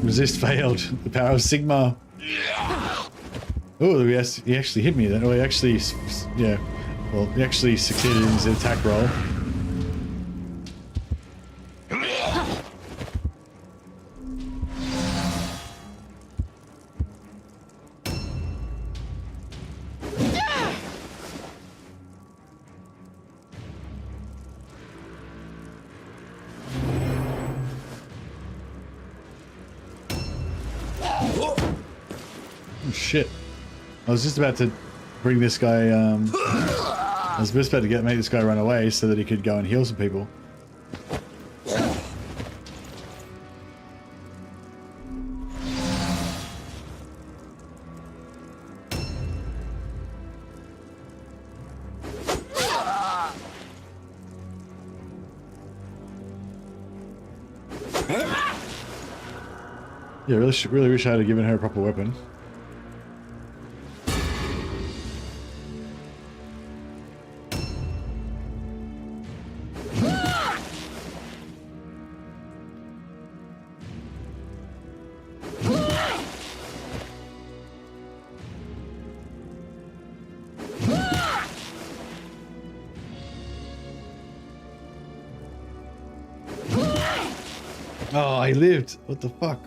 Resist failed. The power of Sigmar. Oh, he actually hit me then. Oh, he actually, yeah. Well, he actually succeeded in his attack roll. Oh, shit. I was just about to bring this guy, I was just about to make this guy run away so that he could go and heal some people. Yeah, really wish I had given her a proper weapon. Oh, I lived. What the fuck?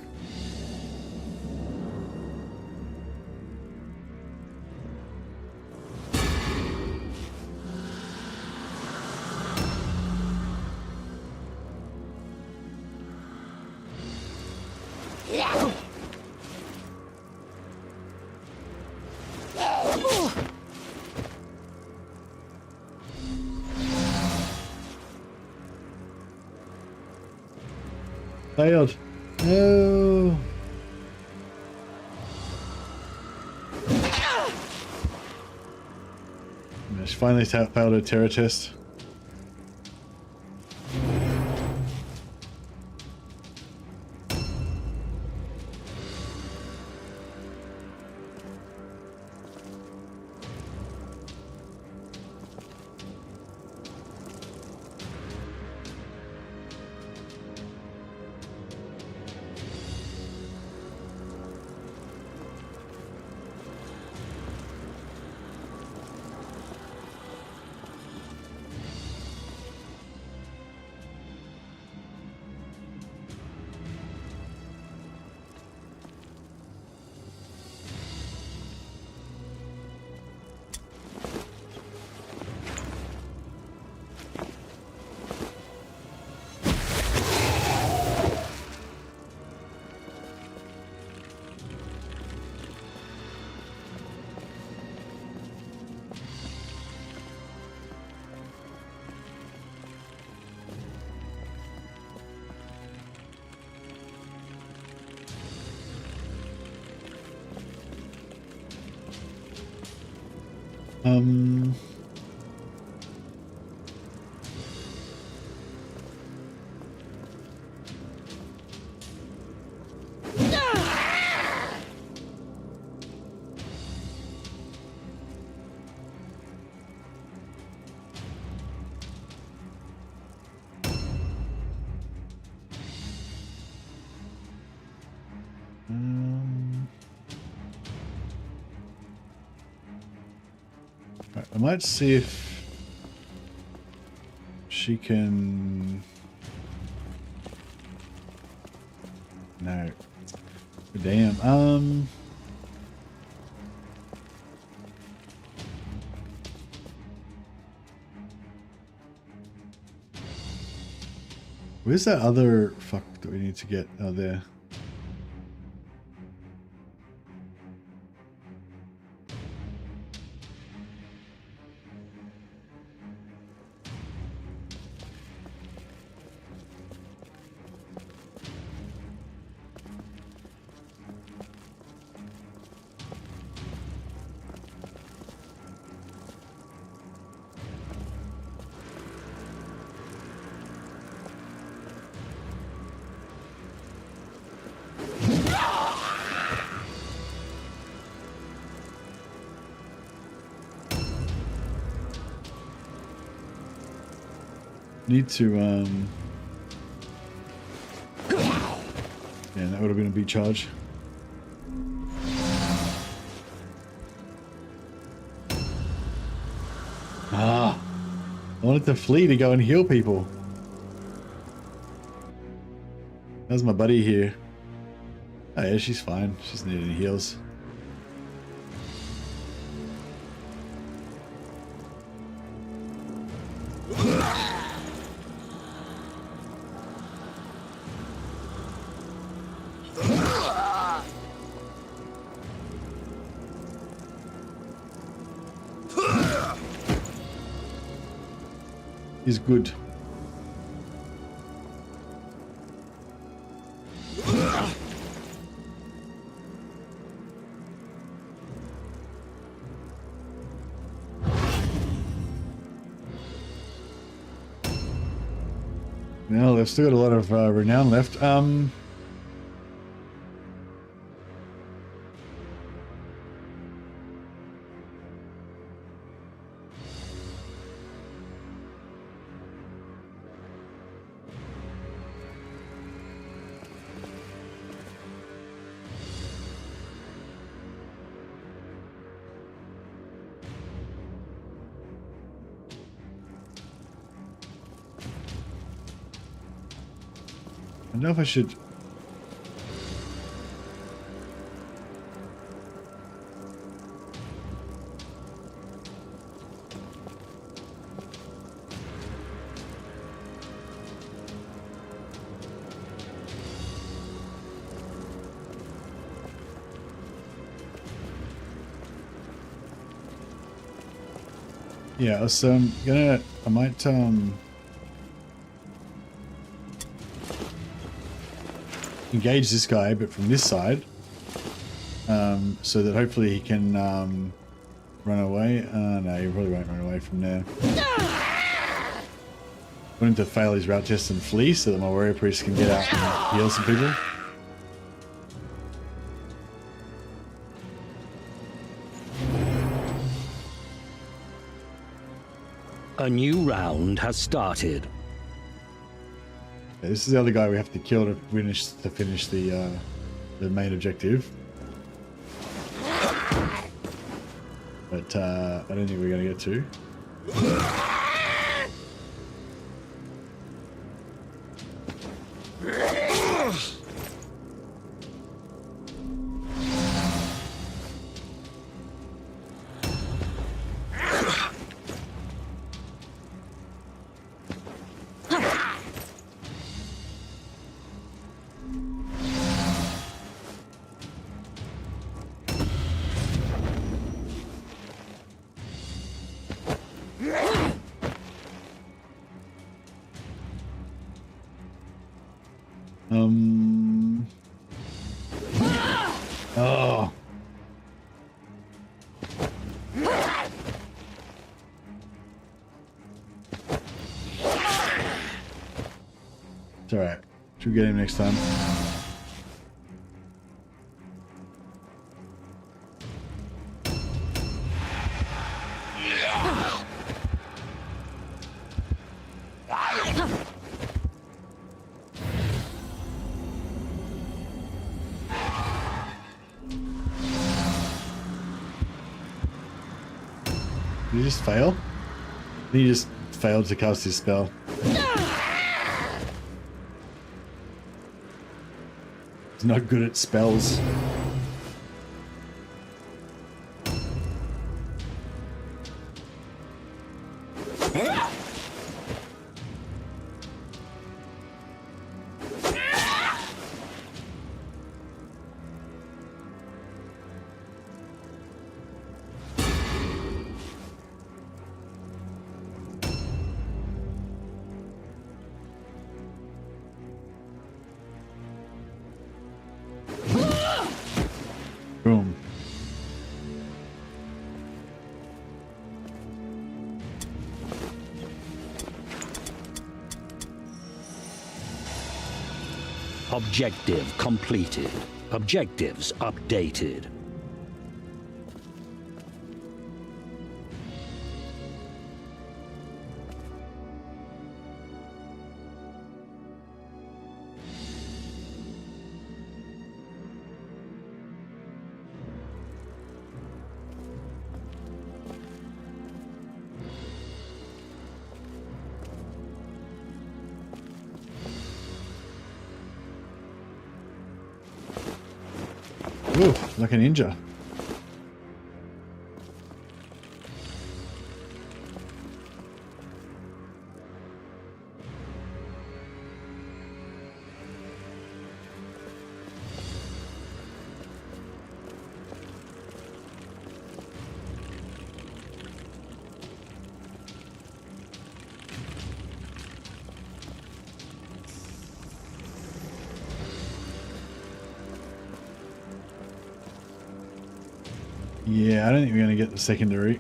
Failed. No. She finally failed a terror test. Um. Right, I might see if she can. No. Damn. Where's that other fuck that we need to get out there? Need to, yeah, that would have been a big charge. Ah, I wanted to flee to go and heal people. How's my buddy here? Oh yeah, she's fine. She's needing heals. Is good. Now they've still got a lot of renown left. I don't know if I should. Yeah, so I'm gonna, I might, engage this guy, but from this side, so that hopefully he can run away. No, he probably won't run away from there. Want him to fail his route test and flee so that my warrior priest can get out and heal some people. A new round has started. Yeah, this is the other guy we have to kill to finish the main objective. But I don't think we're gonna get to. Oh. It's alright. Should we get him next time? Did he just fail? He just failed to cast his spell. He's not good at spells. Boom. Objective completed. Objectives updated. Ooh, like a ninja. Yeah, I don't think we're going to get the secondary.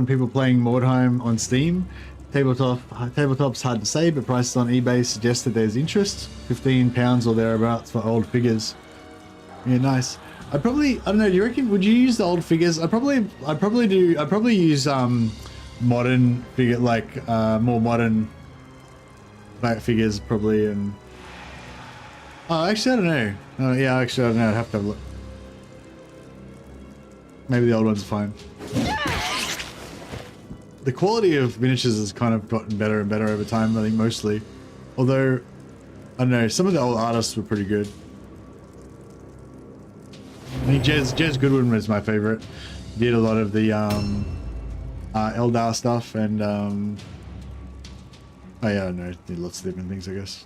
People playing Mordheim on Steam. Tabletop's hard to say, but prices on eBay suggest that there's interest. £15 or thereabouts for old figures. Yeah, nice. I don't know, do you reckon, would you use the old figures? I probably do. I probably use modern figure, like more modern back figures probably. And oh, actually I don't know. Yeah, actually I don't know, I'd have to have a look. Maybe the old ones are fine. The quality of miniatures has kind of gotten better and better over time, I think, mostly. Although, I don't know, some of the old artists were pretty good. I think Jez Goodwin was my favorite. Did a lot of the Eldar stuff and oh yeah, I don't know, did lots of different things, I guess.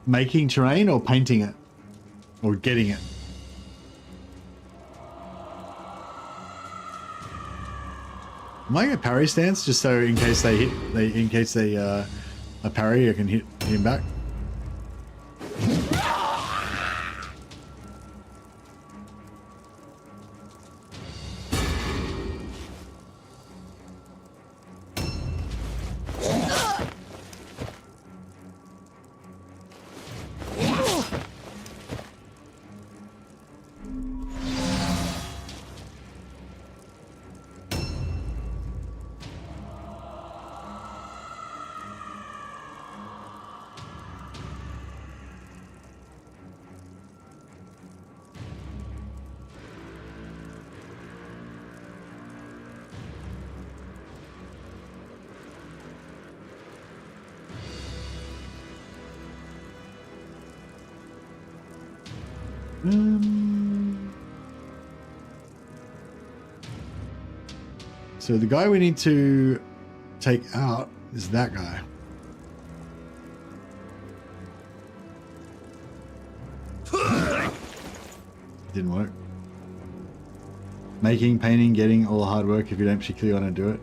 Making terrain or painting it? Or getting it? Am I a parry stance just so in case they a parry, I can hit him back? So the guy we need to take out is that guy. Didn't work. Making, painting, getting, all hard work if you don't particularly want to do it.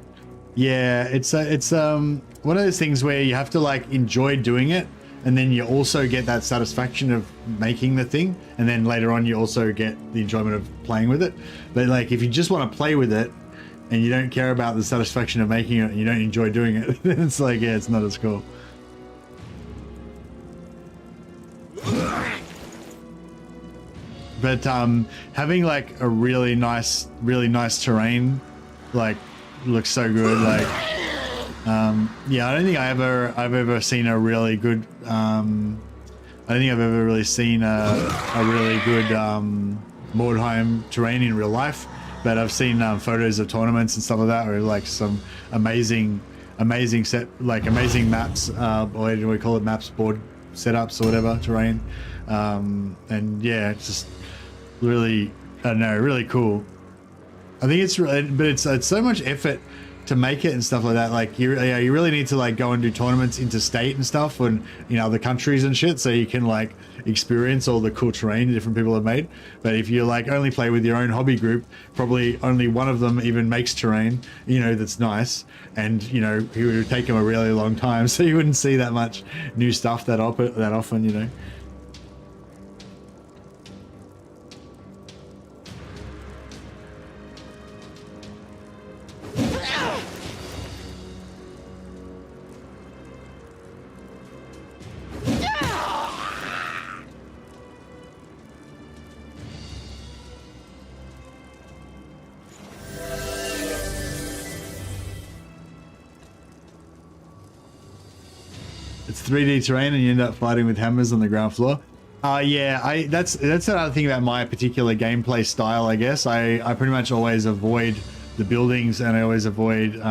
Yeah, it's one of those things where you have to like enjoy doing it, and then you also get that satisfaction of making the thing, and then later on you also get the enjoyment of playing with it. But like if you just want to play with it and you don't care about the satisfaction of making it and you don't enjoy doing it, then it's like, yeah, it's not as cool. But having like a really nice terrain, like, looks so good. Like, yeah, I don't think I've ever seen a really good. I don't think I've ever really seen a really good Mordheim terrain in real life. But I've seen photos of tournaments and stuff like that, or like some amazing set, like amazing maps, or what do we call it, maps, board setups or whatever, terrain. And yeah, it's just really, I don't know, really cool. I think it's really, but it's so much effort to make it and stuff like that. Like you really need to like go and do tournaments interstate and stuff, and you know, other countries and shit, so you can like experience all the cool terrain different people have made. But if you like only play with your own hobby group, probably only one of them even makes terrain, you know, that's nice, and you know, it would take them a really long time, so you wouldn't see that much new stuff that often, you know. It's 3D terrain and you end up fighting with hammers on the ground floor. Yeah, that's another thing about my particular gameplay style, I guess. I pretty much always avoid the buildings and I always avoid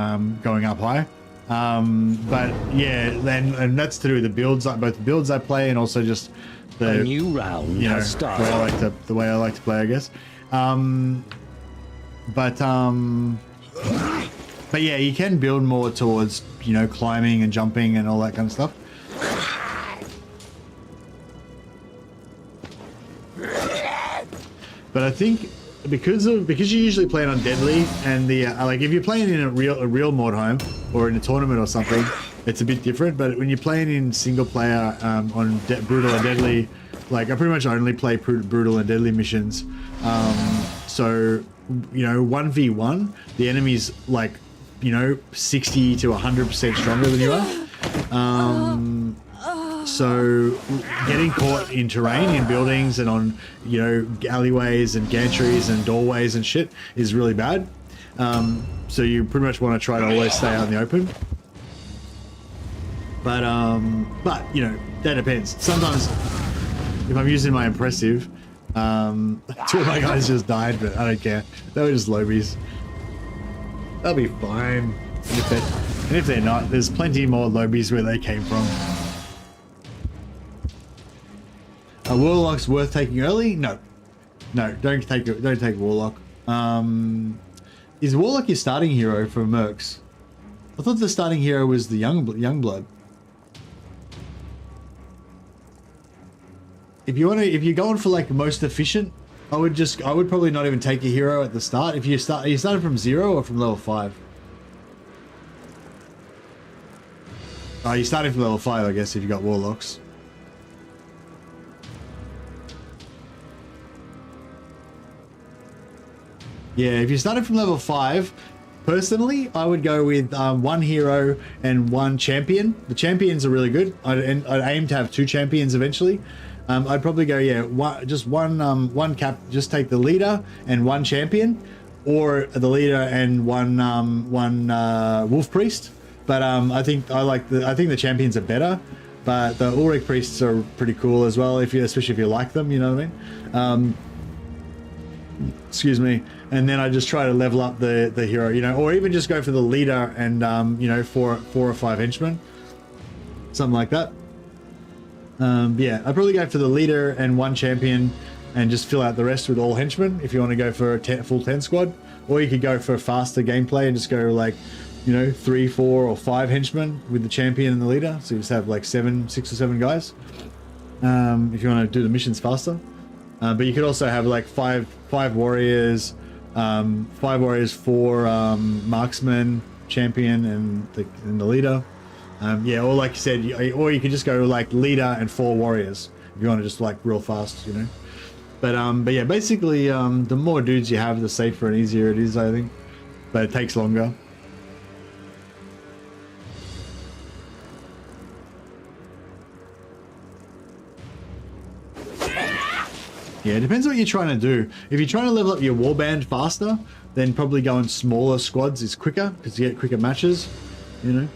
going up high. But yeah, and that's to do with the builds, both the builds I play and also just the A new round has started. the way I like to play, I guess. But yeah, you can build more towards, you know, climbing and jumping and all that kind of stuff. But I think because you usually play it on Deadly, and the like if you're playing in a real Mordheim or in a tournament or something, it's a bit different. But when you're playing in single player on Brutal and Deadly, like I pretty much only play Brutal and Deadly missions. So you know, 1v1, the enemy's like, you know, 60 to 100% stronger than you are. So getting caught in terrain, in buildings and on, you know, alleyways and gantries and doorways and shit is really bad. So you pretty much want to try to always stay out in the open. But you know, that depends. Sometimes if I'm using my impressive, two of my guys just died, but I don't care. They were just lobies. They'll be fine. And if they're not, there's plenty more lobies where they came from. Are Warlocks worth taking early? No. No, don't take Warlock. Is Warlock your starting hero for Mercs? I thought the starting hero was the Youngblood. If you're going for like most efficient, I would probably not even take a hero at the start. If you started from 0 or from level 5? Oh, you started from level 5, I guess, if you got Warlocks. Yeah, if you started from level 5, personally, I would go with one hero and one champion. The champions are really good. I'd aim to have 2 champions eventually. I'd probably go, yeah, one cap. Just take the leader and one champion, or the leader and one wolf priest. But I think the champions are better. But the Ulrich priests are pretty cool as well, especially if you like them. You know what I mean? Excuse me. And then I just try to level up the hero, you know, or even just go for the leader and you know, 4 or 5 henchmen, something like that. Yeah, I'd probably go for the leader and 1 champion and just fill out the rest with all henchmen if you want to go for a full 10 squad. Or you could go for a faster gameplay and just go like you know, 3, 4, or 5 henchmen with the champion and the leader. So you just have like 6 or 7 guys. If you want to do the missions faster. But you could also have like five warriors, 5 warriors, 4 marksmen, champion, and the leader. Yeah, or like you said, or you could just go like leader and 4 warriors if you want to just like real fast, you know. But yeah, basically, the more dudes you have, the safer and easier it is, I think. But it takes longer. Yeah, it depends what you're trying to do. If you're trying to level up your warband faster, then probably going smaller squads is quicker because you get quicker matches, you know.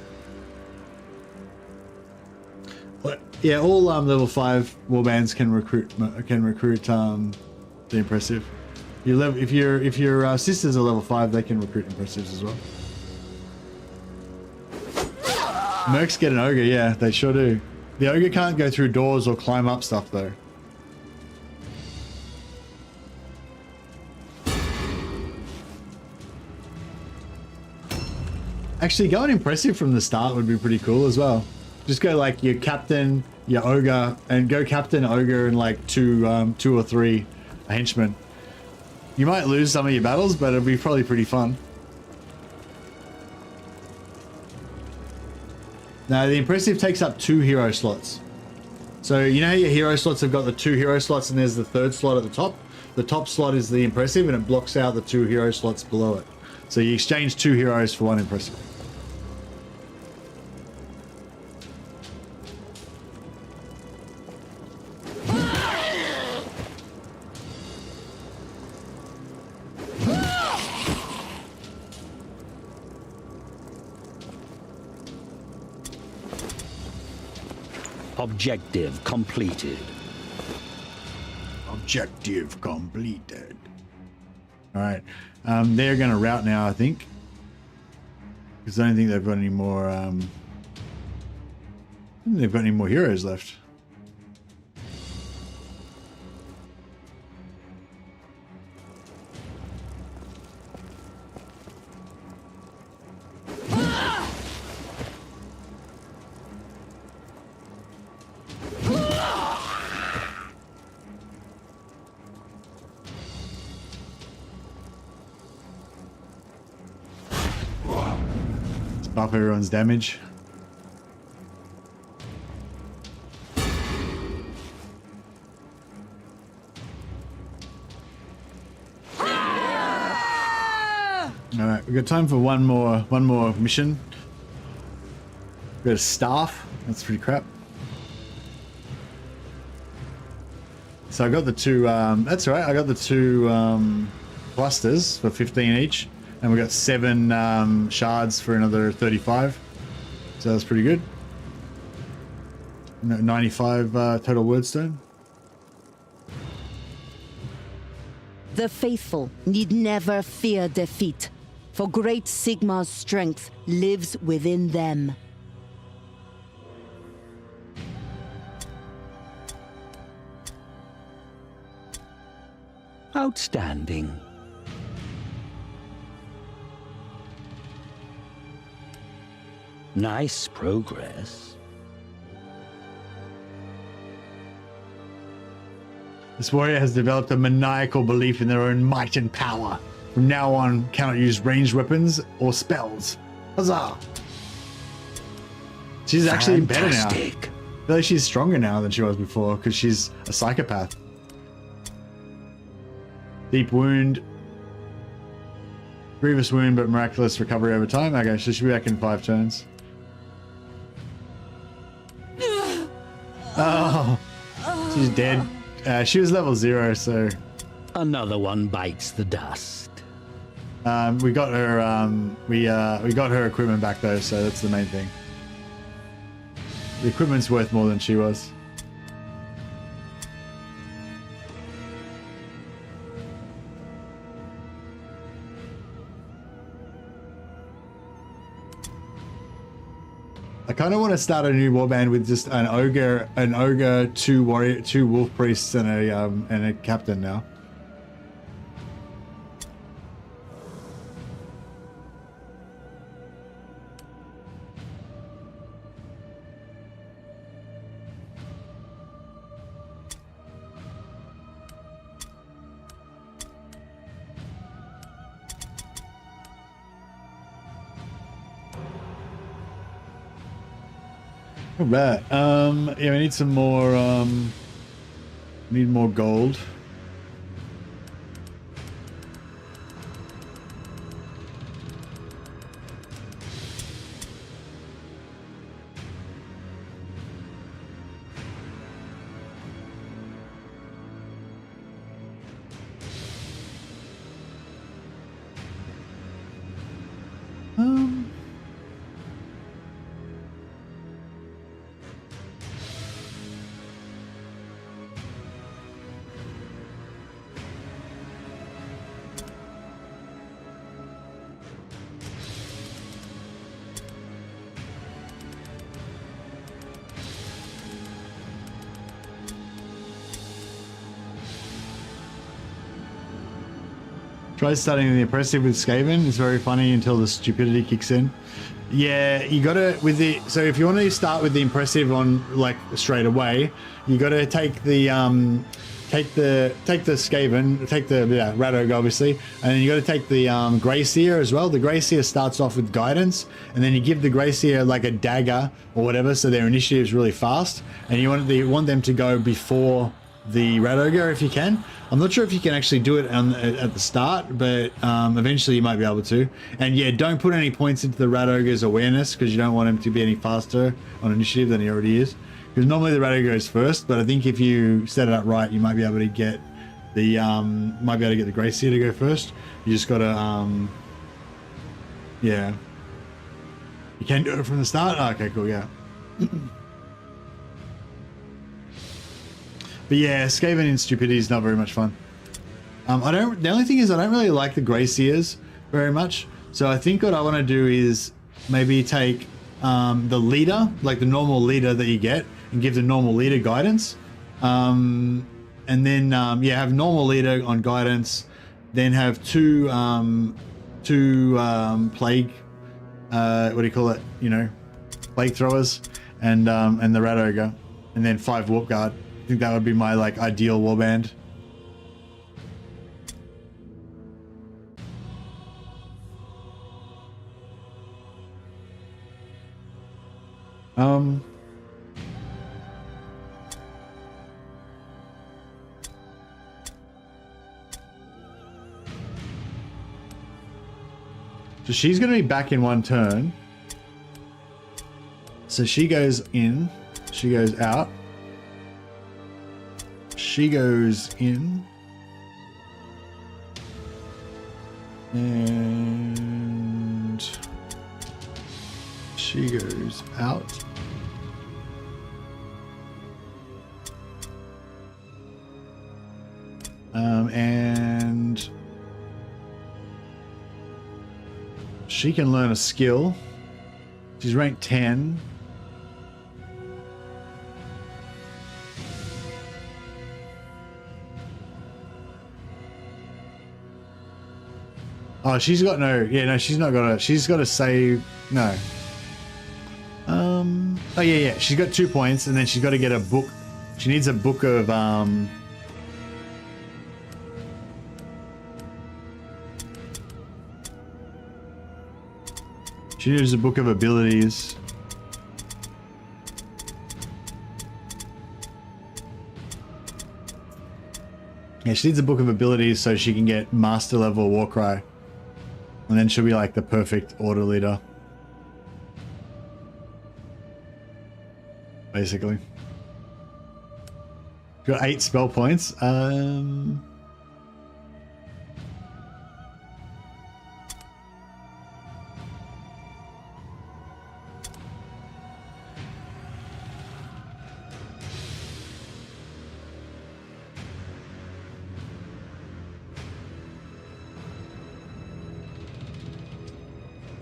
But yeah, all level 5 warbands can recruit the impressive. If your sisters are level 5, they can recruit impressives as well. Mercs get an ogre, yeah, they sure do. The ogre can't go through doors or climb up stuff though. Actually, going impressive from the start would be pretty cool as well. Just go like your captain, your ogre, and go captain, ogre, and like 2 or 3 henchmen. You might lose some of your battles, but it'll be probably pretty fun. Now, the impressive takes up 2 hero slots. So you know how your hero slots have got the 2 hero slots and there's the 3rd slot at the top? The top slot is the impressive and it blocks out the 2 hero slots below it. So you exchange 2 heroes for 1 impressive. Objective completed. Objective completed. All right, they're going to route now, I think, because I don't think they've got any more. I don't think they've got any more heroes left. Buff everyone's damage. All right, we've got time for one more mission. We've got a staff. That's pretty crap. So I got the 2. That's right. I got the 2 clusters for 15 each. And we got 7 shards for another 35. So that's pretty good. 95 total wordstone. The faithful need never fear defeat, for great Sigmar's strength lives within them. Outstanding. Nice progress. This warrior has developed a maniacal belief in their own might and power. From now on, cannot use ranged weapons or spells. Huzzah! She's actually better now. I feel like she's stronger now than she was before because she's a psychopath. Deep wound. Grievous wound, but miraculous recovery over time. Okay, so she'll be back in 5 turns. Oh, she's dead. She was level 0, so Another one bites the dust. we got her. We got her equipment back though, so that's the main thing. The equipment's worth more than she was. I kind of want to start a new warband with just an ogre, 2 warrior, 2 wolf priests, and a captain now. All right. Yeah, we need some more. Need more gold. Try starting the impressive with Skaven. It's very funny until the stupidity kicks in. Yeah, you gotta with the so if you want to start with the impressive on like straight away, you gotta take the Skaven, take the Radog obviously, and then you got to take the Greyseer as well. The Greyseer starts off with guidance, and then you give the Greyseer like a dagger or whatever, so their initiative is really fast, and you want them to go before the Radoga if you can. I'm not sure if you can actually do it at the start, but eventually you might be able to. And yeah, don't put any points into the Radoga's awareness because you don't want him to be any faster on initiative than he already is. Because normally the Radoga goes first, but I think if you set it up right, you might be able to get the Greyseer to go first. You just gotta yeah. You can do it from the start? Oh, okay, cool, yeah. But yeah, Skaven in stupidity is not very much fun. The only thing is I don't really like the Greyseers very much. So I think what I want to do is maybe take the leader, like the normal leader that you get, and give the normal leader guidance. And then yeah, have normal leader on guidance, then have two plague what do you call it? You know, plague throwers and the Rat Ogre, and then 5 Warp Guard. I think that would be my like ideal warband. So she's going to be back in 1 turn. So she goes in, she goes out. She goes in. And she goes out. And she can learn a skill. She's ranked 10. Oh, she's got no. Yeah, no, she's not got a. She's got to save. No. Oh yeah. She's got 2 points, and then she's got to get a book. She needs a book of She needs a book of abilities. Yeah, she needs a book of abilities so she can get master level Warcry. And then she'll be like the perfect order leader. Basically. Got 8 spell points.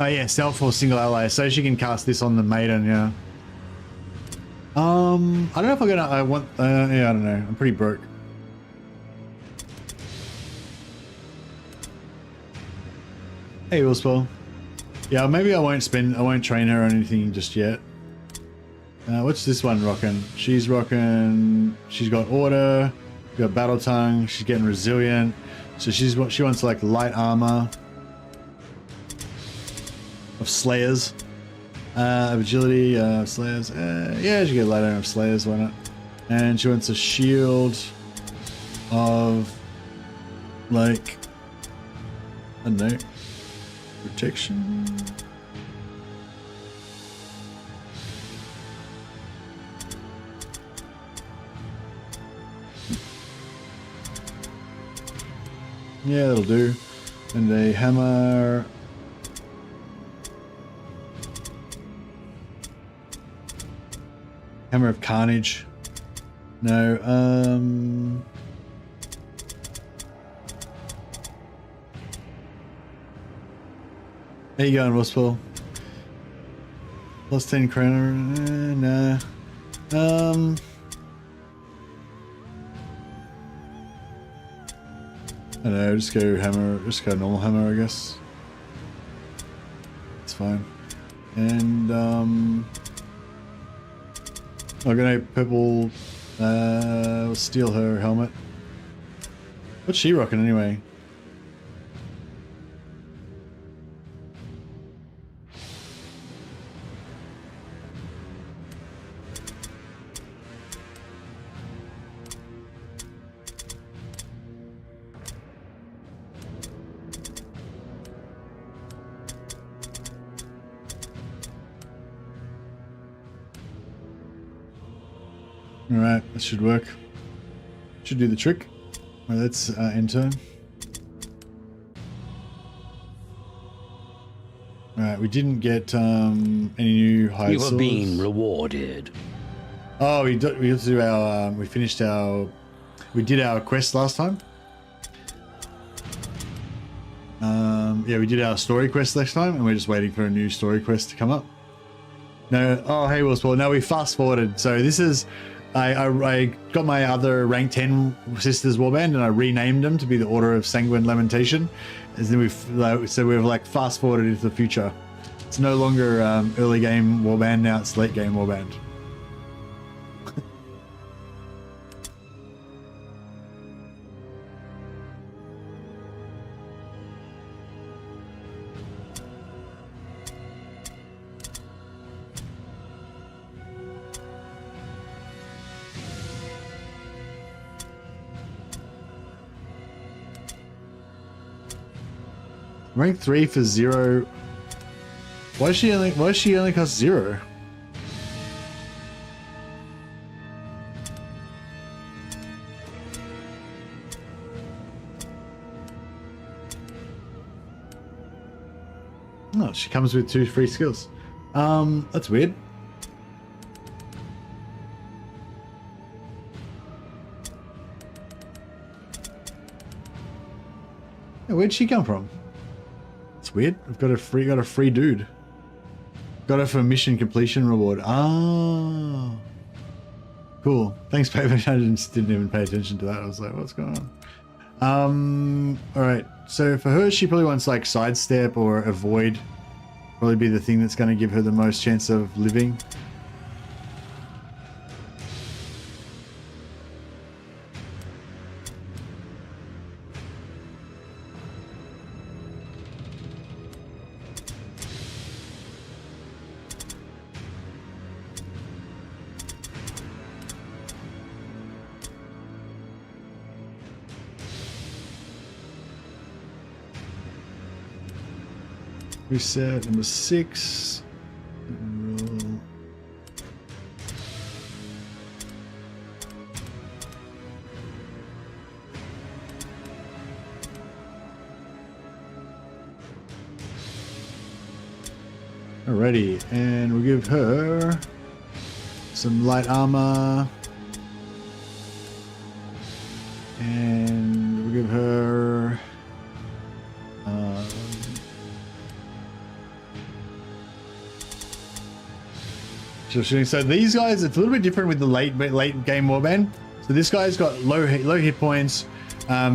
Oh yeah, self or single ally, so she can cast this on the maiden, yeah. I don't know if I want, yeah, I don't know, I'm pretty broke. Hey, Willspell. Yeah, maybe I won't train her or anything just yet. What's this one rocking? She's got order, got battle tongue, she's getting resilient, so she wants like light armor. Of Slayers. Agility, Slayers. Yeah, she get a light item of Slayers, why not? And she wants a shield of, like, I don't know, protection. Yeah, that'll do. And a hammer. Hammer of Carnage. No, How you going, Wuspel? Plus 10 crown. Nah. I don't know, just go hammer, just go normal hammer, I guess. It's fine. And, I'm gonna purple, steal her helmet. What's she rocking anyway? Alright, that should work. Should do the trick. Alright, let's enter. Alright, we didn't get any new high swords. You are being rewarded. Oh, we have to do our, we did our quest last time. Yeah, we did our story quest next time, and we're just waiting for a new story quest to come up. No, oh, hey, Willsport. No, we fast forwarded. So this is, I got my other rank 10 sisters warband, and I renamed them to be the Order of Sanguine Lamentation. And then we've like fast forwarded into the future. It's no longer early game warband, now it's late game warband. Rank 3 for 0. Why is she only cost 0? Oh, she comes with 2 free skills. That's weird. Yeah, where'd she come from? Weird. I've got a free dude. Got her for mission completion reward. Ah, cool. Thanks, Paper. I didn't even pay attention to that. I was like, what's going on? All right. So for her, she probably wants like sidestep or avoid. Probably be the thing that's going to give her the most chance of living. Reset number 6. Roll. Alrighty, and we'll give her some light armor. And we'll give her so these guys, it's a little bit different with the late game warband. So this guy's got low hit points.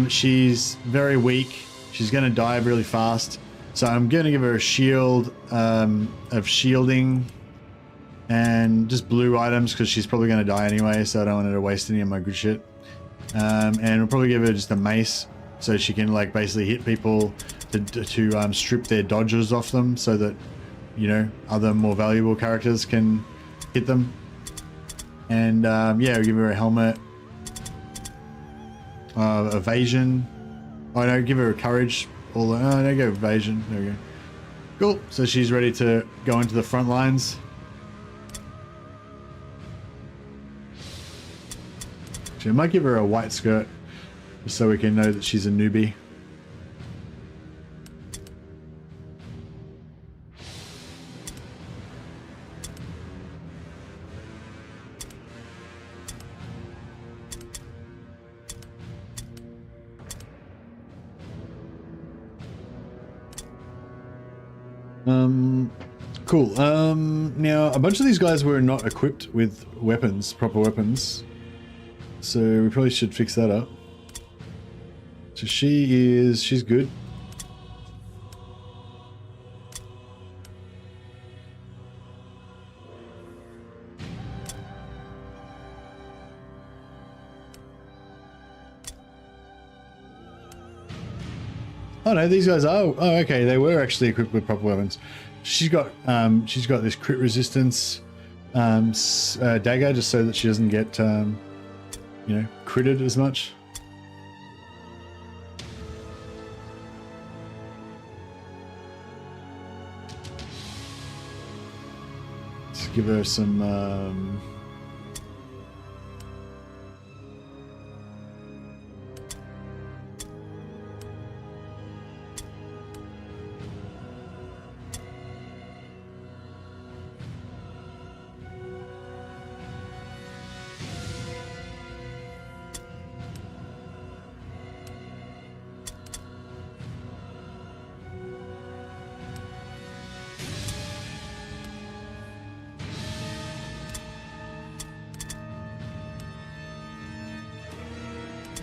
She's very weak. She's going to die really fast. So I'm going to give her a shield of shielding and just blue items because she's probably going to die anyway. So I don't want her to waste any of my good shit. And we'll probably give her just a mace so she can like basically hit people to strip their dodges off them so that you know, other more valuable characters can hit them. And yeah, we'll give her a helmet. Evasion. Oh no, give her a courage. Oh no, go evasion. There we go. Cool. So she's ready to go into the front lines. Actually, I might give her a white skirt just so we can know that she's a newbie. Cool. Now a bunch of these guys were not equipped with weapons, proper weapons. So we probably should fix that up. So she's good. Oh no, these guys are. Oh, okay, they were actually equipped with proper weapons. She's got this crit resistance dagger, just so that she doesn't get you know, critted as much. Let's give her some.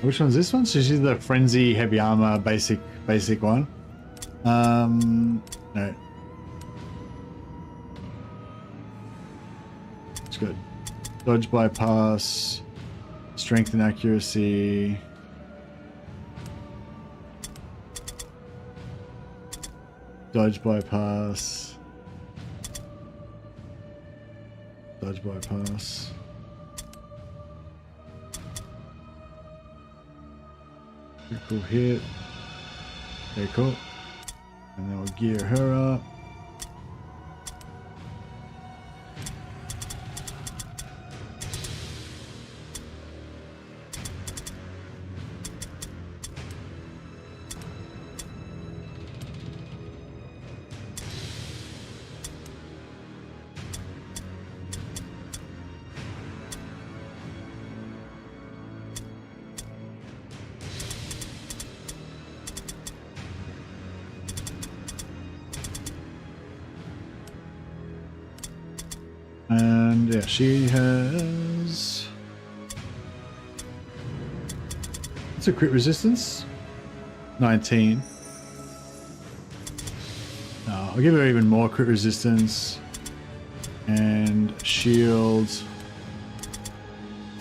Which one's this one? So she's the Frenzy Heavy Armor basic one. No. It's good. Dodge bypass, strength and accuracy. Dodge bypass. Dodge bypass. Critical hit. Okay, cool. And then we'll gear her up. And yeah, she has... What's her crit resistance? 19. I'll give her even more crit resistance. And shield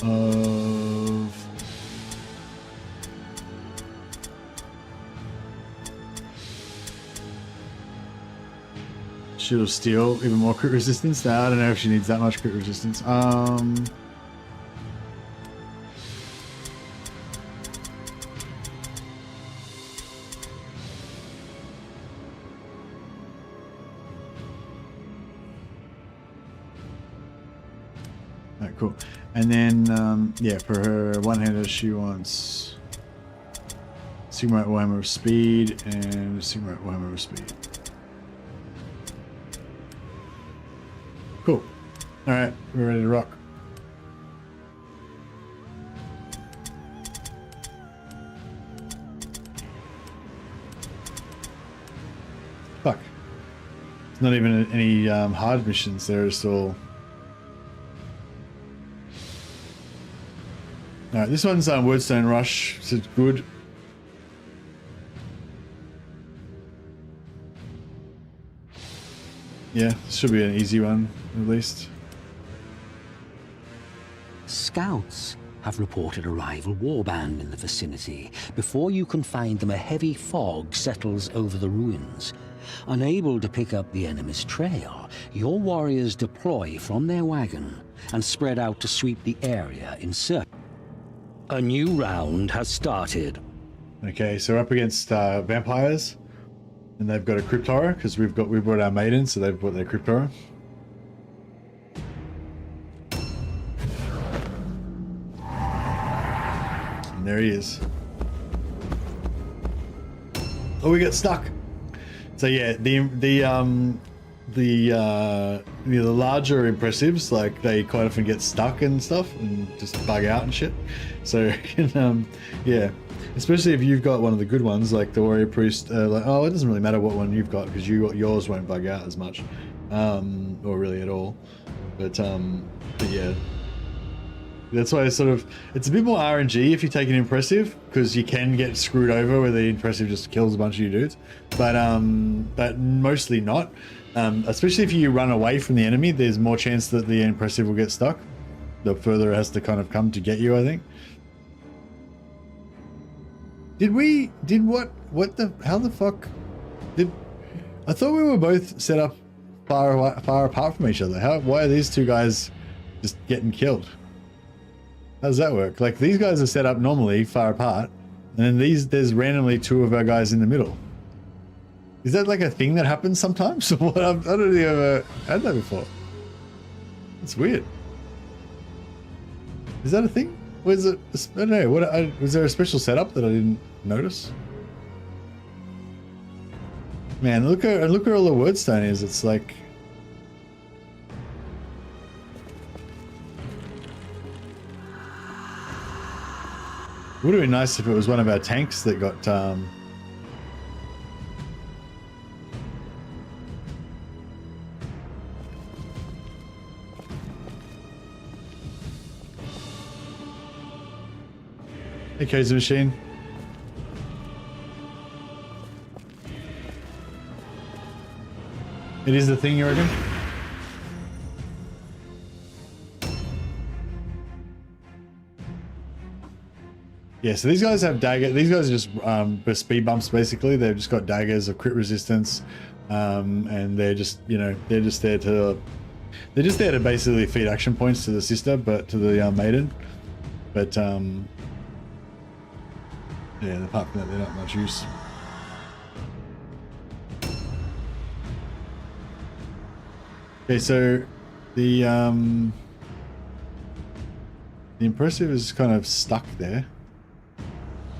of... Shield of Steel, even more crit resistance. Now, I don't know if she needs that much crit resistance. Alright, cool. And then, yeah, for her one-hander, she wants Sigmar Warhammer of Speed and Sigmar Warhammer of Speed. Cool. Alright, we're ready to rock. Fuck. There's not even any hard missions there at all. Alright, this one's Wordstone Rush, so it's good. Yeah, this should be an easy one, at least. Scouts? have reported a rival warband in the vicinity. Before you can find them, a heavy fog settles over the ruins. Unable to pick up the enemy's trail, your warriors deploy from their wagon and spread out to sweep the area in search. A new round has started. Okay, so we're up against vampires, and they've got a cryptora because we brought our maiden, so they've brought their cryptora. And there he is. Oh, we got stuck. So yeah, the larger impressives, like they quite often get stuck and stuff and just bug out and shit. So yeah, especially if you've got one of the good ones like the warrior priest, like, oh, it doesn't really matter what one you've got because yours won't bug out as much, or really at all. But yeah, that's why it's a bit more RNG if you take an impressive, because you can get screwed over where the impressive just kills a bunch of you dudes, but mostly not. Especially if you run away from the enemy, there's more chance that the impressive will get stuck the further it has to kind of come to get you, I think. How the fuck I thought we were both set up far apart from each other. Why are these two guys just getting killed? How does that work? Like, these guys are set up normally far apart, and then there's randomly two of our guys in the middle. Is that like a thing that happens sometimes? I don't think I've ever had that before. It's weird. Is that a thing? Or is it? I don't know. Was there a special setup that I didn't notice? Man, look where all the wordstone is. It's like. Would have been nice if it was one of our tanks that got. Okay, the machine. It is the thing, you reckon? Yeah, so these guys have dagger. These guys are just speed bumps basically. They've just got daggers of crit resistance, and they're just they're just there to basically feed action points to the sister, but to the maiden. But yeah, apart from that, they're not much use. Okay, so the impressive is kind of stuck there.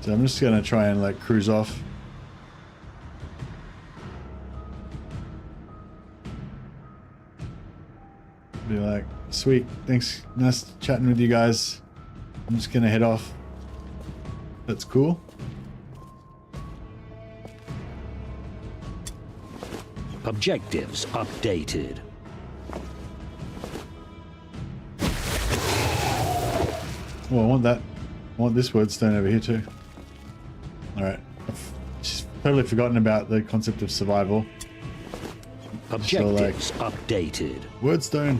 So I'm just gonna try and like cruise off. Be like, sweet, thanks, nice chatting with you guys. I'm just gonna head off. That's cool. Objectives updated. Oh, I want that. I want this wordstone over here too. Alright. I've just totally forgotten about the concept of survival. Objectives updated. Wordstone.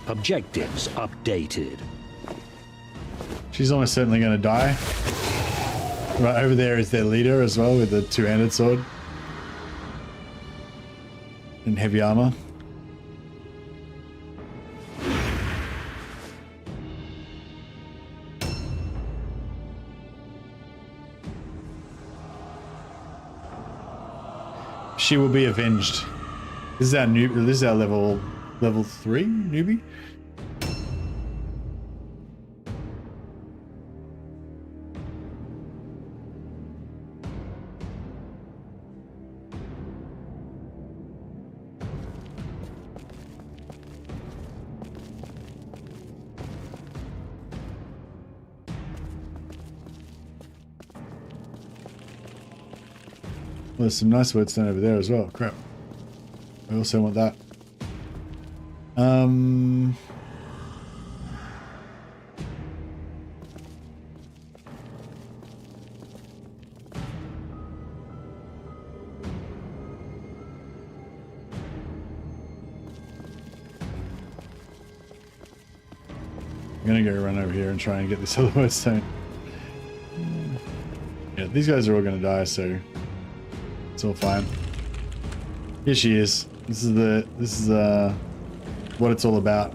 Objectives updated. She's almost certainly going to die. Right over there is their leader as well, with the two-handed sword. In heavy armor. She will be avenged. This is our this is our level 3 newbie. Well, there's some nice wordstone over there as well. Crap. I also want that. I'm gonna go run over here and try and get this other whetstone. Yeah, these guys are all gonna die, so it's all fine. Here she is. This is what it's all about.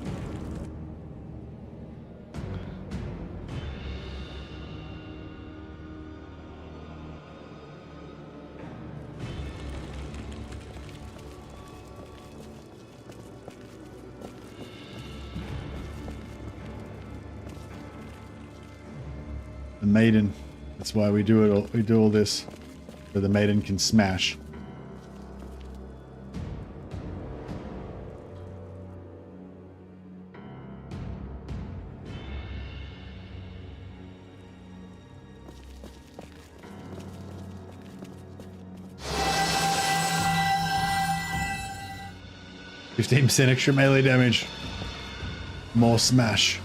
The maiden. That's why we do it all. We do all this, so the maiden can smash. %15 extra melee damage. More smash.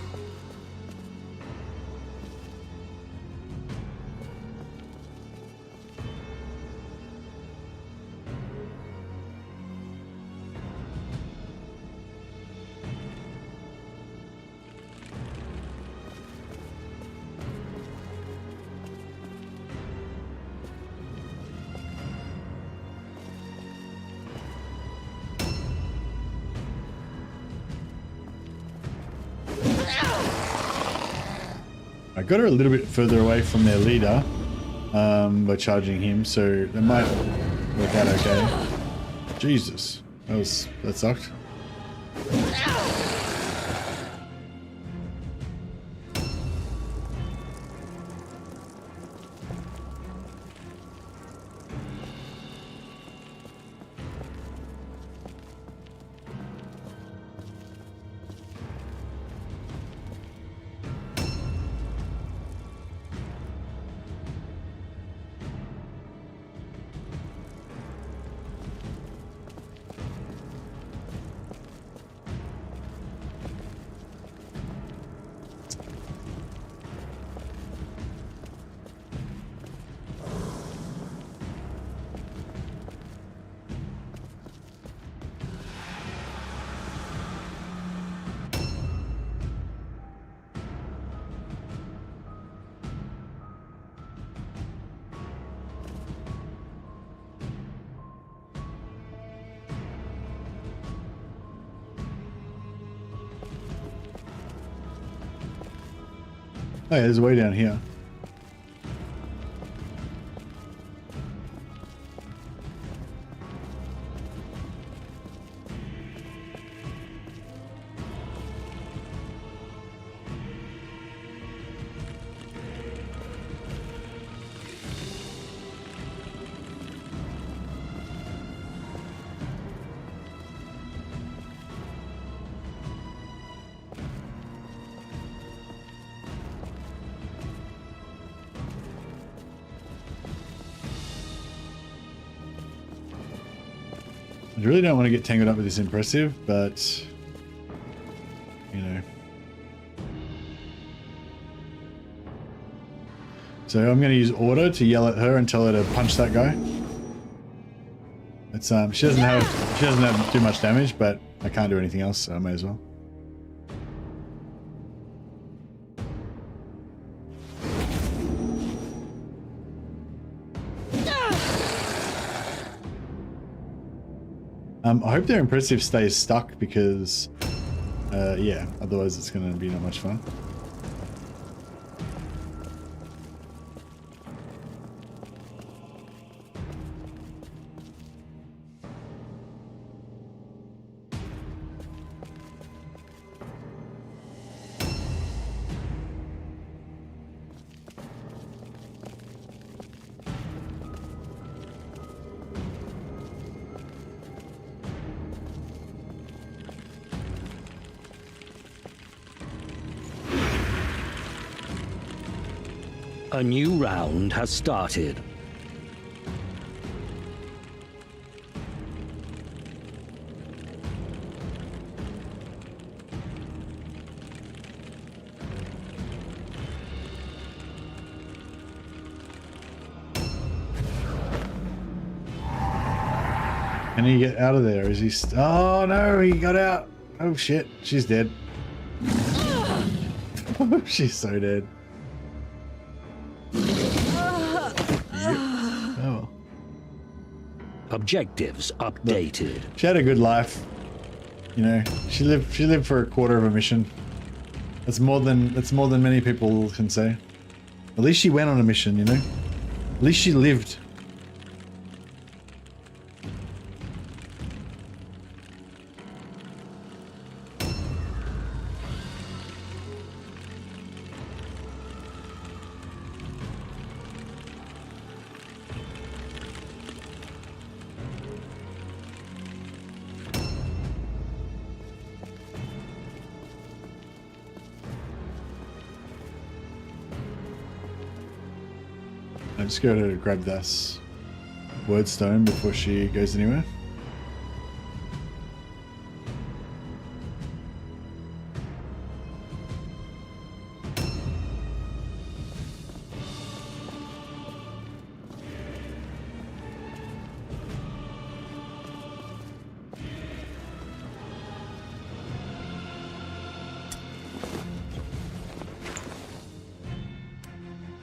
I got her a little bit further away from their leader by charging him, so that might work out okay. Jesus, that sucked. Oh yeah, there's a way down here. I really don't want to get tangled up with this impressive, but you know. So I'm going to use order to yell at her and tell her to punch that guy. It's she doesn't have too much damage, but I can't do anything else, so I may as well. I hope their impressive stays stuck because, yeah, otherwise it's going to be not much fun. A new round has started. Can he get out of there? Is he? Oh no, he got out. Oh shit, she's dead. She's so dead. Oh. Objectives updated. She had a good life. You know, she lived for a quarter of a mission. That's more than many people can say. At least she went on a mission, you know? At least she lived. I'll just go to grab this wordstone before she goes anywhere.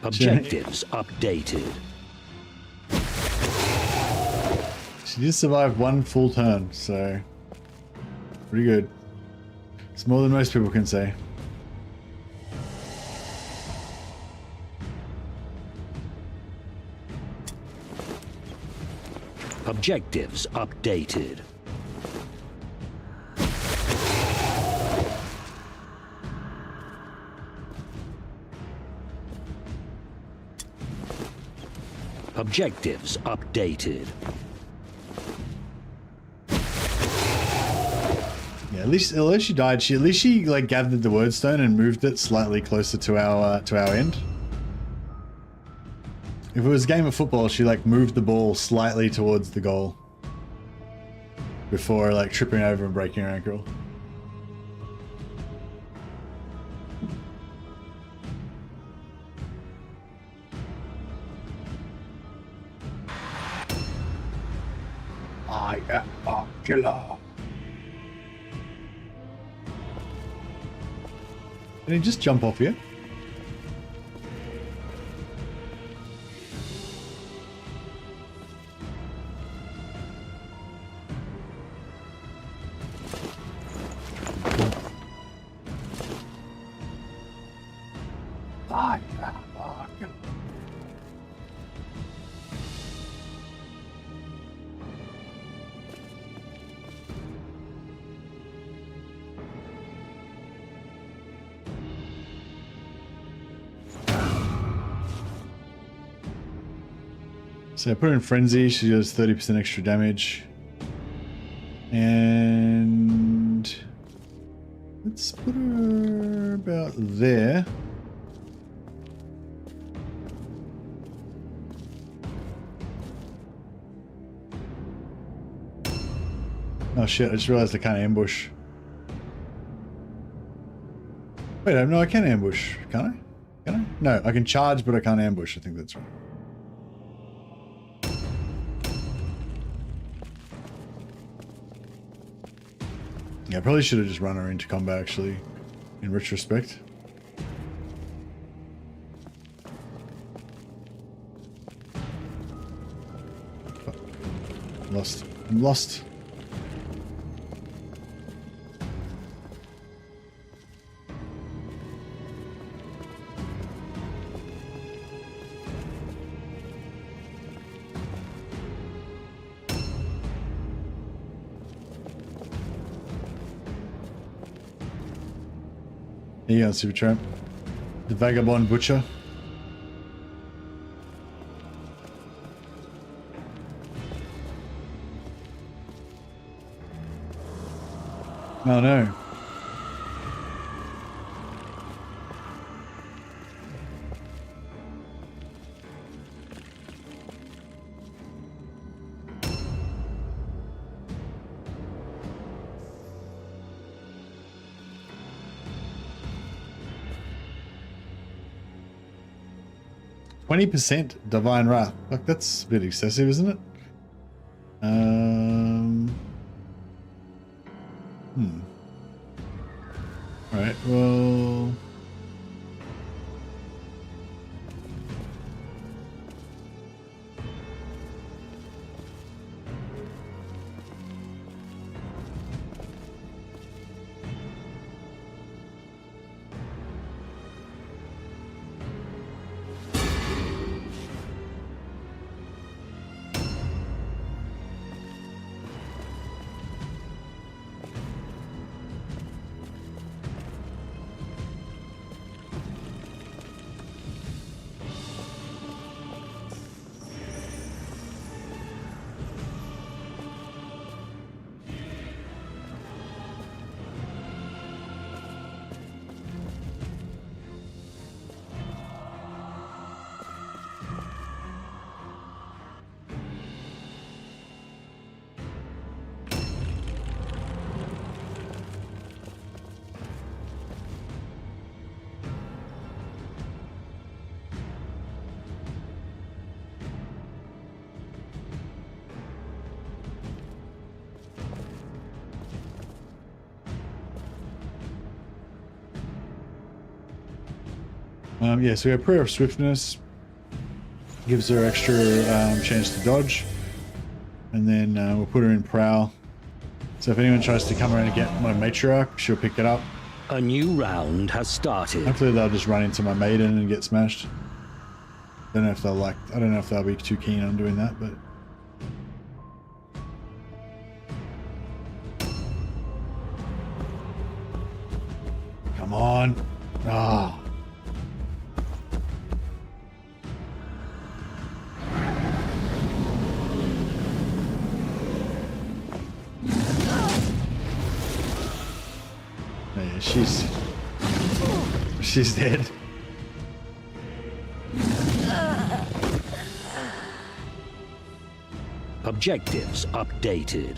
Objectives updated. She did survive one full turn, so pretty good. It's more than most people can say. Objectives updated. Objectives updated. Yeah, at least she died. At least she like gathered the wordstone and moved it slightly closer to our end. If it was a game of football, she like moved the ball slightly towards the goal before like tripping over and breaking her ankle. I am a killer. Can he just jump off here? I am a killer. So I put her in Frenzy, she does 30% extra damage. And let's put her about there. Oh shit, I just realized I can't ambush. Wait, no, I can ambush, can't I? Can I? No, I can charge, but I can't ambush. I think that's right. Yeah, I probably should have just run her into combat, actually, in retrospect. Fuck. I'm lost. I'm lost. Here you go, Super Tramp. The Vagabond Butcher. Oh no. %, Divine Wrath. Like, that's a bit excessive, isn't it? Alright, well... Yeah, so we have Prayer of Swiftness. Gives her extra chance to dodge. And then we'll put her in Prowl. So if anyone tries to come around and get my Matriarch, she'll pick it up. A new round has started. Hopefully they'll just run into my Maiden and get smashed. Don't know if they'll I don't know if they'll be too keen on doing that, but... Come on. Ah. Yeah, she's dead. Objectives updated.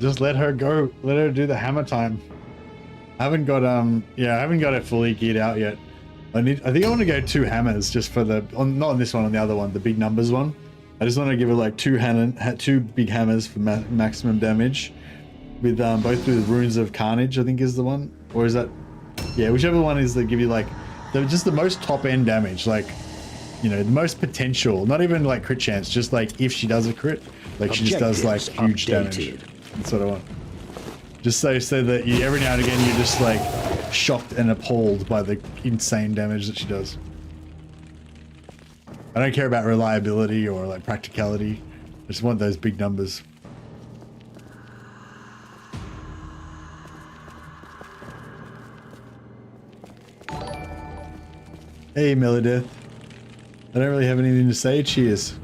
Just let her go. Let her do the hammer time. I haven't got I haven't got it fully geared out yet. I think I want to go 2 hammers just for the not on this one, on the other one, the big numbers one. I just want to give her like 2 big hammers for maximum damage, with both with runes of carnage. I think is the one, or is that? Yeah, whichever one is that give you like just the most top end damage, like, you know, the most potential. Not even like crit chance, just like if she does a crit, like she just does like huge damage. That's what I want. Just so that you, every now and again you're just like shocked and appalled by the insane damage that she does. I don't care about reliability or like practicality. I just want those big numbers. Hey Melodeth. I don't really have anything to say. Cheers.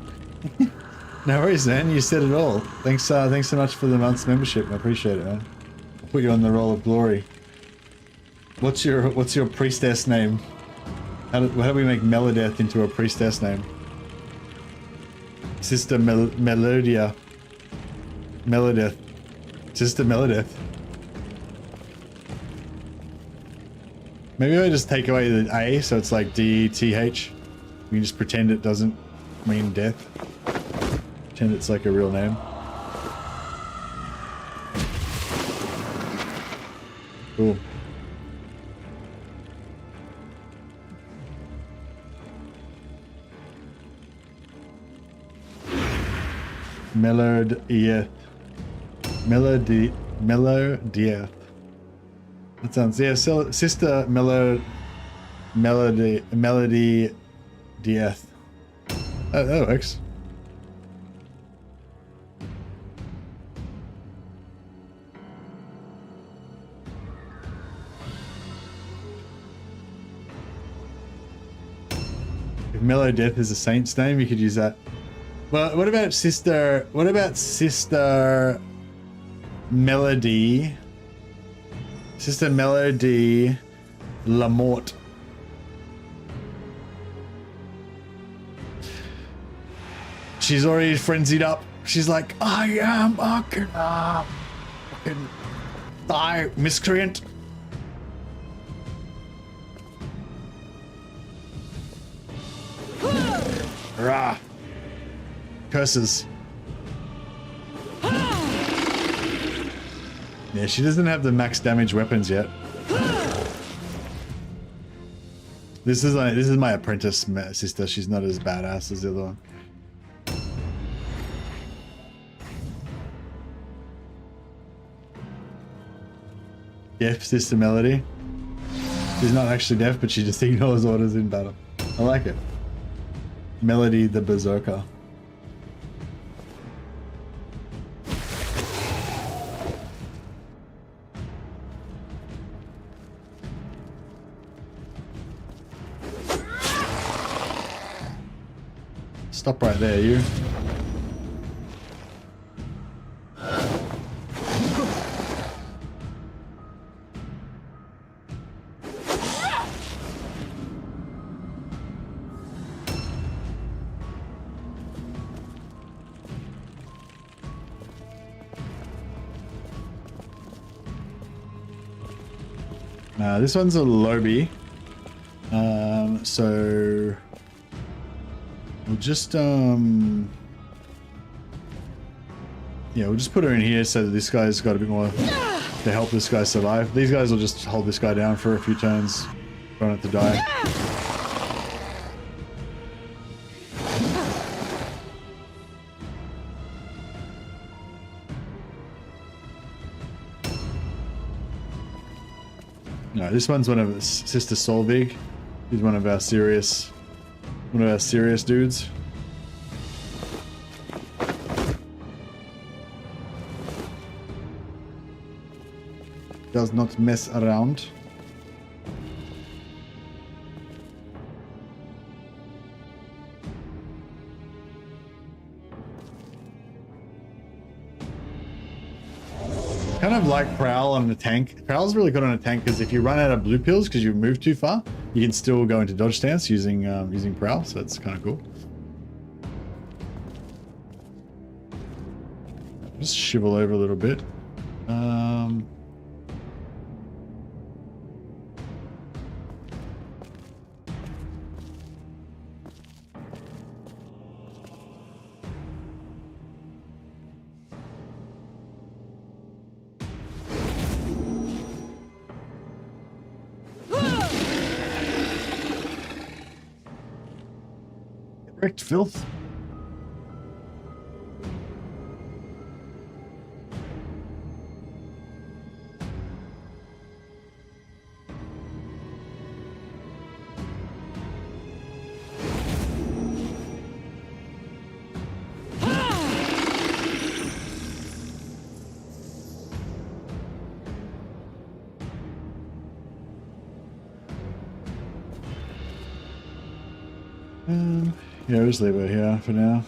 No worries, man. You said it all. Thanks so much for the month's membership. I appreciate it, man. I'll put you on the roll of glory. What's your priestess name? How do we make Melodeth into a priestess name? Sister Melodia. Melodeth. Sister Melodeth. Maybe I just take away the A, so it's like D-T-H. We can just pretend it doesn't mean death. Pretend it's like a real name. Cool. Melodieth. Melodieth. That sounds, yeah, so Sister Melody Dieth. That works. If Melodeth is a saint's name, you could use that. Well, what about Sister Melody? Sister Melody Lamort. She's already frenzied up. She's like, I am fucking die, miscreant. Rah. Curses. Yeah, she doesn't have the max damage weapons yet. This is my apprentice sister. She's not as badass as the other one. Deaf Sister Melody. She's not actually deaf, but she just ignores orders in battle. I like it. Melody the Berserker. Stop right there, you. This one's a lobby. So we'll just yeah, we'll just put her in here so that this guy's got a bit more to help this guy survive. These guys will just hold this guy down for a few turns, try not to die. No, this one's one of Sister Solvig. He's one of our serious dudes. Does not mess around. Kind of like Prowl on a tank. Prowl's really good on a tank because if you run out of blue pills because you move too far, you can still go into dodge stance using using Prowl, so that's kind of cool. Just shivel over a little bit. Wrecked filth. Yeah, we'll just leave it here for now.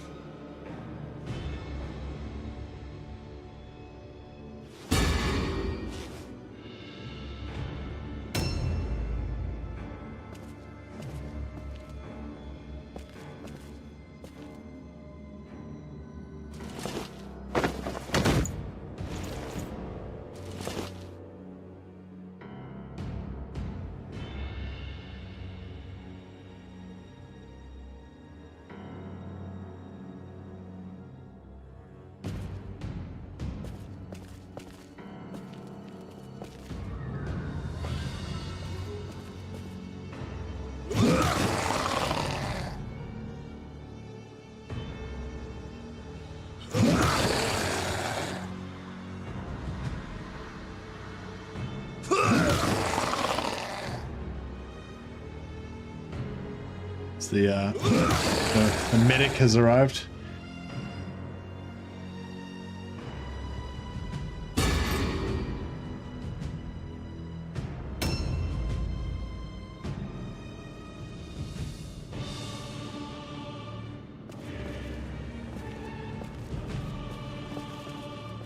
The medic has arrived.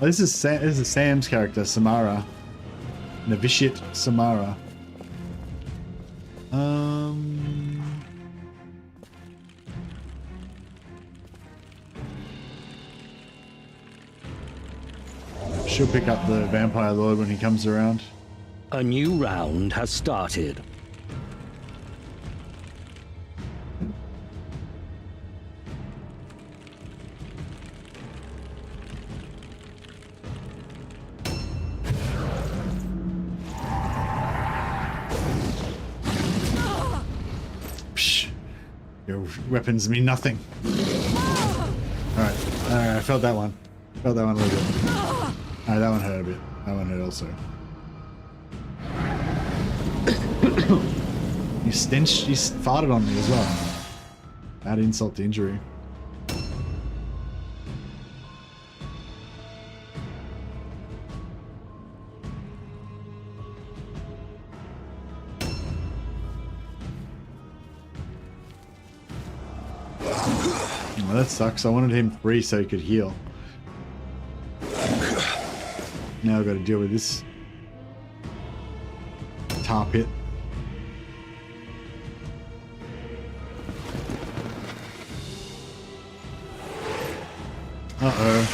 Oh, this is Sam's character, Samara. Novitiate Samara. She'll pick up the Vampire Lord when he comes around. A new round has started. Psh, your weapons mean nothing. Alright, I felt that one. Felt that one a little bit. Alright, that one hurt a bit. That one hurt also. You farted on me as well. Add insult to injury. Well, that sucks. I wanted him free so he could heal. Now I've got to deal with this tar pit. Uh-oh.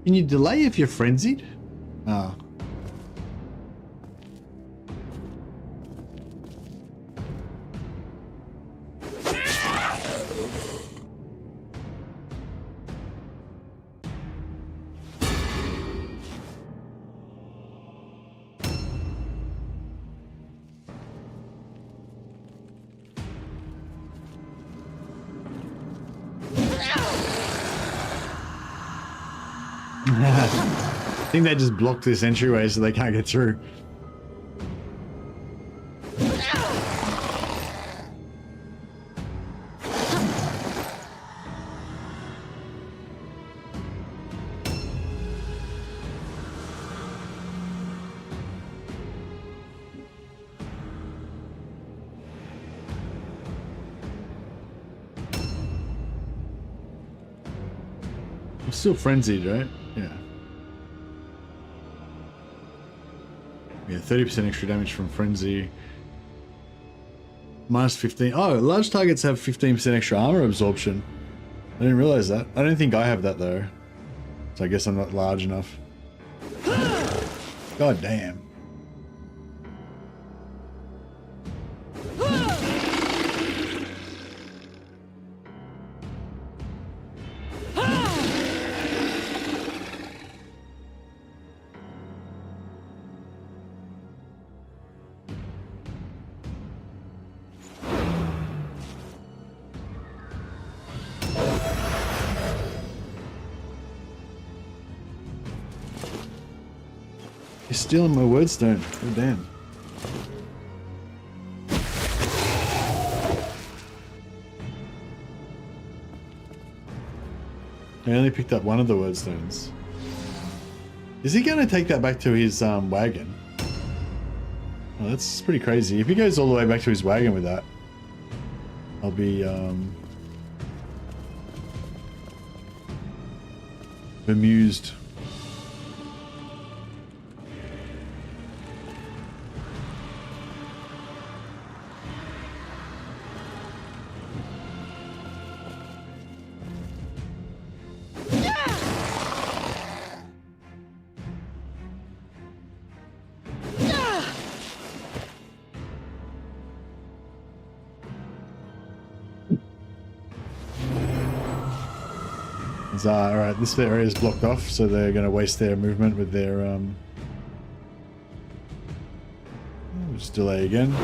Can you delay if you're frenzied? Oh. I think they just blocked this entryway so they can't get through. I'm still frenzied, right? Yeah. Yeah, 30% extra damage from frenzy. Minus 15. Oh, large targets have 15% extra armor absorption. I didn't realize that. I don't think I have that though. So I guess I'm not large enough. God damn. You're stealing my wordstone. Oh, damn. I only picked up one of the wordstones. Is he going to take that back to his wagon? Oh, that's pretty crazy. If he goes all the way back to his wagon with that, I'll be bemused. Alright, this area is blocked off, so they're going to waste their movement with their just delay again.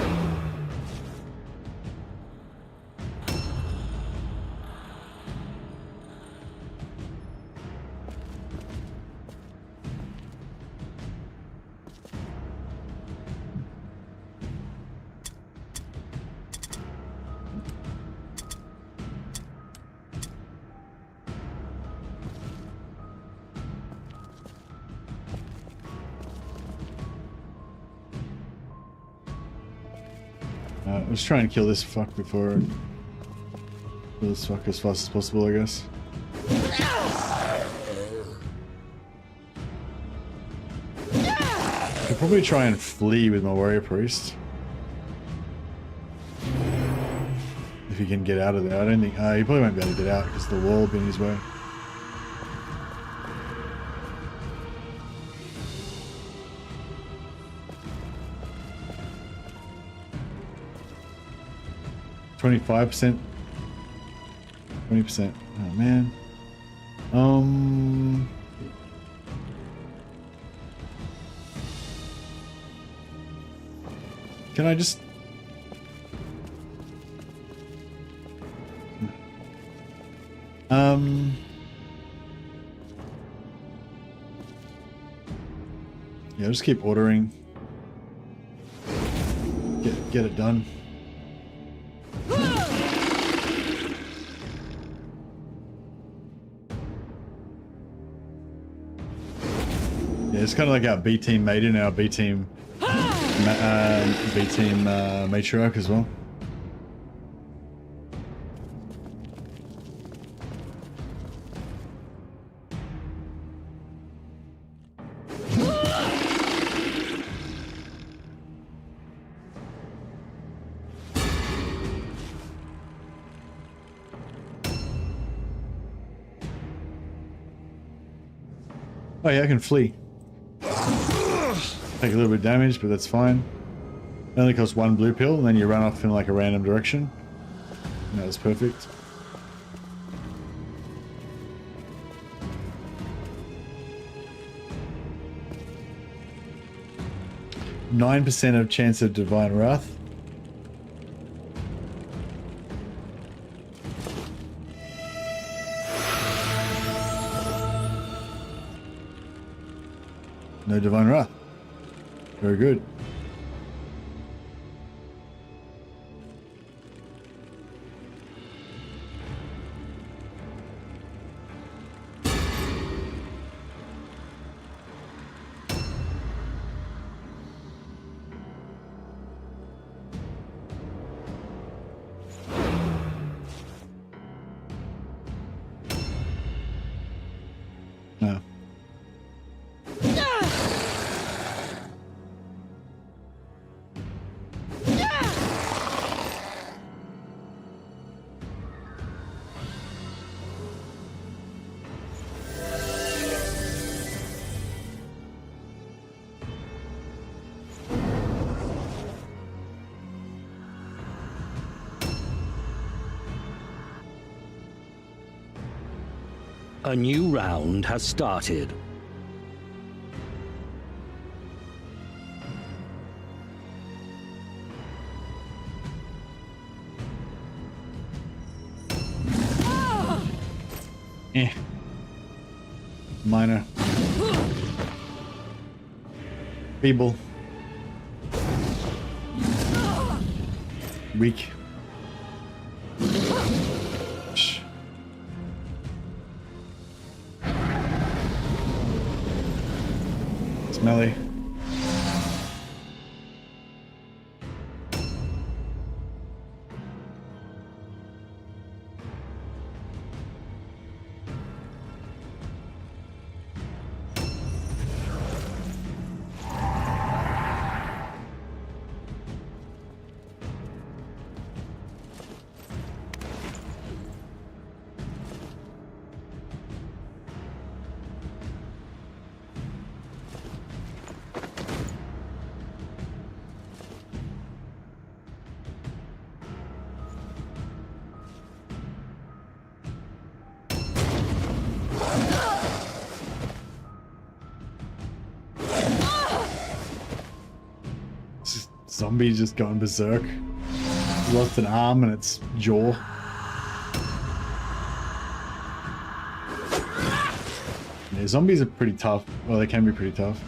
Let's try and kill this fuck before... Kill this fuck as fast as possible, I guess. I'll probably try and flee with my warrior priest. If he can get out of there. I don't think... he probably won't be able to get out because the wall will be in his way. %, 20%. Oh man. Can I just... Yeah, I'll just keep ordering. Get it done. Yeah, it's kind of like our B team maiden, our B team matriarch as well. Oh yeah, I can flee. Take a little bit of damage, but that's fine. It only costs 1 blue pill, and then you run off in like a random direction. And that was perfect. %9 of chance of divine wrath. No divine wrath. Very good. No. A new round has started. Eh. Minor. Feeble. Weak. Shh. Smelly. Zombie just going berserk. Lost an arm and its jaw. Yeah, zombies are pretty tough. Well, they can be pretty tough.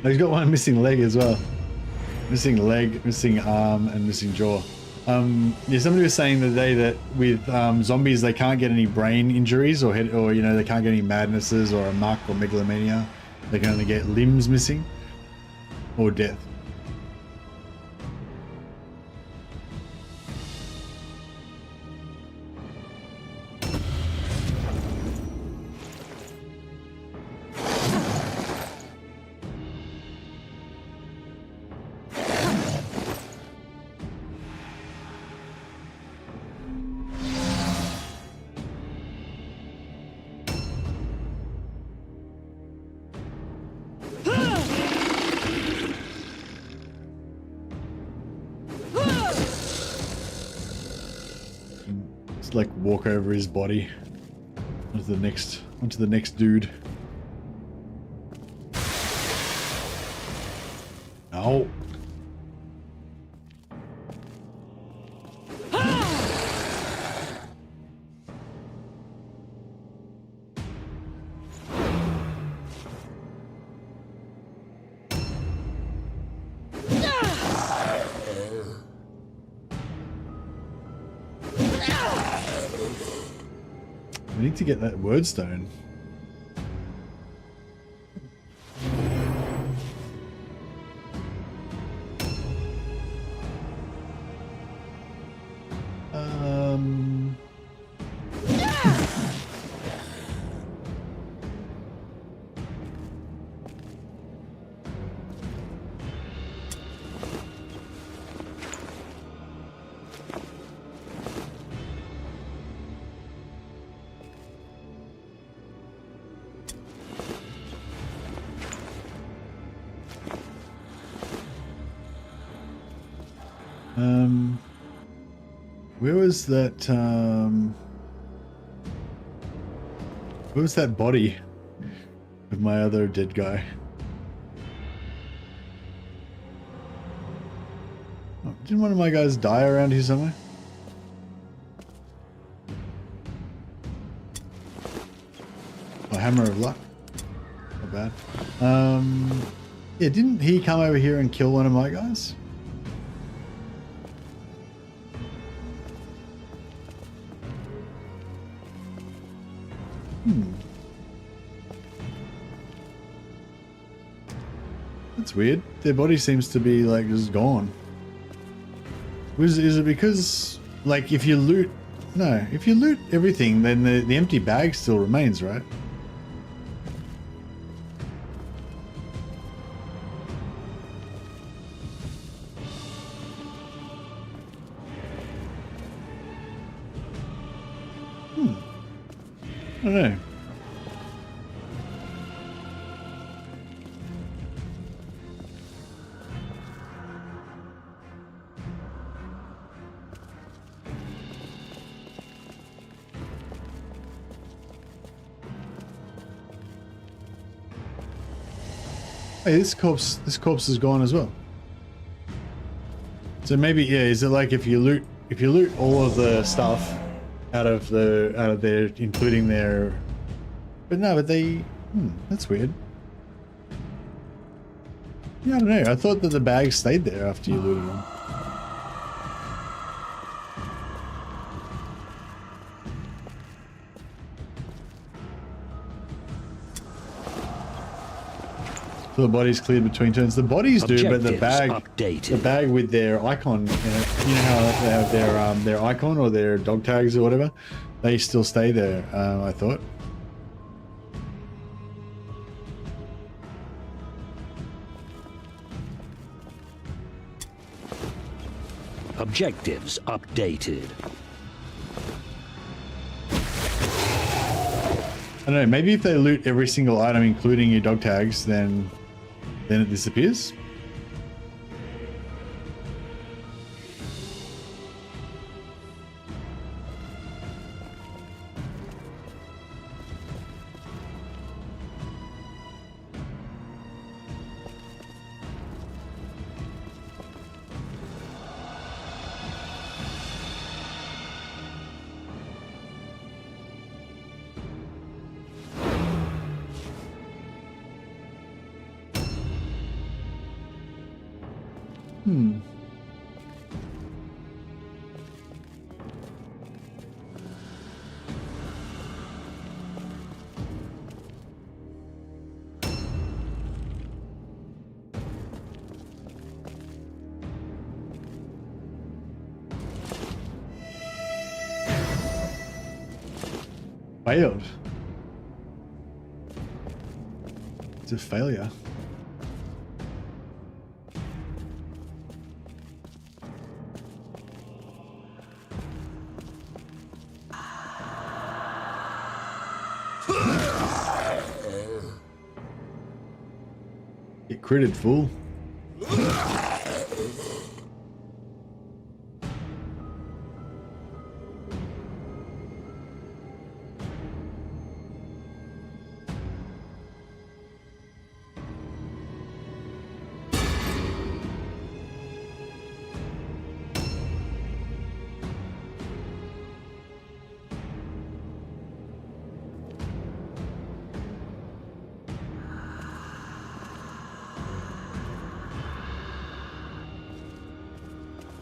He's got one missing leg as well. Missing leg, missing arm, and missing jaw. Yeah, somebody was saying the other day that with zombies, they can't get any brain injuries or head, or you know, they can't get any madnesses or a muck or megalomania. They can only get limbs missing or death. Like walk over his body onto the next dude. No. We need to get that word stone. Where was that? Where was that body of my other dead guy? Oh, didn't one of my guys die around here somewhere? Oh, Hammer of Luck. Not bad. Yeah, didn't he come over here and kill one of my guys? That's weird. Their body seems to be like just gone. Is it because like if you loot everything, then the empty bag still remains, right? I don't know. Hey, this corpse is gone as well. So maybe, yeah, is it like if you loot all of the stuff out of their, including their, but no, but they, that's weird. Yeah, I don't know. I thought that the bags stayed there after you looted them. So the body's cleared between turns. The bodies do, but the bag with their icon in it, you know how they have their icon or their dog tags or whatever, they still stay there. I thought. Objectives updated. I don't know. Maybe if they loot every single item, including your dog tags, then it disappears. Failed. It's a failure. Get critted, fool.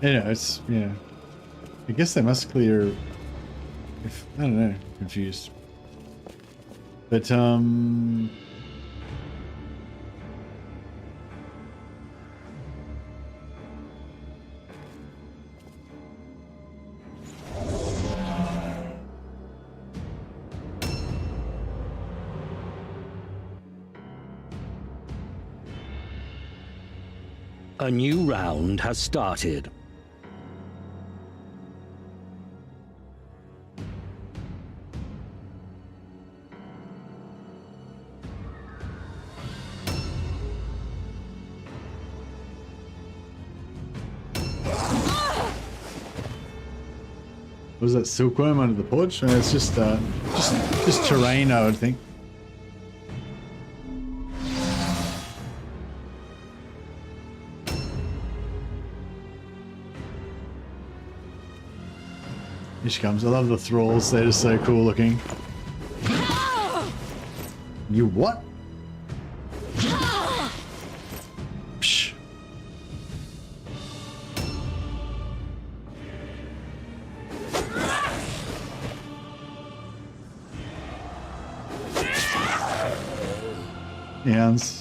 Yeah, it's, yeah. I guess they must clear, if, I don't know, confused. But, A new round has started. What was that silkworm under the porch? It's just terrain, I would think. Here she comes. I love the thralls. They're just so cool looking. You what? Psh. Hands.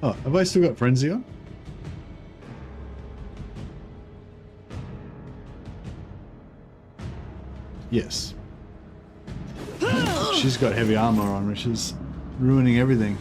Oh, have I still got Frenzy on? Yes. She's got heavy armor on, which is ruining everything.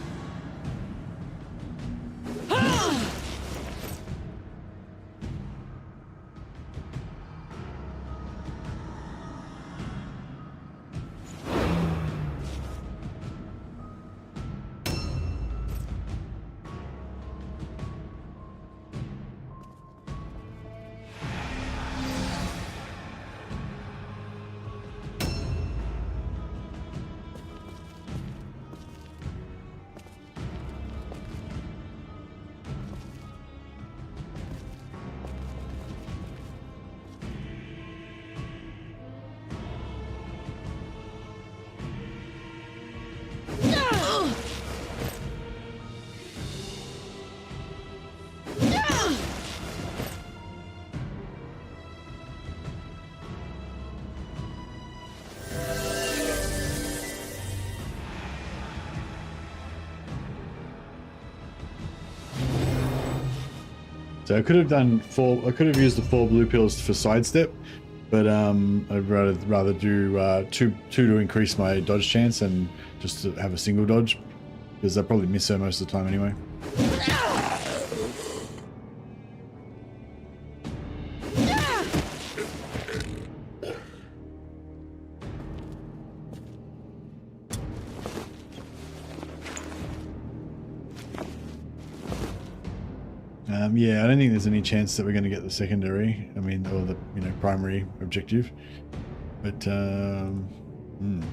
So I could have done I could have used the 4 blue pills for sidestep, but I'd rather do two to increase my dodge chance and just to have a single dodge, because I probably miss her most of the time anyway. Yeah, I don't think there's any chance that we're going to get the secondary. I mean, or the primary objective. But I mean,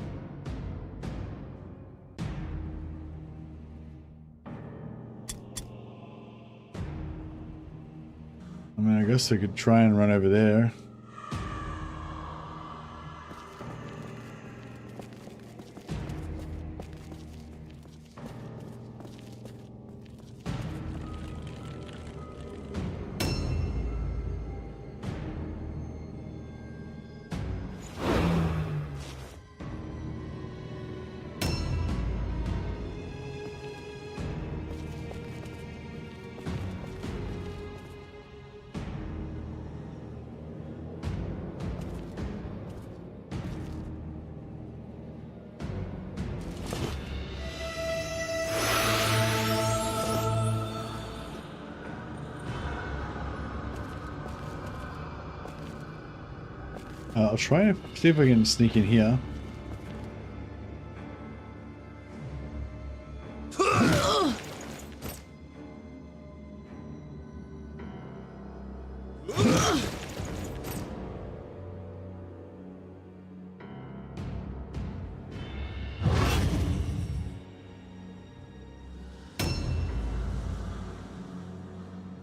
I guess I could try and run over there. I'll try to see if I can sneak in here.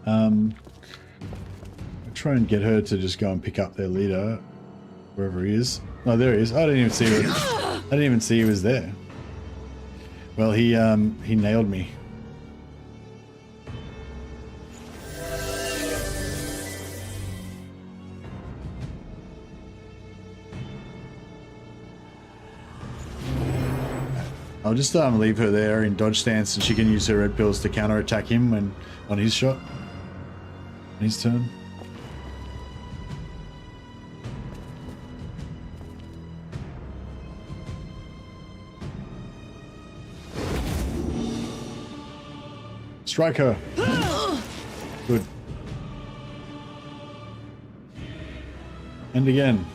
I'll try and get her to just go and pick up their leader. Wherever he is. Oh, there he is. I didn't even see it. I didn't even see he was there. Well, he nailed me. I'll just leave her there in dodge stance, and she can use her red pills to counterattack him when on his shot. On his turn. Strike her. Good. And again.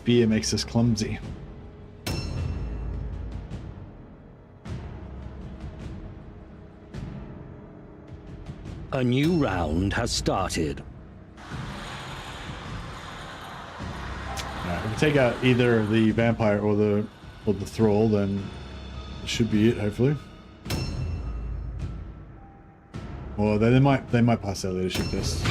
Fear makes us clumsy. A new round has started. Alright, if we take out either the vampire or the thrall, then it should be it, hopefully. Or they might pass their leadership test.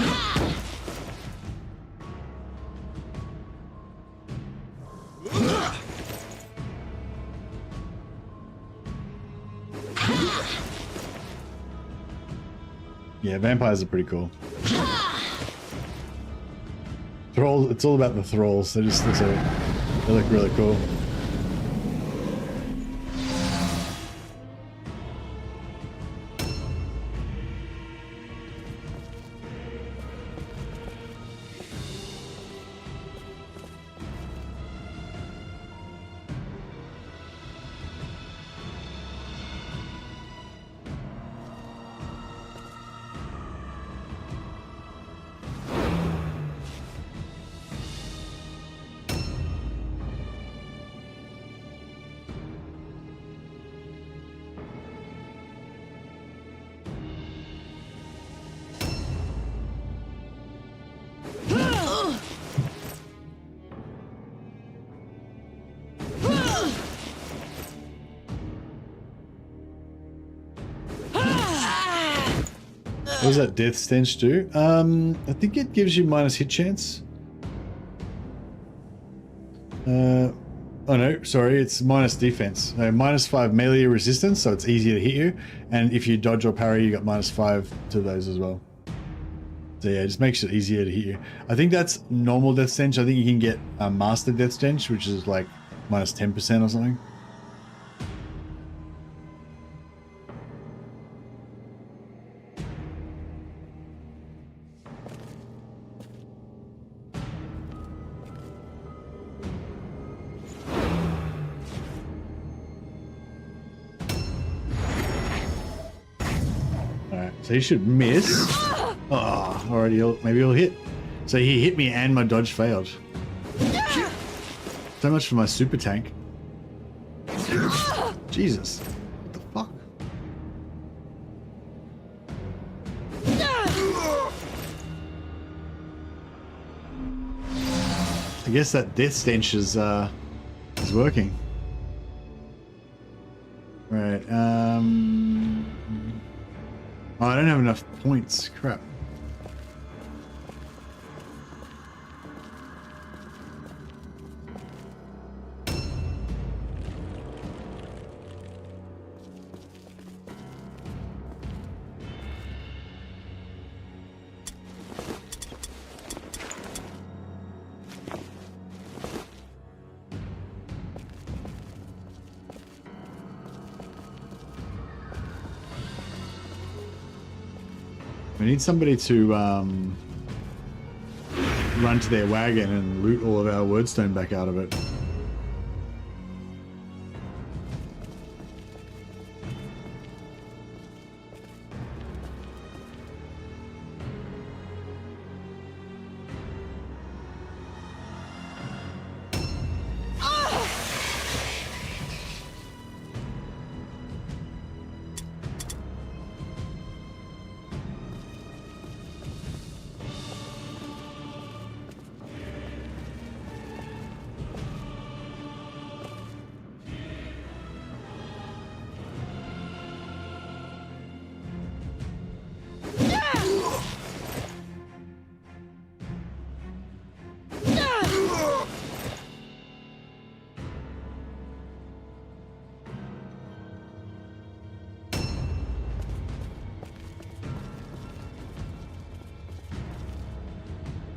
Yeah, vampires are pretty cool. Thralls, it's all about the thralls. They look really cool. What does that death stench do? I think it gives you minus hit chance. Oh no, sorry, it's minus defense. No, -5 melee resistance, so it's easier to hit you. And if you dodge or parry, you got -5 to those as well. So yeah, it just makes it easier to hit you. I think that's normal death stench. I think you can get a master death stench, which is like minus 10% or something. So he should miss. Oh, already, maybe he'll hit. So he hit me and my dodge failed. So much for my super tank. Jesus. What the fuck? I guess that death stench is working. Right, oh, I don't have enough points. Crap. We need somebody to run to their wagon and loot all of our wordstone back out of it.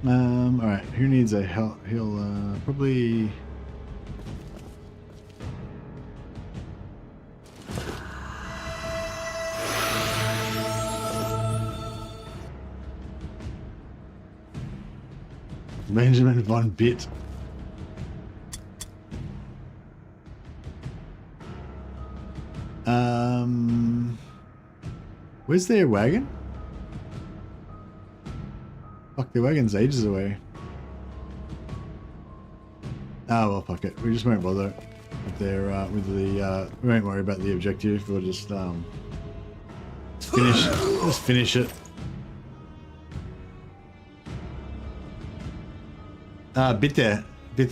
Alright, who needs a heal? Probably... Benjamin von Bitt. Where's their wagon? Fuck, their wagon's ages away. Oh well, fuck it. We just won't bother with their we won't worry about the objective. We'll just finish it. Bitte,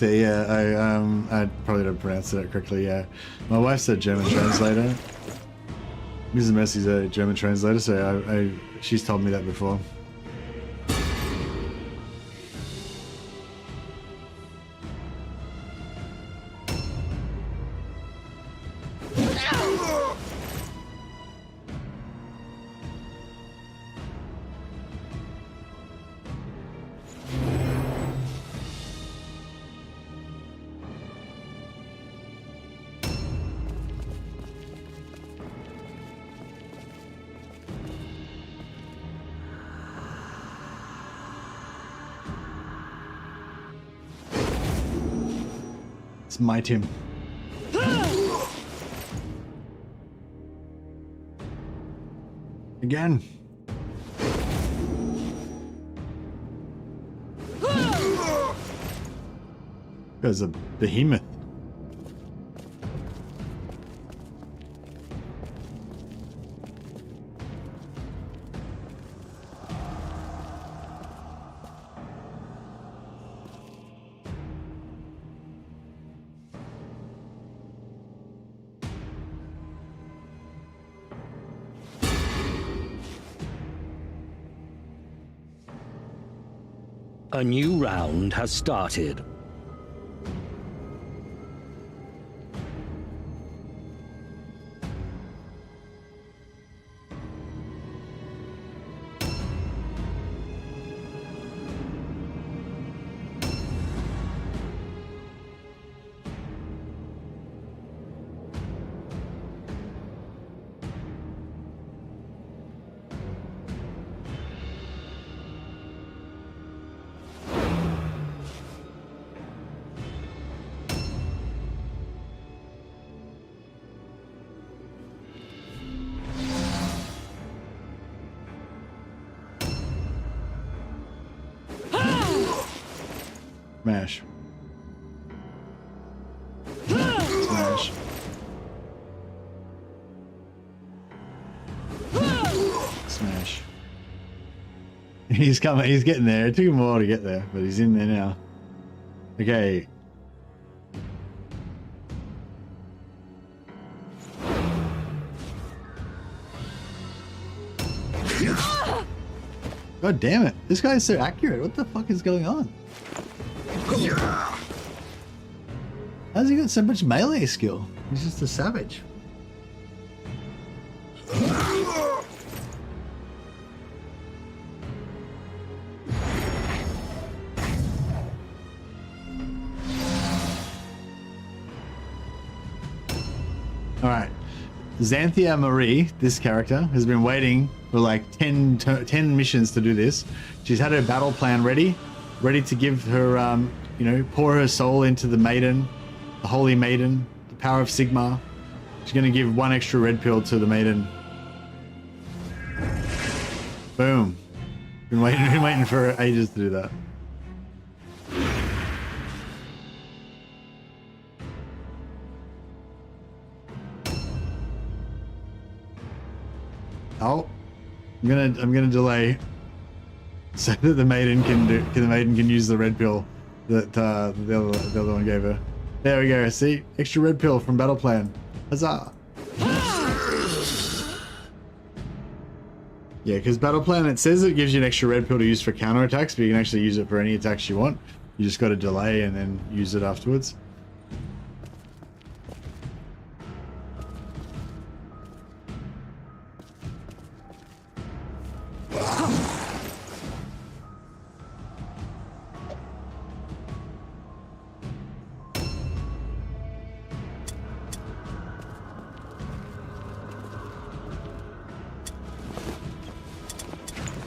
yeah. I probably don't pronounce it correctly. Yeah, my wife's a German translator. Mrs. Messi's a German translator, so she's told me that before. Smite him. Again. There's a behemoth. A new round has started. Smash. Smash. Smash. He's coming, he's getting there. It took him a while to get there, but he's in there now. Okay. God damn it. This guy is so accurate. What the fuck is going on? How's he got so much melee skill? He's just a savage. Alright. Xanthia Marie, this character, has been waiting for like 10 missions to do this. She's had her battle plan ready to give her, you know, pour her soul into the maiden, the holy maiden, the power of Sigmar. She's going to give one extra red pill to the maiden. Boom. Been waiting for ages to do that. Oh, I'm gonna delay so that the maiden can use the red pill that the other one gave her. There we go. See, extra red pill from battle plan. Huzzah! Yeah, because battle plan, it says it gives you an extra red pill to use for counter attacks, but you can actually use it for any attacks you want. You just got to delay and then use it afterwards.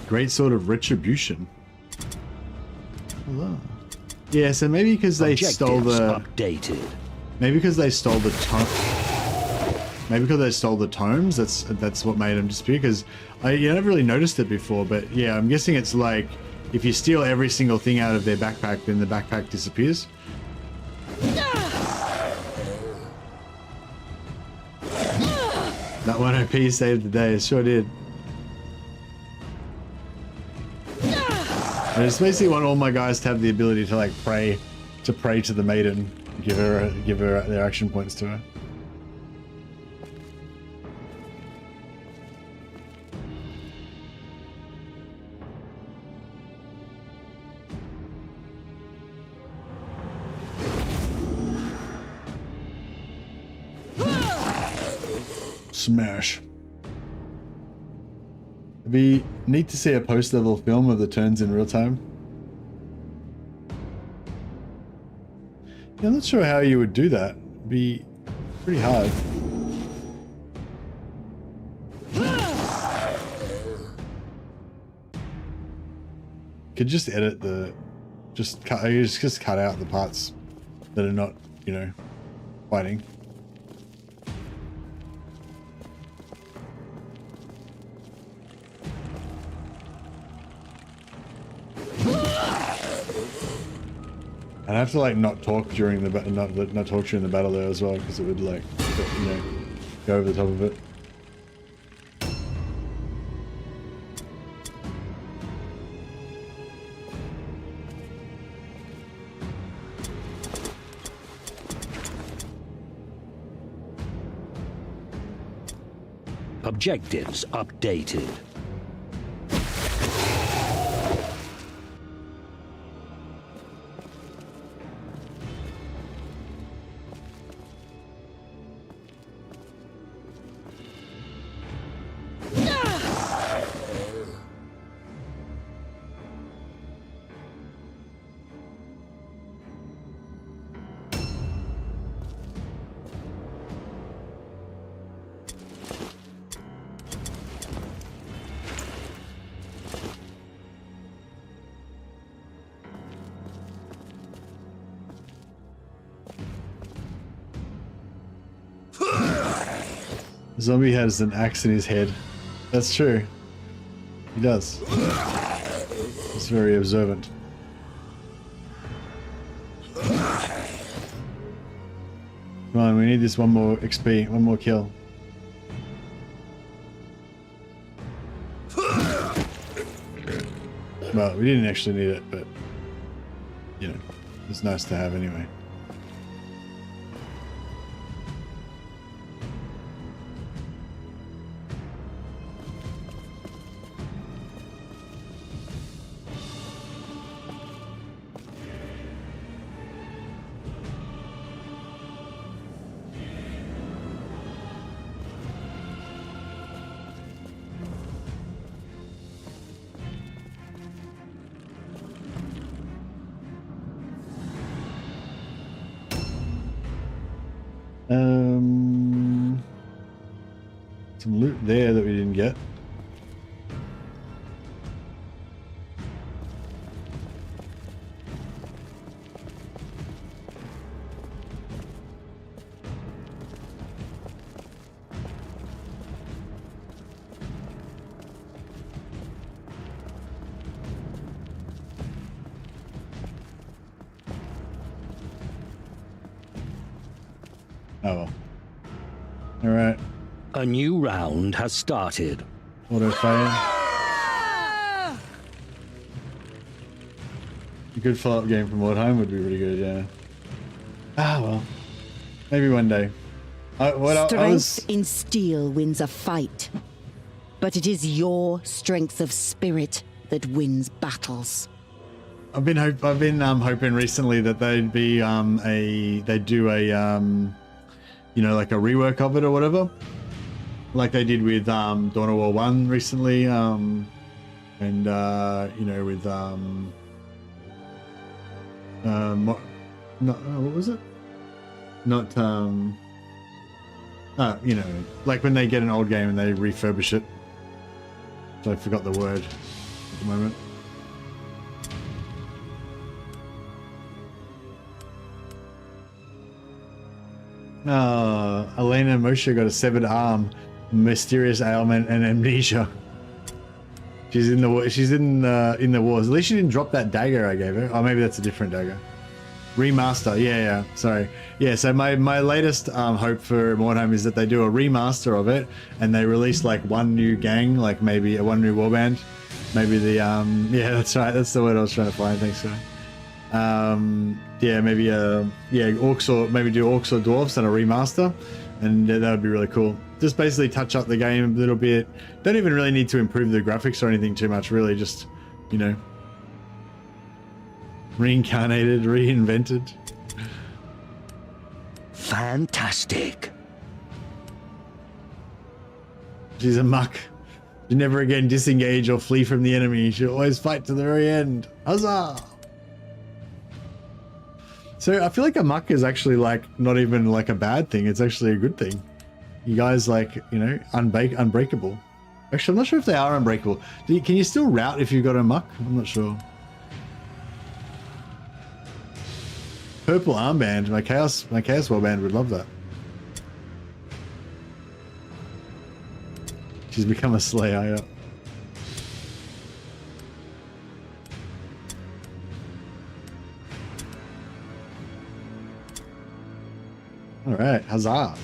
Great sort of retribution. Hello. Yeah, so maybe because they stole Objectives the... updated. Maybe because they stole the tome. Maybe because they stole the tomes. That's what made them disappear. Because I never really noticed it before. But yeah, I'm guessing it's like if you steal every single thing out of their backpack, then the backpack disappears. That one OP saved the day. It sure did. I just basically want all my guys to have the ability to like pray to the maiden, give her their action points to her. Smash. It'd be neat to see a post-level film of the turns in real time. Yeah, I'm not sure how you would do that. It'd be pretty hard. Could just edit the, just cut out the parts that are not, you know, fighting. I'd have to like not talk during the not talk during the battle there as well, because it would like, you know, go over the top of it. Objectives updated. Zombie has an axe in his head. That's true. He does. He's very observant. Come on, we need this one more XP, one more kill. Well, we didn't actually need it, but, you know, it's nice to have anyway. Some loot there that we didn't get. Oh well. All right. A new round has started. Auto fail. A good follow-up game from Warhammer would be really good, yeah. Ah well. Maybe one day. Strength in steel wins a fight, but it is your strength of spirit that wins battles. I've been hoping recently that they'd be they'd do a you know, like a rework of it or whatever, like they did with Dawn of War 1 recently, and you know, with what was it? Not you know, like when they get an old game and they refurbish it. So I forgot the word at the moment. Elena Moshe got a severed arm, mysterious ailment, and amnesia. She's in the wars. At least she didn't drop that dagger I gave her. Oh, maybe that's a different dagger. Remaster. Yeah. Sorry. Yeah. So my latest hope for Warhammer is that they do a remaster of it and they release like one new gang, like maybe one new warband. Maybe the yeah, that's right. That's the word I was trying to find. Thanks, sir. Yeah, maybe orcs, or maybe do orcs or dwarves and a remaster, and that would be really cool. Just basically touch up the game a little bit. Don't even really need to improve the graphics or anything too much, really. Just, you know, reincarnated, reinvented. Fantastic. She's a muck. You never again disengage or flee from the enemy. You should always fight to the very end. Huzzah! So I feel like a muck is actually like not even like a bad thing. It's actually a good thing. You guys like, you know, unbreakable. Actually, I'm not sure if they are unbreakable. Can you still route if you've got a muck? I'm not sure. Purple armband. My chaos warband would love that. She's become a slayer. Yeah. All right, huzzah.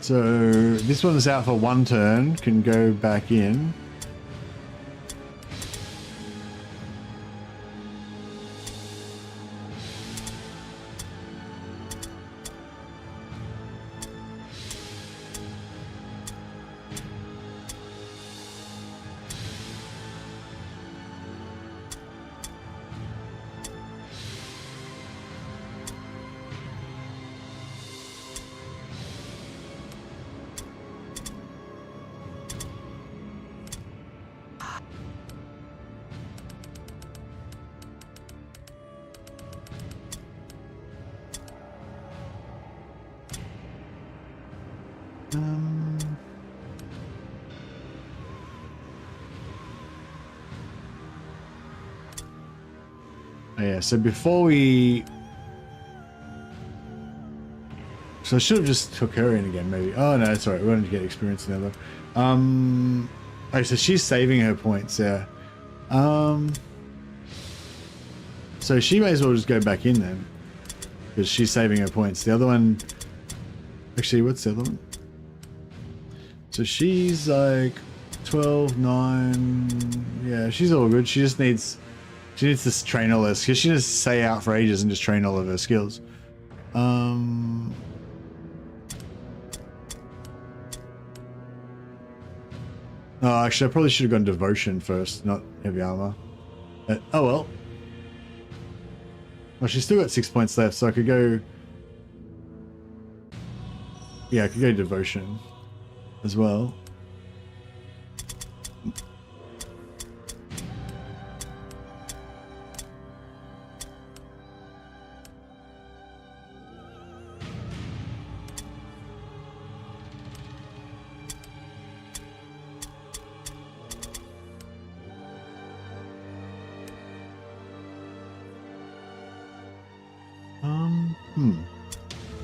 So this one's out for one turn, can go back in. Yeah, so before we... So I should have just took her in again, maybe. Oh, no, it's alright. We wanted to get experience now, though. Oh, so she's saving her points, yeah. So she may as well just go back in then. Because she's saving her points. The other one... Actually, what's the other one? So she's like 12, 9... Yeah, she's all good. She just needs... She needs to train all her skills. She needs to stay out for ages and just train all of her skills. Oh, actually, I probably should have gone devotion first, not heavy armor. Oh well. Well, she's still got 6 points left, so I could go... Yeah, I could go devotion as well.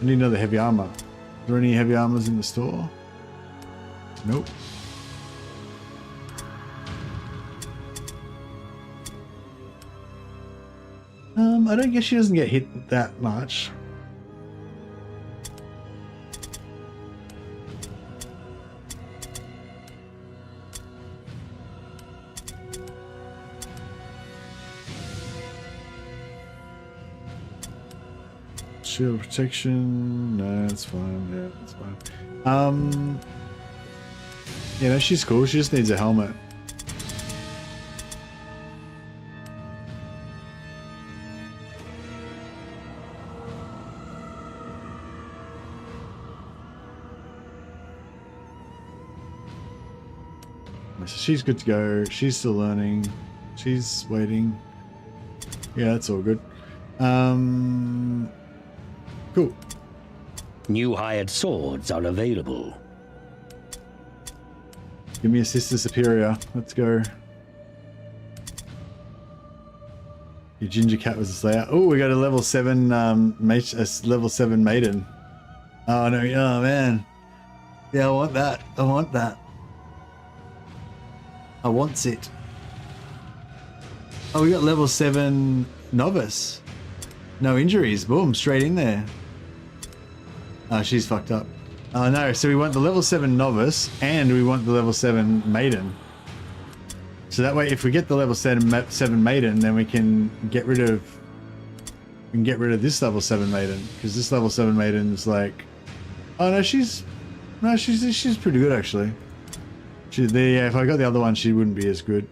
I need another heavy armor. Are there any heavy armors in the store? Nope. I don't guess she doesn't get hit that much. Shield protection, no, that's fine. Yeah, that's fine. Yeah, no, she's cool. She just needs a helmet. So she's good to go. She's still learning. She's waiting. Yeah, that's all good. Cool. New hired swords are available. Give me a sister superior. Let's go. Your ginger cat was a slayer. Oh, we got a level 7 mate, a level 7 maiden. Oh no, oh man. Yeah, I want that. I want that. I want it. Oh, we got level 7 novice. No injuries. Boom, straight in there. Oh, she's fucked up. Oh no, so we want the level 7 novice and we want the level 7 maiden. So that way if we get the level 7 maiden, then we can get rid of this level 7 maiden, because this level 7 maiden is like, oh no, she's pretty good actually. Yeah, if I got the other one, she wouldn't be as good.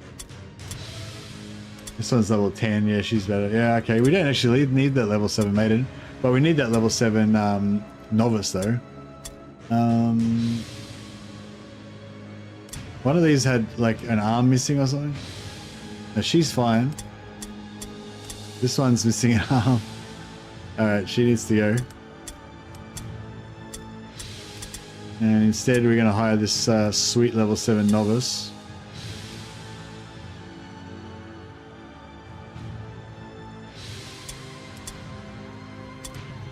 This one's level 10. Yeah, she's better. Yeah, okay. We don't actually need that level 7 maiden, but we need that level 7 novice though. One of these had like an arm missing or something. No, she's fine. This one's missing an arm. Alright, she needs to go. And instead we're going to hire this sweet level 7 novice.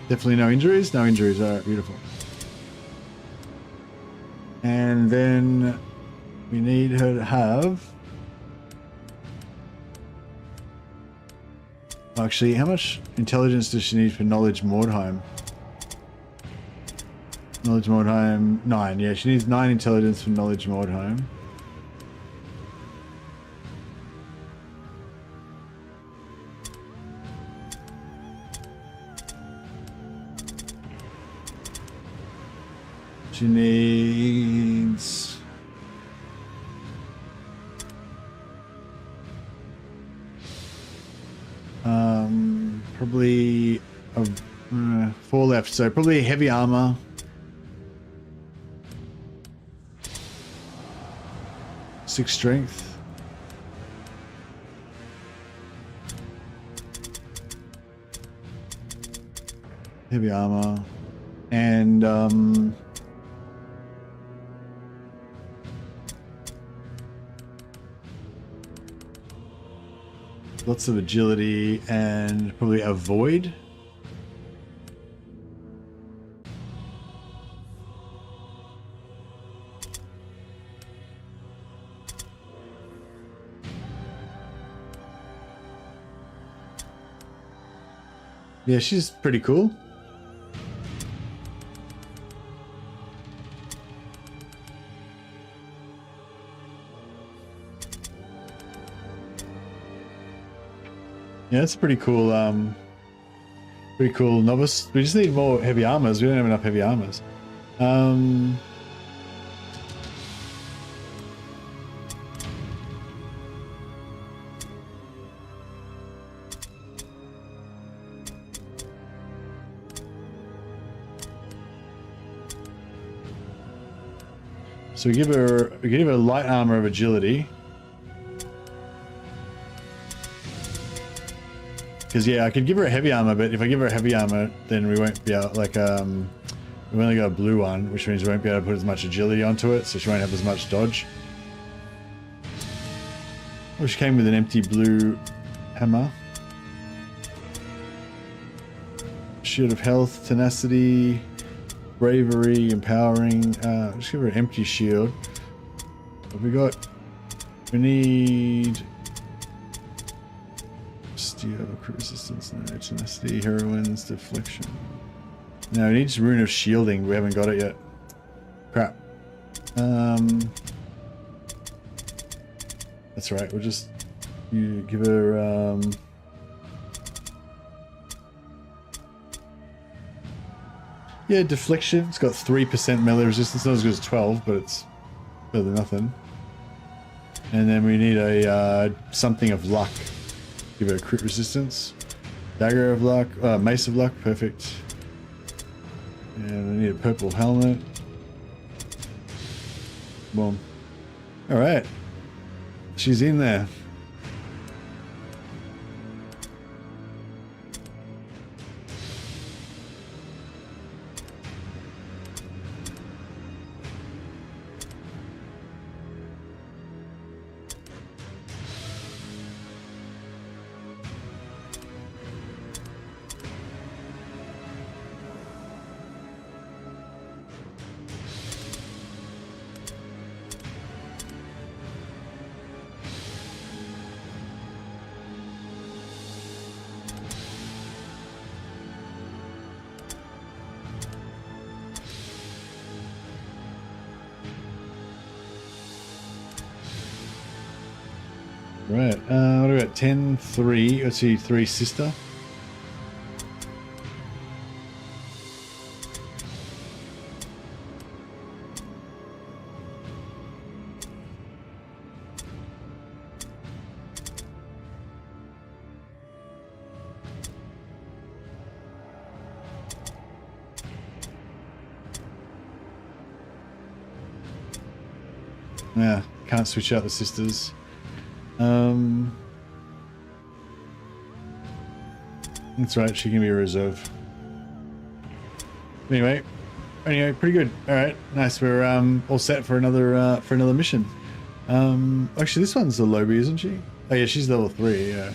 Definitely no injuries? No injuries. Alright, beautiful. And then we need her to have... Actually, how much intelligence does she need for Knowledge Mordheim? Knowledge Mordheim, 9. Yeah, she needs 9 intelligence for Knowledge Mordheim. She needs... probably 4 left, so probably heavy armor. Six strength. Heavy armor. And lots of agility and probably avoid. Yeah, she's pretty cool. Yeah, it's pretty cool. Pretty cool novice. We just need more heavy armors. We don't have enough heavy armors. So we give her light armor of agility. Because yeah, I could give her a heavy armor, but if I give her a heavy armor, then we won't be able, like, we only got a blue one, which means we won't be able to put as much agility onto it, so she won't have as much dodge. Oh, she came with an empty blue hammer. Shield of health, tenacity, bravery, empowering. Just give her an empty shield. What we got? We need... Steel, crit resistance, no, tenacity, heroines, deflection. No, it needs rune of shielding. We haven't got it yet. Crap. That's right. We'll just give her. Yeah, deflection. It's got 3% melee resistance. Not as good as 12, but it's better than nothing. And then we need a something of luck. Give it a crit resistance. Dagger of luck. Mace of luck. Perfect. And we need a purple helmet. Boom. Alright. She's in there. Right. What do we got? 10, 3. Let's see, 3 sister. Yeah, can't switch out the sisters. That's right, she can be a reserve. Anyway, pretty good. All right, nice. We're all set for another mission. Actually, this one's the Lobby, isn't she? Oh yeah, she's level 3. Yeah,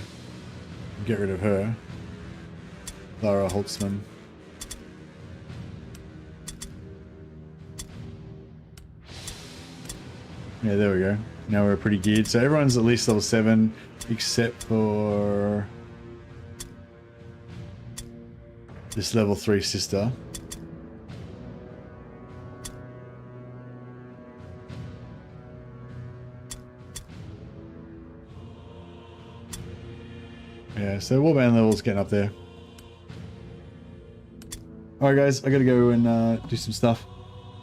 get rid of her. Lara Holtzman. Yeah, there we go. Now we're pretty geared. So everyone's at least level 7, except for this level 3 sister. Yeah, so Warband level's getting up there. Alright guys, I gotta go and do some stuff.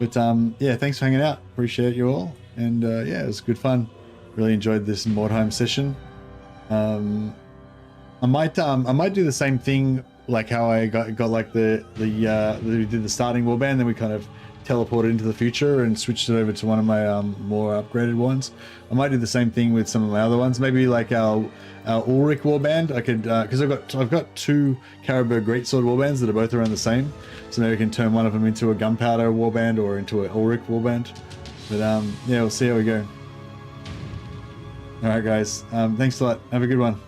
But yeah, thanks for hanging out. Appreciate you all. And yeah, it was good fun. Really enjoyed this Mordheim session. I might do the same thing like how I got like we did the starting warband, then we kind of teleported into the future and switched it over to one of my more upgraded ones. I might do the same thing with some of my other ones. Maybe like our Ulrich warband. I could because I've got 2 Caribou Greatsword warbands that are both around the same. So maybe we can turn one of them into a gunpowder warband or into an Ulrich warband. But yeah, we'll see how we go. All right, guys. Thanks a lot. Have a good one.